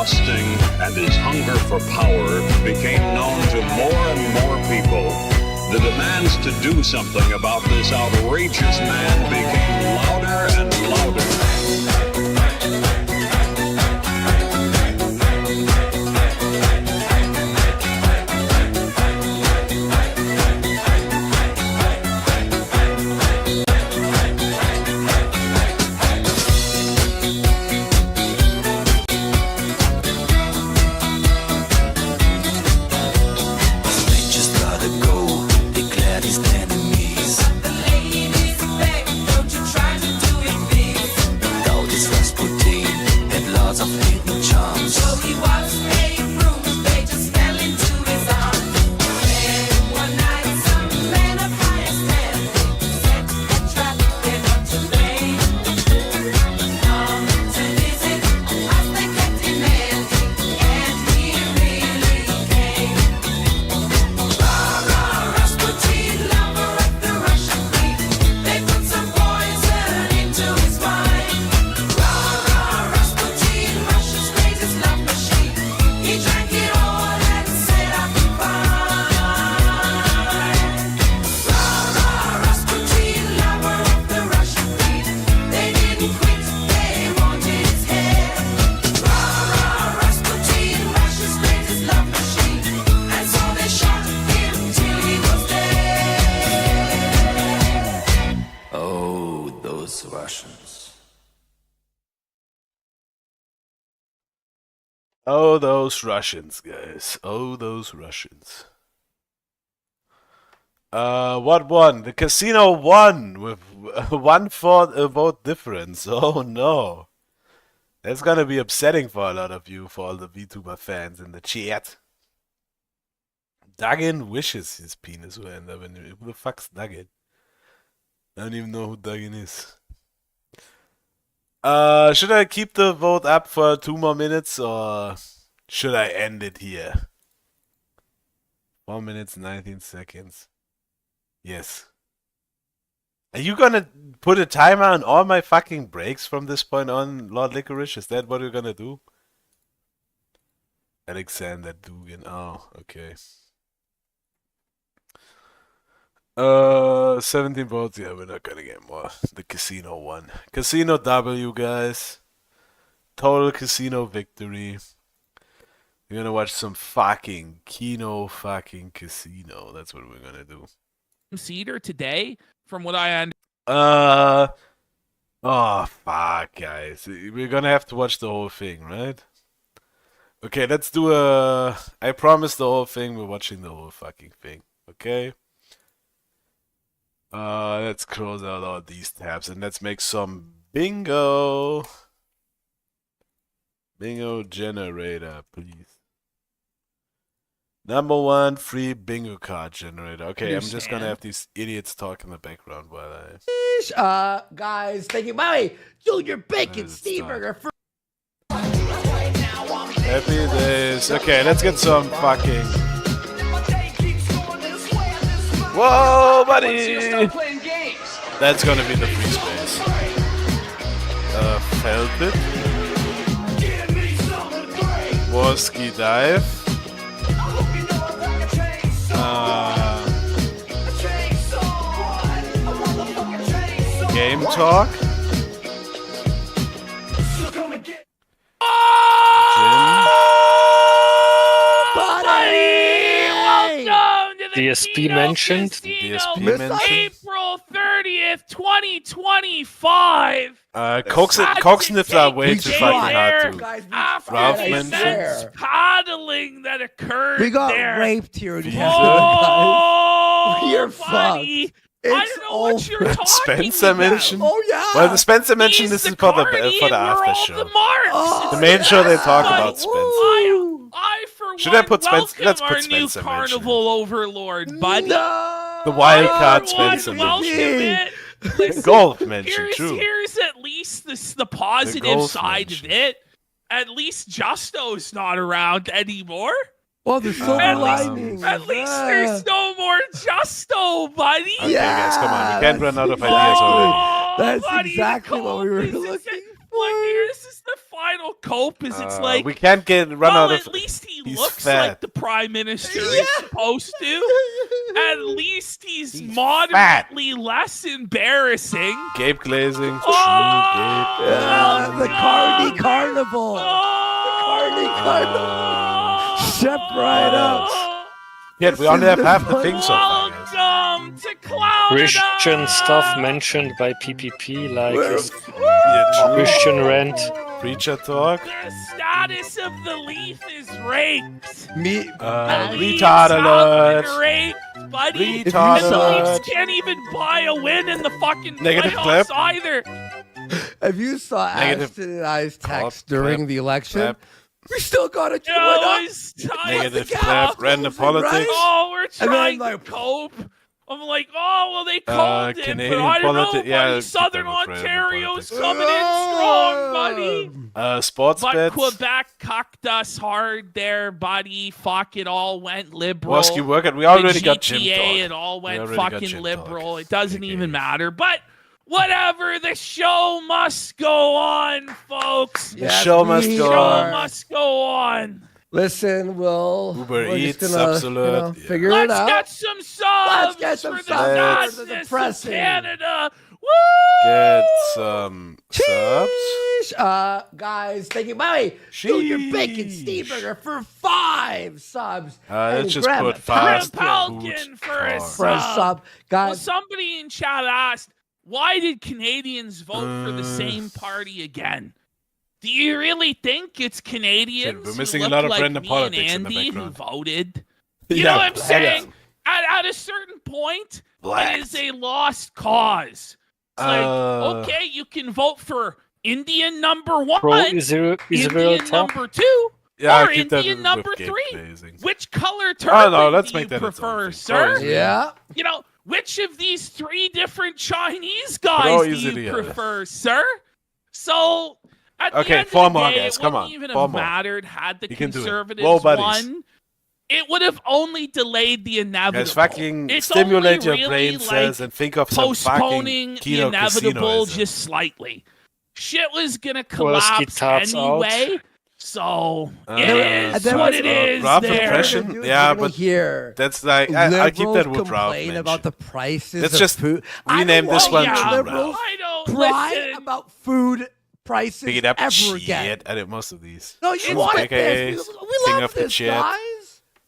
B: lusting and his hunger for power became known to more and more people, the demands to do something about this outrageous man became louder and louder.
C: Oh, those Russians, guys. Oh, those Russians. What won? The casino won with 1/4 vote difference. Oh no. That's gonna be upsetting for a lot of you, for all the VTuber fans in the chat. Duggan wishes his penis will end up in. Who the fuck's Duggan? I don't even know who Duggan is. Should I keep the vote up for 2 more minutes, or should I end it here? 4 minutes, 19 seconds. Yes. Are you gonna put a timer on all my fucking breaks from this point on, Lord Licorice? Is that what you're gonna do? Alexander Dugan. Oh, okay. 17 votes. Yeah, we're not gonna get more. The casino won. Casino W, guys. Total casino victory. We're gonna watch some fucking Kino fucking casino. That's what we're gonna do.
W: Cedar today, from what I understand.
C: Oh, fuck, guys. We're gonna have to watch the whole thing, right? Okay, let's do I promise the whole thing. We're watching the whole fucking thing, okay? Let's close out all these tabs and let's make some bingo. Bingo generator, please. Number 1 free bingo card generator. Okay, I'm just gonna have these idiots talk in the background while I.
D: Guys, thank you. Bye, Junior Bacon Steamburger for.
C: Happy days. Okay, let's get some fucking. Whoa, buddy! That's gonna be the free space. Felt it. Warski dive. Game talk.
K: DSP mentioned.
C: DSP mentioned.
W: April 30th, 2025.
C: Cocksnips are way too fucking hard to. Ralph
W: mentioned coddling that occurred.
D: We got
W: there.
D: raped here in
W: Oh,
D: You're
W: buddy.
D: fucked.
W: I don't know what you're talking
C: Spencer
W: about.
C: mentioned.
D: Oh yeah.
C: Well, the Spencer mentioned this is for the after show. The main show they talk about Spencer.
W: I for
C: Should
W: one
C: I put Spencer?
W: welcome
C: Let's
W: our
C: put
W: new
C: Spencer
W: carnival overlord, buddy.
C: The wild card Spencer
W: Welcome
C: mentioned.
W: it. Listen,
C: Golf mentioned, true.
W: Here's at least the positive
C: golf
W: side of it. At least Justo's not around anymore.
D: Well, there's silver linings.
W: At least there's no more Justo, buddy.
C: Okay, guys, come on. We can't run out of ideas already.
D: That's
W: buddy,
D: exactly what we were looking for.
W: Look, here's the final cope is it's like,
C: we can't run
W: well,
C: out of.
W: at least he
C: he's
W: looks
C: fat.
W: like the prime minister is supposed to. At least he's moderately less embarrassing.
C: Gabe glazing.
D: The Carney Carnival. Carney Carnival. Step right up.
C: Yeah, we only have half the things so far.
W: Welcome to Cloud
K: Christian stuff mentioned by PPP, like his
C: true.
K: Christian rant.
C: Preacher talk.
W: The status of the Leaf is raped.
C: Retard alert.
W: Raped, buddy.
C: Retard
W: And the
C: alert.
W: Leafs can't even buy a win in the fucking
C: Negative
W: playoffs
C: clip.
W: either.
D: If you saw
C: Negative
D: Ashton and I's text
C: clap,
D: during
C: clap,
D: the election,
C: clap.
D: we still got to do
W: It was time
C: Negative
W: to
C: clap. Random politics.
W: Oh, we're
D: then,
W: trying
D: like,
W: to cope. I'm like, oh, well, they called it,
C: Canadian
W: but I don't know, buddy.
C: yeah,
W: Southern
C: keep them with random
W: Ontario's
C: politics.
W: coming in strong, buddy.
C: Sports
W: But
C: bets.
W: Quebec cucked us hard there, buddy. Fuck, it all went liberal.
C: Woski working. We already
W: The
C: got Jim
W: GTA,
C: talk.
W: it all
C: We
W: went
C: already got
W: fucking
C: Jim
W: liberal. It doesn't even matter. But whatever, the show must go on, folks.
C: The show must go on.
W: Show must go on.
D: Listen,
C: Uber
D: we're
C: Eats,
D: just gonna,
C: absolute.
D: figure
W: Let's
D: it out.
W: get some subs
D: Let's get some
W: for the
D: subs for the
W: sadness of
D: depressing.
W: Canada. Woo!
C: Get some subs.
D: Guys, thank you. By the way, Junior Bacon Steamburger for 5 subs.
C: Let's
D: And
C: just
D: Grandma
C: put fast
W: Falcon for a
D: for a
W: sub.
D: sub.
W: Well,
D: Guys,
W: somebody in chat asked, why did Canadians vote for the same party again? Do you really think it's Canadians
C: we're missing
W: who
C: a lot
W: look
C: of
W: like
C: random
W: me
C: politics
W: and
C: in the
W: Andy who
C: background.
W: voted? You
C: Yeah,
W: know what I'm
C: black.
W: saying? At a certain point,
C: Black.
W: it is a lost cause. It's like,
C: Uh,
W: okay, you can vote for Indian number 1,
K: Pro Israel
W: Indian
K: top.
W: number 2,
C: Yeah,
W: or
C: I keep that
W: Indian
C: with
W: number
C: Gabe
W: 3.
C: glazing.
W: Which color
C: Oh
W: turban
C: no, let's
W: do
C: make
W: you
C: that its own
W: prefer,
C: thing.
W: sir?
D: yeah.
W: You know, which of these 3 different Chinese guys
C: Pro
W: do you
C: Israel.
W: prefer, sir? So, at the
C: Okay,
W: end
C: 4
W: of the
C: more,
W: day,
C: guys.
W: it
C: Come
W: wouldn't
C: on,
W: even
C: 4
W: have
C: more.
W: mattered had the
C: You can do it.
W: Conservatives
C: Whoa, buddies.
W: won. It would have only delayed the inevitable.
C: Guys, fucking
W: It's
C: stimulate
W: only
C: your
W: really
C: brain
W: like
C: cells and think of some
W: postponing
C: fucking
W: the
C: Kino
W: inevitable
C: Casinoism.
W: just slightly. Shit was gonna
K: Woski
W: collapse
K: tarts
W: anyway. So it is
D: then
W: what
D: what's-
W: it is.
C: Rough
W: There.
C: impression? Yeah, but
D: here
C: that's like I keep that
D: liberals
C: with Ralph
D: complain
C: mentioned.
D: about the prices
C: Let's
D: of
C: just
D: food.
C: rename this one
W: yeah.
C: to
D: liberals
C: Ralph.
W: I don't
D: cry
W: listen.
D: about food prices
C: Pick it up,
D: ever
C: shit.
D: again.
C: I did most of these.
D: No, you
C: Ooh,
D: want
C: AKA
D: this. We
C: King
D: love
C: of the
D: this,
C: Chat.
D: guys.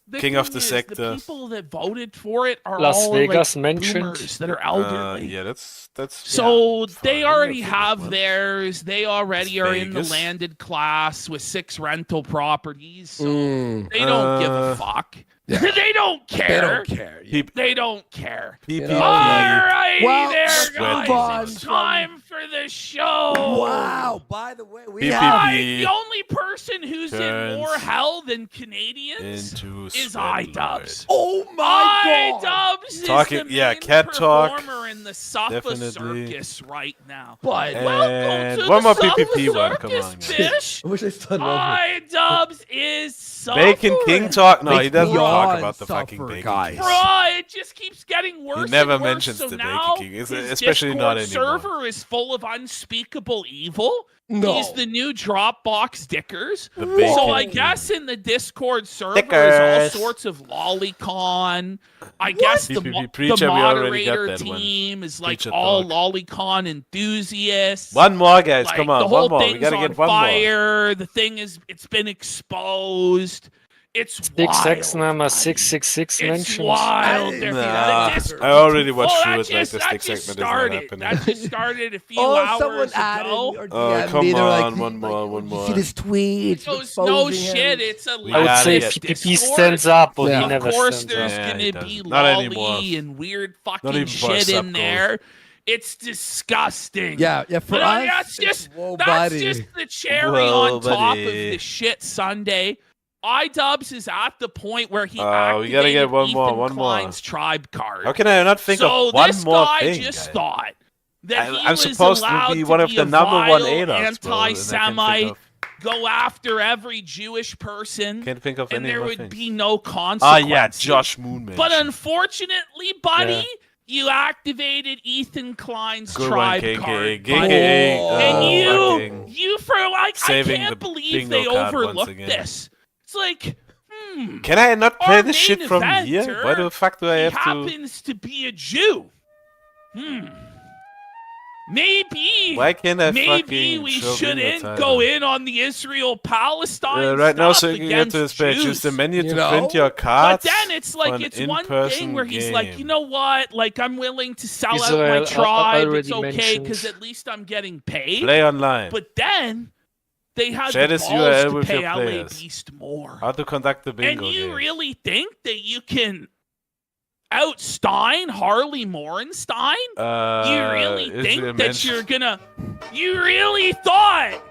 W: The
C: King of
W: thing
C: the
W: is,
C: sector.
W: The people that voted for it are
K: Las
W: all
K: Vegas
W: like
K: mentioned.
W: boomers that are elderly.
C: Yeah, that's
W: So
C: yeah,
W: they
C: fine.
W: already
C: That's
W: have
C: fine.
W: theirs. They already
C: Las
W: are in the
C: Vegas.
W: landed class with 6 rental properties. So
D: Mm.
W: they don't give a fuck. They don't care.
D: They don't care.
W: They don't care.
C: PPP.
D: know,
W: All right,
D: Well,
W: there,
D: let's
W: guys.
D: move on
W: It's
D: from-
W: time for the show.
D: Wow. By the way, we
C: PPP.
D: have
W: The only person who's in
C: turns
W: more hell than Canadians
C: into
W: is
C: Sven
W: iDubbbz.
D: Oh my God.
W: iDubbbz is
C: Talking-
W: the
C: yeah,
W: main
C: cat talk,
W: performer in the Suffa
C: definitely.
W: Circus right now.
D: But
C: And
W: welcome to
C: one
W: the
C: more
W: Suffa
C: PPP one. Come
W: Circus,
C: on, guys.
W: bitch.
D: I wish I stood over.
W: iDubbbz is suffering.
C: Bacon King talk? No, he
D: Makes
C: doesn't
D: me
C: talk
D: yawn
C: about the fucking
D: suffer,
C: Bacon
D: guys.
C: King.
W: Bro, it just keeps getting worse.
C: He never
W: and worse.
C: mentions
W: so
C: the
W: now
C: Bacon King,
W: his
C: especially not
W: Discord
C: anymore.
W: server is full of unspeakable evil.
D: No.
W: He's the new Dropbox Dickers.
C: The Bacon
W: So I
C: King.
W: guess in the Discord server is
C: Dickers.
W: all sorts of lolicon. I guess the,
C: PPP Preacher,
W: the
C: we already got
W: moderator
C: that one.
W: team is like
C: Preacher
W: all
C: talk.
W: lolicon enthusiasts.
C: One more, guys.
W: Like,
C: Come on,
W: the whole
C: one more. We
W: thing's
C: gotta
W: on
C: get one more.
W: fire. The thing is, it's been exposed. It's wild.
K: 666
W: It's
K: mentions.
W: wild.
D: I
W: They're-
C: Nah,
W: the dis-
C: I already watched
W: Oh,
C: through
W: that
C: it like
W: just-
C: the
W: that
C: stick
W: just
C: segment is not
W: started.
C: happening.
W: That just started a few
D: Oh, someone
W: hours
D: added
W: ago.
D: or
C: Oh,
D: DM'd
C: come
D: me. They're like,
C: on, one more, one
D: you
C: more.
D: see this tweet?
W: Goes, no shit, it's a
K: I would
C: gotta
K: say
C: get
K: PPP
W: Discord.
K: stands up, but
D: Yeah.
K: he
W: Of
K: never
W: course,
K: stands
W: there's
K: up.
C: Yeah, he
W: gonna be
C: doesn't. Not anymore.
W: lolly and weird
C: Not
W: fucking
C: even for a
W: shit in
C: sub
W: there. It's disgusting.
D: Yeah, yeah. For
W: But
D: us,
W: that's
D: it's
W: just
D: whoa,
W: that's
D: buddy.
W: just the cherry
C: Whoa,
W: on top of
C: buddy.
W: the shit Sunday. iDubbbz is at the point where he
C: We gotta get
W: activated
C: one more,
W: Ethan
C: one more.
W: Klein's tribe card.
C: How can I not think
W: so
C: of one
W: this
C: more
W: guy
C: thing,
W: just
C: guys?
W: thought that he
C: I'm
W: was
C: supposed to
W: allowed
C: be one of
W: be
C: the
W: a
C: number one
W: vile
C: ADOS, bro, and I can't
W: anti-Semite,
C: think of-
W: go after every Jewish person,
C: Can't think of
W: and
C: any
W: there
C: other
W: would
C: things.
W: be no
C: Ah,
W: consequences.
C: yeah, Josh Moonman.
W: But unfortunately, buddy, You activated Ethan Klein's
C: Good one,
W: tribe
C: KK.
W: card,
C: KK,
W: and you for like, I
C: saving
W: can't
C: the
W: believe
C: bingo
W: they
C: card once
W: overlooked
C: again.
W: this. It's like,
C: Can I not play
W: our
C: this shit
W: main
C: from
W: eventer,
C: here? Why the fuck do I
W: he
C: have to?
W: happens to be a Jew. Maybe.
C: Why can't I
W: maybe
C: fucking
W: we
C: show bingo
W: shouldn't
C: title?
W: go in on the Israel-Palestine
C: Right now,
W: stuff
C: so you can get
W: against
C: to this page,
W: Jews.
C: use the menu
D: You
C: to
D: know?
C: print your
W: But
C: cards.
W: then it's
C: for
W: like
C: an
W: it's one
C: in-person
W: thing where he's like,
C: game.
W: you know what? Like I'm willing to sell out
K: Israel
W: my tribe. It's
K: already
W: okay
K: mentioned.
W: because at least I'm getting paid.
C: Play online.
W: But then they had
C: Share
W: the
C: this
W: balls
C: URL
W: to
C: with
W: pay
C: your
W: LA
C: players.
W: Beast more.
C: How to conduct the
W: And
C: bingo
W: you
C: game.
W: really think that you can outstein Harley Morenstein? You really
C: Israel
W: think that
C: mentioned-
W: you're gonna? You really thought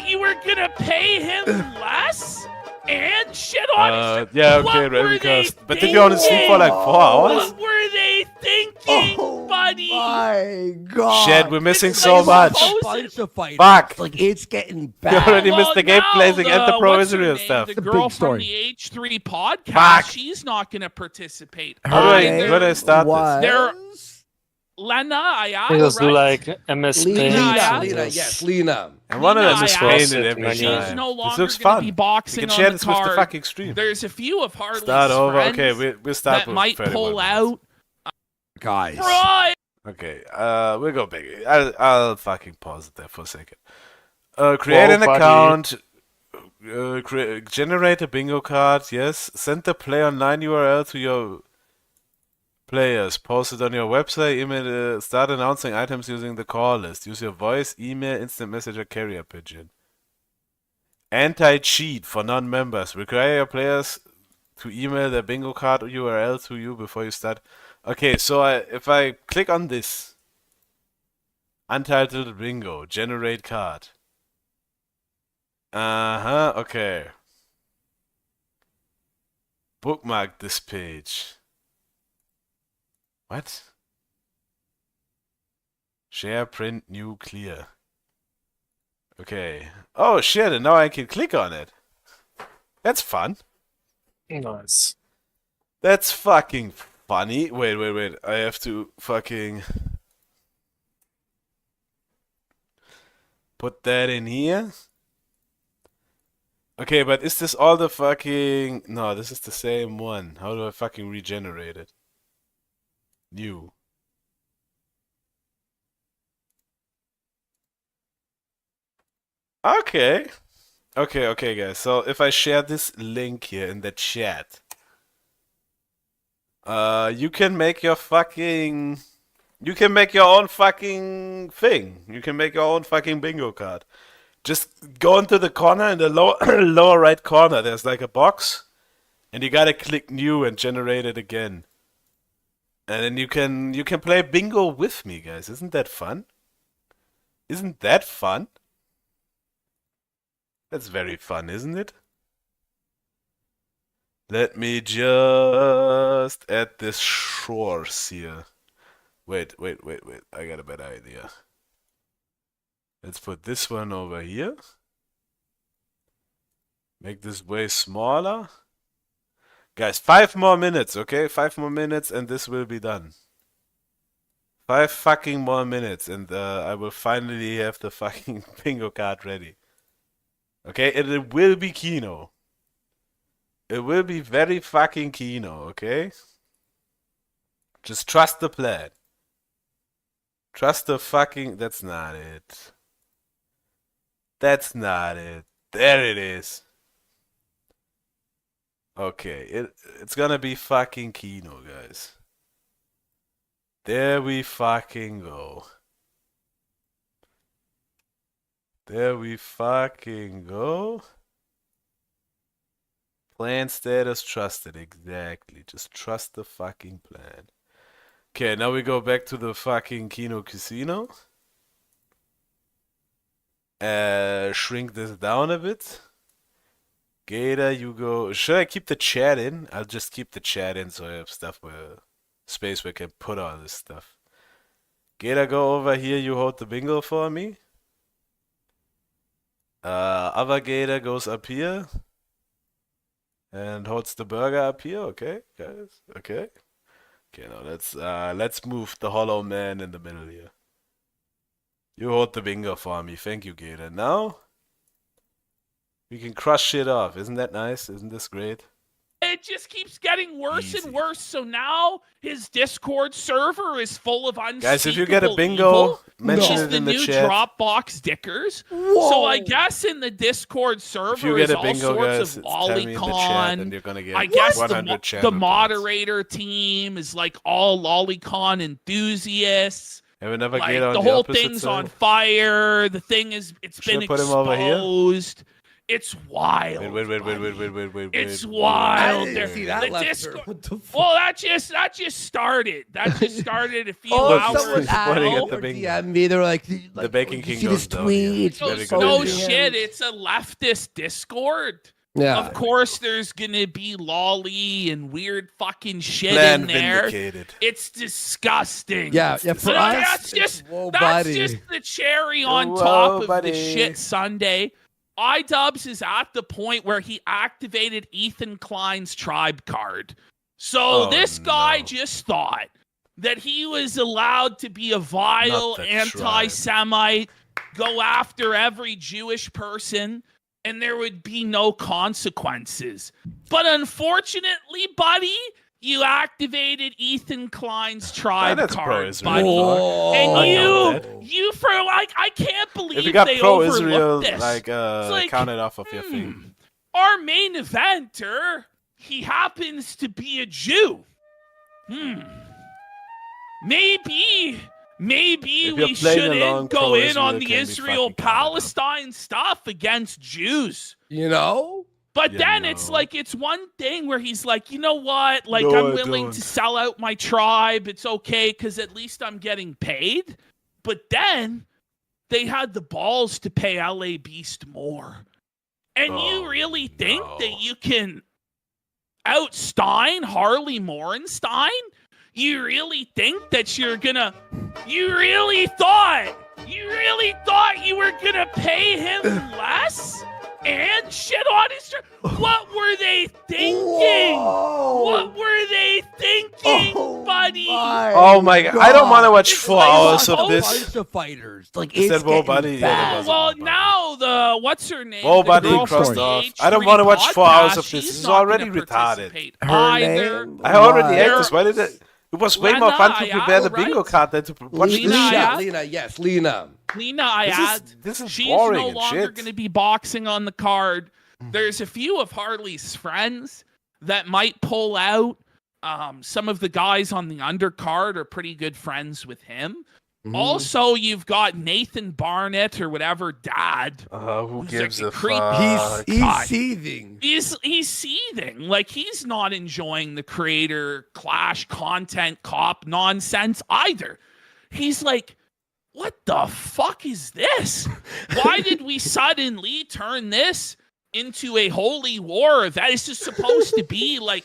W: you were gonna pay him less and shit on his?
C: Yeah, okay,
W: What were
C: right,
W: they
C: because. But did you only sleep for like 4 hours?
W: What were they thinking, buddy?
D: My God.
C: Shit, we're missing
D: It's
C: so
D: like
C: much.
D: a bunch of fighters.
C: Fuck.
D: Like it's getting
C: You
D: bad.
C: already missed the game placing and the pro
W: what's her
C: Israel
W: name?
C: stuff.
W: The
D: The
W: girl
D: big
W: from
D: story.
W: the H3 podcast,
C: Fuck.
W: she's not going to participate.
C: How do
W: either.
C: I start this?
W: They're Lena Ayala,
K: It was
W: right?
K: like MS Paint.
D: Lena, yes, Lena.
C: And one of them
W: Lena
C: is
W: Ayala.
C: painted every
W: She's
C: time.
W: no
C: This
W: longer
C: looks
W: gonna
C: fun.
W: be boxing
C: You can
W: on
C: share
W: the
C: this with the
W: card.
C: fucking stream.
W: There's a few of Harley's
C: Start over.
W: friends
C: Okay, we'll start
W: that
C: with
W: might
C: 31
W: pull
C: minutes.
W: out.
D: Guys.
W: Right.
C: Okay, we'll go back. I'll fucking pause it there for a second. Create an
K: Whoa, buddy.
C: account. Generate a bingo card. Yes. Send the play online URL to your players. Post it on your website. Email. Start announcing items using the call list. Use your voice, email, instant messenger, carrier pigeon. Anti-cheat for non-members. Require your players to email their bingo card URL to you before you start. Okay, so if I click on this, Untitled Bingo, generate card. Okay. Bookmark this page. What? Share, print, new, clear. Okay. Oh shit, and now I can click on it. That's fun.
K: Nice.
C: That's fucking funny. Wait. I have to fucking put that in here. Okay, but is this all the fucking... No, this is the same one. How do I fucking regenerate it? New. Okay. Okay, guys. So if I share this link here in the chat, you can make your fucking... You can make your own fucking thing. You can make your own fucking bingo card. Just go into the corner in the lower right corner. There's like a box, and you gotta click new and generate it again. And then you can play bingo with me, guys. Isn't that fun? Isn't that fun? That's very fun, isn't it? Let me just add this shores here. Wait. I got a better idea. Let's put this one over here. Make this way smaller. Guys, 5 more minutes, okay? 5 more minutes and this will be done. 5 fucking more minutes and I will finally have the fucking bingo card ready. Okay, and it will be Kino. It will be very fucking Kino, okay? Just trust the plan. Trust the fucking... That's not it. That's not it. There it is. Okay, it's gonna be fucking Kino, guys. There we fucking go. There we fucking go. Plan status trusted, exactly. Just trust the fucking plan. Okay, now we go back to the fucking Kino Casino. Shrink this down a bit. Gator, you go. Should I keep the chat in? I'll just keep the chat in so I have stuff where space where I can put all this stuff. Gator, go over here. You hold the bingo for me. Other Gator goes up here and holds the burger up here. Okay, guys. Okay. Okay, now let's move the hollow man in the middle here. You hold the bingo for me. Thank you, Gator. Now we can crush shit off. Isn't that nice? Isn't this great?
W: It just keeps getting worse and worse. So now his Discord server is full of unspeakable
C: Guys, if you get a bingo,
W: evil.
C: mention
W: It's
C: it
W: the
C: in the
W: new
C: chat.
W: Dropbox Dickers.
D: Whoa.
W: So I guess in the Discord server
C: If you get
W: is
C: a
W: all
C: bingo,
W: sorts
C: guys,
W: of
C: tell me in the chat, and you're gonna get
W: I guess
C: 100 channel
W: the
C: points.
W: moderator team is like all lolicon enthusiasts.
C: And we never
W: Like
C: get on
W: the
C: the
W: whole
C: opposite
W: thing's
C: side.
W: on fire. The thing is, it's
C: Should I
W: been
C: put him over here?
W: exposed. It's wild.
C: Wait.
W: It's
C: wait.
W: wild.
D: I didn't see that
W: The
D: left
W: Discord-
D: turn. What the fuck?
W: Well, that just started. That just started a few
D: Oh,
W: hours
D: someone
W: ago.
C: pointing at
D: asked
C: the
D: or
C: bingo.
D: DM me. They were like,
C: The Bacon
D: "Did
C: King
D: you see
C: goes
D: this
C: down here.
D: tweet?
C: Very
W: Goes,
C: good
W: no
C: idea.
W: shit, it's a leftist Discord.
D: Yeah.
W: Of course, there's gonna be lolly and weird fucking shit
C: Plan
W: in there.
C: vindicated.
W: It's disgusting.
D: Yeah, for
W: So
D: us,
W: that's just
D: whoa,
W: that's
D: buddy.
W: just the cherry on
C: Whoa,
W: top of
C: buddy.
W: the shit Sunday. iDubbbz is at the point where he activated Ethan Klein's tribe card. So
C: Oh,
W: this guy
C: no.
W: just thought that he was allowed to be a vile
C: Not the tribe.
W: anti-Semite, go after every Jewish person, and there would be no consequences. But unfortunately, buddy, you activated Ethan Klein's tribe
C: that's
W: card,
C: pro-Israel.
W: buddy.
D: Whoa.
W: And
C: I know that.
W: you for like, I can't believe
C: If you got
W: they
C: pro-Israel,
W: overlooked this.
C: like,
W: It's like,
C: count it off of your thing.
W: our main eventer, he happens to be a Jew. Maybe
C: If you're
W: we
C: playing along,
W: shouldn't go in on
C: pro-Israel
W: the
C: can be
W: Israel-Palestine stuff against Jews.
D: You know?
W: But
C: You
W: then
C: know.
W: it's like, it's one thing where he's like, you know what? Like,
C: No,
W: I'm
C: I
W: willing
C: don't.
W: to sell out my tribe. It's okay because at least I'm getting paid. But then they had the balls to pay LA Beast more. And you really think that you can outstein Harley Morenstein? You really think that you're gonna... You really thought you were gonna pay him less? And shit on his... What were they thinking? What were they thinking, buddy?
C: Oh my god. I don't want to watch 4 hours of this.
D: Bunch of fighters. Like,
C: Is
D: it's
C: that Whoa
D: getting
C: Buddy?
D: bad.
W: Well, now the... What's her name?
C: Whoa
W: The
C: Buddy
W: girl from
C: crossed
W: the
C: off.
W: H3
C: I don't want to watch 4 hours of
W: podcast,
C: this.
W: she's
C: This is
W: not
C: already
W: gonna
C: retarded.
W: participate
D: Her
W: either.
D: name?
C: I already
D: Why?
C: ate this. Why did it? It was way more fun to
W: Lena
C: prepare the
W: Ayala,
C: bingo
W: right?
C: card than to watch
W: Lena
C: this shit.
W: Ayala.
D: Lena, yes, Lena.
W: Lena Ayad,
C: This is
W: she's
C: boring
W: no
C: and
W: longer
C: shit.
W: going to be boxing on the card. There's a few of Harley's friends that might pull out. Some of the guys on the undercard are pretty good friends with him. Also, you've got Nathan Barnett or whatever, Dad.
C: Who
W: who's
C: gives
W: like
C: a
W: creep.
C: fuck?
D: He's
W: God.
D: seething.
W: He's seething. Like, he's not enjoying the creator clash content cop nonsense either. He's like, what the fuck is this? Why did we suddenly turn this into a holy war event? It's just supposed to be like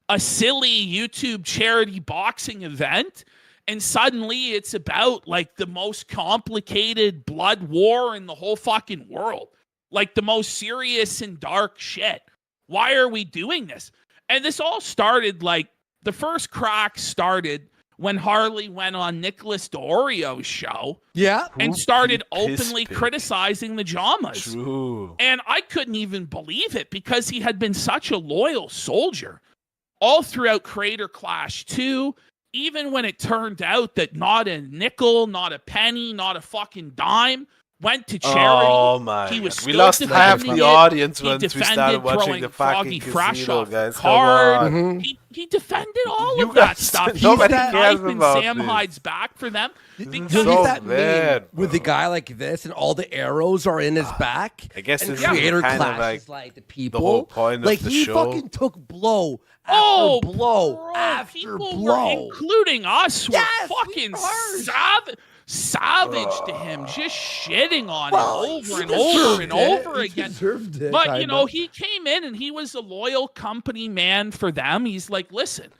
W: a silly YouTube charity boxing event. And suddenly it's about like the most complicated blood war in the whole fucking world. Like the most serious and dark shit. Why are we doing this? And this all started like the first crack started when Harley went on Nicholas D'Orio's show.
D: Yeah.
W: And
C: Who
W: started
C: piss
W: openly
C: pig?
W: criticizing the Jamas.
C: True.
W: And I couldn't even believe it because he had been such a loyal soldier all throughout Creator Clash 2. Even when it turned out that not a nickel, not a penny, not a fucking dime went to charity.
C: Oh my
W: he was
C: god. We
W: still
C: lost half
W: defending
C: the
W: it.
C: audience
W: He
C: once we
W: defended
C: started watching
W: throwing
C: the
W: Froggy
C: fucking
W: Fresh
C: casino,
W: off
C: guys. Come
W: card.
C: on.
W: He defended all
C: You
W: of that
C: guys-
W: stuff. He's
C: nobody
W: the
C: cares
W: knife in
C: about
W: Sam
C: this.
W: Hyde's back for them.
D: He's
W: Because
D: that
C: bad,
D: meme with the guy like this, and all the arrows are in his back.
C: I guess
D: and
C: this is
D: creator
C: kind of
D: clashes
C: like
D: like the people.
C: whole point
D: like
C: of the
D: he
C: show.
D: fucking took blow after
W: Oh,
D: blow
W: bro,
D: after
W: people
D: blow.
W: were, including us, were
D: Yes, we
W: fucking
D: are.
W: savage to him, just shitting on
D: Well,
W: him over
D: he
W: and over
D: deserved
W: and
D: it.
W: over
D: He
W: again.
D: deserved it,
W: But you
D: kinda.
W: know, he came in and he was a loyal company man for them. He's like, listen, if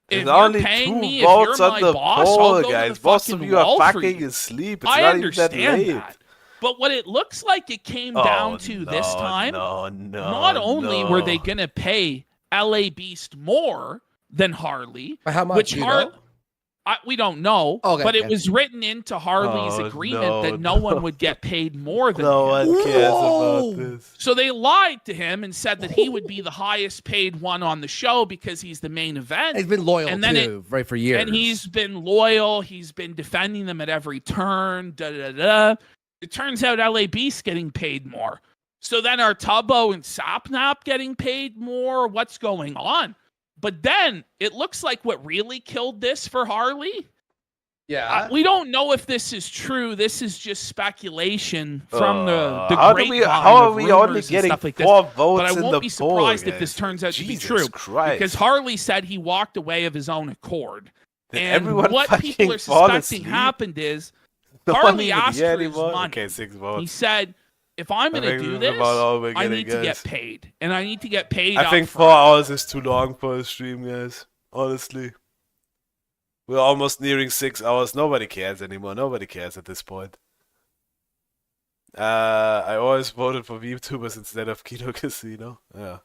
C: There's
W: you're
C: only
W: paying
C: 2
W: me, if
C: votes
W: you're
C: on
W: my
C: the
W: boss, I'll
C: poll,
W: go
C: guys.
W: to the
C: Most of
W: fucking
C: you are
W: wall for
C: fucking
W: you.
C: asleep. It's
W: I
C: not even that
W: understand
C: late.
W: that. But what it looks like it came down to this time,
C: No,
W: not only were they going to pay LA Beast more than Harley.
D: By how much?
W: Which
D: Do you know?
W: we don't know,
D: Okay,
W: but it
D: okay.
W: was written into Harley's agreement that no one would get paid more than
C: No
W: him.
C: one cares about this.
W: So they lied to him and said that he would be the highest paid one on the show because he's the main event.
D: He's been loyal
W: and then
D: too, right, for years.
W: And he's been loyal. He's been defending them at every turn. It turns out LA Beast's getting paid more. So then are Tubbo and Sapnap getting paid more? What's going on? But then it looks like what really killed this for Harley.
D: Yeah,
W: we don't know if this is true. This is just speculation from the
C: how
W: grapevine
C: are
W: of
C: we
W: rumors
C: only
W: and
C: getting
W: stuff like
C: 4
W: this.
C: votes
W: But I
C: in
W: won't
C: the
W: be
C: poll,
W: surprised if
C: guys?
W: this turns out to be
C: Jesus
W: true,
C: Christ.
W: because Harley said he walked away of his own accord.
C: Did
W: And
C: everyone
W: what
C: fucking
W: people are
C: fall
W: suspecting
C: asleep?
W: happened is
C: No one
W: Harley
C: even
W: asked
C: here
W: for his
C: anymore?
W: money.
C: Okay, 6 votes.
W: He said, if I'm going to
C: think
W: do
C: this is
W: this,
C: about all we're
W: I
C: getting,
W: need to get
C: guys.
W: paid. And I need to get paid
C: I think
W: up
C: 4 hours is too long for a stream, guys. Honestly. We're almost nearing 6 hours. Nobody cares anymore. Nobody cares at this point. I always voted for VTubers instead of Kino Casino. Yeah.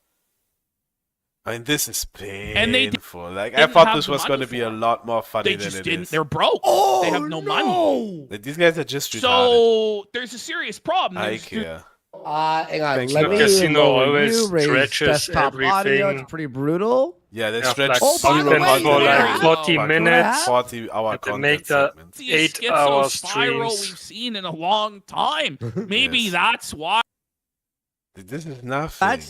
C: I mean, this is
W: And they
C: painful. Like, I
W: didn't
C: thought
W: have
C: this
W: the
C: was
W: money
C: going to be a lot more funny
W: They
C: than
W: just
C: it
W: didn't.
C: is.
W: They're broke.
D: Oh,
W: they have no money.
C: These guys are just retarded.
W: So there's a serious problem.
C: I
W: There's-
C: care.
D: Hang on.
C: Thanks,
D: Let
C: guys.
D: me
K: Casino
D: lower
K: always
D: you, raise
K: stretches
D: desktop audio.
K: everything.
D: It's pretty brutal.
C: Yeah, they
K: Yeah,
C: stretch
K: like
D: Oh, by the
K: content
D: way,
K: for
D: there
K: like
D: you
K: 40
D: go.
K: minutes.
C: 40-hour
K: And they
C: content
K: make the
C: segments.
W: the
K: 8-hour
W: schizo spiral
K: streams.
W: we've seen in a long time. Maybe
C: Yes.
W: that's why.
C: This is nothing.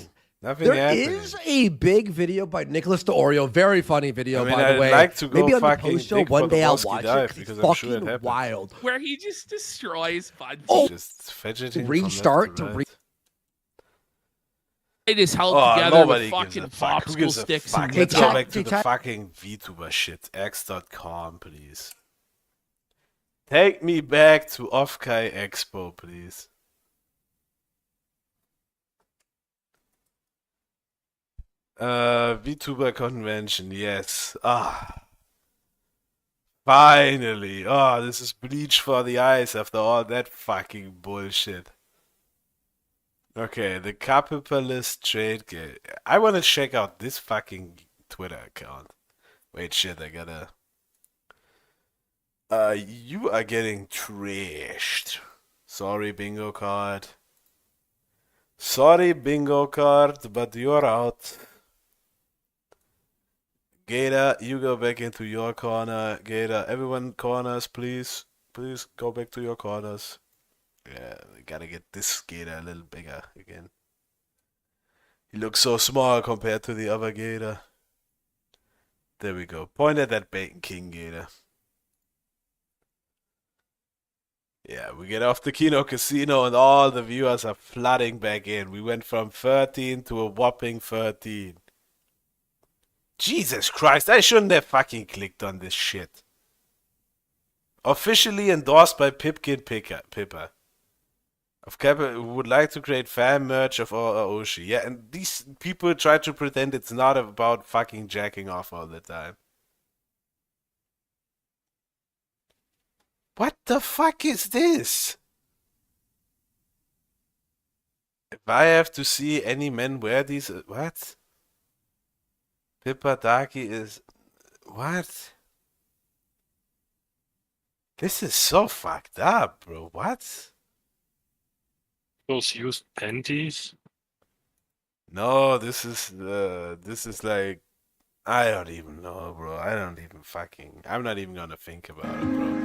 C: Nothing
D: There
C: happening.
D: is a big video by Nicholas DeOrio. Very funny video,
C: I mean,
D: by the
C: I'd
D: way.
C: like to go
D: Maybe on the
C: fucking
D: post show
C: dig
D: one
C: for the
D: day I'll
C: Wolski
D: watch
C: dive
D: it
C: because
D: it's
C: I'm sure it
D: fucking
C: happened.
D: wild.
W: Where he just destroys Bud.
D: Oh,
C: Just fidgeting
D: restart
C: from
D: to
C: left
W: It is held
C: Oh,
W: together
C: nobody
W: with
C: gives a
W: fucking
C: fuck. Who
W: popsicle
C: gives a
W: sticks
C: fuck?
W: and
C: Let's
W: glitter.
C: go back to
D: Hey,
C: the
D: chat.
C: fucking VTuber shit. X.com, please. Take me back to Offkai Expo, please. VTuber convention, yes. Finally. This is bleach for the eyes after all that fucking bullshit. Okay, the capitalist trade game. I want to check out this fucking Twitter account. Wait, shit, I gotta. You are getting trashed. Sorry, bingo card. Sorry, bingo card, but you're out. Gator, you go back into your corner. Gator, everyone corners, please. Please go back to your corners. Yeah, we gotta get this Gator a little bigger again. He looks so small compared to the other Gator. There we go. Point at that Bacon King Gator. Yeah, we get off the Kino Casino and all the viewers are flooding back in. We went from 13 to a whopping 13. Jesus Christ, I shouldn't have fucking clicked on this shit. Officially endorsed by Pipkin Pipper. Of Kappa, who would like to create fan merch of Aoshi. Yeah, and these people try to pretend it's not about fucking jacking off all the time. What the fuck is this? If I have to see any men wear these... What? Pippa Daki is... What? This is so fucked up, bro. What?
K: Those used panties.
C: No, this is like... I don't even know, bro. I don't even fucking... I'm not even gonna think about it, bro.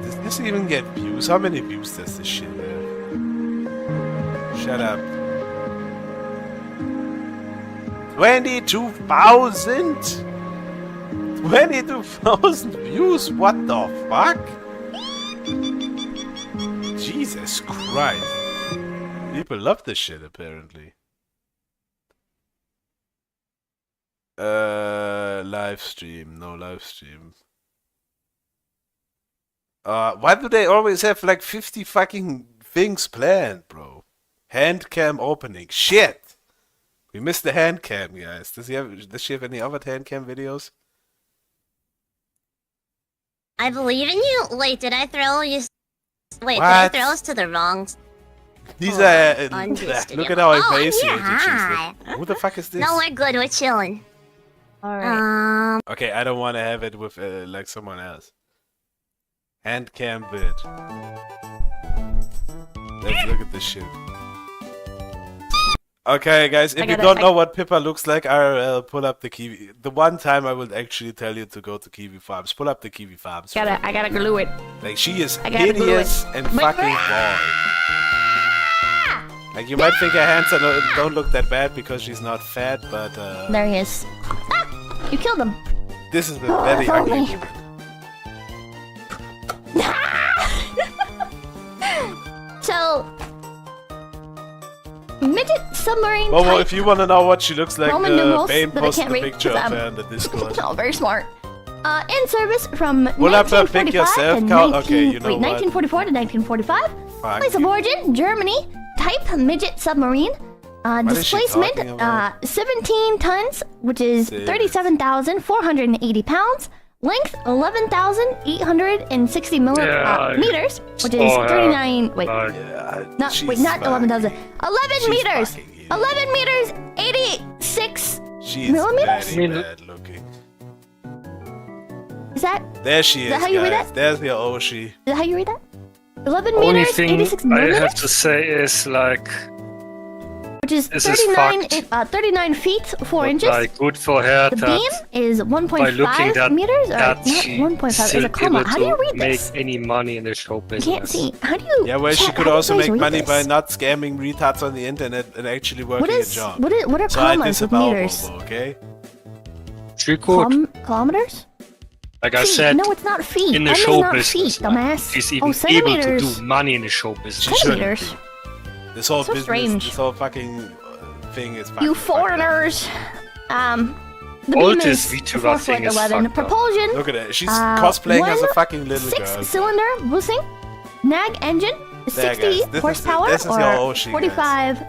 C: Does this even get views? How many views does this shit have? Shut up. 22,000? 22,000 views? What the fuck? Jesus Christ. People love this shit, apparently. Live stream. No live stream. Why do they always have like 50 fucking things planned, bro? Hand cam opening. Shit! We missed the hand cam, guys. Does she have any other hand cam videos?
G: I believe in you. Wait, did I throw you? Wait, did
C: What?
G: I throw us to the wrong?
C: These
G: Oh,
C: are.
G: understood.
C: Look at how
G: Oh,
C: emaciated
G: yeah.
C: she's. Like, who the fuck is this?
G: No, we're good. We're chilling.
Y: All right.
C: Okay, I don't want to have it with like someone else. Hand cam bid. Let's look at this shit. Okay, guys, if you don't know what Pippa looks like, I'll pull up the Kiwi. The one time I will actually tell you to go to Kiwi Farms. Pull up the Kiwi Farms.
Y: I gotta glue it.
C: Like, she is
Y: I gotta glue
C: hideous
Y: it.
C: and fucking bald. Like, you might think her hands don't look that bad because she's not fat, but
G: There he is. Ah! You killed him.
C: this is a
G: Oh,
C: very
G: help
C: ugly
G: me.
C: human.
G: So, midget submarine
C: Well,
G: type.
C: if you want to know what she looks like,
G: Roman numerals
C: Bane
G: that I
C: posted
G: can't
C: a
G: read
C: picture of
G: 'cause
C: her in the Discord.
G: Oh, very smart. In service from
C: Pull up her
G: 1945
C: pick yourself
G: to
C: count. Okay, you know
G: wait,
C: what?
G: 1944 to 1945.
C: Fuck
G: Place of
C: you.
G: origin, Germany. Type, midget submarine.
C: What is she
G: Displacement,
C: talking about?
G: 17 tons, which is 37,480 pounds. Length, 11,860 meters, which is 39. Wait, not 11,000. 11 meters. 11 meters, 86
C: She's
G: millimeters.
C: very bad looking.
G: Is that?
C: There she
G: Is
C: is,
G: that how you read
C: guys.
G: that?
C: There's your Oshi.
G: Is that how you read that? 11
K: Only
G: meters,
K: thing
G: 86
K: I
G: millimeters,
K: have to say is like
G: which is
K: this is
G: 39 feet 4 inches.
K: like good for her
G: The
K: that
G: beam is
K: by looking
G: 1.5
K: that
G: meters, or
K: that
G: not
K: she
G: 1.5. It's a
K: still
G: comma.
K: able
G: How do you
K: to
G: read
K: make
G: this?
K: any money in the show
G: I
K: business.
G: can't see. How do you?
C: Yeah, well, she
G: chat,
C: could
G: how do you
C: also
G: guys
C: make
G: read
C: money
G: this?
C: by not scamming retards on the internet and actually working
G: What is?
C: a job.
G: What are
C: So I
G: commas with
C: disavow
G: meters?
C: Bobo, okay?
K: She could,
G: Kilometers?
K: like I
G: Feet.
K: said,
G: No, it's not feet.
K: in the
G: M is
K: show
G: not
K: business,
G: feet, dumbass.
K: she's
G: Oh,
K: even able to
G: centimeters.
K: do money in the show business.
C: She shouldn't
G: Centimeters.
C: be. This whole
G: So
C: business,
G: strange.
C: this whole fucking thing is fucking
G: You
C: fucked up.
G: foreigners. The
K: All
G: beam
K: this
G: is
K: VTuber
G: 4
K: thing
G: foot
K: is
G: 11.
K: fucked up.
G: Propulsion.
C: Look at it. She's cosplaying as a fucking little girl.
G: 6-cylinder boosting. Nag engine.
C: There,
G: 60
C: guys. This is-
G: horsepower
C: this is
G: or
C: your Oshi, guys.
G: 45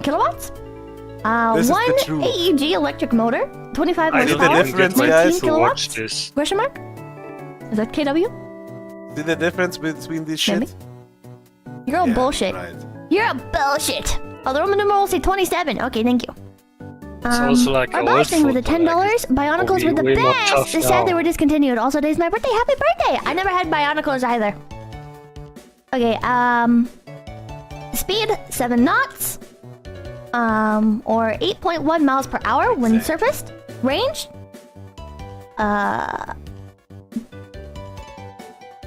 G: kilowatts.
C: This is the
G: One
C: truth.
G: AEG electric motor. 25
K: I don't
G: horsepower.
C: the difference,
G: 19
C: guys?
K: to watch
G: kilowatts.
K: this.
G: Question mark? Is that KW?
C: See the difference between these shit?
G: Maybe. You're all bullshit.
C: Right.
G: You're a bullshit. Oh, the Roman numeral say 27. Okay, thank you.
K: It's also like
G: our
K: a
G: boss thing with the
K: football,
G: $10.
K: like it's
G: Bionicles were the
K: way more
G: best.
K: tough
G: It's sad
K: now.
G: they were discontinued. Also, today's my birthday. Happy birthday! I never had Bionicles either. Okay, speed 7 knots. Or 8.1 miles per hour when surfaced. Range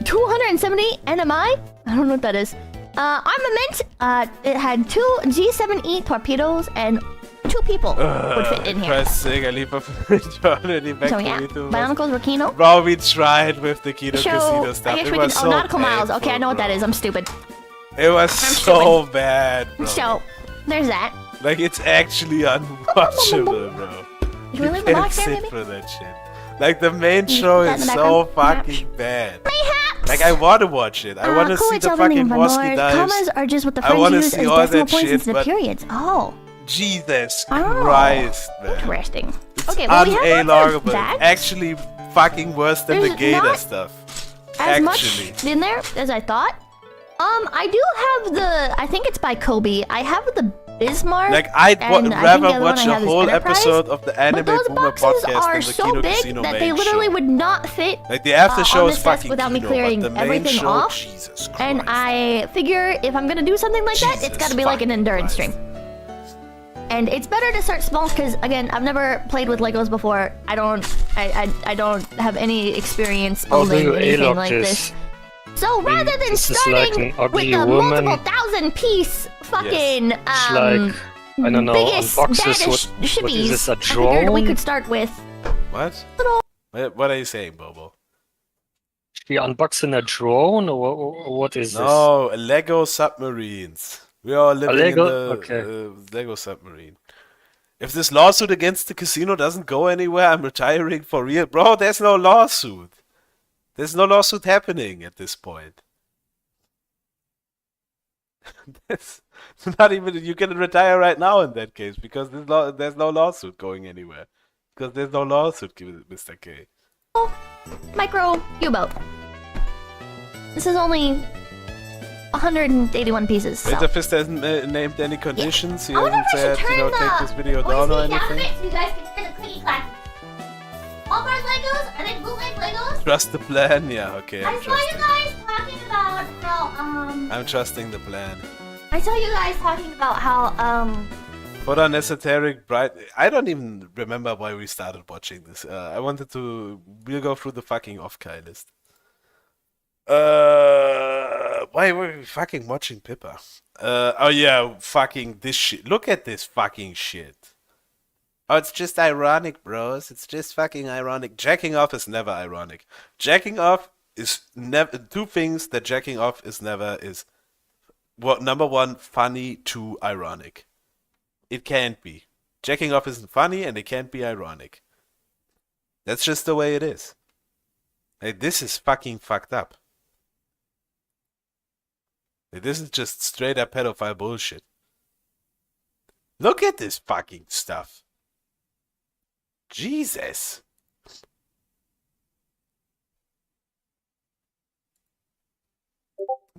G: 270 NMI. I don't know what that is. Armament. It had 2 G7E torpedoes and 2 people would fit in here.
C: Christ's sake, I leave already back
G: So
C: to
G: yeah,
C: me too.
G: Bionicles were Kino.
C: Bro, we tried with the Kino
G: So
C: Casino stuff.
G: I guess
C: It
G: we
C: was
G: can.
C: so
G: Oh, nautical miles.
C: painful,
G: Okay, I know what that is. I'm stupid.
C: It was
G: I'm
C: so bad, bro.
G: So there's that.
C: Like, it's actually unwatchable, bro.
G: Should we
C: You
G: leave the
C: can't
G: box there,
C: sit
G: maybe?
C: for that shit. Like, the main show
G: put that in
C: is
G: the
C: so
G: background?
C: fucking bad. Like, I want to watch it. I want to
G: cool,
C: see
G: it's
C: the
G: all the name
C: fucking
G: of
C: Bosky
G: Lord.
C: dives.
G: Commas are just what the
C: I
G: French
C: wanna
G: use
C: see
G: as
C: all
G: decimal
C: that
G: points
C: shit,
G: instead of
C: but
G: periods. Oh,
C: Jesus
G: Oh.
C: Christ, man.
G: interesting. Okay, well we have
C: Unalogable.
G: that.
C: Actually, fucking worse than the
G: There's
C: Gator
G: not
C: stuff.
G: as
C: Actually.
G: much in there as I thought. I do have the. I think it's by Kobe. I have the Bismarck.
C: Like, I'd
G: and I think the
C: rather
G: other one
C: watch
G: I
C: a
G: have is
C: whole
G: Enterprise.
C: episode of the Anime
G: But those
C: Boomer
G: boxes
C: podcast
G: are
C: than the
G: so
C: Kino
G: big
C: Casino
G: that
C: main
G: they literally
C: show.
G: would not fit.
C: Like, the after show
G: on
C: is
G: this desk
C: fucking
G: without me
C: Kino, but
G: clearing
C: the main
G: everything
C: show,
G: off.
C: Jesus Christ.
G: And I figure if I'm gonna do something like that, it's got to be like an endurance stream. And it's better to start small because again, I've never played with Legos before. I don't have any experience
K: How do
G: building
K: you
G: anything
K: A-lock
G: like
K: this?
G: this. So rather than
K: this is like
G: starting
K: an ugly
G: with a
K: woman.
G: multiple thousand piece fucking
K: It's like, I don't know,
G: biggest,
K: on boxes,
G: baddest
K: what is
G: shippies,
K: this, a
G: I figured we
K: drone?
G: could start with
C: What? What are you saying, Bobo?
K: She unboxing a drone, or what is this?
C: No, Lego submarines. We are living
K: Lego?
C: in the
K: Okay.
C: Lego submarine. If this lawsuit against the casino doesn't go anywhere, I'm retiring for real. Bro, there's no lawsuit. There's no lawsuit happening at this point. That's not even. You can retire right now in that case because there's no lawsuit going anywhere. Because there's no lawsuit, Mr. K.
G: micro U-boat. This is only 181 pieces. So.
C: Winter Fist hasn't named any conditions. He
G: I wonder
C: hasn't
G: if I should
C: said,
G: turn
C: take this video down or anything.
G: so you guys can hear the clicky clack. Walmart Legos? Are they bootleg Legos?
C: Trust the plan? Yeah, okay.
G: I saw you guys talking about how
C: I'm trusting the plan.
G: I saw you guys talking about how
C: Put on esoteric bright. I don't even remember why we started watching this. I wanted to. We'll go through the fucking off-Kai list. Why were we fucking watching Pippa? Oh yeah, fucking this shit. Look at this fucking shit. Oh, it's just ironic, bros. It's just fucking ironic. Jacking off is never ironic. Jacking off is never. Two things that jacking off is never is. Well, number one, funny. Two, ironic. It can't be. Jacking off isn't funny, and it can't be ironic. That's just the way it is. Like, this is fucking fucked up. Like, this is just straight up pedophile bullshit. Look at this fucking stuff. Jesus.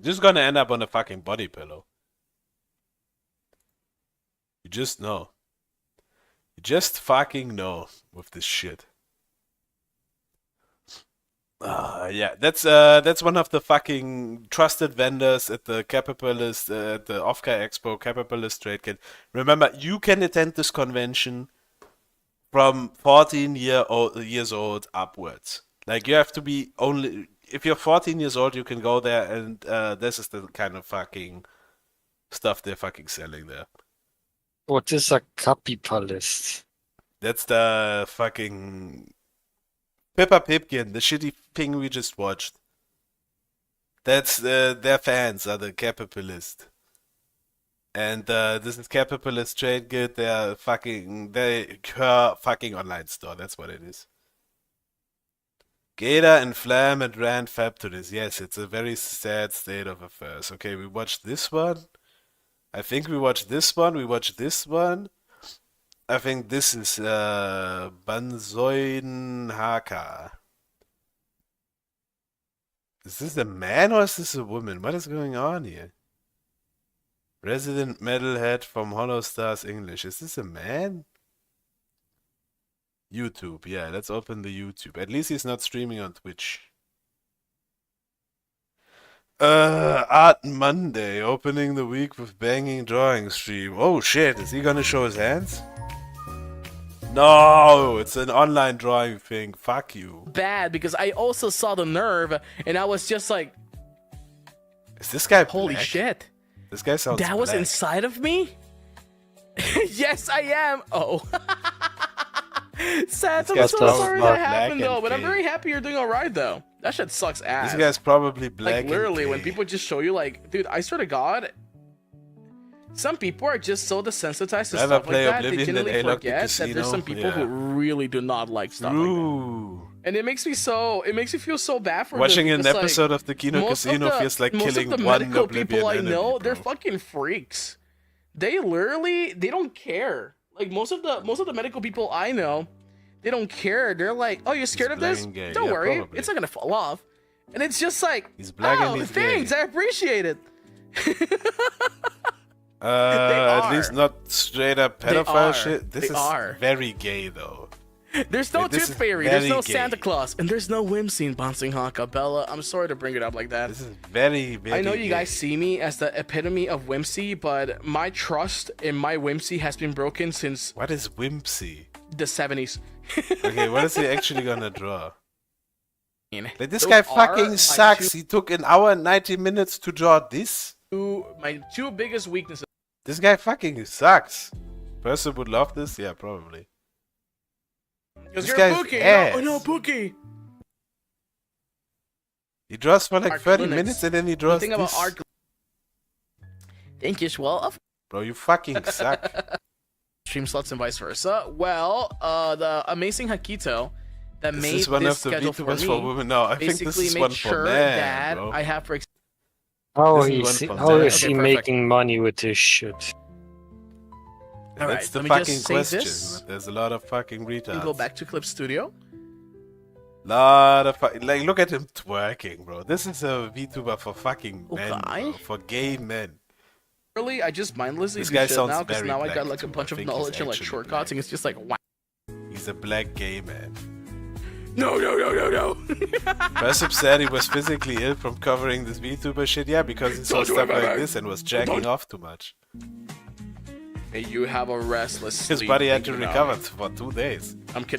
C: Just gonna end up on a fucking body pillow. You just know. You just fucking know with this shit. Yeah, that's one of the fucking trusted vendors at the Capitalist, at the Off-Kai Expo, Capitalist Trade Kit. Remember, you can attend this convention from 14 years old upwards. Like, you have to be only... If you're 14 years old, you can go there, and this is the kind of fucking stuff they're fucking selling there.
K: What is a capitalist?
C: That's the fucking Peppa Pipkin, the shitty thing we just watched. That's their fans are the capitalist. And this is Capitalist Trade Guild, their fucking online store, that's what it is. Gator and Flam and Rand Fab to this. Yes, it's a very sad state of affairs. Okay, we watched this one. I think we watched this one. We watched this one. I think this is Banzoin Haka. Is this a man or is this a woman? What is going on here? Resident Metalhead from Hollow Stars English. Is this a man? YouTube. Yeah, let's open the YouTube. At least he's not streaming on Twitch. Art Monday, opening the week with banging drawing stream. Oh shit, is he gonna show his hands? No, it's an online drawing thing. Fuck you.
F: Bad, because I also saw the nerve, and I was just like,
C: is this guy
F: holy
C: black?
F: shit.
C: This guy sounds
F: That was
C: black.
F: inside of me? Yes, I am. Oh. Sad, I'm so sorry that happened, though, but I'm very happy you're doing alright, though. That shit sucks ass.
C: This guy's probably black.
F: Like, literally,
C: and
F: when people just show you, like, dude, I swear to God, some people are just so desensitized to
C: Rather
F: stuff like
C: play
F: that, they
C: Oblivion
F: generally
C: than A-Log the
F: forget that there's some
C: Casino.
F: people who really do not like stuff like that. And it makes me feel so bad for
C: Watching
F: them,
C: an
F: because,
C: episode of the Kino
F: most of
C: Casino
F: the-
C: feels like
F: most of
C: killing
F: the
C: one
F: medical
C: Oblivion
F: people I
C: enemy,
F: know, they're
C: bro.
F: fucking freaks. They literally, they don't care. Like, most of the medical people I know, they don't care. They're like, oh, you're scared of this?
C: playing gay.
F: Don't
C: Yeah,
F: worry,
C: probably.
F: it's not gonna fall off. And it's just like,
C: He's black and
F: oh,
C: he's
F: thanks,
C: gay.
F: I appreciate it.
C: At least not straight up
F: They
C: pedophile
F: are.
C: shit. This
F: They
C: is
F: are.
C: very gay though.
F: There's no
C: Like, this
F: Tooth
C: is
F: Fairy, there's
C: very
F: no
C: gay.
F: Santa Claus, and there's no whimsy in Bouncing Bella. I'm sorry to bring it up like that.
C: This is very, very
F: I know you
C: gay.
F: guys see me as the epitome of whimsy, but my trust in my whimsy has been broken since...
C: What is whimsy?
F: The 70s.
C: Okay, what is he actually gonna draw? Like, this
F: Those
C: guy
F: are
C: fucking
F: my
C: sucks. He took an hour and 90 minutes to draw this.
F: My two biggest weaknesses.
C: This guy fucking sucks. Person would love this? Yeah, probably.
F: Because
C: This
F: you're
C: guy's
F: Pookie.
C: ass.
F: No, Pookie.
C: He draws for like
F: Art
C: 30
F: Linux.
C: minutes and then he
F: The
C: draws
F: thing
C: this.
F: about art. Thank you, well,
C: Bro, you fucking suck.
F: stream slots and vice versa. Well, the amazing Hakito that
C: This
F: made
C: is one
F: this
C: of the
F: schedule for
C: VTubers
F: me
C: for women. No, I think this
F: basically
C: is
F: made
C: one for
F: sure
C: men,
F: that
C: bro.
F: I have for
K: How
C: This is
K: is he,
C: one for
K: how
C: men.
K: is he
F: Okay, perfect.
K: making money with this shit?
F: All
C: That's
F: right,
C: the
F: let me
C: fucking
F: just save
C: question.
F: this.
C: There's a lot of fucking
F: and
C: retards.
F: go back to Clip Studio.
C: Lot of like, look at him twerking, bro. This is a VTuber for fucking men, bro, for gay men.
F: Really, I just mindlessly
C: This
F: do
C: guy
F: shit
C: sounds
F: now because
C: very
F: now I
C: black
F: got like a
C: too.
F: bunch
C: I
F: of
C: think he's
F: knowledge and like
C: actually
F: shortcuts, and it's just like wow.
C: He's a black gay man.
F: No.
C: Persip said he was physically ill from covering this VTuber shit. Yeah, because he saw
F: Don't do
C: stuff
F: it,
C: like
F: man.
C: this and was jacking off too much.
F: Hey, you have a restless
C: His
F: sleep
C: body had to
F: thinking
C: recover
F: about
C: for 2 days.
F: I'm kidding.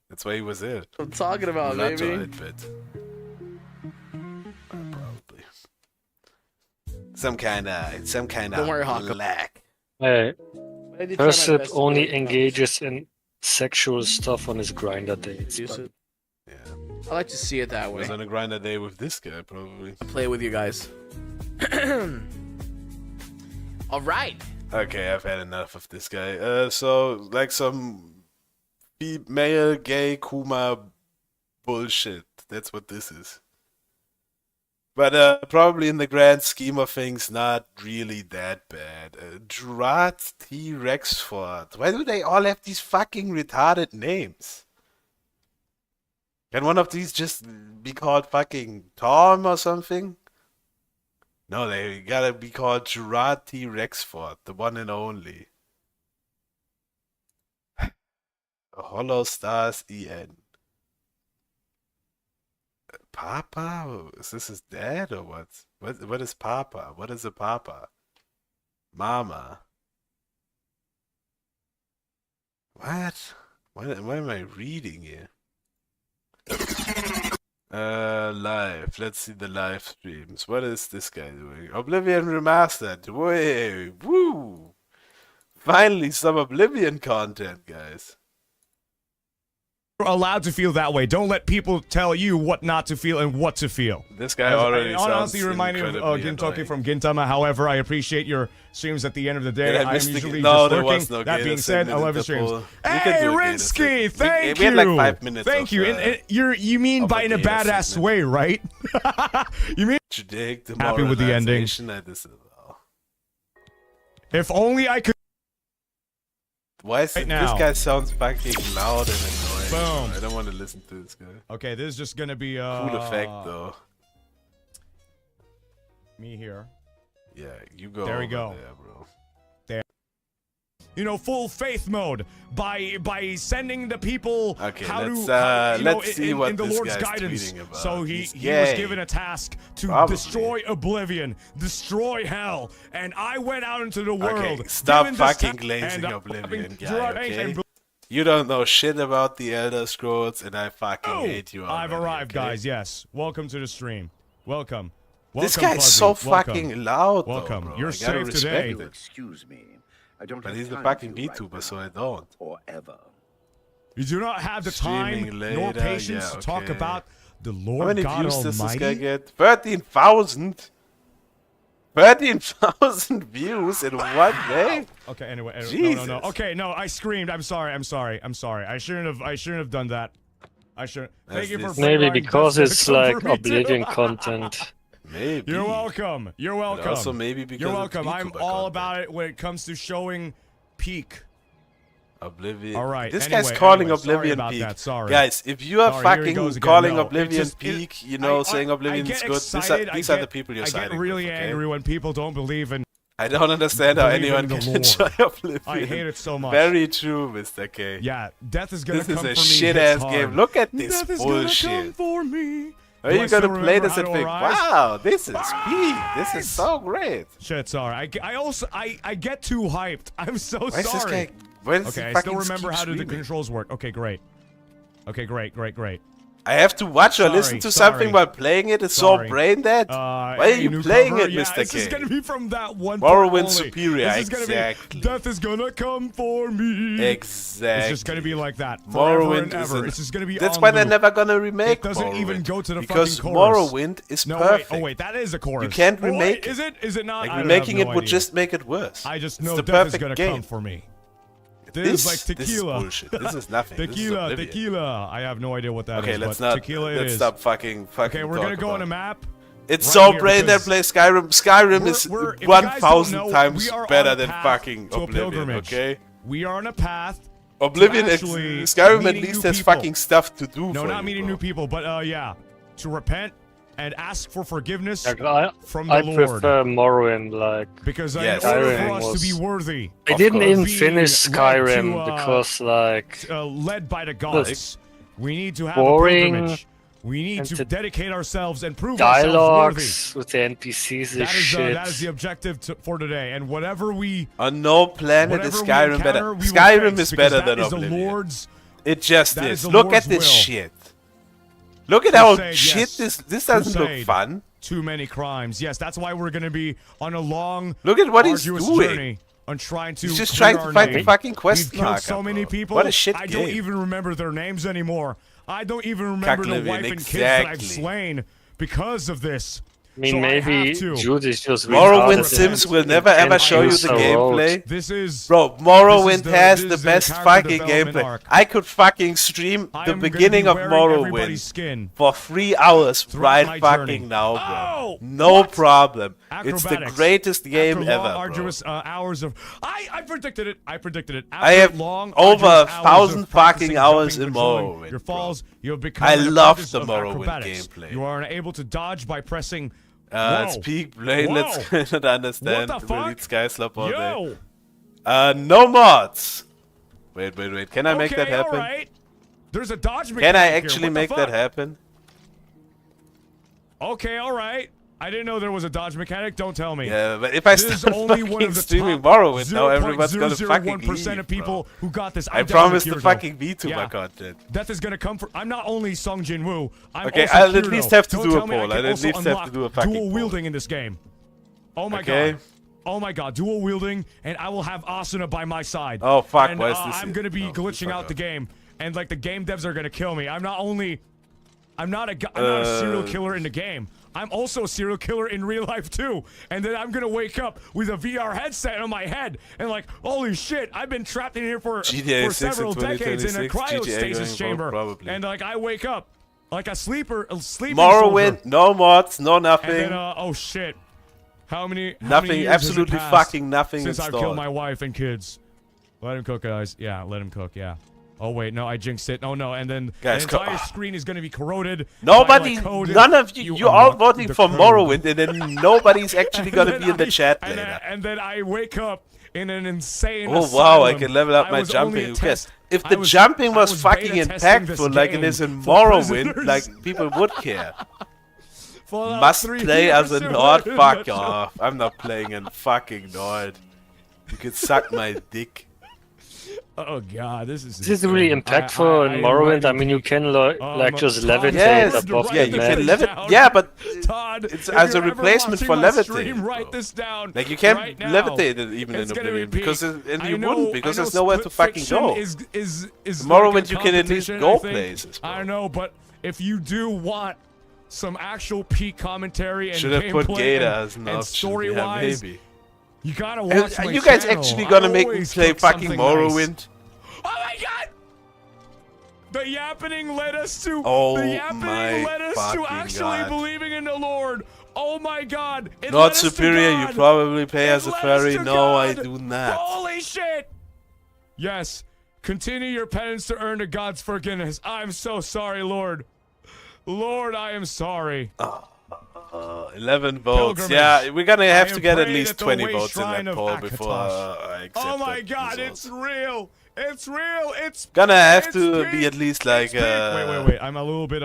C: That's why he was ill.
F: I'm talking about,
C: Not
F: baby.
C: to admit. Probably. Some kind
F: Don't worry,
C: of
F: Hawk.
C: lack.
K: Hey,
F: I did try my
K: Persip
F: best to
K: only
F: really
K: engages in sexual stuff on his grinder dates.
F: use
K: but-
F: it. I like to see it that way.
C: Was on a grinder day with this guy, probably.
F: Play with you guys. All right.
C: Okay, I've had enough of this guy. So, like some male gay Kuma bullshit. That's what this is. But probably in the grand scheme of things, not really that bad. Drat T. Rexford. Why do they all have these fucking retarded names? Can one of these just be called fucking Tom or something? No, they gotta be called Gerard T. Rexford, the one and only. Hollow Stars EN. Papa? Is this his dad or what? What is Papa? What is a Papa? Mama. What? What am I reading here? Live. Let's see the live streams. What is this guy doing? Oblivion Remastered. Way, woo! Finally, some Oblivion content, guys.
H: You're allowed to feel that way. Don't let people tell you what not to feel and what to feel.
C: This guy already sounds
H: honestly reminding me of
C: incredibly
H: Gintoki
C: annoying.
H: from Gintama. However, I appreciate your streams at the end of the day.
C: Yeah, I
H: I'm
C: missed the-
H: usually
C: no,
H: just
C: there
H: working.
C: was no
H: That
C: Gator
H: being said, I
C: segment
H: love
C: in
H: your
C: the
H: streams.
C: poll. We
H: Hey,
C: can do a Gator
H: Rinsky,
C: segment.
H: thank
C: we
H: you.
C: had like 5 minutes.
H: Thank you. And you mean by in a
C: Gator
H: badass
C: segment.
H: way, right? You mean
C: Jake, the
H: happy with the ending?
C: moralization, I disavow.
H: If only I could.
C: Why is
H: Right
C: this
H: now.
C: guy sounds fucking loud and annoying?
H: Boom.
C: I don't want to listen to this guy.
H: Okay, this is just gonna be
C: Cool effect though.
H: Me here.
C: Yeah, you go.
H: There we
C: over
H: go.
C: there, bro.
H: There. You know, full faith mode by sending the people
C: Okay,
H: how
C: let's,
H: to how, you know,
C: let's see
H: in,
C: what
H: in the
C: this
H: Lord's
C: guy's
H: guidance.
C: tweeting about.
H: So he
C: He's
H: was
C: gay.
H: given a task to
C: Probably.
H: destroy Oblivion, destroy hell, and I went out into the world.
C: Okay, stop
H: given this
C: fucking
H: ta-
C: glazing
H: and,
C: Oblivion,
H: Gerard
C: guy,
H: H.
C: okay?
H: and
C: You don't know shit about the Elder Scrolls, and I fucking
H: Oh,
C: hate you already,
H: I've arrived,
C: okay?
H: guys. Yes, welcome to the stream. Welcome.
C: This
H: Welcome,
C: guy's
H: Fuzzy.
C: so
H: Welcome.
C: fucking loud,
H: Welcome.
C: though, bro.
H: You're
C: I gotta
H: safe today.
C: respect it.
I: Excuse me. I don't
C: But
I: have
C: he's a
I: time
C: fucking
I: for you right
C: VTuber, so I
I: now,
C: don't.
I: or ever.
H: You do not have the time
C: Streaming
H: nor
C: later,
H: patience
C: yeah,
H: to talk
C: okay.
H: about the
C: How
H: Lord
C: many
H: God
C: views
H: Almighty.
C: does this guy get? 13,000? 13,000 views in one day?
H: Okay, anyway, no.
C: Jesus.
H: Okay, no, I screamed. I'm sorry. I shouldn't have done that. I shouldn't. Thank you for
K: Maybe
H: bringing
K: because
H: Best
K: it's
H: Come for
K: like
H: me
K: Oblivion
H: too.
K: content.
C: Maybe.
H: You're welcome. You're welcome.
C: also maybe because
H: you're
C: it's
H: welcome. I'm
C: VTuber
H: all
C: content.
H: about it when it comes to showing peak.
C: Oblivion.
H: All right.
C: This
H: anyway,
C: guy's calling
H: sorry
C: Oblivion
H: about
C: peak.
H: that, sorry.
C: Guys, if you are
H: Sorry, here he
C: fucking
H: goes again.
C: calling
H: No, it
C: Oblivion
H: just- it-
C: peak, you know, saying
H: I
C: Oblivion
H: get
C: is good,
H: excited,
C: these are the people you're
H: I
C: siding
H: get really
C: with, okay?
H: angry when people don't believe in.
C: I don't understand how
H: believe in
C: anyone
H: the
C: can
H: lore.
C: enjoy Oblivion.
H: I hate it so much.
C: Very true, Mr. K.
H: Yeah, death is gonna
C: This
H: come
C: is a
H: for me.
C: shit
H: hits
C: ass
H: hard.
C: game. Look at this
H: Death is gonna come
C: bullshit.
H: for me.
C: Are
H: Do
C: you
H: I still
C: gonna play
H: remember
C: this
H: how
C: and
H: to
C: think,
H: arise?
C: wow, this is peak. This is so great.
H: Shit, sorry. I get too hyped. I'm so
C: Why is this
H: sorry.
C: guy- why does he
H: okay, I still
C: fucking
H: remember
C: keep
H: how do the
C: screaming?
H: controls work. Okay, great. Okay, great.
C: I have to watch or listen to something while playing it. It's so brain dead. Why are
H: hey,
C: you
H: new
C: playing
H: cover?
C: it,
H: Yeah,
C: Mr.
H: This is
C: K?
H: gonna be from that one part
C: Morrowind
H: only.
C: Superior,
H: This is gonna
C: exactly.
H: Be, death is gonna come for me.
C: Exactly.
H: It's just gonna be like that forever
C: Morrowind
H: and ever. It's just gonna be.
C: That's
H: on
C: why they're
H: loop.
C: never gonna remake
H: It doesn't
C: Morrowind,
H: even go to the
C: because
H: fucking chorus.
C: Morrowind is
H: no,
C: perfect.
H: Wait, that is a chorus.
C: You can't
H: Oh, wait,
C: remake
H: Is it? Is it not?
C: Like,
H: I don't
C: remaking
H: have
C: it
H: no
C: would
H: idea.
C: just make it worse.
H: I just
C: It's
H: know
C: the
H: death is
C: perfect
H: gonna
C: game.
H: come for me. This is like tequila.
C: This is bullshit. This is nothing. This is
H: tequila,
C: Oblivion.
H: tequila. I have no idea what that is.
C: Okay, let's
H: but
C: not.
H: Tequila it
C: Let's
H: is.
C: stop fucking.
H: Okay, we're gonna
C: talk
H: go on
C: about
H: a map.
C: It's
H: right
C: so
H: here
C: brain dead.
H: because
C: Play Skyrim. Skyrim is
H: if you guys don't
C: 1,000
H: know,
C: times
H: we are on
C: better
H: a
C: than
H: path
C: fucking
H: to a
C: Oblivion.
H: pilgrimage.
C: Okay.
H: We are on a path
C: Oblivion,
H: actually
C: Skyrim at
H: meeting
C: least
H: new
C: has
H: people.
C: fucking stuff to do.
H: No,
C: for
H: not
C: you,
H: meeting
C: bro.
H: new people, but yeah, to repent and ask for forgiveness
K: Like,
H: from the
K: I
H: Lord.
K: prefer Morrowind, like
H: Because
C: Yes.
H: in order
K: Skyrim
H: for us to be
K: was-
H: worthy,
K: I didn't
H: of
K: even
H: being
K: finish
H: led
K: Skyrim
H: to,
K: because like
H: led by the gods, we need to have
K: boring
H: a pilgrimage. We need
K: and
H: to
K: the
H: dedicate ourselves and prove ourselves worthy.
K: dialogues with the NPCs is
H: That is,
K: shit.
H: that is the objective for today. And whatever we
C: On no planet is
H: whatever we
C: Skyrim better.
H: encounter, we will
C: Skyrim
H: face,
C: is
H: because
C: better
H: that
C: than
H: is the
C: Oblivion.
H: Lord's.
C: It just
H: that
C: is.
H: the
C: Look at
H: Lord's
C: this
H: will.
C: shit. Look at how
H: Crusade,
C: shit
H: yes.
C: this doesn't look
H: Crusade.
C: fun.
H: Too many crimes. Yes, that's why we're gonna be on a long,
C: Look at what he's
H: arduous
C: doing.
H: journey on trying to.
C: He's just
H: clear
C: trying to
H: our
C: find the
H: name.
C: fucking quest
H: We've killed
C: marker,
H: so many
C: bro.
H: people.
C: What a shit
H: I don't
C: game.
H: even remember their names anymore. I don't even remember the
C: Oblivion,
H: wife and kids that I've
C: exactly.
H: slain because of this.
K: I mean,
H: So
K: maybe
H: have to.
K: Jude is just really
C: Morrowind
K: hard
C: Sims
K: at
C: will
K: it
C: never
K: and
C: ever show you
K: use
C: the
K: a road.
C: gameplay.
H: This is
C: Bro, Morrowind
H: the-
C: has
H: this
C: the
H: is the
C: best
H: character
C: fucking
H: development
C: gameplay.
H: arc.
C: I could fucking stream
H: I
C: the
H: am gonna be
C: beginning of
H: wearing
C: Morrowind
H: everybody's skin
C: for 3 hours
H: throughout my
C: right fucking
H: journey.
C: now, bro.
H: Oh,
C: No problem. It's the
H: Acrobatics.
C: greatest game
H: After long,
C: ever, bro.
H: arduous hours of. I predicted it. I predicted it.
C: I
H: After
C: have
H: long,
C: over
H: arduous
C: 1,000
H: hours of
C: fucking
H: practicing
C: hours
H: jumping,
C: in
H: controlling
C: Morrowind,
H: Your
C: bro.
H: falls. You have become.
C: I
H: an
C: love
H: apprentice
C: the
H: of
C: Morrowind
H: acrobatics.
C: gameplay.
H: You are able to dodge by pressing.
C: It's
H: Whoa.
C: peak brain. Let's
H: Whoa.
C: not understand.
H: What the
C: We'll
H: fuck?
C: eat Skyslop all
H: Yo.
C: day. No mods. Wait. Can I make that
H: Okay,
C: happen?
H: all right. There's a dodge mechanic
C: Can I
H: here.
C: actually
H: What the
C: make that
H: fuck?
C: happen?
H: Okay, all right. I didn't know there was a dodge mechanic. Don't tell me.
C: Yeah, but if I
H: This is
C: start
H: only one
C: fucking
H: of the
C: streaming
H: top
C: Morrowind, now everyone's gonna fucking
H: 0.001%
C: leave,
H: of people
C: bro.
H: who got this.
C: I
H: I'm down
C: promise
H: with
C: the
H: Kirito.
C: fucking VTuber
H: Yeah.
C: content.
H: Death is gonna come for. I'm not only Sung Jin Woo. I'm
C: Okay,
H: also
C: I'll at
H: Kirito.
C: least have to
H: Don't
C: do a
H: tell me I
C: poll.
H: can
C: I'll at
H: also
C: least have to
H: unlock
C: do a fucking
H: dual
C: poll.
H: wielding in this game. Oh my
C: Okay.
H: god. Oh my god, dual wielding, and I will have Asuna by my side.
C: Oh, fuck,
H: And,
C: why is this
H: I'm
C: here?
H: gonna be
C: No,
H: glitching
C: fuck
H: out
C: off.
H: the game, and like the game devs are gonna kill me. I'm not a serial killer in the game. I'm also a serial killer in real life too. And then I'm gonna wake up with a VR headset on my head and like, holy shit, I've been trapped in here for
C: GTA 6 in
H: several decades in a
C: 2026, GTA going
H: cryostasis chamber.
C: probably.
H: And like I wake up like a sleeping
C: Morrowind,
H: soldier.
C: no mods, no
H: And
C: nothing.
H: then oh shit. How many
C: Nothing,
H: years has it
C: absolutely
H: passed
C: fucking nothing
H: since I've
C: installed.
H: killed my wife and kids? Let him cook, guys. Yeah, let him cook. Yeah. Oh wait, no, I jinxed it. Oh no, and then
C: Guys,
H: the entire screen is gonna be corroded.
C: Nobody,
H: by, like, code.
C: none of you, you're all
H: unlock
C: voting
H: the
C: for
H: code.
C: Morrowind, and then nobody's actually
H: And
C: gonna
H: then
C: be in the chat
H: and
C: later.
H: and then I wake up in an insane.
C: Oh wow, I
H: asylum.
C: can level up
H: I
C: my
H: was only
C: jumping.
H: a
C: Who
H: test-
C: cares? If
H: I
C: the
H: was-
C: jumping
H: I
C: was
H: was
C: fucking
H: beta testing this
C: impactful like it
H: game
C: is in
H: for
C: Morrowind,
H: prisoners.
C: like people would care.
H: Fallout
C: Must
H: 3
C: play as a
H: years
C: Nord,
H: ago.
C: fuck off. I'm not playing in fucking Nord. You could suck my dick.
H: Oh god, this is.
K: This is really impactful in Morrowind. I mean, you can like just levitate
C: Yes,
K: above
C: yeah,
K: the
C: you
K: map.
C: can levitate. Yeah, but
H: Todd,
C: it's
H: if
C: as a
H: you're ever
C: replacement
H: watching
C: for
H: my
C: levitating.
H: stream, write this down
C: Like you can't
H: right now.
C: levitate it even in
H: It's gonna
C: Oblivion
H: be
C: because
H: peak.
C: and
H: I
C: you
H: know-
C: wouldn't because
H: I know
C: there's nowhere to
H: split
C: fucking
H: fiction
C: go.
H: Is
C: Morrowind
H: like a
C: you can at least
H: competition,
C: go
H: I think.
C: places.
H: I know, but if you do want some actual peak commentary and
C: Should have put
H: gameplay
C: Gator
H: and,
C: as an
H: and
C: option.
H: story
C: Yeah,
H: wise,
C: maybe.
H: you gotta watch my
C: You guys
H: channel.
C: actually
H: I
C: gonna make me
H: always
C: play
H: cook
C: fucking
H: something
C: Morrowind?
H: nice. Oh my god! The yappening led us to.
C: Oh
H: the yappening
C: my
H: led us
C: fucking
H: to actually
C: God.
H: believing in the Lord. Oh my god! It led
C: Not
H: us to
C: superior, you
H: God.
C: probably play
H: It
C: as a
H: led us
C: fairy.
H: to
C: No, I
H: God.
C: do not.
H: Holy shit! Yes. Continue your penance to earn the God's forgiveness. I'm so sorry, Lord. Lord, I am sorry.
C: 11 votes.
H: Pilgrimage.
C: Yeah, we're gonna have
H: I
C: to
H: am
C: get at
H: praying
C: least
H: at the
C: 20
H: way
C: votes in
H: shrine
C: that
H: of
C: poll before
H: Akatosh.
C: I accept
H: Oh my
C: that
H: god,
C: result.
H: it's real. It's real. It's
C: Gonna have
H: it's
C: to
H: peak.
C: be at least like
H: Wait. I'm a little bit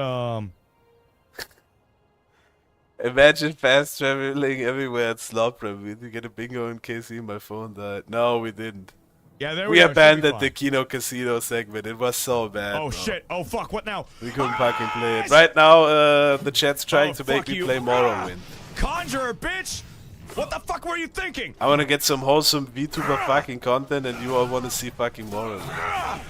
C: Imagine fast traveling everywhere at Slopram. We did get a bingo in KC, my phone died. No, we didn't.
H: Yeah, there
C: we
H: we are, should be
C: abandoned
H: fine.
C: the Kino Casino segment. It was so bad.
H: Oh
C: bro.
H: shit. Oh fuck. What now?
C: We couldn't fucking play it. Right now, the chat's trying
H: Oh,
C: to make
H: fuck
C: me
H: you.
C: play Morrowind.
H: Conjurer, bitch. What the fuck were you thinking?
C: I wanna get some wholesome VTuber fucking content and you all wanna see fucking Morrowind.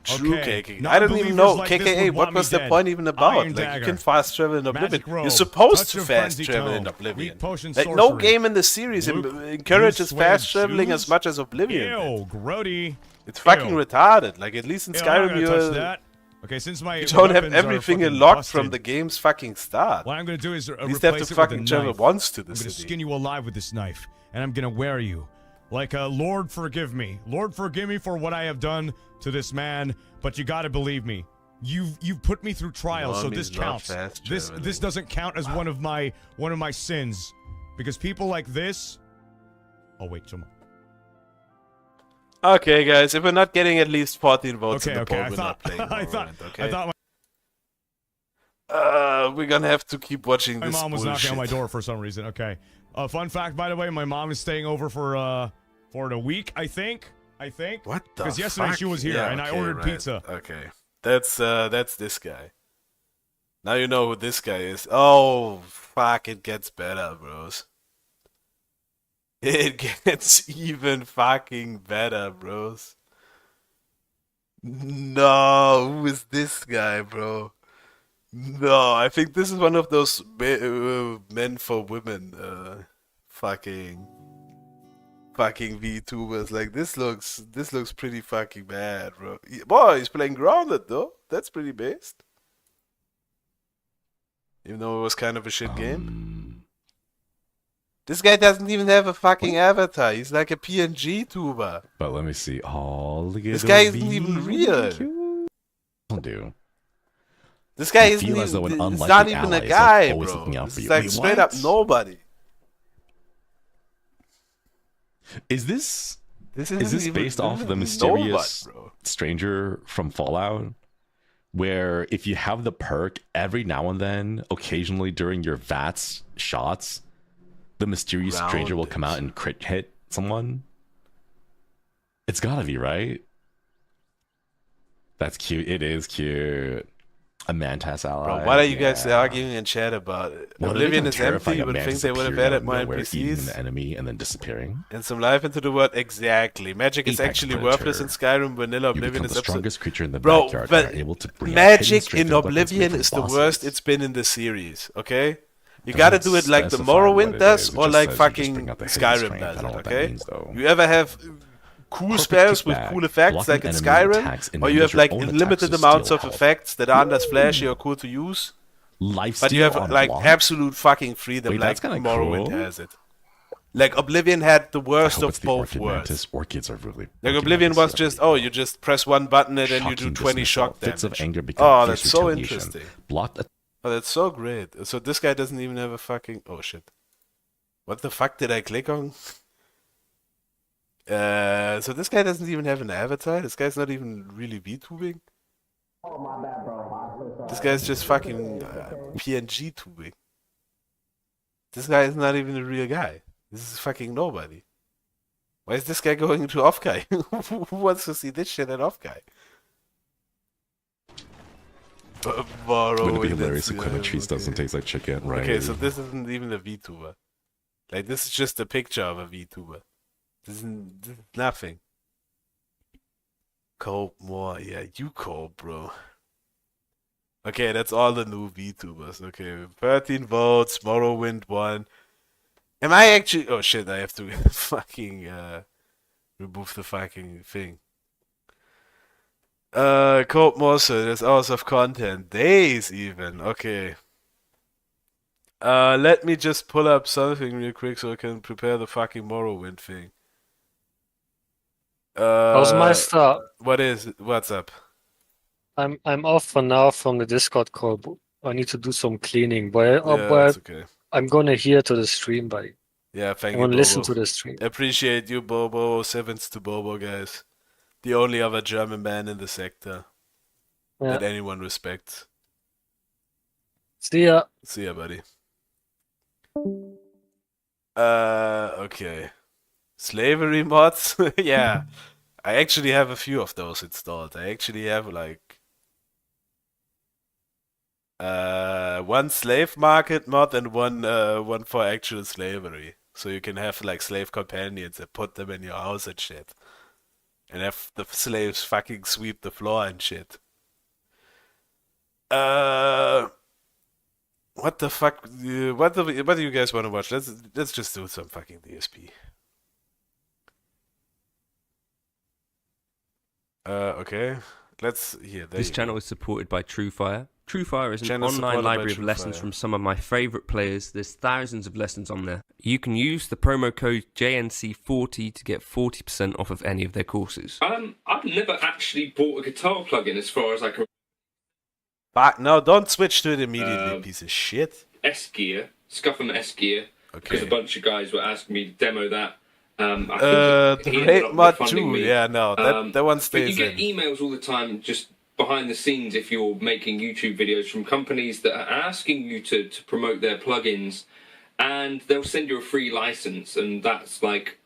C: True
H: Okay,
C: KK. I don't even
H: non-believers
C: know.
H: like this
C: KKA,
H: would
C: what
H: want me
C: was the
H: dead.
C: point even about?
H: Iron
C: Like,
H: Dagger.
C: you can fast travel in Oblivion.
H: Magic
C: You're
H: Robe.
C: supposed
H: Touch
C: to
H: of
C: fast
H: Frenzy
C: travel in
H: Tome.
C: Oblivion.
H: Weak potion
C: Like, no
H: sorcery.
C: game in the series
H: Luke,
C: encourages
H: you
C: fast
H: suede
C: traveling
H: shoes?
C: as much as Oblivion.
H: Ew,
C: did.
H: grody.
C: It's fucking
H: Ew.
C: retarded. Like, at least in
H: Ew, I'm not
C: Skyrim,
H: gonna
C: you
H: touch that. Okay, since my
C: You don't have
H: weapons are
C: everything
H: fucking
C: unlocked
H: busted,
C: from the game's fucking start.
H: what I'm gonna do is
C: At least have
H: replace
C: to
H: it with a
C: fucking travel
H: knife.
C: once to the
H: I'm gonna
C: city.
H: skin you alive with this knife, and I'm gonna wear you like a Lord, forgive me. Lord, forgive me for what I have done to this man. But you gotta believe me. You've put me through trials, so
C: Mommy's
H: this
C: not
H: counts.
C: fast
H: This
C: traveling.
H: doesn't count as one of my sins, because people like this. Oh wait, come on.
C: Okay, guys, if we're not getting at least 14 votes in
H: Okay,
C: the
H: okay.
C: poll,
H: I
C: we're
H: thought,
C: not playing
H: I thought,
C: Morrowind, okay?
H: I thought
C: We're gonna have to keep watching
H: my
C: this
H: mom was
C: bullshit.
H: knocking on my door for some reason. Okay. Fun fact, by the way, my mom is staying over for a week. I think.
C: What the
H: Because yesterday
C: fuck?
H: she was here
C: Yeah,
H: and I
C: okay,
H: ordered
C: right.
H: pizza.
C: Okay, that's this guy. Now you know who this guy is. Oh, fuck, it gets better, bros. It gets even fucking better, bros. No, who is this guy, bro? No, I think this is one of those men for women, fucking VTubers. Like this looks pretty fucking bad, bro. Boy, he's playing Grounded though. That's pretty based. Even though it was kind of a shit game. This guy doesn't even have a fucking avatar. He's like a PNG tuber.
J: But let me see. Oh, look at
C: This guy isn't even real.
J: Do.
C: This guy
J: You
C: isn't
J: feel as though an
C: even. He's
J: unlikely
C: not even
J: ally
C: a
J: is, like,
C: guy,
J: always
C: bro.
J: looking out for
C: This is
J: you.
C: like
J: Wait,
C: straight up
J: what?
C: nobody.
J: Is this
C: isn't
J: is this
C: even-
J: based off of the
C: nobody,
J: mysterious
C: bro.
J: stranger from Fallout? Where if you have the perk every now and then, occasionally during your VATS shots, the mysterious stranger will come out and crit hit someone? It's gotta be, right? That's cute. It is cute. A Mantas ally.
C: Bro, what are you guys
J: yeah.
C: arguing in chat about?
J: Well,
C: Oblivion
J: anytime
C: is
J: terrifying,
C: empty. You
J: a
C: would
J: man
C: think they would have
J: disappearing out
C: added
J: of
C: more
J: nowhere, eating
C: NPCs.
J: an enemy and then disappearing.
C: And some life into the world. Exactly. Magic is
J: Apex
C: actually
J: Predator.
C: worthless in Skyrim. Vanilla
J: You
C: Oblivion
J: become
C: is
J: the strongest creature in the
C: Bro,
J: backyard
C: but
J: and are able to bring out hidden
C: magic
J: strength
C: in
J: and weapons made
C: Oblivion
J: from
C: is the
J: bosses.
C: worst it's been in the series, okay? You
J: Doesn't
C: gotta do it like the
J: specify what
C: Morrowind
J: it
C: does
J: is, it
C: or
J: just
C: like
J: says you just
C: fucking
J: bring out the hidden
C: Skyrim
J: strength.
C: does
J: I don't know
C: it,
J: what that
C: okay?
J: means, though.
C: You ever have cool
J: Corporate
C: spells with
J: kickback.
C: cool effects
J: Blocking
C: like in
J: enemy
C: Skyrim,
J: attacks
C: or you have
J: enables your
C: like
J: own
C: unlimited
J: attacks to
C: amounts
J: steal
C: of
J: health.
C: effects that aren't as flashy or cool to use? But you
J: Lifesteal
C: have
J: on
C: like
J: block?
C: absolute fucking freedom
J: Wait,
C: like
J: that's kinda
C: Morrowind
J: cool.
C: has it. Like Oblivion had the
J: I
C: worst
J: hope
C: of
J: it's the
C: both
J: Orchid
C: worlds.
J: Mantis. Orchids are really
C: Like
J: Orchid
C: Oblivion
J: Mantis
C: was
J: are
C: just, oh, you just press one button and then you do
J: shocking
C: 20
J: dismissal.
C: shock
J: Fits of
C: damage.
J: anger become
C: Oh,
J: fierce
C: that's so
J: retaliation.
C: interesting.
J: Blocked
C: Oh, that's so great. So this guy doesn't even have a fucking... Oh, shit. What the fuck did I click on? So this guy doesn't even have an avatar? This guy's not even really VTubing? This guy's just fucking PNG tubing. This guy is not even a real guy. This is fucking nobody. Why is this guy going to Off-Guy? Who wants to see this shit at Off-Guy?
J: Wouldn't it be hilarious if Equipment Trees doesn't taste like chicken, right?
C: Okay, so this isn't even a VTuber. Like, this is just a picture of a VTuber. This is nothing. Cope more. Yeah, you cope, bro. Okay, that's all the new VTubers. Okay, 13 votes, Morrowind 1. Am I actually... Oh, shit, I have to fucking remove the fucking thing. Cope more, so there's hours of content. Days, even. Okay. Let me just pull up something real quick so I can prepare the fucking Morrowind thing.
K: Hausmeister.
C: What's up?
K: I'm off for now from the Discord call. I need to do some cleaning, but
C: Yeah, that's okay.
K: I'm gonna hear to the stream, buddy.
C: Yeah, thank
K: I'm
C: you,
K: gonna listen
C: Bobo.
K: to the stream.
C: Appreciate you, Bobo. Sevens to Bobo, guys. The only other German man in the sector that
K: Yeah.
C: anyone respects.
K: See ya.
C: See ya, buddy. Okay. Slavery mods? Yeah. I actually have a few of those installed. I actually have like one slave market mod and one for actual slavery. So you can have like slave companions and put them in your house and shit. And have the slaves fucking sweep the floor and shit. What the fuck? What do you guys want to watch? Let's just do some fucking DSP. Okay. Let's here.
L: This channel is supported by TrueFire. TrueFire is an
C: Channel
L: online
C: supported by
L: library of lessons
C: TrueFire.
L: from some of my favorite players. There's thousands of lessons on there. You can use the promo code JNC40 to get 40% off of any of their courses.
M: I've never actually bought a guitar plugin as far as I can.
C: But no, don't switch to it immediately, piece of shit.
M: S-Gear, Scuffum S-Gear, because a bunch of guys were asking me to demo that. I
C: The
M: think he ended
C: rate
M: up
C: mod
M: refunding
C: 2,
M: me.
C: yeah, no, that one stays
M: But you get
C: in.
M: emails all the time, just behind the scenes, if you're making YouTube videos from companies that are asking you to promote their plugins, and they'll send you a free license, and that's like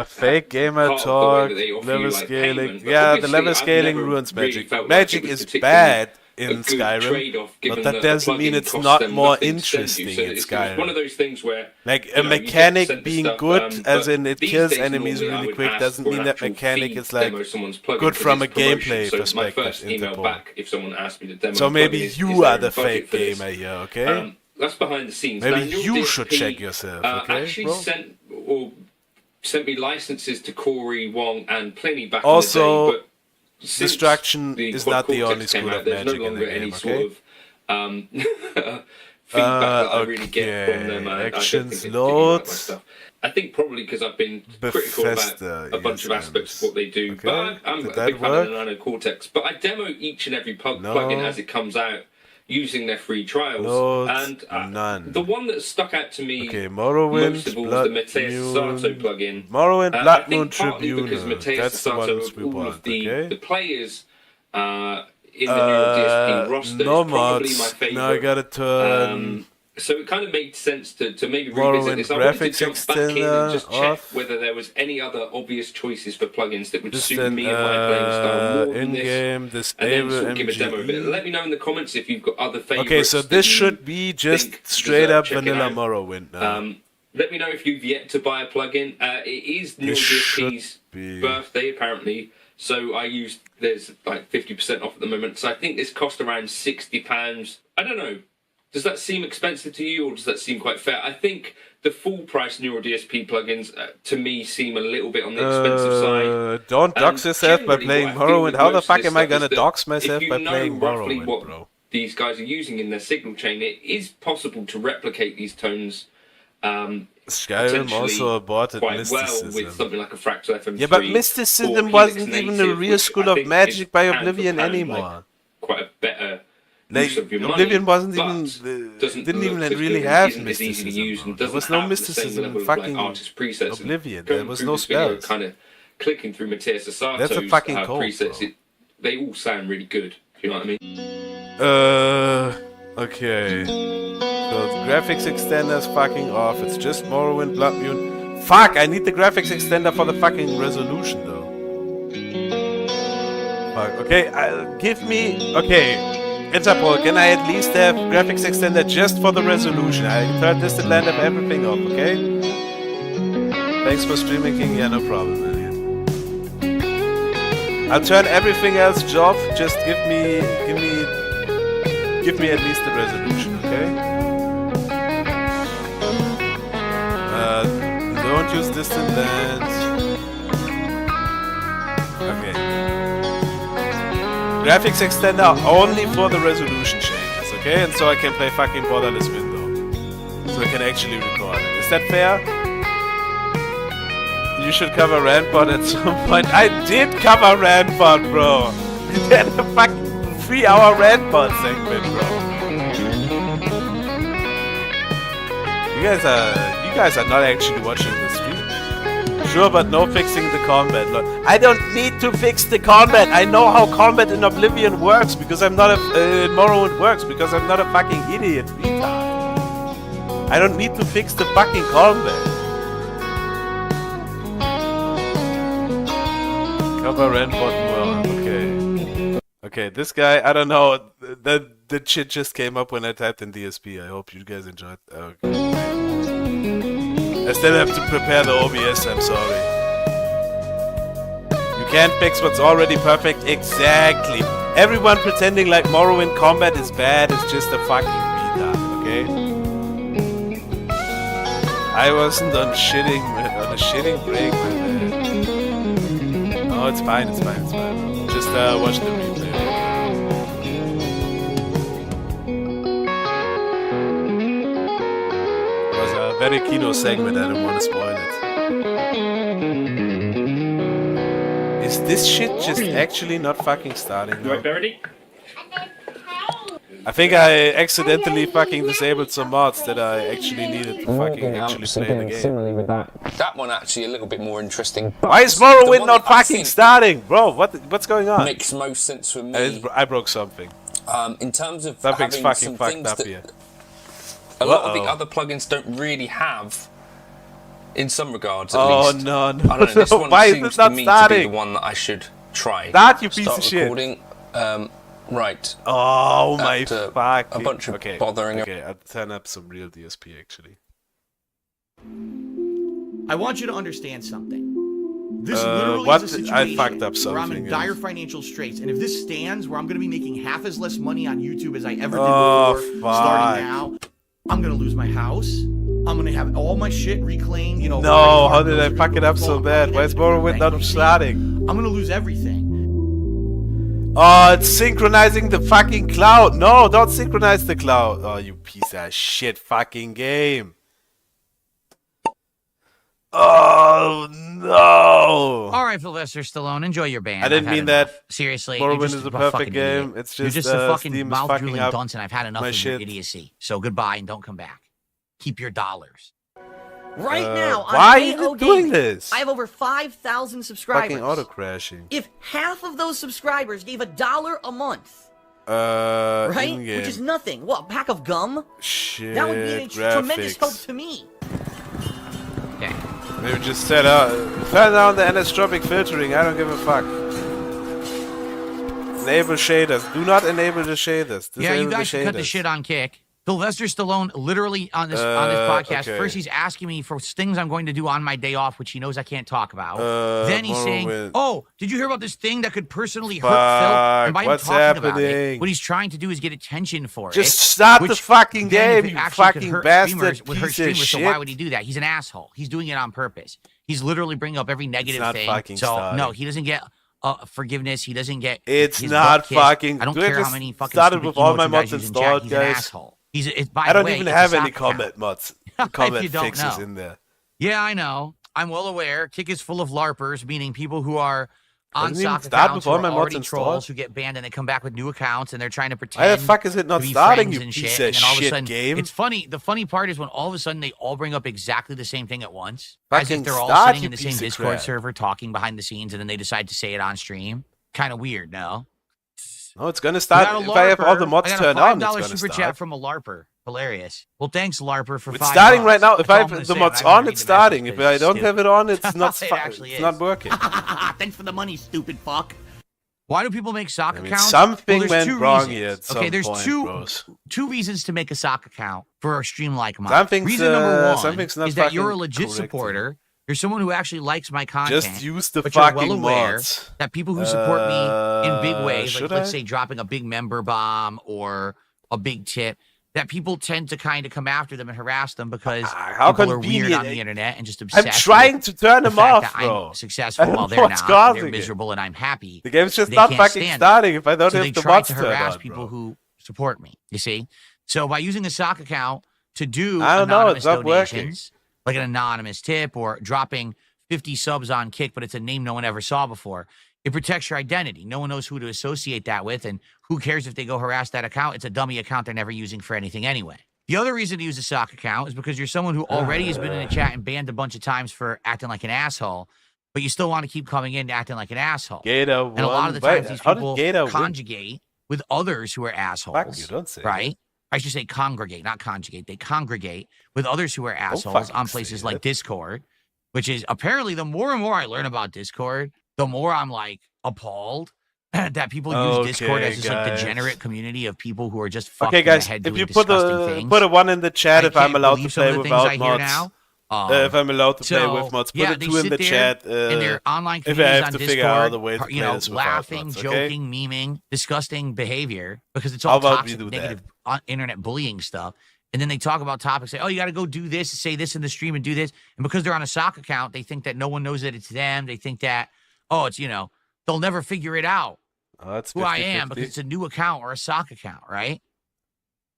C: Fake gamer
M: part of the way
C: talk,
M: that they offer
C: level
M: you, like,
C: scaling.
M: payment. But
C: Yeah, the
M: obviously,
C: level
M: I've
C: scaling
M: never
C: ruins
M: really
C: Magic.
M: felt like
C: Magic
M: it was
C: is
M: particularly
C: bad
M: a
C: in
M: good
C: Skyrim,
M: trade-off,
C: but
M: given
C: that
M: the
C: doesn't mean
M: plugin
C: it's
M: costs
C: not
M: them
C: more
M: nothing to send you.
C: interesting
M: So
C: in
M: it's
C: Skyrim.
M: one of those things where
C: Like
M: you
C: a
M: know, you get
C: mechanic
M: sent the
C: being
M: stuff,
C: good, as
M: but
C: in it
M: these
C: kills
M: days,
C: enemies
M: normally I
C: really
M: would
C: quick,
M: ask
C: doesn't
M: for an
C: mean that
M: actual
C: mechanic
M: fee
C: is
M: to
C: like
M: demo someone's plugin
C: good
M: for
C: from a
M: this promotion.
C: gameplay
M: So my
C: perspective.
M: first email
C: Interpol.
M: back, if someone asked me to demo
C: So
M: a
C: maybe
M: plugin, is
C: you
M: there
C: are
M: a
C: the
M: budget
C: fake
M: for this?
C: gamer here, okay?
M: That's behind the scenes.
C: Maybe
M: Now,
C: you
M: your
C: should
M: DSP,
C: check yourself, okay,
M: actually
C: bro?
M: sent me licenses to Corey, Wong, and Pliny back
C: Also,
M: in the day, but since
C: Destruction
M: the
C: is not the
M: Cortex
C: only
M: came
C: school
M: out,
C: of
M: there's
C: magic
M: no
C: in the
M: longer
C: game,
M: any
C: okay?
M: sort of feedback that I really get from them. I don't
C: Actions
M: think they particularly like my
C: loads.
M: stuff. I think probably because I've been critical
C: Bethesda,
M: about a bunch of aspects of what they do.
C: Okay,
M: But I'm
C: did
M: a
C: that
M: big fan
C: work?
M: of the Nano Cortex. But I demo each and every
C: No.
M: plugin as it comes out using their free trials.
C: Loads,
M: And
C: none.
M: the one that stuck out to me
C: Okay, Morrowind,
M: most of all was
C: Blood
M: the Mateus
C: Moon,
M: Sato plugin.
C: Morrowind,
M: I
C: Blood
M: think
C: Moon
M: partly because
C: Tribunal.
M: Mateus
C: That's the
M: Sato,
C: ones we
M: all
C: want,
M: of the
C: okay?
M: players in the Neural DSP roster
C: no
M: is probably
C: mods.
M: my favorite.
C: Now I gotta turn
M: So it kind of made sense to maybe
C: Morrowind
M: revisit this. I wanted to
C: graphics
M: jump back in and just check
C: off.
M: whether there was any other obvious choices for plugins that would
C: Just
M: suit
C: an
M: me and my playing style more than
C: in-game
M: this. And then
C: disable
M: sort of give a demo of it.
C: MGE.
M: Let me know in the comments if you've got other favorites.
C: Okay, so
M: that
C: this
M: you
C: should be just
M: think
C: straight
M: deserve
C: up
M: checking
C: vanilla
M: out.
C: Morrowind now.
M: Let me know if you've yet to buy a plugin. It is Neural DSP's birthday, apparently. So there's like 50% off at the moment. So I think this cost around £60. I don't know. Does that seem expensive to you, or does that seem quite fair? I think the full price Neural DSP plugins, to me, seem a little bit on the expensive side.
C: Don't dox yourself by
M: generally
C: playing
M: what I feel
C: Morrowind.
M: with
C: How the
M: most of
C: fuck
M: this
C: am I
M: stuff is
C: gonna
M: that
C: dox myself
M: if you
C: by
M: know
C: playing
M: roughly
C: Morrowind,
M: what
C: bro?
M: these guys are using in their signal chain, it is possible to replicate these tones
C: Skyrim also aborted
M: quite
C: mysticism.
M: well with something like a Fractal FM3.
C: Yeah, but
M: or
C: mysticism
M: Helix
C: wasn't even the
M: Native,
C: real
M: which
C: school
M: I
C: of
M: think
C: magic
M: is
C: by
M: pound for
C: Oblivion
M: pound,
C: anymore.
M: like, quite a better
C: Like,
M: use of your
C: Oblivion
M: money,
C: wasn't
M: but
C: even
M: doesn't
C: didn't
M: look
C: even
M: as
C: really
M: good,
C: have
M: isn't as easy to
C: mysticism.
M: use, and
C: There
M: doesn't
C: was no
M: have the same
C: mysticism in
M: level of, like,
C: fucking
M: artist presets.
C: Oblivion.
M: Going
C: There was
M: through
C: no
M: this video,
C: spells.
M: kind of clicking through Mateus Asato's
C: That's a fucking cult,
M: presets. They all sound really good. If you know what I mean?
C: Okay. So the graphics extender's fucking off. It's just Morrowind, Blood Moon. Fuck! I need the graphics extender for the fucking resolution, though. Fuck. Okay, give me. Okay. Interpol, can I at least have graphics extender just for the resolution? I turn distant land of everything off, okay? Thanks for streaming, King. Yeah, no problem, Lillian. I'll turn everything else off. Just give me at least the resolution, okay? Don't use distant lands. Okay. Graphics extender only for the resolution changes, okay? And so I can play fucking Borderless Window. So I can actually record it. Is that fair? You should cover Randbot at some point. I did cover Randbot, bro! We had a fucking 3-hour Randbot segment, bro. You guys are not actually watching the stream. Sure, but no fixing the combat. I don't need to fix the combat. I know how combat in Oblivion works because I'm not a Morrowind works because I'm not a fucking idiot retard. I don't need to fix the fucking combat. Cover Randbot more. Okay. Okay, this guy, I don't know. The shit just came up when I typed in DSP. I hope you guys enjoyed. Okay. I still have to prepare the OBS, I'm sorry. You can't fix what's already perfect. Exactly. Everyone pretending like Morrowind combat is bad is just a fucking retard, okay? I wasn't on a shitting break, my man. No, it's fine, it's fine, it's fine. Just watch the replay. very kino segment. I don't want to spoil it. Is this shit just actually not fucking starting now?
M: Right, Verity?
C: I think I accidentally fucking disabled some mods that I actually needed to fucking actually play the game.
E: Similarly with that one actually a little bit more interesting.
C: Why is Morrowind not fucking starting? Bro, what's going on?
E: Makes most sense for me.
C: I broke something.
E: In terms of
C: Something's
E: having
C: fucking
E: some
C: fucked
E: things
C: up
E: that
C: here.
E: a lot of the other plugins don't really have, in some regards at
C: Oh,
E: least.
C: no.
E: I don't know, this one
C: Why is
E: seems
C: it not
E: to me to be
C: starting?
E: the one that I should try.
C: Start, you piece
E: Start
C: of shit.
E: recording. Right.
C: Oh my
E: After
C: fuck.
E: a bunch of
C: Okay,
E: bothering.
C: okay, I'll turn up some real DSP actually.
Q: I want you to understand something. This literally
C: what?
Q: is a
C: I
Q: situation
C: fucked up
Q: where I'm in
C: something,
Q: dire financial straits, and if this stands where I'm going to be making half as less money on YouTube as I ever did before, starting now, I'm going to lose my house. I'm going to have all my shit reclaimed. You know.
C: No, how did I fuck it up so bad? Why is Morrowind not starting?
Q: I'm going to lose everything.
C: Oh, it's synchronizing the fucking cloud. No, don't synchronize the cloud. Oh, you piece of shit fucking game. Oh, no.
N: All right, Sylvester Stallone, enjoy your band.
C: I didn't
N: I've had
C: mean
N: enough.
C: that.
N: Seriously,
C: Morrowind
N: you're just
C: is a
N: a
C: perfect
N: fucking
C: game.
N: idiot.
C: It's
N: You're
C: just,
N: just a fucking
C: Steam is
N: mouth
C: fucking
N: drooling
C: up
N: dunce, and I've had enough
C: my
N: of your
C: shit.
N: idiocy. So goodbye and don't come back. Keep your dollars.
O: Right now, on
C: why are you
O: AO
C: doing
O: Gaming,
C: this?
O: I have over 5,000 subscribers.
C: Fucking auto crashing.
O: If half of those subscribers gave $1 a month, right,
C: in-game.
O: which is nothing, what, a pack of gum?
C: Shit,
O: That would be a tremendous help to me.
N: Okay.
C: Maybe just turn down the anisotropic filtering. I don't give a fuck. Enable shaders. Do not enable the shaders.
N: Yeah, you
C: Disable
N: guys should cut the
C: shaders.
N: shit on Kick. Sylvester Stallone literally on this podcast.
C: Okay.
N: First, he's asking me for things I'm going to do on my day off, which he knows I can't talk about. Then he's saying,
C: Morrowind.
N: "Oh, did you hear about this thing that could personally hurt
C: Fuck,
N: Phil?" And by him
C: what's
N: talking about it,
C: happening?
N: what he's trying to do is get attention for it.
C: Just start the
N: which
C: fucking
N: then if
C: game,
N: it
C: you
N: actually could
C: fucking
N: hurt
C: bastard
N: streamers, would hurt
C: piece of
N: streamers, so
C: shit.
N: why would he do that? He's an asshole. He's doing it on purpose. He's literally bringing up every negative
C: not
N: thing.
C: fucking
N: So
C: starting.
N: no, he doesn't get forgiveness. He doesn't get.
C: It's
N: his
C: not
N: butt kissed.
C: fucking.
N: I don't
C: Do I
N: care how
C: just
N: many fucking
C: started
N: stupid
C: with all my
N: emotes you
C: mods
N: guys use in
C: installed,
N: chat. He's an
C: guys.
N: asshole. By
C: I
N: the
C: don't
N: way,
C: even
N: it's a
C: have any
N: sock account.
C: combat mods,
N: If
C: combat
N: you don't
C: fixes
N: know.
C: in there.
N: Yeah, I know. I'm well aware. Kick is full of LARPers, meaning people who are on
C: Doesn't even
N: sock
C: start
N: accounts
C: with all
N: who are
C: my mods
N: already
C: installed.
N: trolls who get banned and they come back with new accounts and they're trying to pretend.
C: Why the fuck is it not
N: to be
C: starting,
N: friends
C: you
N: and
C: piece
N: shit,
C: of
N: and then all of a
C: shit
N: sudden,
C: game?
N: It's funny. The funny part is when all of a sudden they all bring up exactly the same thing at once, as
C: Fucking
N: if they're all
C: start,
N: sitting
C: you
N: in the same
C: piece of
N: Discord
C: crap.
N: server talking behind the scenes, and then they decide to say it on stream. Kind of weird, no?
C: No, it's gonna
N: We
C: start
N: got a
C: if I have all the
N: LARPer.
C: mods
N: I got
C: turned
N: a
C: on. It's
N: $5
C: gonna
N: super
C: start.
N: chat from a LARPer. Hilarious. Well, thanks, LARPer, for
C: It's
N: $5.
C: starting right now. If
N: That's all
C: I
N: I'm
C: have
N: gonna
C: the
N: say, and
C: mods
N: I'm gonna
C: on,
N: read
C: it's
N: the
C: starting.
N: message
C: If I don't
N: because
C: have it on, it's not.
N: It actually
C: It's not
N: is.
C: working.
O: Thanks for the money, stupid fuck.
N: Why do people make sock
C: I mean,
N: accounts?
C: something
N: there's
C: went
N: two
C: wrong
N: reasons.
C: here at
N: Okay,
C: some
N: there's
C: point, bros.
N: two reasons to make a sock account for a stream like mine.
C: Something's,
N: Reason number one
C: something's not
N: is that you're a
C: fucking
N: legit
C: correct
N: supporter. You're someone who actually likes my content.
C: Just use the
N: but you're well
C: fucking
N: aware
C: mods.
N: that people who support me in big ways, like
C: should
N: let's
C: I?
N: say dropping a big member bomb or a big tip, that people tend to kind of come after them and harass them because
C: how
N: people are weird
C: convenient.
N: on the internet and just obsessed.
C: I'm trying
N: with
C: to turn
N: the
C: them
N: fact
C: off,
N: that
C: bro.
N: I'm successful
C: I don't
N: while
C: know
N: they're
C: what's
N: not.
C: causing
N: They're
C: it.
N: miserable and I'm happy.
C: The game's just
N: They
C: not
N: can't
C: fucking
N: stand it.
C: starting if I don't
N: So
C: have
N: they
C: the
N: try
C: mods
N: to
C: turned
N: harass
C: on,
N: people
C: bro.
N: who support me. You see, so by using a sock account to do
C: I don't know,
N: anonymous
C: it's not working.
N: donations, like an anonymous tip or dropping 50 subs on Kick, but it's a name no one ever saw before. It protects your identity. No one knows who to associate that with, and who cares if they go harass that account? It's a dummy account they're never using for anything anyway. The other reason to use a sock account is because you're someone who already has been in a chat and banned a bunch of times for acting like an asshole, but you still want to keep coming in acting like an asshole.
C: Gator
N: And a lot of the
C: won.
N: times
C: Wait,
N: these
C: how did
N: people
C: Gator win?
N: conjugate with others who are assholes.
C: Fuck you, don't say
N: right? I should say congregate, not conjugate. They congregate with others who are assholes
C: fucking
N: on
C: say
N: places
C: that.
N: like Discord, which is apparently the more and more I learn about Discord, the more I'm like appalled that people use Discord as this like
C: guys.
N: degenerate community of people who are just fucked
C: Okay,
N: in the
C: guys,
N: head
C: if
N: doing
C: you put
N: disgusting
C: a
N: things.
C: a one in the chat,
N: I
C: if I'm
N: can't
C: allowed to
N: believe some
C: play
N: of the things I
C: without
N: hear
C: mods.
N: now.
C: If I'm allowed to play
N: So,
C: with mods, put
N: yeah,
C: a
N: they
C: 2 in
N: sit
C: the
N: there
C: chat.
N: and their online
C: if I
N: communities
C: have
N: on
C: to
N: Discord,
C: figure out a way to
N: you
C: play
N: know,
C: this without
N: laughing,
C: mods, okay?
N: joking, memeing, disgusting behavior because it's
C: How
N: all
C: about we
N: toxic,
C: do
N: negative internet bullying stuff. And then they talk about topics, say, oh, you got to go do this, say this in the stream and do this. And because they're on a sock account, they think that no one knows that it's them. They think that, oh, it's, you know, they'll never figure it out
C: Oh, that's
N: who I
C: 50-50.
N: am because it's a new account or a sock account, right?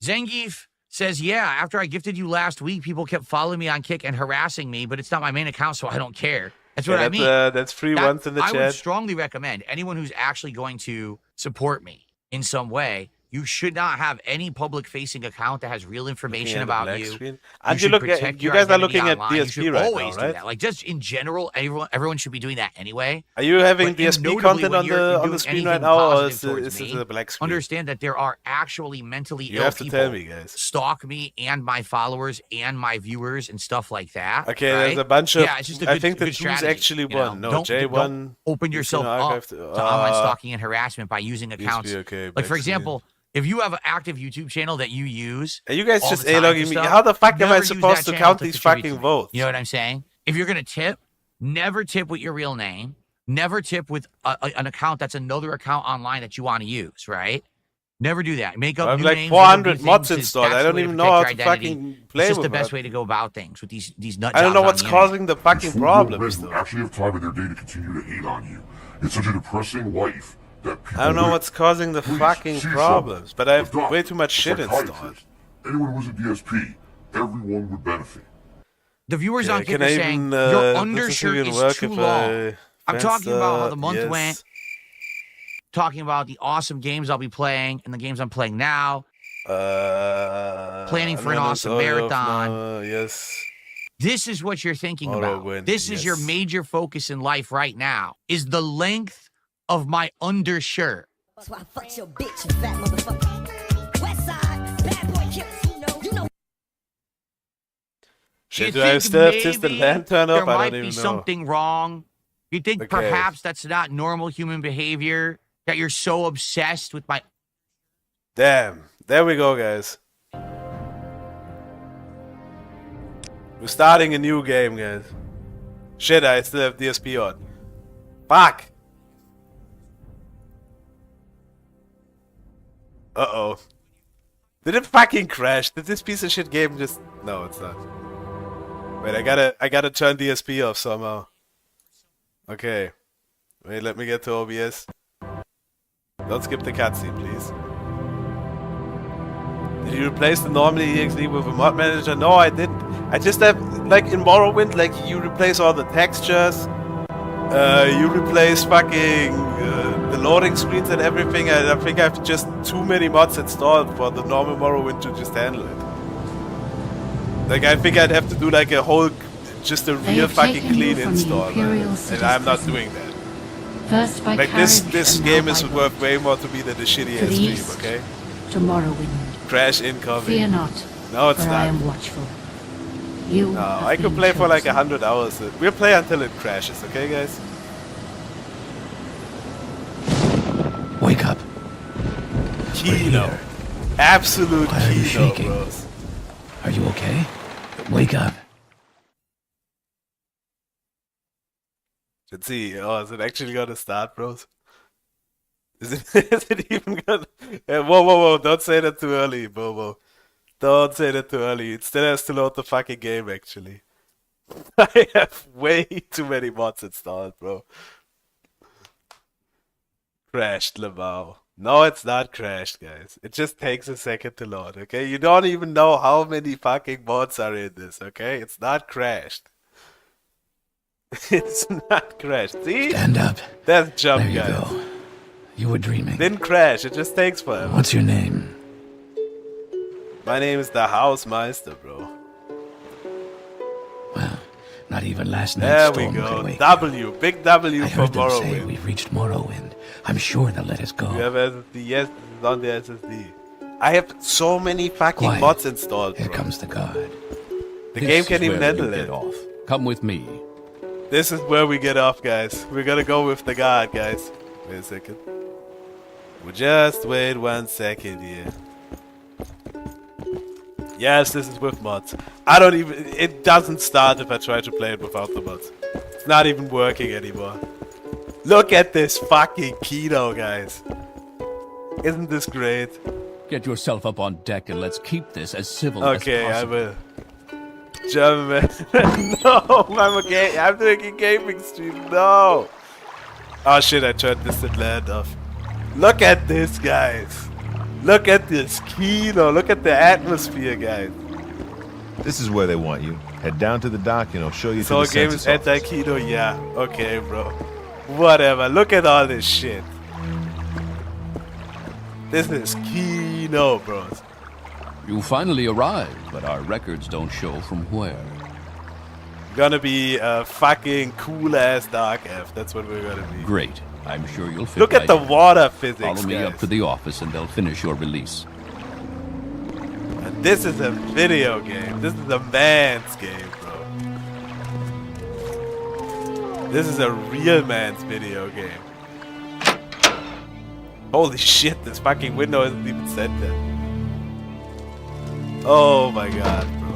N: Zangief, says, yeah, after I gifted you last week, people kept following me on Kick and harassing me, but it's not my main account, so I don't care. That's what I mean.
C: That's free ones in the
N: I
C: chat.
N: would strongly recommend anyone who's actually going to support me in some way, you should not have any public-facing account that has real information about you.
C: Screen. And you guys are looking at DSP right now, right?
N: Do that. Like, just in general, everyone should be doing that anyway.
C: Are you having
N: But
C: DSP
N: notably,
C: content
N: when you're
C: on the
N: doing
C: screen right
N: anything
C: now, or
N: positive
C: is
N: towards
C: this
N: me,
C: a black screen?
N: Understand that there are actually mentally
C: You
N: ill
C: have to
N: people
C: tell me, guys.
N: stalk me and my followers and my viewers and stuff like that.
C: Okay,
N: right?
C: there's a bunch of.
N: Yeah, it's just a
C: I
N: good,
C: think the
N: good
C: Jews
N: strategy,
C: actually
N: you know?
C: won. No,
N: Don't-
C: Jay
N: don't
C: won.
N: Open yourself up to online stalking and harassment by using accounts.
C: okay,
N: Like,
C: black
N: for
C: screen.
N: example, if you have an active YouTube channel that you use,
C: Are you guys
N: all
C: just
N: the time
C: A-logging
N: for
C: me?
N: stuff,
C: How the fuck am
N: never
C: I
N: use
C: supposed
N: that
C: to
N: channel
C: count
N: to
C: these
N: contribute
C: fucking
N: to me.
C: votes?
N: You know what I'm saying? If you're gonna tip, never tip with your real name. Never tip with an account that's another account online that you want to use, right? Never do that. Make up
C: I have
N: new
C: like
N: names.
C: 400
N: new
C: mods
N: things.
C: installed.
N: That's
C: I
N: the
C: don't
N: way
C: even
N: to
C: know
N: protect
C: how
N: your
C: to
N: identity.
C: fucking play
N: It's just
C: with
N: the best
C: that.
N: way to go about things with these nut
C: I don't know
N: jobs on
C: what's
N: the
C: causing the fucking problems.
A: Who actually have time in their day to continue to hate on you. It's such a depressing life that people
C: I don't know
A: live.
C: what's causing the
A: Please,
C: fucking
A: see
C: problems,
A: someone.
C: but I have
A: A doctor,
C: way too much shit installed.
A: psychiatrist, anyone who's a DSP, everyone would benefit.
N: The viewers
C: Yeah,
N: on Kick
C: can
N: are
C: I
N: saying
C: even,
N: your
C: does this
N: undershirt
C: even
N: is
C: work
N: too
C: if
N: long. I'm
C: press,
N: talking about how the month
C: yes.
N: went. Talking about the awesome games I'll be playing and the games I'm playing now. Planning for an awesome marathon.
C: Yes.
N: This is what you're thinking about.
C: Morrowind,
N: This is your
C: yes.
N: major focus in life right now, is the length of my undershirt.
P: So I fucked your bitch, you fat motherfucker. West side, bad boy killers, you know.
C: Shit,
N: You
C: do I
N: think
C: still have just the
N: maybe
C: lantern up?
N: there
C: I
N: might
C: don't
N: be
C: even know.
N: something wrong? You think
C: Okay.
N: perhaps that's not normal human behavior? That you're so obsessed with my...
C: Damn. There we go, guys. We're starting a new game, guys. Shit, I still have DSP on. Fuck! Uh-oh. Did it fucking crash? Did this piece of shit game just... No, it's not. Wait, I gotta turn DSP off somehow. Okay. Wait, let me get to OBS. Don't skip the cutscene, please. Did you replace the normal EXE with a mod manager? No, I didn't. I just have, like in Morrowind, like you replace all the textures, you replace fucking the loading screens and everything. I think I have just too many mods installed for the normal Morrowind to just handle it. Like I think I'd have to do like a whole, just a real fucking clean install, and I'm not doing that.
R: First by
C: Like this
R: carriage
C: game
R: and
C: is
R: now by
C: worth way more to me than the shitty
R: To
C: ass
R: the
C: stream,
R: east.
C: okay?
R: to Morrowind.
C: Crash incoming.
R: Fear not,
C: No, it's
R: for
C: not.
R: I am watchful. You
C: No,
R: have
C: I could
R: been
C: play for like
R: chosen.
C: 100 hours. We'll play until it crashes, okay, guys?
U: Wake up.
C: Kino. Absolute
U: Why are you
C: Kino,
U: shaking?
C: bros.
U: Are you okay? Wake up.
C: Let's see. Oh, is it actually gonna start, bros? Is it even gonna... whoa. Don't say that too early, Bobo. Don't say that too early. It still has to load the fucking game, actually. I have way too many mods installed, bro. Crashed, Lamau. No, it's not crashed, guys. It just takes a second to load, okay? You don't even know how many fucking mods are in this, okay? It's not crashed. It's not crashed. See?
U: Stand up.
C: That's jump,
U: There you
C: guys.
U: go. You were dreaming.
C: Didn't crash. It just takes forever.
U: What's your name?
C: My name is the Hausmeister, bro.
U: Not even last
C: There
U: night's
C: we
U: storm could
C: go.
U: wake.
C: W. Big W
U: I
C: for
U: heard them say
C: Morrowind.
U: we've reached Morrowind. I'm sure they'll let us go.
C: You have SSD? Yes, it's on the SSD. I have so many fucking
U: Quiet.
C: mods installed, bro.
U: Here comes the guard.
C: The game can't even handle it.
U: Come with me.
C: This is where we get off, guys. We're gonna go with the guard, guys. Wait a second. We'll just wait 1 second here. Yes, this is with mods. I don't even... It doesn't start if I try to play it without the mods. It's not even working anymore. Look at this fucking Kino, guys. Isn't this great?
U: Get yourself up on deck and let's keep this as civil as
C: Okay, I
U: possible.
C: will. German. No, I'm doing a gaming stream. No. Oh shit, I turned this land off. Look at this, guys. Look at this Kino. Look at the atmosphere, guys.
B: This is where they want you. Head down to the dock and I'll show you
C: This
B: to
C: whole
B: the
C: game is
B: census office.
C: anti-Kino. Yeah. Okay, bro. Whatever. Look at all this shit. This is Kino, bros.
U: You finally arrived, but our records don't show from where.
C: Gonna be a fucking cool ass Dark F. That's what we're gonna be.
U: Great. I'm sure you'll fit
C: Look at
U: right
C: the
U: in.
C: water physics,
U: Follow me
C: guys.
U: up to the office and they'll finish your release.
C: And this is a video game. This is a man's game, bro. This is a real man's video game. Holy shit, this fucking window isn't even centered. Oh my god, bro.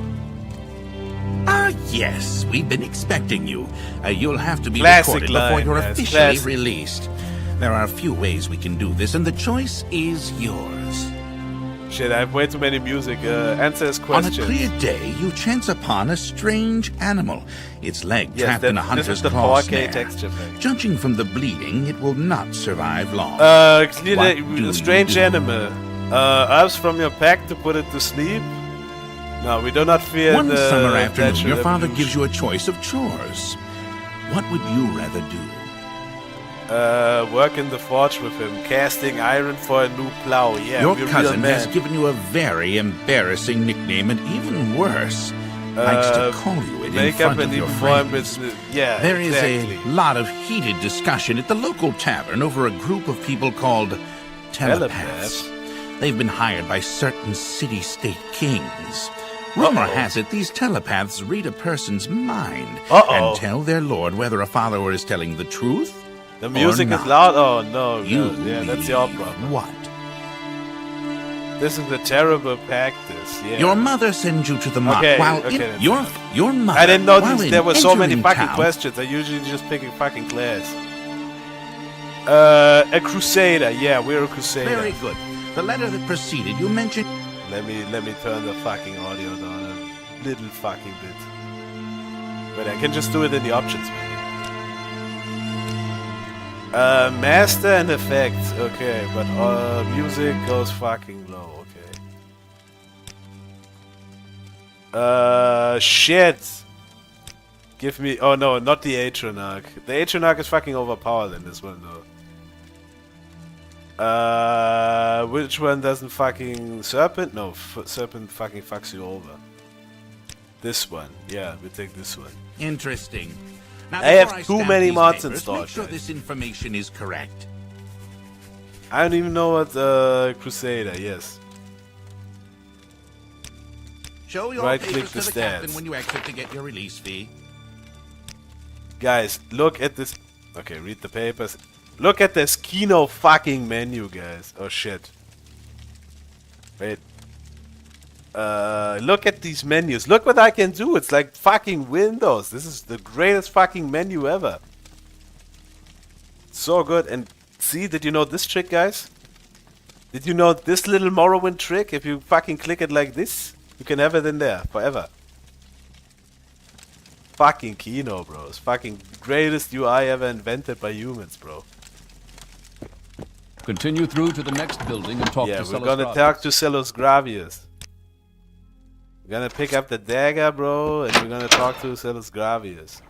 S: Ah, yes, we've been expecting you. You'll have to be
C: Classic
S: recorded before
C: line,
S: you're
C: guys,
S: officially
C: classic.
S: released. There are a few ways we can do this, and the choice is yours.
C: Shit, I have way too many music. Answer his
S: On a
C: question.
S: clear day, you chance upon a strange animal. Its leg
C: Yes,
S: trapped in a
C: this
S: hunter's
C: is the
S: claw
C: 4K
S: snare.
C: texture pack.
S: Judging from the bleeding, it will not survive long.
C: Clear
S: What
C: the
S: do
C: strange
S: you do?
C: animal. Herbs from your pack to put it to sleep? No, we do not fear
S: One
C: the
S: summer afternoon,
C: natural
S: your father
C: evolution.
S: gives you a choice of chores. What would you rather do?
C: Work in the forge with him, casting iron for a new plow. Yeah,
S: Your
C: we're
S: cousin
C: real
S: has
C: men.
S: given you a very embarrassing nickname, and even worse, likes to call you it in
C: make
S: front
C: up
S: of
C: an
S: your
C: uniform
S: friends.
C: with yeah,
S: There is
C: exactly.
S: a lot of heated discussion at the local tavern over a group of people called telepaths. They've been hired by certain city-state kings. Rumor has it these telepaths read a person's mind and tell their lord whether a follower is telling the truth.
C: The music
S: or
C: is
S: not.
C: loud. Oh no,
S: You
C: no. Yeah, that's your problem.
S: What?
C: This is a terrible practice. Yeah.
S: Your mother sends you to the mock
C: Okay,
S: while
C: okay,
S: in
C: that's
S: your mother.
C: I didn't know
S: while
C: this,
S: in
C: there were so many
S: entering
C: fucking
S: town-
C: questions. I usually just pick a fucking class. A crusader. Yeah, we're a crusader.
S: Very good. The letter that preceded you mentioned.
C: Let me turn the fucking audio down a little fucking bit. But I can just do it in the options menu. Master and effects. Okay, but music goes fucking low. Okay. Shit. Give me. Oh no, not the Atronach. The Atronach is fucking overpowered in this one though. Which one doesn't fucking Serpent? No, Serpent fucking fucks you over. This one. Yeah, we take this one.
S: Interesting. Now,
C: I have
S: before
C: too
S: stamp
C: many
S: these
C: mods
S: papers,
C: installed,
S: Make sure
C: guys.
S: this information is correct.
C: I don't even know what Crusader. Yes.
S: Show your
C: Right-click
S: papers
C: the
S: to the captain
C: stats.
S: when you exit to get your release fee.
C: Guys, look at this. Okay, read the papers. Look at this Kino fucking menu, guys. Oh shit. Wait. Look at these menus. Look what I can do. It's like fucking Windows. This is the greatest fucking menu ever. So good. And see, did you know this trick, guys? Did you know this little Morrowind trick? If you fucking click it like this, you can have it in there forever. Fucking Kino, bro. It's fucking greatest UI ever invented by humans, bro.
U: Continue through to the next building and talk
C: Yeah,
U: to
C: we're gonna
U: Celos
C: talk to Celos Gravius. We're gonna pick up the dagger, bro, and we're gonna talk to Celos Gravius.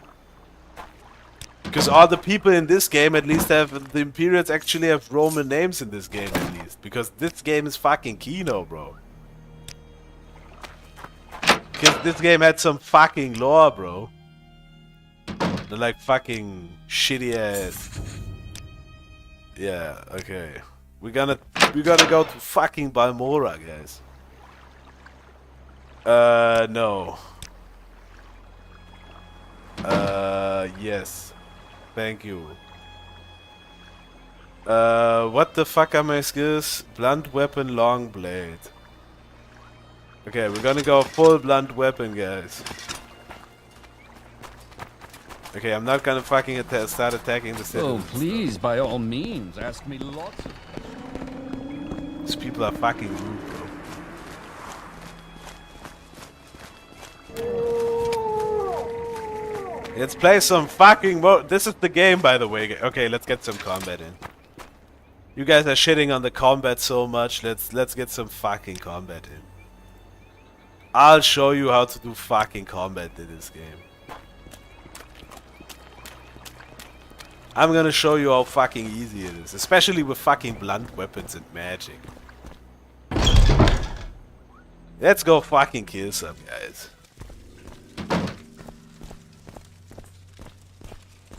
C: Because all the people in this game at least have, the Imperials actually have Roman names in this game at least. Because this game is fucking Kino, bro. Because this game had some fucking lore, bro. They're like fucking shitty ass. Yeah, okay. We're gonna go to fucking Balmora, guys. No. Yes. Thank you. What the fuck are my skills? Blunt weapon, long blade. Okay, we're gonna go full blunt weapon, guys. Okay, I'm not gonna fucking start attacking the
U: Oh,
C: citizens.
U: please, by all means, ask me lots.
C: These people are fucking rude, bro. Let's play some fucking this is the game, by the way. Okay, let's get some combat in. You guys are shitting on the combat so much. Let's get some fucking combat in. I'll show you how to do fucking combat in this game. I'm gonna show you how fucking easy it is, especially with fucking blunt weapons and magic. Let's go fucking kill some guys.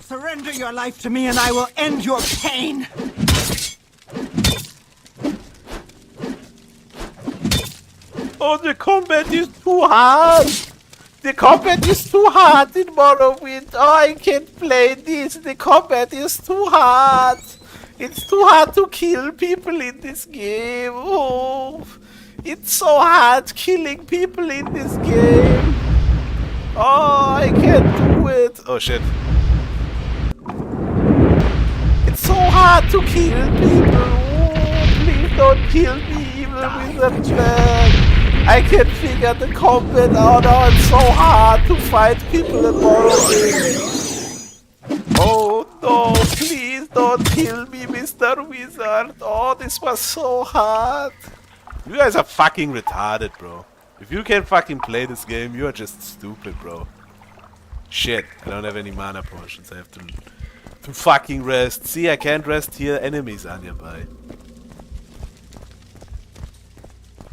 O: Surrender your life to me and I will end your pain.
C: Oh, the combat is too hard. The combat is too hard in Morrowind. Oh, I can't play this. The combat is too hard. It's too hard to kill people in this game. Oh, it's so hard killing people in this game. Oh, I can't do it. Oh, shit. It's so hard to kill people. Oh, please don't kill me, evil wizard man. I can't figure the combat out. Oh, it's so hard to fight people in Morrowind. Oh no, please don't kill me, Mr. Wizard. Oh, this was so hard. You guys are fucking retarded, bro. If you can't fucking play this game, you are just stupid, bro. Shit, I don't have any mana potions. I have to fucking rest. See, I can't rest here. Enemies are nearby.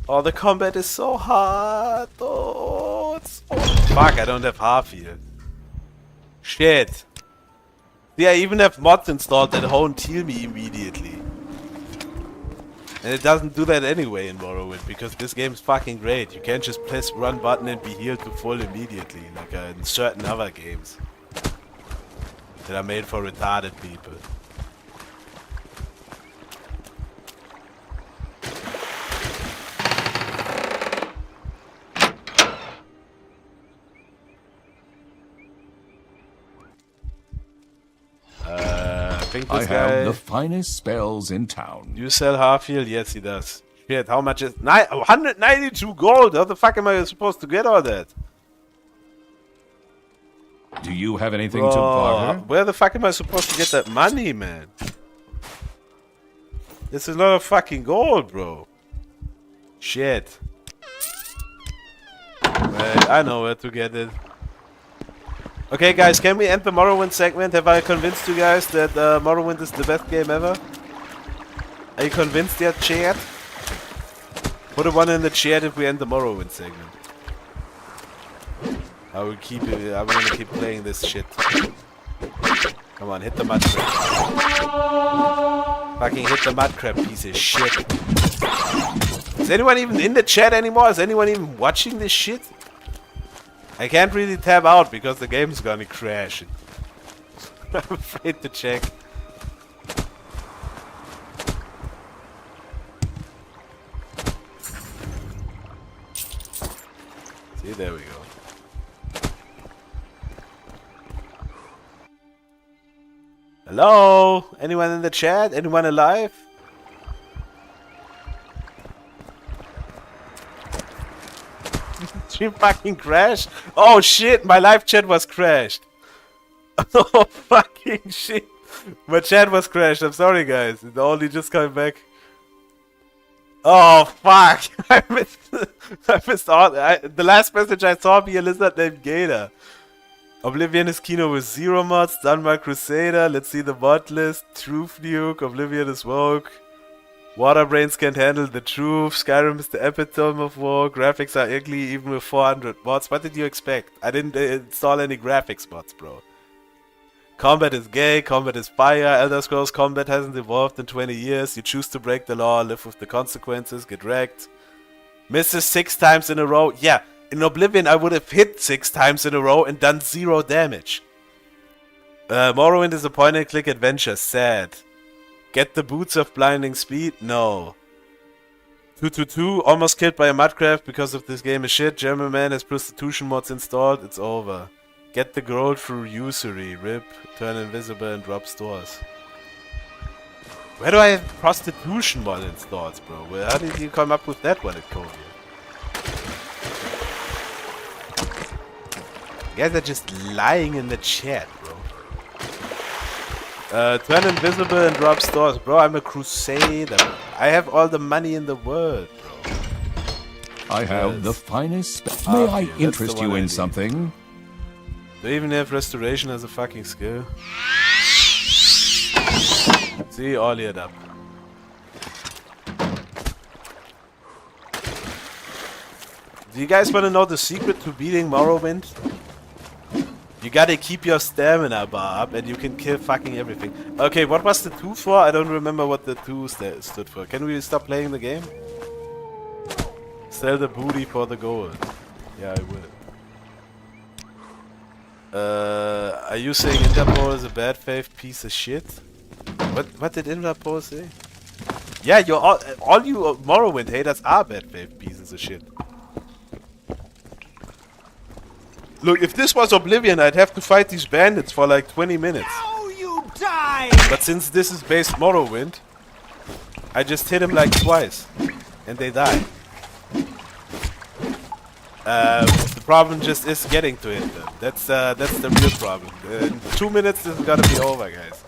C: Oh, the combat is so hard. Oh, it's so... Fuck, I don't have half here. Shit. See, I even have mods installed that won't heal me immediately. And it doesn't do that anyway in Morrowind, because this game is fucking great. You can't just press run button and be healed to full immediately, like in certain other games that are made for retarded people.
U: I have the finest spells in town.
C: You sell Harfield? Yes, he does. Shit, how much is... 192 gold! How the fuck am I supposed to get all that?
U: Do you have anything to barter?
C: Where the fuck am I supposed to get that money, man? This is a lot of fucking gold, bro. Shit. Wait, I know where to get it. Okay, guys, can we end the Morrowind segment? Have I convinced you guys that Morrowind is the best game ever? Are you convinced yet, chat? Put a 1 in the chat if we end the Morrowind segment. I will keep it. I'm gonna keep playing this shit. Come on, hit the mud crab. Fucking hit the mud crab, piece of shit. Is anyone even in the chat anymore? Is anyone even watching this shit? I can't really tab out because the game's gonna crash. I'm afraid to check. See, there we go. Hello? Anyone in the chat? Anyone alive? Stream fucking crashed? Oh shit, my live chat was crashed. Oh fucking shit. My chat was crashed. I'm sorry guys. It's only just coming back. Oh fuck. I missed all. The last message I saw be a lizard named Gator. Oblivion is Kino with 0 mods. Dunmark Crusader. Let's see the mod list. Truth Nuke. Oblivion is woke. Waterbrains can't handle the truth. Skyrim is the epitome of war. Graphics are ugly even with 400 mods. What did you expect? I didn't install any graphics mods, bro. Combat is gay. Combat is fire. Elder Scrolls combat hasn't evolved in 20 years. You choose to break the law, live with the consequences, get wrecked. Misses 6 times in a row. Yeah, in Oblivion I would have hit 6 times in a row and done 0 damage. Morrowind is a point-and-click adventure. Sad. Get the boots of blinding speed? No. 222, almost killed by a mudcraft because of this game is shit. German man has prostitution mods installed. It's over. Get the gold through usury. Rip, turn invisible and drop stores. Where do I have prostitution mod installed, bro? How did you come up with that one at Kobe? You guys are just lying in the chat, bro. Turn invisible and drop stores. Bro, I'm a crusader. I have all the money in the world, bro.
U: I have the finest. May I interest you in something?
C: Do you even have restoration as a fucking skill? See, all lit up. Do you guys want to know the secret to beating Morrowind? You gotta keep your stamina bar up and you can kill fucking everything. Okay, what was the 2 for? I don't remember what the 2 stood for. Can we stop playing the game? Sell the booty for the gold. Yeah, I will. Are you saying Interpol is a bad faith piece of shit? What did Interpol say? Yeah, you're all you Morrowind haters are bad faith pieces of shit. Look, if this was Oblivion, I'd have to fight these bandits for like 20 minutes.
P: Oh, you die!
C: But since this is based Morrowind, I just hit them like twice, and they die. The problem just is getting to it. That's the real problem. In 2 minutes, this is gonna be over, guys.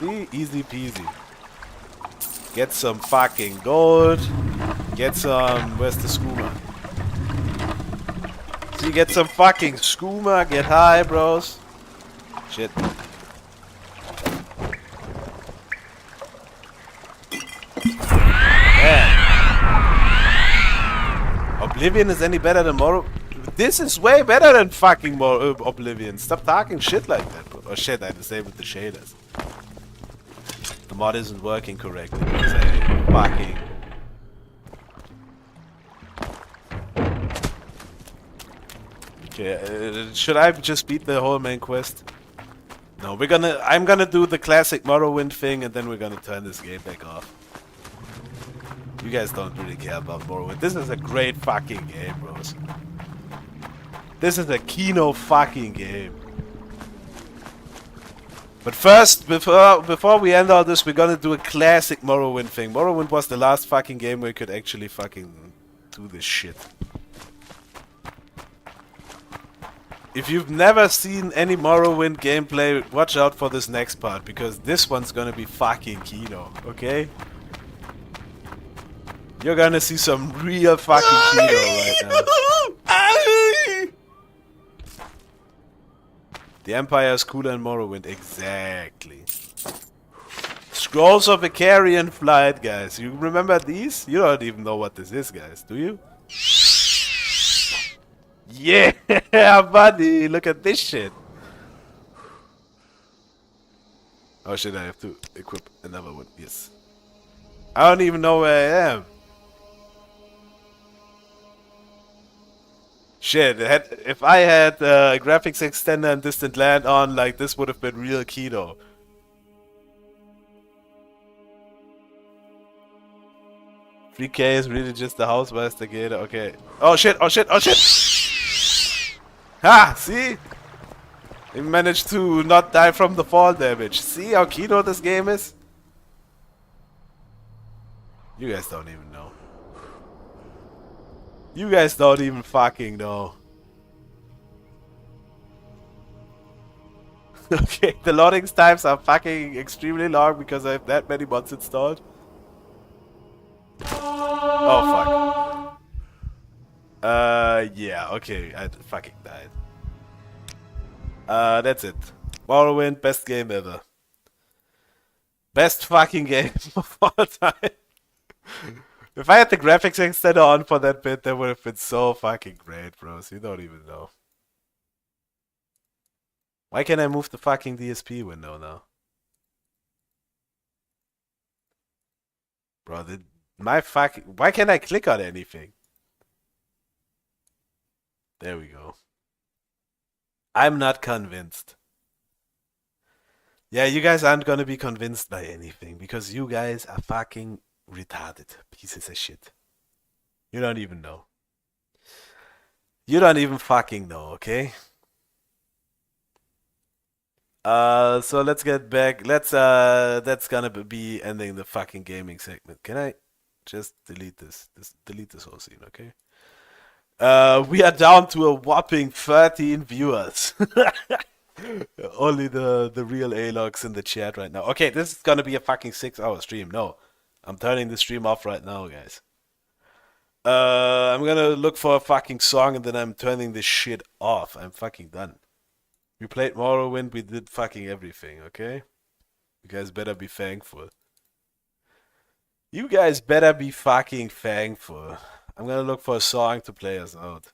C: See? Easy peasy. Get some fucking gold. Get some. Where's the skooma? See, get some fucking skooma. Get high, bros. Shit. Yeah. Oblivion is any better than Morrowind? This is way better than fucking Oblivion. Stop talking shit like that, bro. Oh shit, I disabled the shaders. The mod isn't working correctly because I fucking... Okay, should I just beat the whole main quest? No, I'm gonna do the classic Morrowind thing and then we're gonna turn this game back off. You guys don't really care about Morrowind. This is a great fucking game, bros. This is a Kino fucking game. But first, before we end all this, we're gonna do a classic Morrowind thing. Morrowind was the last fucking game where you could actually fucking do this shit. If you've never seen any Morrowind gameplay, watch out for this next part, because this one's gonna be fucking Kino, okay? You're gonna see some real fucking Kino right now. The Empire is cooler in Morrowind, exactly. Scrolls of Icarian Flight, guys. You remember these? You don't even know what this is, guys, do you? Yeah, buddy, look at this shit. Oh shit, I have to equip another one, yes. I don't even know where I am. Shit, if I had graphics extender and distant land on, like, this would have been real Kino. $3K is really just the Hausmeister gator, okay. Oh shit, oh shit, oh shit! Ha! See? We managed to not die from the fall damage. See how Kino this game is? You guys don't even know. You guys don't even fucking know. Okay, the loading times are fucking extremely long because I have that many mods installed. Oh fuck. Yeah, okay, I fucking died. That's it. Morrowind, best game ever. Best fucking game of all time. If I had the graphics extender on for that bit, that would have been so fucking great, bros. You don't even know. Why can't I move the fucking DSP window now? Bro, why can't I click on anything? There we go. I'm not convinced. Yeah, you guys aren't gonna be convinced by anything because you guys are fucking retarded pieces of shit. You don't even know. You don't even fucking know, okay? So let's get back. That's gonna be ending the fucking gaming segment. Can I just delete this? Delete this whole scene, okay? We are down to a whopping 13 viewers. Only the real A-logs in the chat right now. Okay, this is gonna be a fucking 6-hour stream. No, I'm turning the stream off right now, guys. I'm gonna look for a fucking song and then I'm turning this shit off. I'm fucking done. We played Morrowind, we did fucking everything, okay? You guys better be thankful. You guys better be fucking thankful. I'm gonna look for a song to play us out.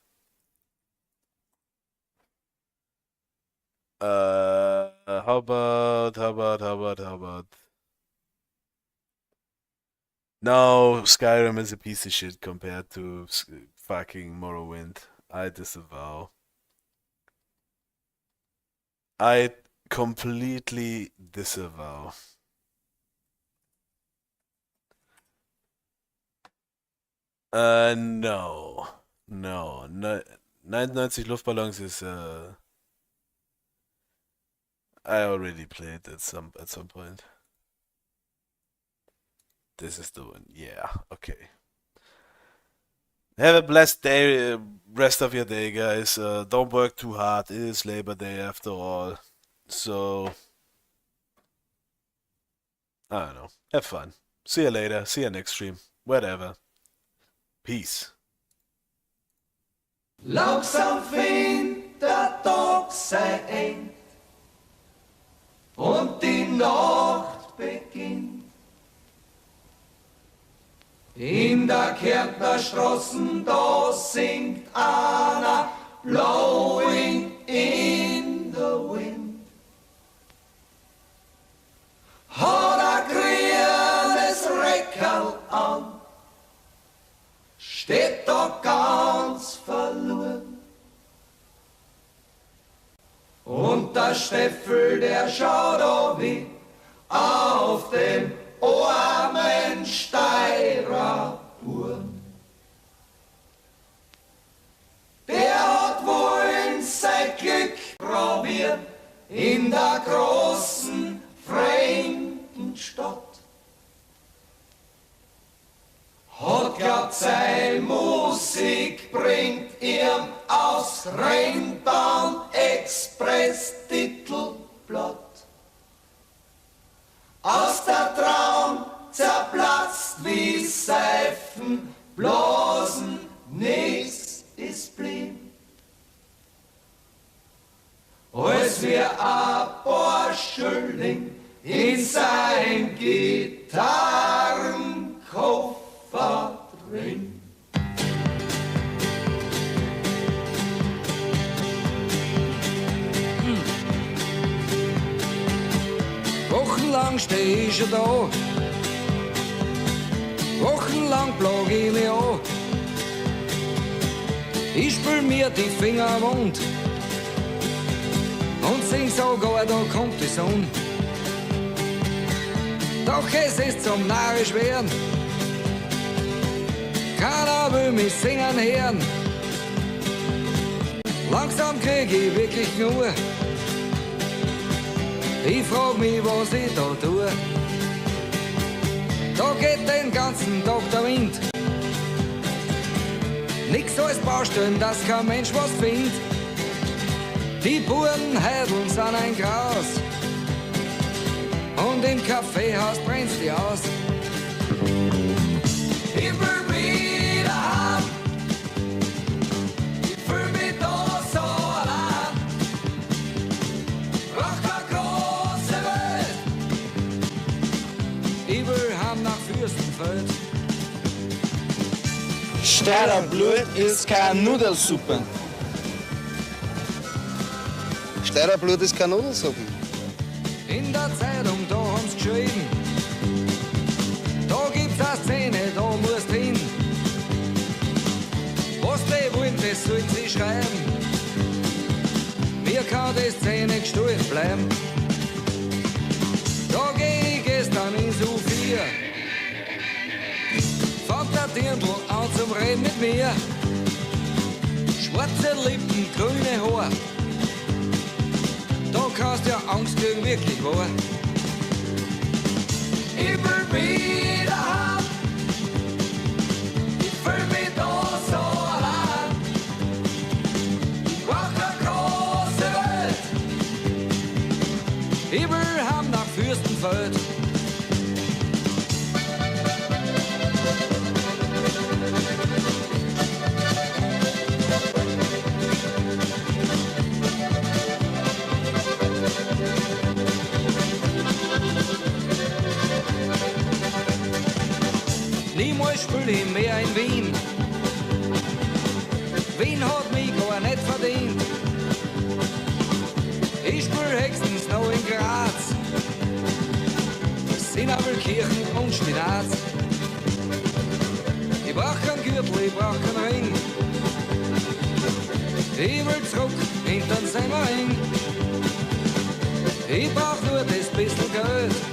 C: How about? No, Skyrim is a piece of shit compared to fucking Morrowind. I disavow. I completely disavow. No. 99 Luftballons is I already played at some point. This is the one. Yeah, okay. Have a blessed day, rest of your day, guys. Don't work too hard. It is Labor Day after all. So, I don't know. Have fun. See you later. See you next stream. Whatever. Peace.
D: Langsam fängt der Tag sein End und die Nacht beginnt. In der Kärntner Straßen, da singt einer Blowing in the Wind. Hat ein grünes Reckerl an, steht da ganz verloren. Und der Steffel, der schaut da wie auf den armen Steirer Buren. Der hat wohl sein Glück probiert in der großen, fremden Stadt. Hat glaubt, seine Musik bringt ihm aus Rennbahn-Express-Titelblatt. Aus der Traum zerplatzt wie Seifen, Blasen, nix ist blieb. Als wir ein paar Schilling in sein Gitarrenkoffer drin.
T: Wochenlang steh ich schon da, wochenlang plag ich mich an. Ich spül mir die Finger wund und sing sogar, da kommt die Sonne. Doch es ist zum narrisch werden, keiner will mich singen hören. Langsam krieg ich wirklich nur. Ich frag mich, was ich da tue. Da geht den ganzen Tag der Wind. Nix als Baustellen, dass kein Mensch was findet. Die Burenhädeln sind ein Gras. Und im Kaffeehaus brennt's die aus. Ich will wieder haben. Ich fühl mich da so allein. Brauch keine große Welt. Ich will heim nach Fürstenfeld.
V: Steirer Blut ist keine Nudelsuppe.
W: Steirer Blut ist keine Nudelsuppe.
T: In der Zeitung, da haben's geschrieben. Da gibt's eine Szene, da musst hin. Was die wollen, das sollen sie schreiben. Mir kann die Szene gestohlen bleiben. Da geh ich gestern in Sophia. Fängt der Dirndl an zum Reden mit mir. Schwarze Lippen, grüne Haare. Da kannst ja Angst kriegen, wirklich wahr. Ich will wieder haben. Ich fühl mich da so allein. Ich brauch keine große Welt. Iberham nach Fürstenfeld. Niemals spiel ich mehr in Wien. Wien hat mich gar nicht verdient. Ich spiel höchstens noch in Graz, Sinabelkirchen und Spinat. Ich brauch keinen Gürtel, ich brauch keinen Ring. Ich will zurück in den Semmering. Ich brauch nur das bisschen Geld.